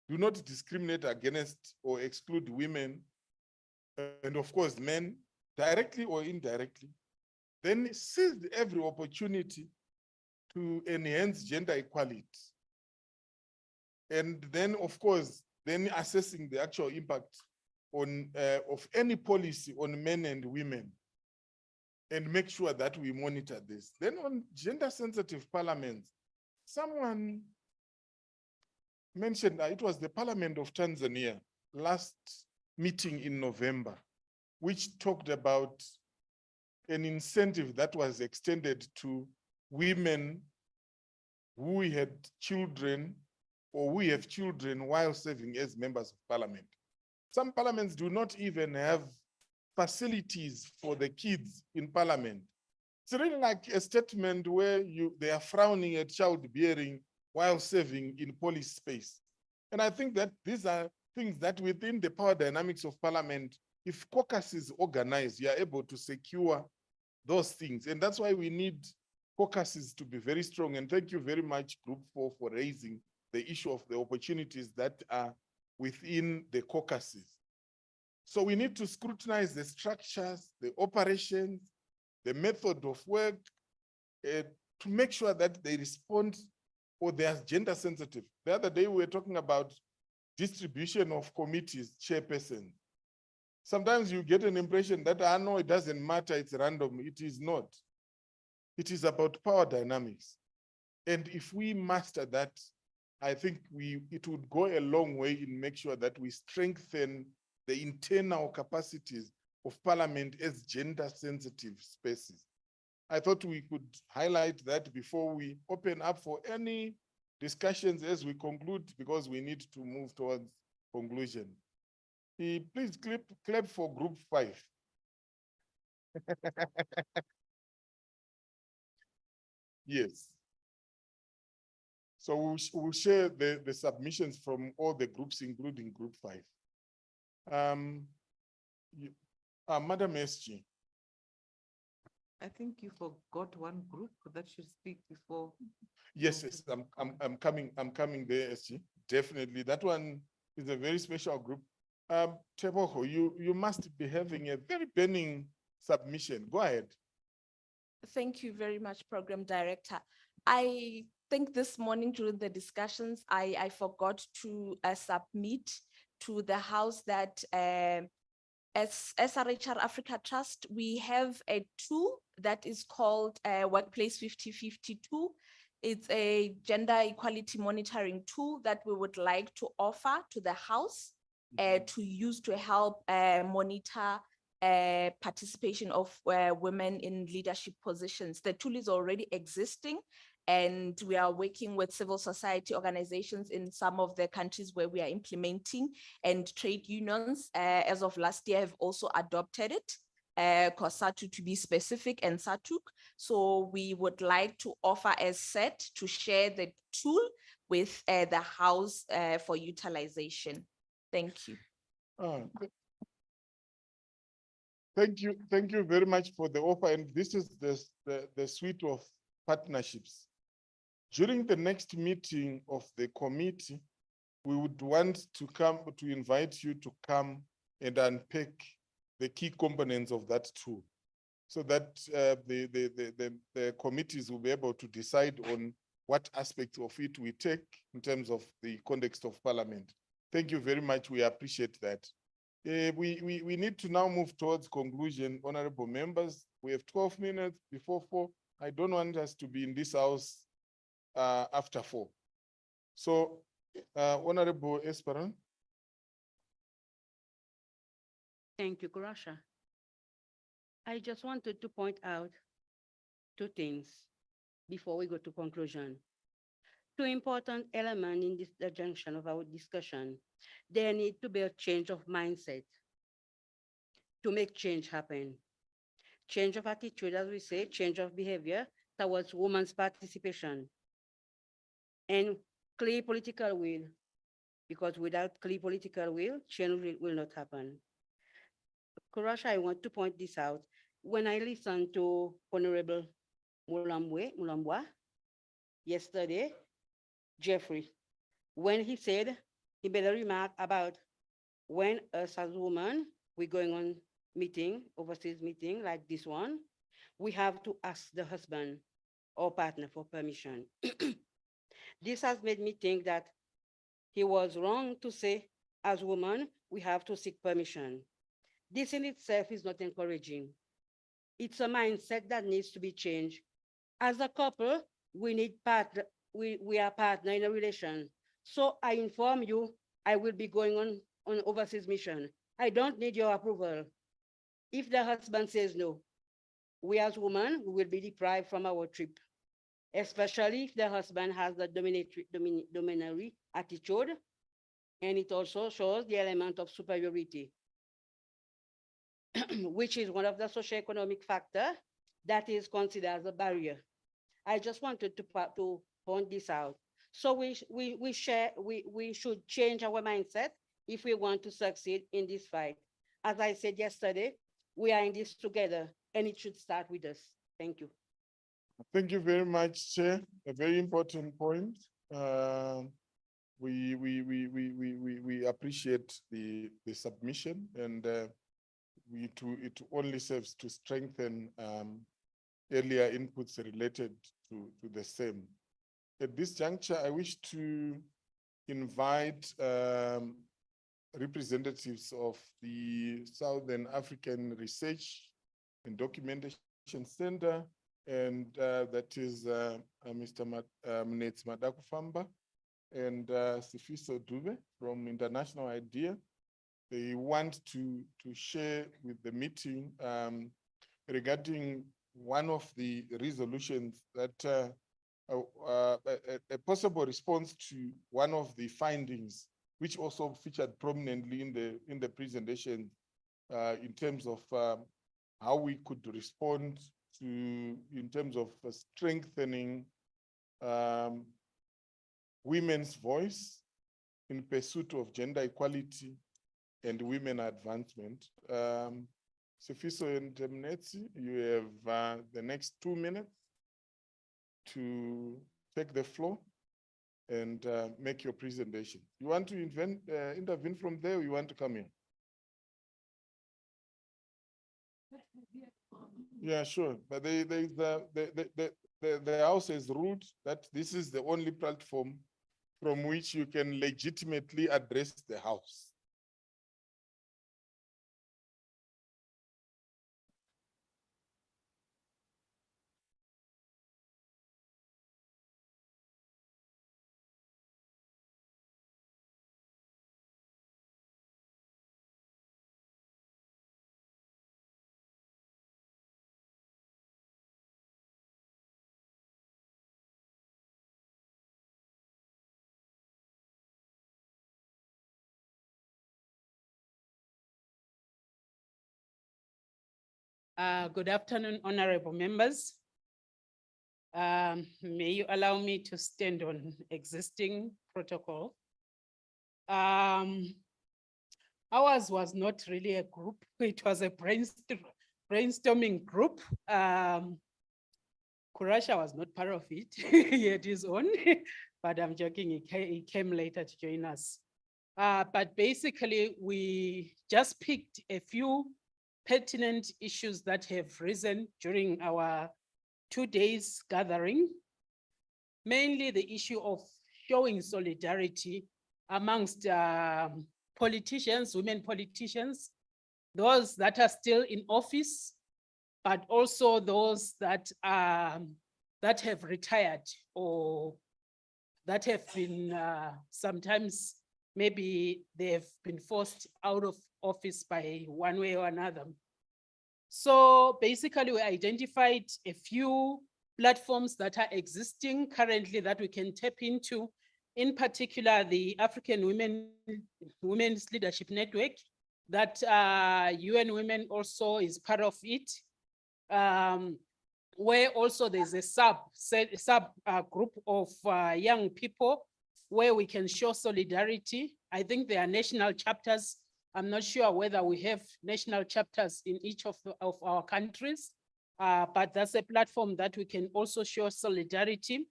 do not discriminate against or exclude women, and of course men, directly or indirectly, then seize every opportunity to enhance gender equality. And then, of course, then assessing the actual impact on of any policy on men and women, and make sure that we monitor this. Then on gender sensitive parliaments, someone mentioned it was the Parliament of Tanzania last meeting in November, which talked about an incentive that was extended to women who had children or who have children while serving as members of parliament. Some parliaments do not even have facilities for the kids in parliament. It's really like a statement where they are frowning at childbearing while serving in police space. And I think that these are things that within the power dynamics of parliament, if caucuses organized, you are able to secure those things. And that's why we need caucuses to be very strong. And thank you very much, Group 4, for raising the issue of the opportunities that are within the caucuses. So we need to scrutinize the structures, the operations, the method of work, to make sure that they respond or they are gender sensitive. The other day we were talking about distribution of committees, chairperson. Sometimes you get an impression that, no, it doesn't matter, it's random. It is not. It is about power dynamics. And if we master that, I think it would go a long way in make sure that we strengthen the internal capacities of parliament as gender sensitive spaces. I thought we could highlight that before we open up for any discussions as we conclude, because we need to move towards conclusion. Please clap for Group 5. Yes. So we'll share the submissions from all the groups, including Group 5. Madam SG. I think you forgot one group that should speak before. Yes, yes, I'm coming there, SG. Definitely. That one is a very special group. Teboho, you must be having a very burning submission. Go ahead. Thank you very much, Program Director. I think this morning during the discussions, I forgot to submit to the House that as SRHR Africa Trust, we have a tool that is called Workplace 5052. It's a gender equality monitoring tool that we would like to offer to the House to use to help monitor participation of women in leadership positions. The tool is already existing, and we are working with civil society organizations in some of the countries where we are implementing, and trade unions as of last year have also adopted it, COSATU to be specific, and SATUC. So we would like to offer a set to share the tool with the House for utilization. Thank you. Thank you very much for the offer. And this is the suite of partnerships. During the next meeting of the committee, we would want to invite you to come and unpack the key components of that tool, so that the committees will be able to decide on what aspects of it we take in terms of the context of Parliament. Thank you very much. We appreciate that. We need to now move towards conclusion, honorable members. We have 12 minutes before 4. I don't want us to be in this house after 4. So, Honorable Esperon. Thank you, Kurasha. I just wanted to point out 2 things before we go to conclusion. 2 important elements in this junction of our discussion. There need to be a change of mindset to make change happen. Change of attitude, as we say, change of behavior towards women's participation. And clear political will, because without clear political will, change will not happen. Kurasha, I want to point this out. When I listened to Honorable Mulambwa yesterday, Jeffrey, when he said, he made a remark about when us as women, we're going on meeting, overseas meeting like this one, we have to ask the husband or partner for permission. This has made me think that he was wrong to say, as women, we have to seek permission. This in itself is not encouraging. It's a mindset that needs to be changed. As a couple, we need partner, we are partner in a relation. So I inform you, I will be going on overseas mission. I don't need your approval. If the husband says no, we as women, we will be deprived from our trip, especially if the husband has the dominatory attitude, and it also shows the element of superiority, which is one of the socioeconomic factors that is considered as a barrier. I just wanted to point this out. So we should change our mindset if we want to succeed in this fight. As I said yesterday, we are in this together, and it should start with us. Thank you. Thank you very much, Chair. A very important point. We appreciate the submission, and it only serves to strengthen earlier inputs related to the same. At this juncture, I wish to invite representatives of the Southern African Research and Documentation Center, and that is Mr. Mnetsi Madakufamba and Sifiso Dube from International IDEA. They want to share with the meeting regarding one of the resolutions that a possible response to one of the findings, which also featured prominently in the presentation, in terms of how we could respond to, in terms of strengthening women's voice in pursuit of gender equality and women advancement. Sifiso and Temnetsi, you have the next 2 minutes to take the floor and make your presentation. You want to intervene from there, or you want to come in? Yeah, sure. But the House has ruled that this is the only platform from which you can legitimately address the House. Good afternoon, honorable members. May you allow me to stand on existing protocol. Ours was not really a group, it was a brainstorming group. Kurasha was not part of it, he had his own, but I'm joking, he came later to join us. But basically, we just picked a few pertinent issues that have risen during our 2 days gathering. Mainly the issue of showing solidarity amongst politicians, women politicians, those that are still in office, but also those that have retired or that have been sometimes maybe they have been forced out of office by one way or another. So basically we identified a few platforms that are existing currently that we can tap into, in particular the African Women's Leadership Network, that UN Women also is part of it, where also there's a sub group of young people where we can show solidarity. I think there are national chapters. I'm not sure whether we have national chapters in each of our countries, but that's a platform that we can also show solidarity.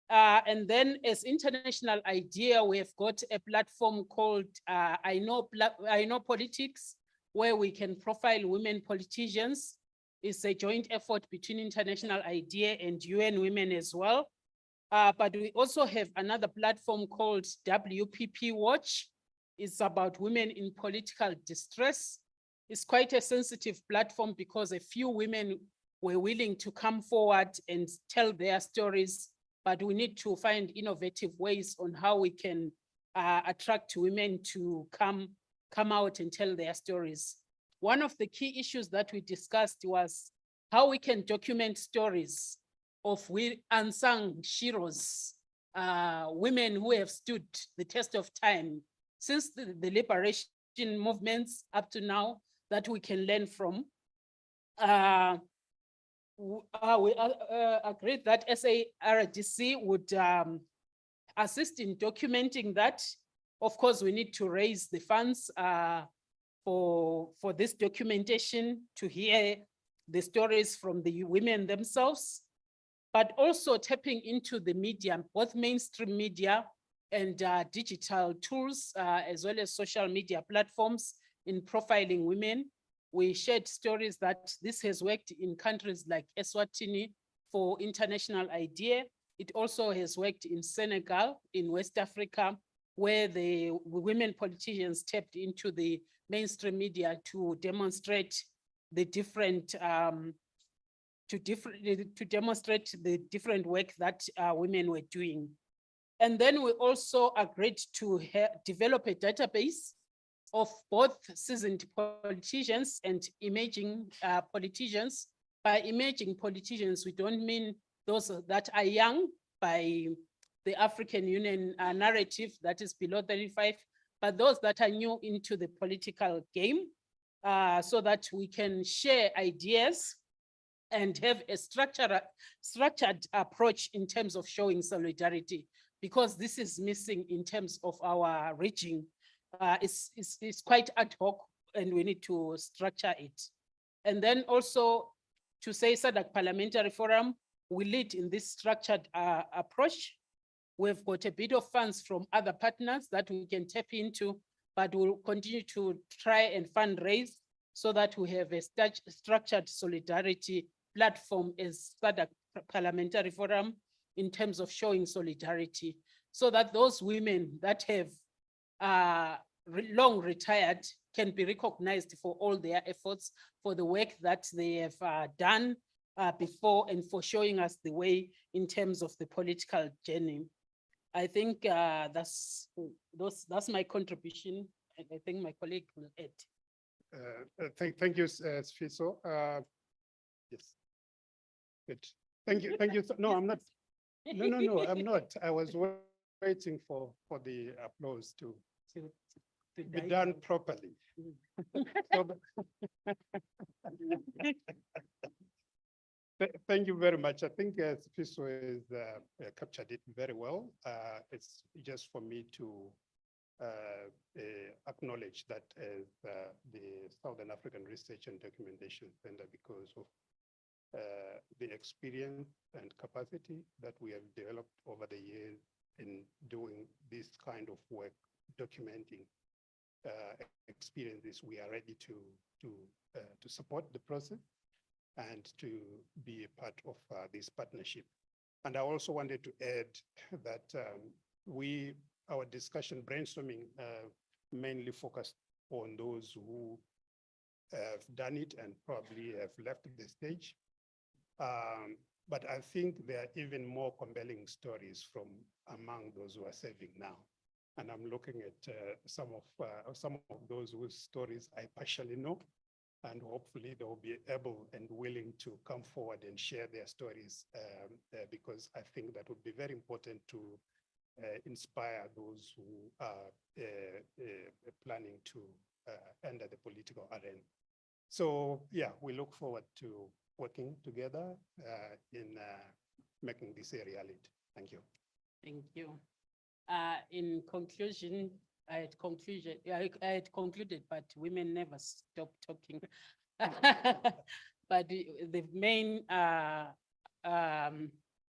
And then as international idea, we have got a platform called I Know Politics, where we can profile women politicians. It's a joint effort between International IDEA and UN Women as well. But we also have another platform called WPP Watch. It's about women in political distress. It's quite a sensitive platform because a few women were willing to come forward and tell their stories, but we need to find innovative ways on how we can attract women to come out and tell their stories. One of the key issues that we discussed was how we can document stories of unsung heroes, women who have stood the test of time since the liberation movements up to now that we can learn from. We agreed that SADC would assist in documenting that. Of course, we need to raise the funds for this documentation, to hear the stories from the women themselves, but also tapping into the media, both mainstream media and digital tools, as well as social media platforms in profiling women. We shared stories that this has worked in countries like Eswatini for International IDEA. It also has worked in Senegal, in West Africa, where the women politicians tapped into the mainstream media to demonstrate the different demonstrate the different work that women were doing. And then we also agreed to develop a database of both seasoned politicians and emerging politicians. By emerging politicians, we don't mean those that are young by the African Union narrative that is below 35, but those that are new into the political game, so that we can share ideas and have a structured approach in terms of showing solidarity, because this is missing in terms of our reaching. It's quite ad hoc and we need to structure it. And then also to say SADC Parliamentary Forum, we lead in this structured approach. We've got a bit of funds from other partners that we can tap into, but we'll continue to try and fundraise so that we have a structured solidarity platform as SADC Parliamentary Forum in terms of showing solidarity, so that those women that have long retired can be recognized for all their efforts, for the work that they have done before, and for showing us the way in terms of the political journey. I think that's my contribution. And I think my colleague will add. Thank you, Sfiso. Yes. Good. Thank you. Thank you. No, I'm not. No, I'm not. I was waiting for the applause to be done properly. Thank you very much. I think Sfiso has captured it very well. It's just for me to acknowledge that as the Southern African Research and Documentation Center, because of the experience and capacity that we have developed over the years in doing this kind of work, documenting experiences, we are ready to support the process and to be a part of this partnership. And I also wanted to add that our discussion brainstorming mainly focused on those who have done it and probably have left the stage. But I think there are even more compelling stories from among those who are serving now. And I'm looking at some of those whose stories I partially know, and hopefully they will be able and willing to come forward and share their stories, because I think that would be very important to inspire those who are planning to enter the political arena. So yeah, we look forward to working together in making this a reality. Thank you. Thank you. In conclusion, I had concluded, but women never stop talking. But the main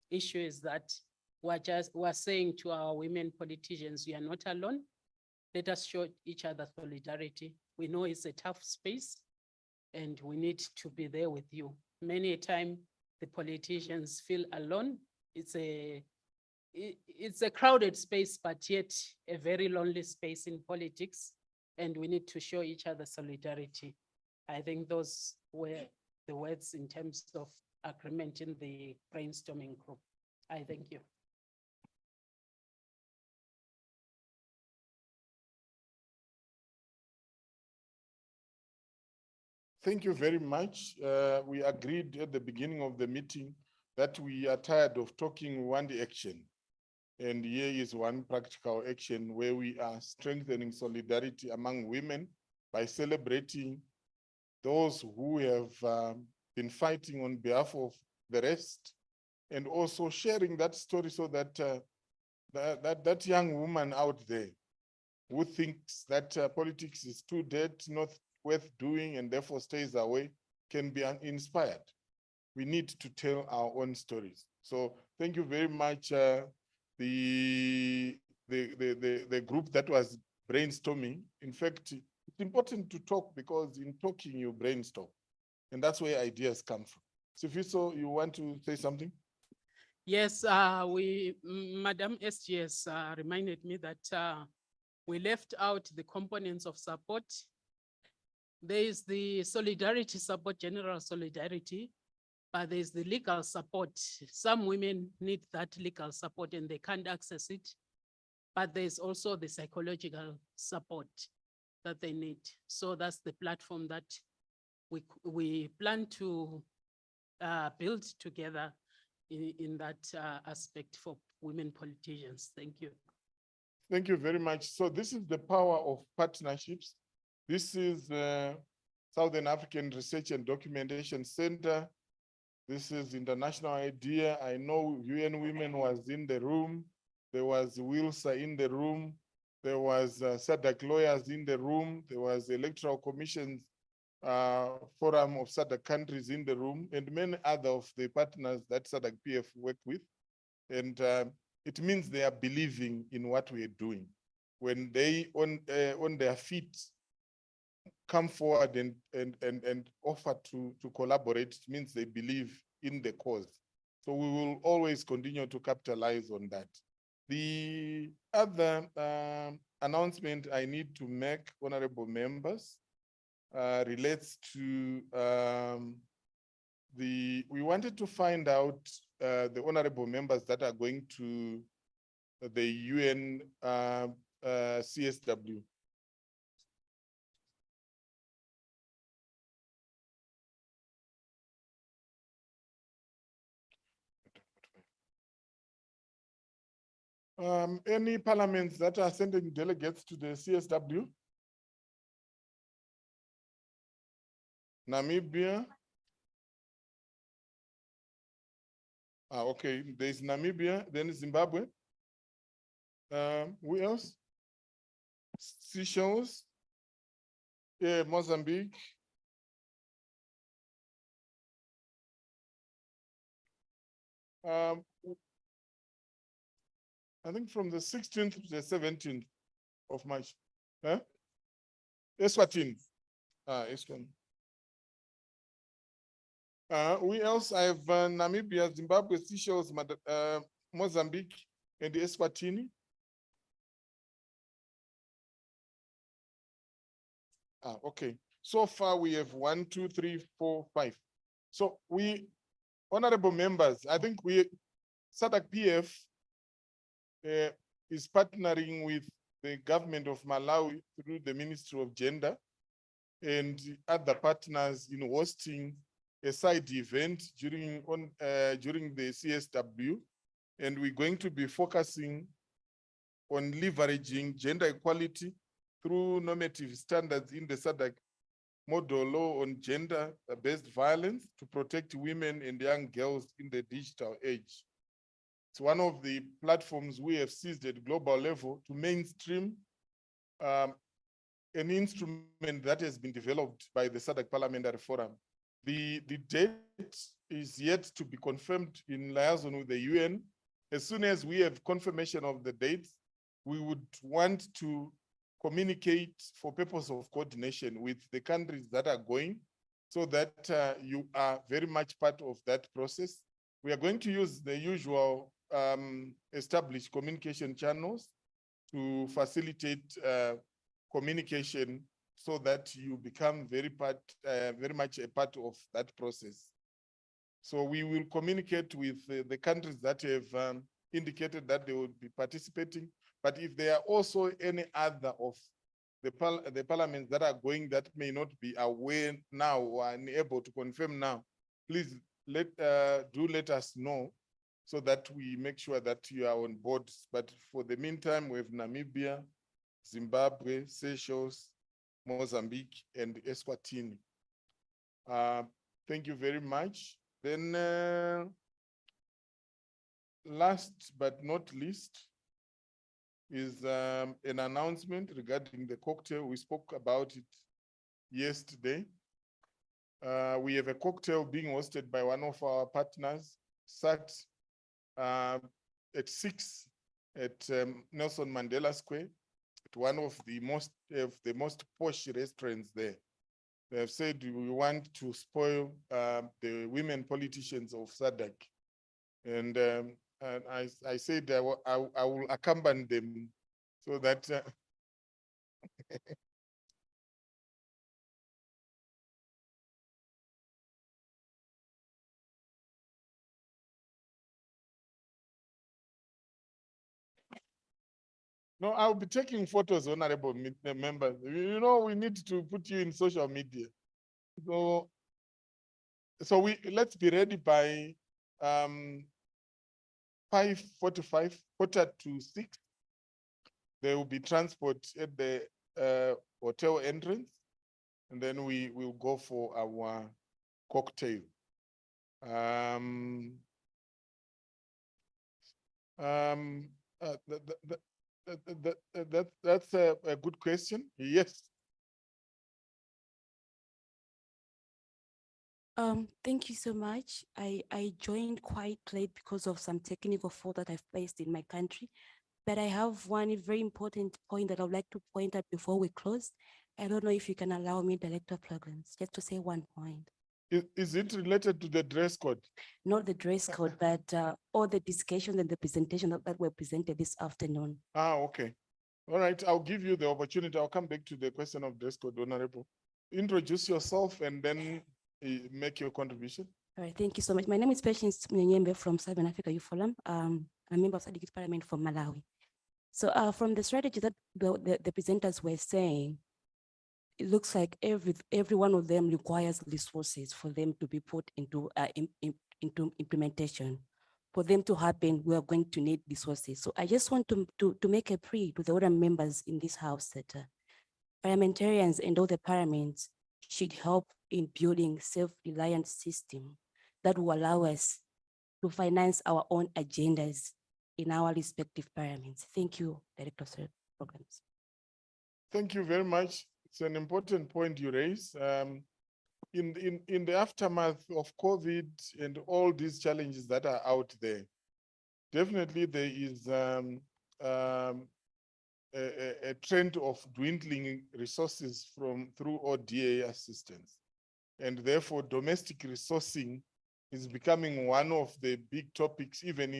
issue is that we're saying to our women politicians, we are not alone. Let us show each other solidarity. We know it's a tough space and we need to be there with you. Many a time the politicians feel alone. It's a crowded space, but yet a very lonely space in politics, and we need to show each other solidarity. I think those were the words in terms of agreement in the brainstorming group. I thank you. Thank you very much. We agreed at the beginning of the meeting that we are tired of talking one action. And here is one practical action where we are strengthening solidarity among women by celebrating those who have been fighting on behalf of the rest, and also sharing that story so that that young woman out there who thinks that politics is too dead, not worth doing, and therefore stays away, can be inspired. We need to tell our own stories. So thank you very much. The group that was brainstorming. In fact, it's important to talk, because in talking you brainstorm, and that's where ideas come from. Sifiso, you want to say something? Yes, Madam SGS reminded me that we left out the components of support. There is the solidarity support, general solidarity, but there's the legal support. Some women need that legal support and they can't access it, but there's also the psychological support that they need. So that's the platform that we plan to build together in that aspect for women politicians. Thank you. Thank you very much. So this is the power of partnerships. This is the Southern African Research and Documentation Center. This is international idea. I know UN Women was in the room. There was Wilsa in the room. There was SADC lawyers in the room. There was electoral commissions Forum of SADC countries in the room and many other of the partners that SADC PF work with. And it means they are believing in what we are doing. When they on their feet come forward and offer to collaborate, it means they believe in the cause. So we will always continue to capitalize on that. The other announcement I need to make, honorable members, relates to we wanted to find out the honorable members that are going to the UN CSW. Any parliaments that are sending delegates to the CSW? Namibia. Okay, there's Namibia, then Zimbabwe. Who else? Seychelles. Yeah, Mozambique. I think from the 16th to the 17th of March. Huh? Eswatini. Eswatini. We also have Namibia, Zimbabwe, Seychelles, Mozambique, and Eswatini. Okay. So far we have 1, 2, 3, 4, 5. So we, honorable members, I think SADC PF is partnering with the government of Malawi through the Ministry of Gender and other partners in hosting a side event during the CSW, and we're going to be focusing on leveraging gender equality through normative standards in the SADC model law on gender-based violence to protect women and young girls in the digital age. It's one of the platforms we have seized at global level to mainstream an instrument that has been developed by the SADC Parliamentary Forum. The date is yet to be confirmed in liaison with the UN. As soon as we have confirmation of the dates, we would want to communicate for purpose of coordination with the countries that are going, so that you are very much part of that process. We are going to use the usual established communication channels to facilitate communication, so that you become very much a part of that process. So we will communicate with the countries that have indicated that they will be participating. But if there are also any other of the parliaments that are going that may not be aware now or unable to confirm now, please do let us know, so that we make sure that you are on board. But for the meantime, we have Namibia, Zimbabwe, Seychelles, Mozambique, and Eswatini. Thank you very much. Then last but not least is an announcement regarding the cocktail. We spoke about it yesterday. We have a cocktail being hosted by one of our partners, SAT, at 6 at Nelson Mandela Square, at one of the most posh restaurants there. They have said we want to spoil the women politicians of SADC. And I said I will accompany them, so that no, I'll be taking photos, honorable members. You know, we need to put you in social media. So let's be ready by 5:45, 5:45. There will be transport at the hotel entrance, and then we will go for our cocktail. That's a good question. Yes. Thank you so much. I joined quite late because of some technical fault that I've faced in my country. But I have one very important point that I would like to point out before we close. I don't know if you can allow me, Director of Programs, just to say one point. Is it related to the dress code? Not the dress code, but all the discussions and the presentation that were presented this afternoon. Ah, okay. All right, I'll give you the opportunity. I'll come back to the question of dress code, Honorable. Introduce yourself and then make your contribution. All right, thank you so much. My name is Patience Mnyembe from Southern Africa Youth Forum. I'm a member of SADC Parliament from Malawi. So from the strategy that the presenters were saying, it looks like every one of them requires resources for them to be put into implementation. For them to happen, we are going to need resources. So I just want to make a plea to the other members in this house that parliamentarians and all the parliaments should help in building self-reliant system that will allow us to finance our own agendas in our respective parliaments. Thank you, Director of Programs. Thank you very much. It's an important point you raise. In the aftermath of COVID and all these challenges that are out there, definitely there is a trend of dwindling resources through ODA assistance. And therefore domestic resourcing is becoming one of the big topics, even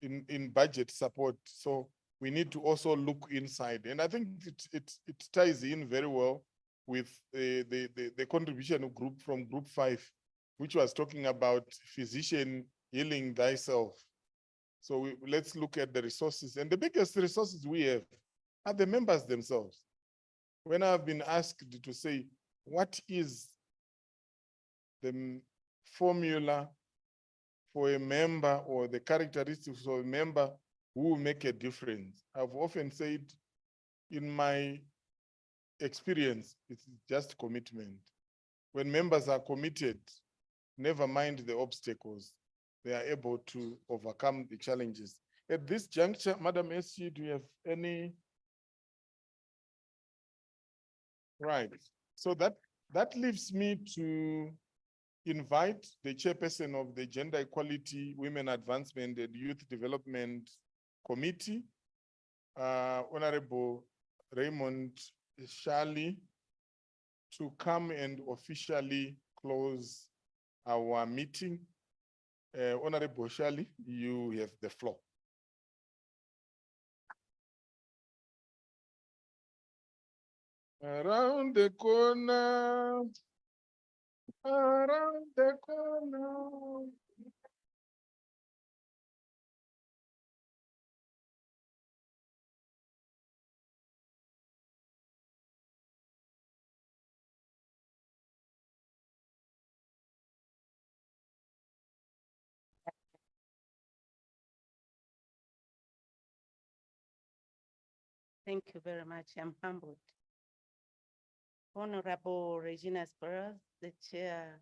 in budget support. So we need to also look inside. And I think it ties in very well with the contribution of group from group 5, which was talking about physician healing thyself. So let's look at the resources. And the biggest resources we have are the members themselves. When I've been asked to say, what is the formula for a member or the characteristics of a member who will make a difference? I've often said, in my experience, it's just commitment. When members are committed, never mind the obstacles, they are able to overcome the challenges. At this juncture, Madam SC, do you have any? Right. So that leaves me to invite the chairperson of the Gender Equality, Women Advancement and Youth Development Committee, Honorable Raymond Shali, to come and officially close our meeting. Honorable Shali, you have the floor. Around the corner, around the corner. Thank you very much. I'm humbled. Honorable Regina Spurs, the chair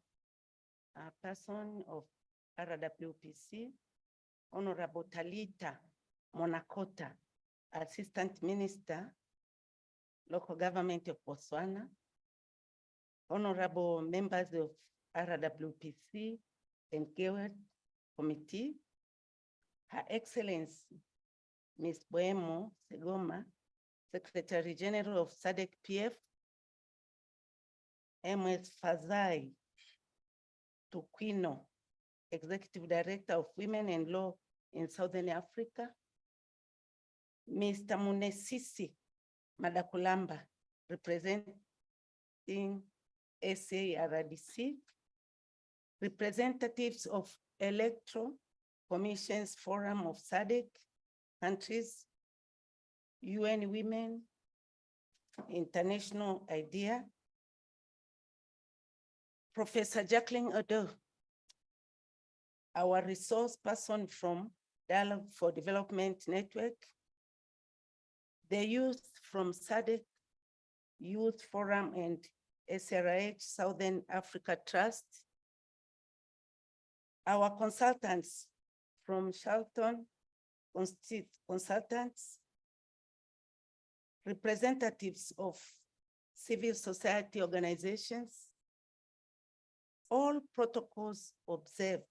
person of RWPC, Honorable Talita Monakota, Assistant Minister, Local Government of Botswana, Honorable members of RWPC and Gewet Committee, Her Excellency Ms. Boemo Segoma, Secretary General of SADC PF, MS Fazai Tukwino, Executive Director of Women and Law in Southern Africa, Mr. Munesisi Madakulamba, representing SADC, representatives of Electoral Commissions Forum of SADC countries, UN Women, International IDEA, Professor Jacqueline Odo, our resource person from Dialogue for Development Network, the youth from SADC Youth Forum and SRH Southern Africa Trust, our consultants from Charlton Consultants, representatives of civil society organizations, all protocols observed.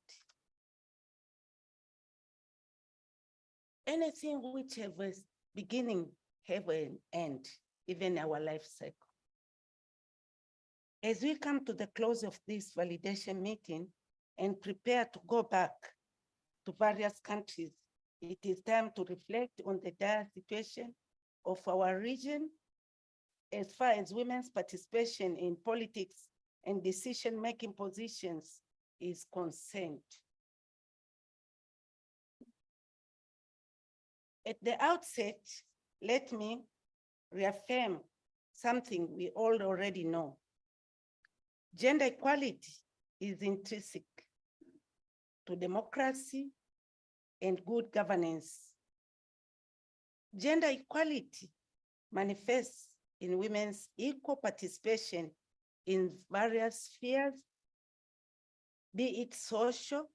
Anything which have a beginning, have an end, even our life cycle. As we come to the close of this validation meeting and prepare to go back to various countries, it is time to reflect on the dire situation of our region as far as women's participation in politics and decision-making positions is concerned. At the outset, let me reaffirm something we all already know. Gender equality is intrinsic to democracy and good governance. Gender equality manifests in women's equal participation in various spheres, be it social,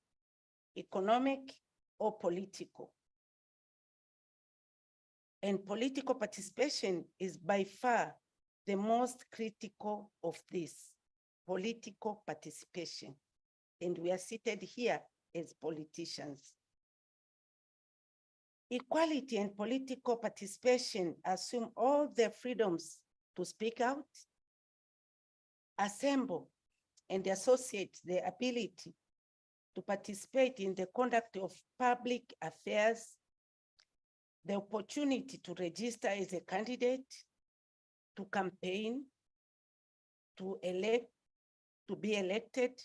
economic, or political. And political participation is by far the most critical of this, political participation. And we are seated here as politicians. Equality and political participation assume all the freedoms to speak out, assemble, and associate the ability to participate in the conduct of public affairs, the opportunity to register as a candidate, to campaign, to elect, to be elected,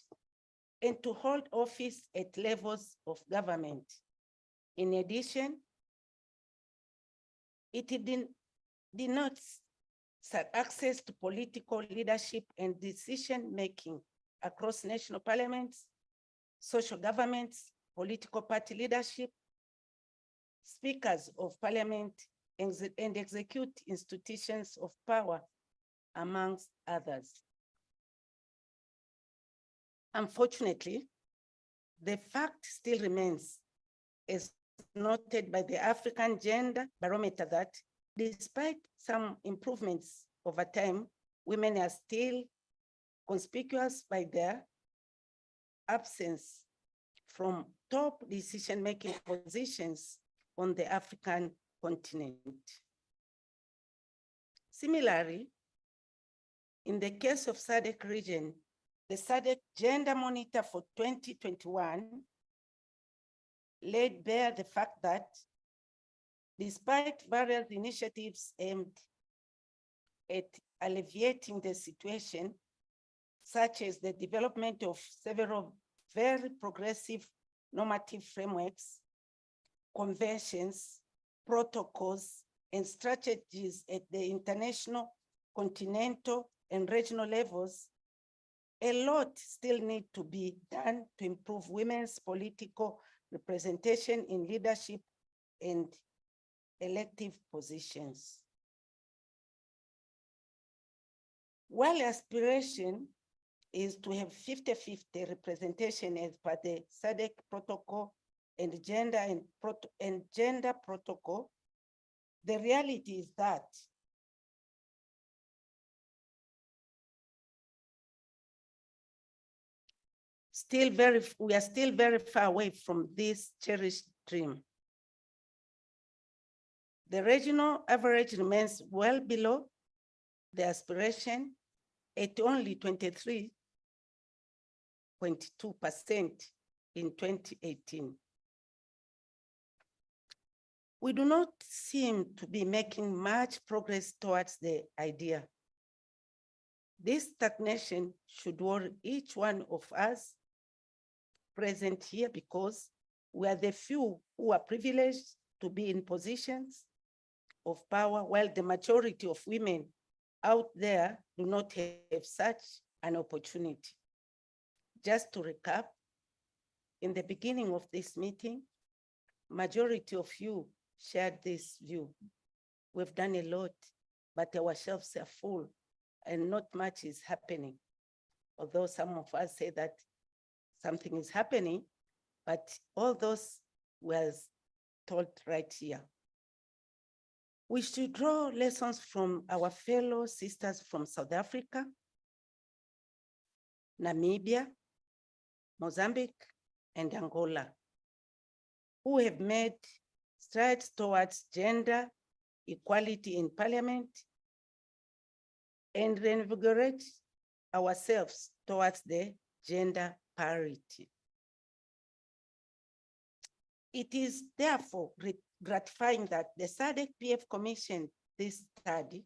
and to hold office at levels of government. In addition, it denotes access to political leadership and decision-making across national parliaments, social governments, political party leadership, speakers of parliament, and execute institutions of power, amongst others. Unfortunately, the fact still remains, as noted by the African Gender Barometer, that despite some improvements over time, women are still conspicuous by their absence from top decision-making positions on the African continent. Similarly, in the case of SADC region, the SADC Gender Monitor for 2021 laid bare the fact that despite various initiatives aimed at alleviating the situation, such as the development of several very progressive normative frameworks, conventions, protocols, and strategies at the international, continental, and regional levels, a lot still needs to be done to improve women's political representation in leadership and elective positions. While aspiration is to have 50-50 representation as per the SADC protocol and gender protocol, the reality is that we are still very far away from this cherished dream. The regional average remains well below the aspiration at only 23.2% in 2018. We do not seem to be making much progress towards the idea. This stagnation should worry each one of us present here, because we are the few who are privileged to be in positions of power, while the majority of women out there do not have such an opportunity. Just to recap, in the beginning of this meeting, majority of you shared this view. We've done a lot, but our shelves are full and not much is happening. Although some of us say that something is happening, but all those was told right here. We should draw lessons from our fellow sisters from South Africa, Namibia, Mozambique, and Angola, who have made strides towards gender equality in parliament and reinvigorate ourselves towards the gender parity. It is therefore gratifying that the SADC PF commissioned this study,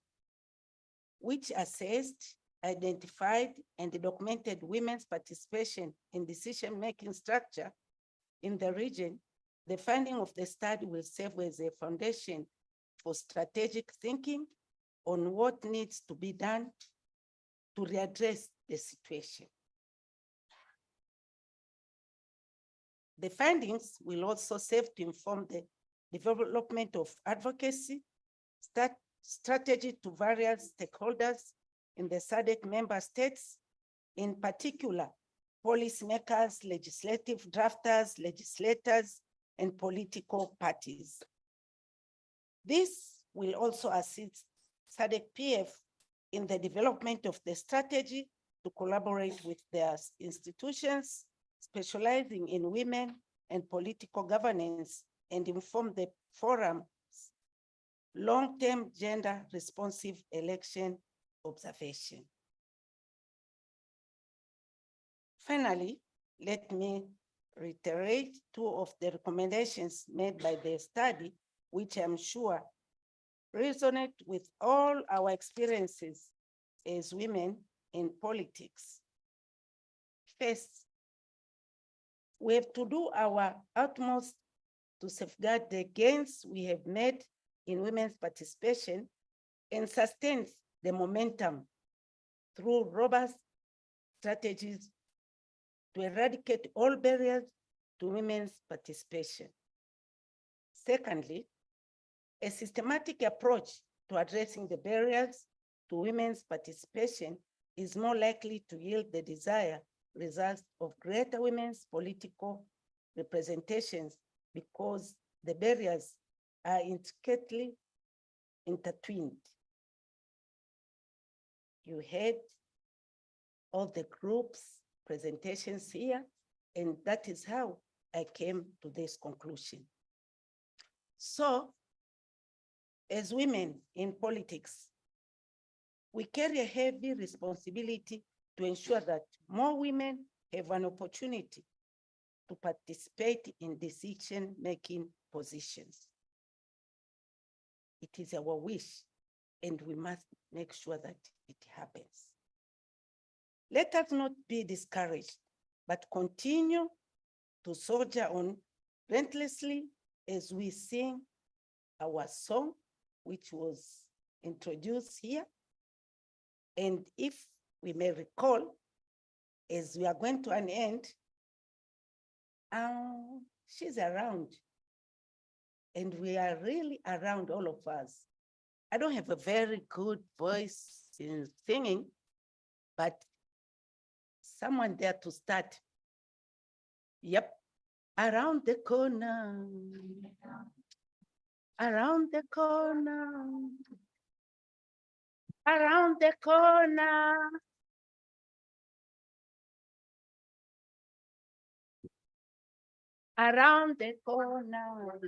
which assessed, identified, and documented women's participation in decision-making structure in the region. The finding of the study will serve as a foundation for strategic thinking on what needs to be done to readdress the situation. The findings will also serve to inform the development of advocacy, strategy to various stakeholders in the SADC member states, in particular, policymakers, legislative drafters, legislators, and political parties. This will also assist SADC PF in the development of the strategy to collaborate with their institutions specializing in women and political governance and inform the forum's long-term gender responsive election observation. Finally, let me reiterate two of the recommendations made by the study, which I'm sure resonate with all our experiences as women in politics. First, we have to do our utmost to safeguard the gains we have made in women's participation and sustain the momentum through robust strategies to eradicate all barriers to women's participation. Secondly, a systematic approach to addressing the barriers to women's participation is more likely to yield the desired results of greater women's political representations because the barriers are intricately intertwined. You heard all the groups' presentations here, and that is how I came to this conclusion. So, as women in politics, we carry a heavy responsibility to ensure that more women have an opportunity to participate in decision-making positions. It is our wish, and we must make sure that it happens. Let us not be discouraged, but continue to soldier on relentlessly as we sing our song, which was introduced here. And if we may recall, as we are going to an end, she's around, and we are really around, all of us. I don't have a very good voice in singing, but someone there to start. Yep, around the corner, around the corner, around the corner. Around the corner.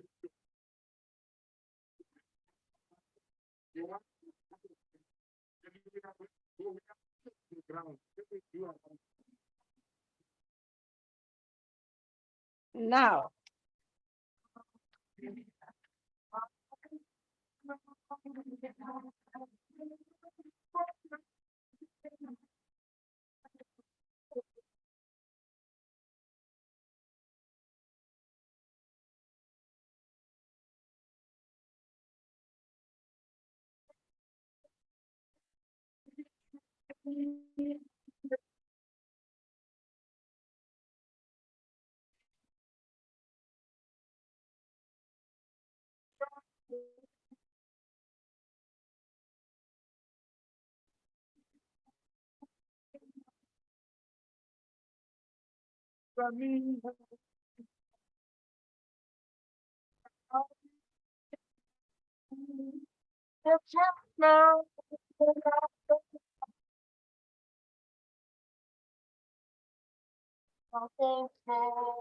Now,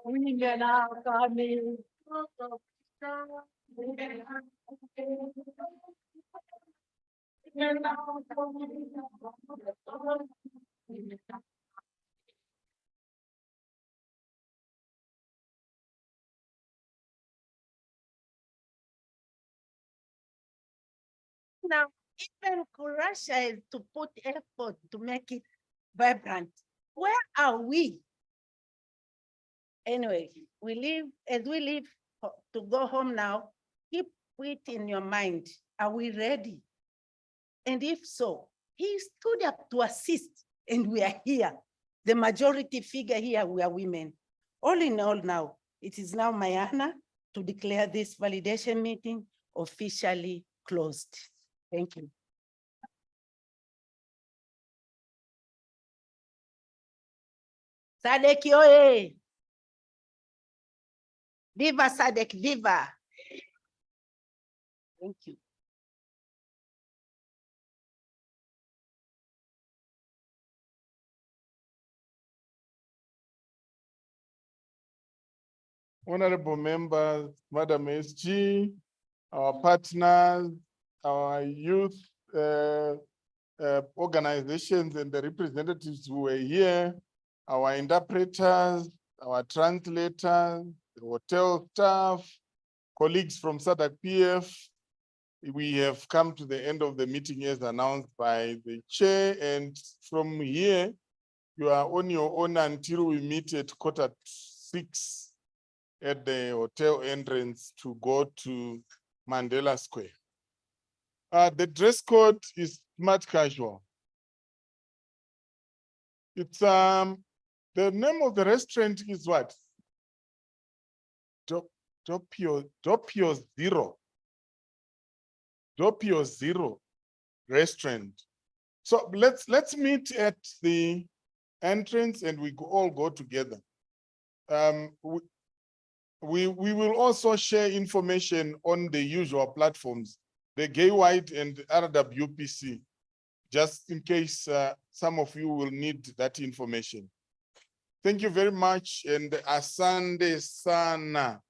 Women are coming. Now, even Russia is to put effort to make it vibrant. Where are we? Anyway, as we leave to go home now, keep it in your mind. Are we ready? And if so, he stood up to assist, and we are here. The majority figure here, we are women. All in all now, it is now my honor to declare this validation meeting officially closed. Thank you. SADC oye! Viva SADC, viva! Thank you. Honorable members, Madam SG, our partners, our youth organizations and the representatives who were here, our interpreters, our translators, the hotel staff, colleagues from SADC PF, we have come to the end of the meeting as announced by the chair, and from here, you are on your own until we meet at 6:45 at the hotel entrance to go to Mandela Square. The dress code is smart casual. It's the name of the restaurant is what? Doppio Zero restaurant. So let's meet at the entrance and we all go together. We will also share information on the usual platforms, the Gay White and RWPC, just in case some of you will need that information. Thank you very much, and asante sana.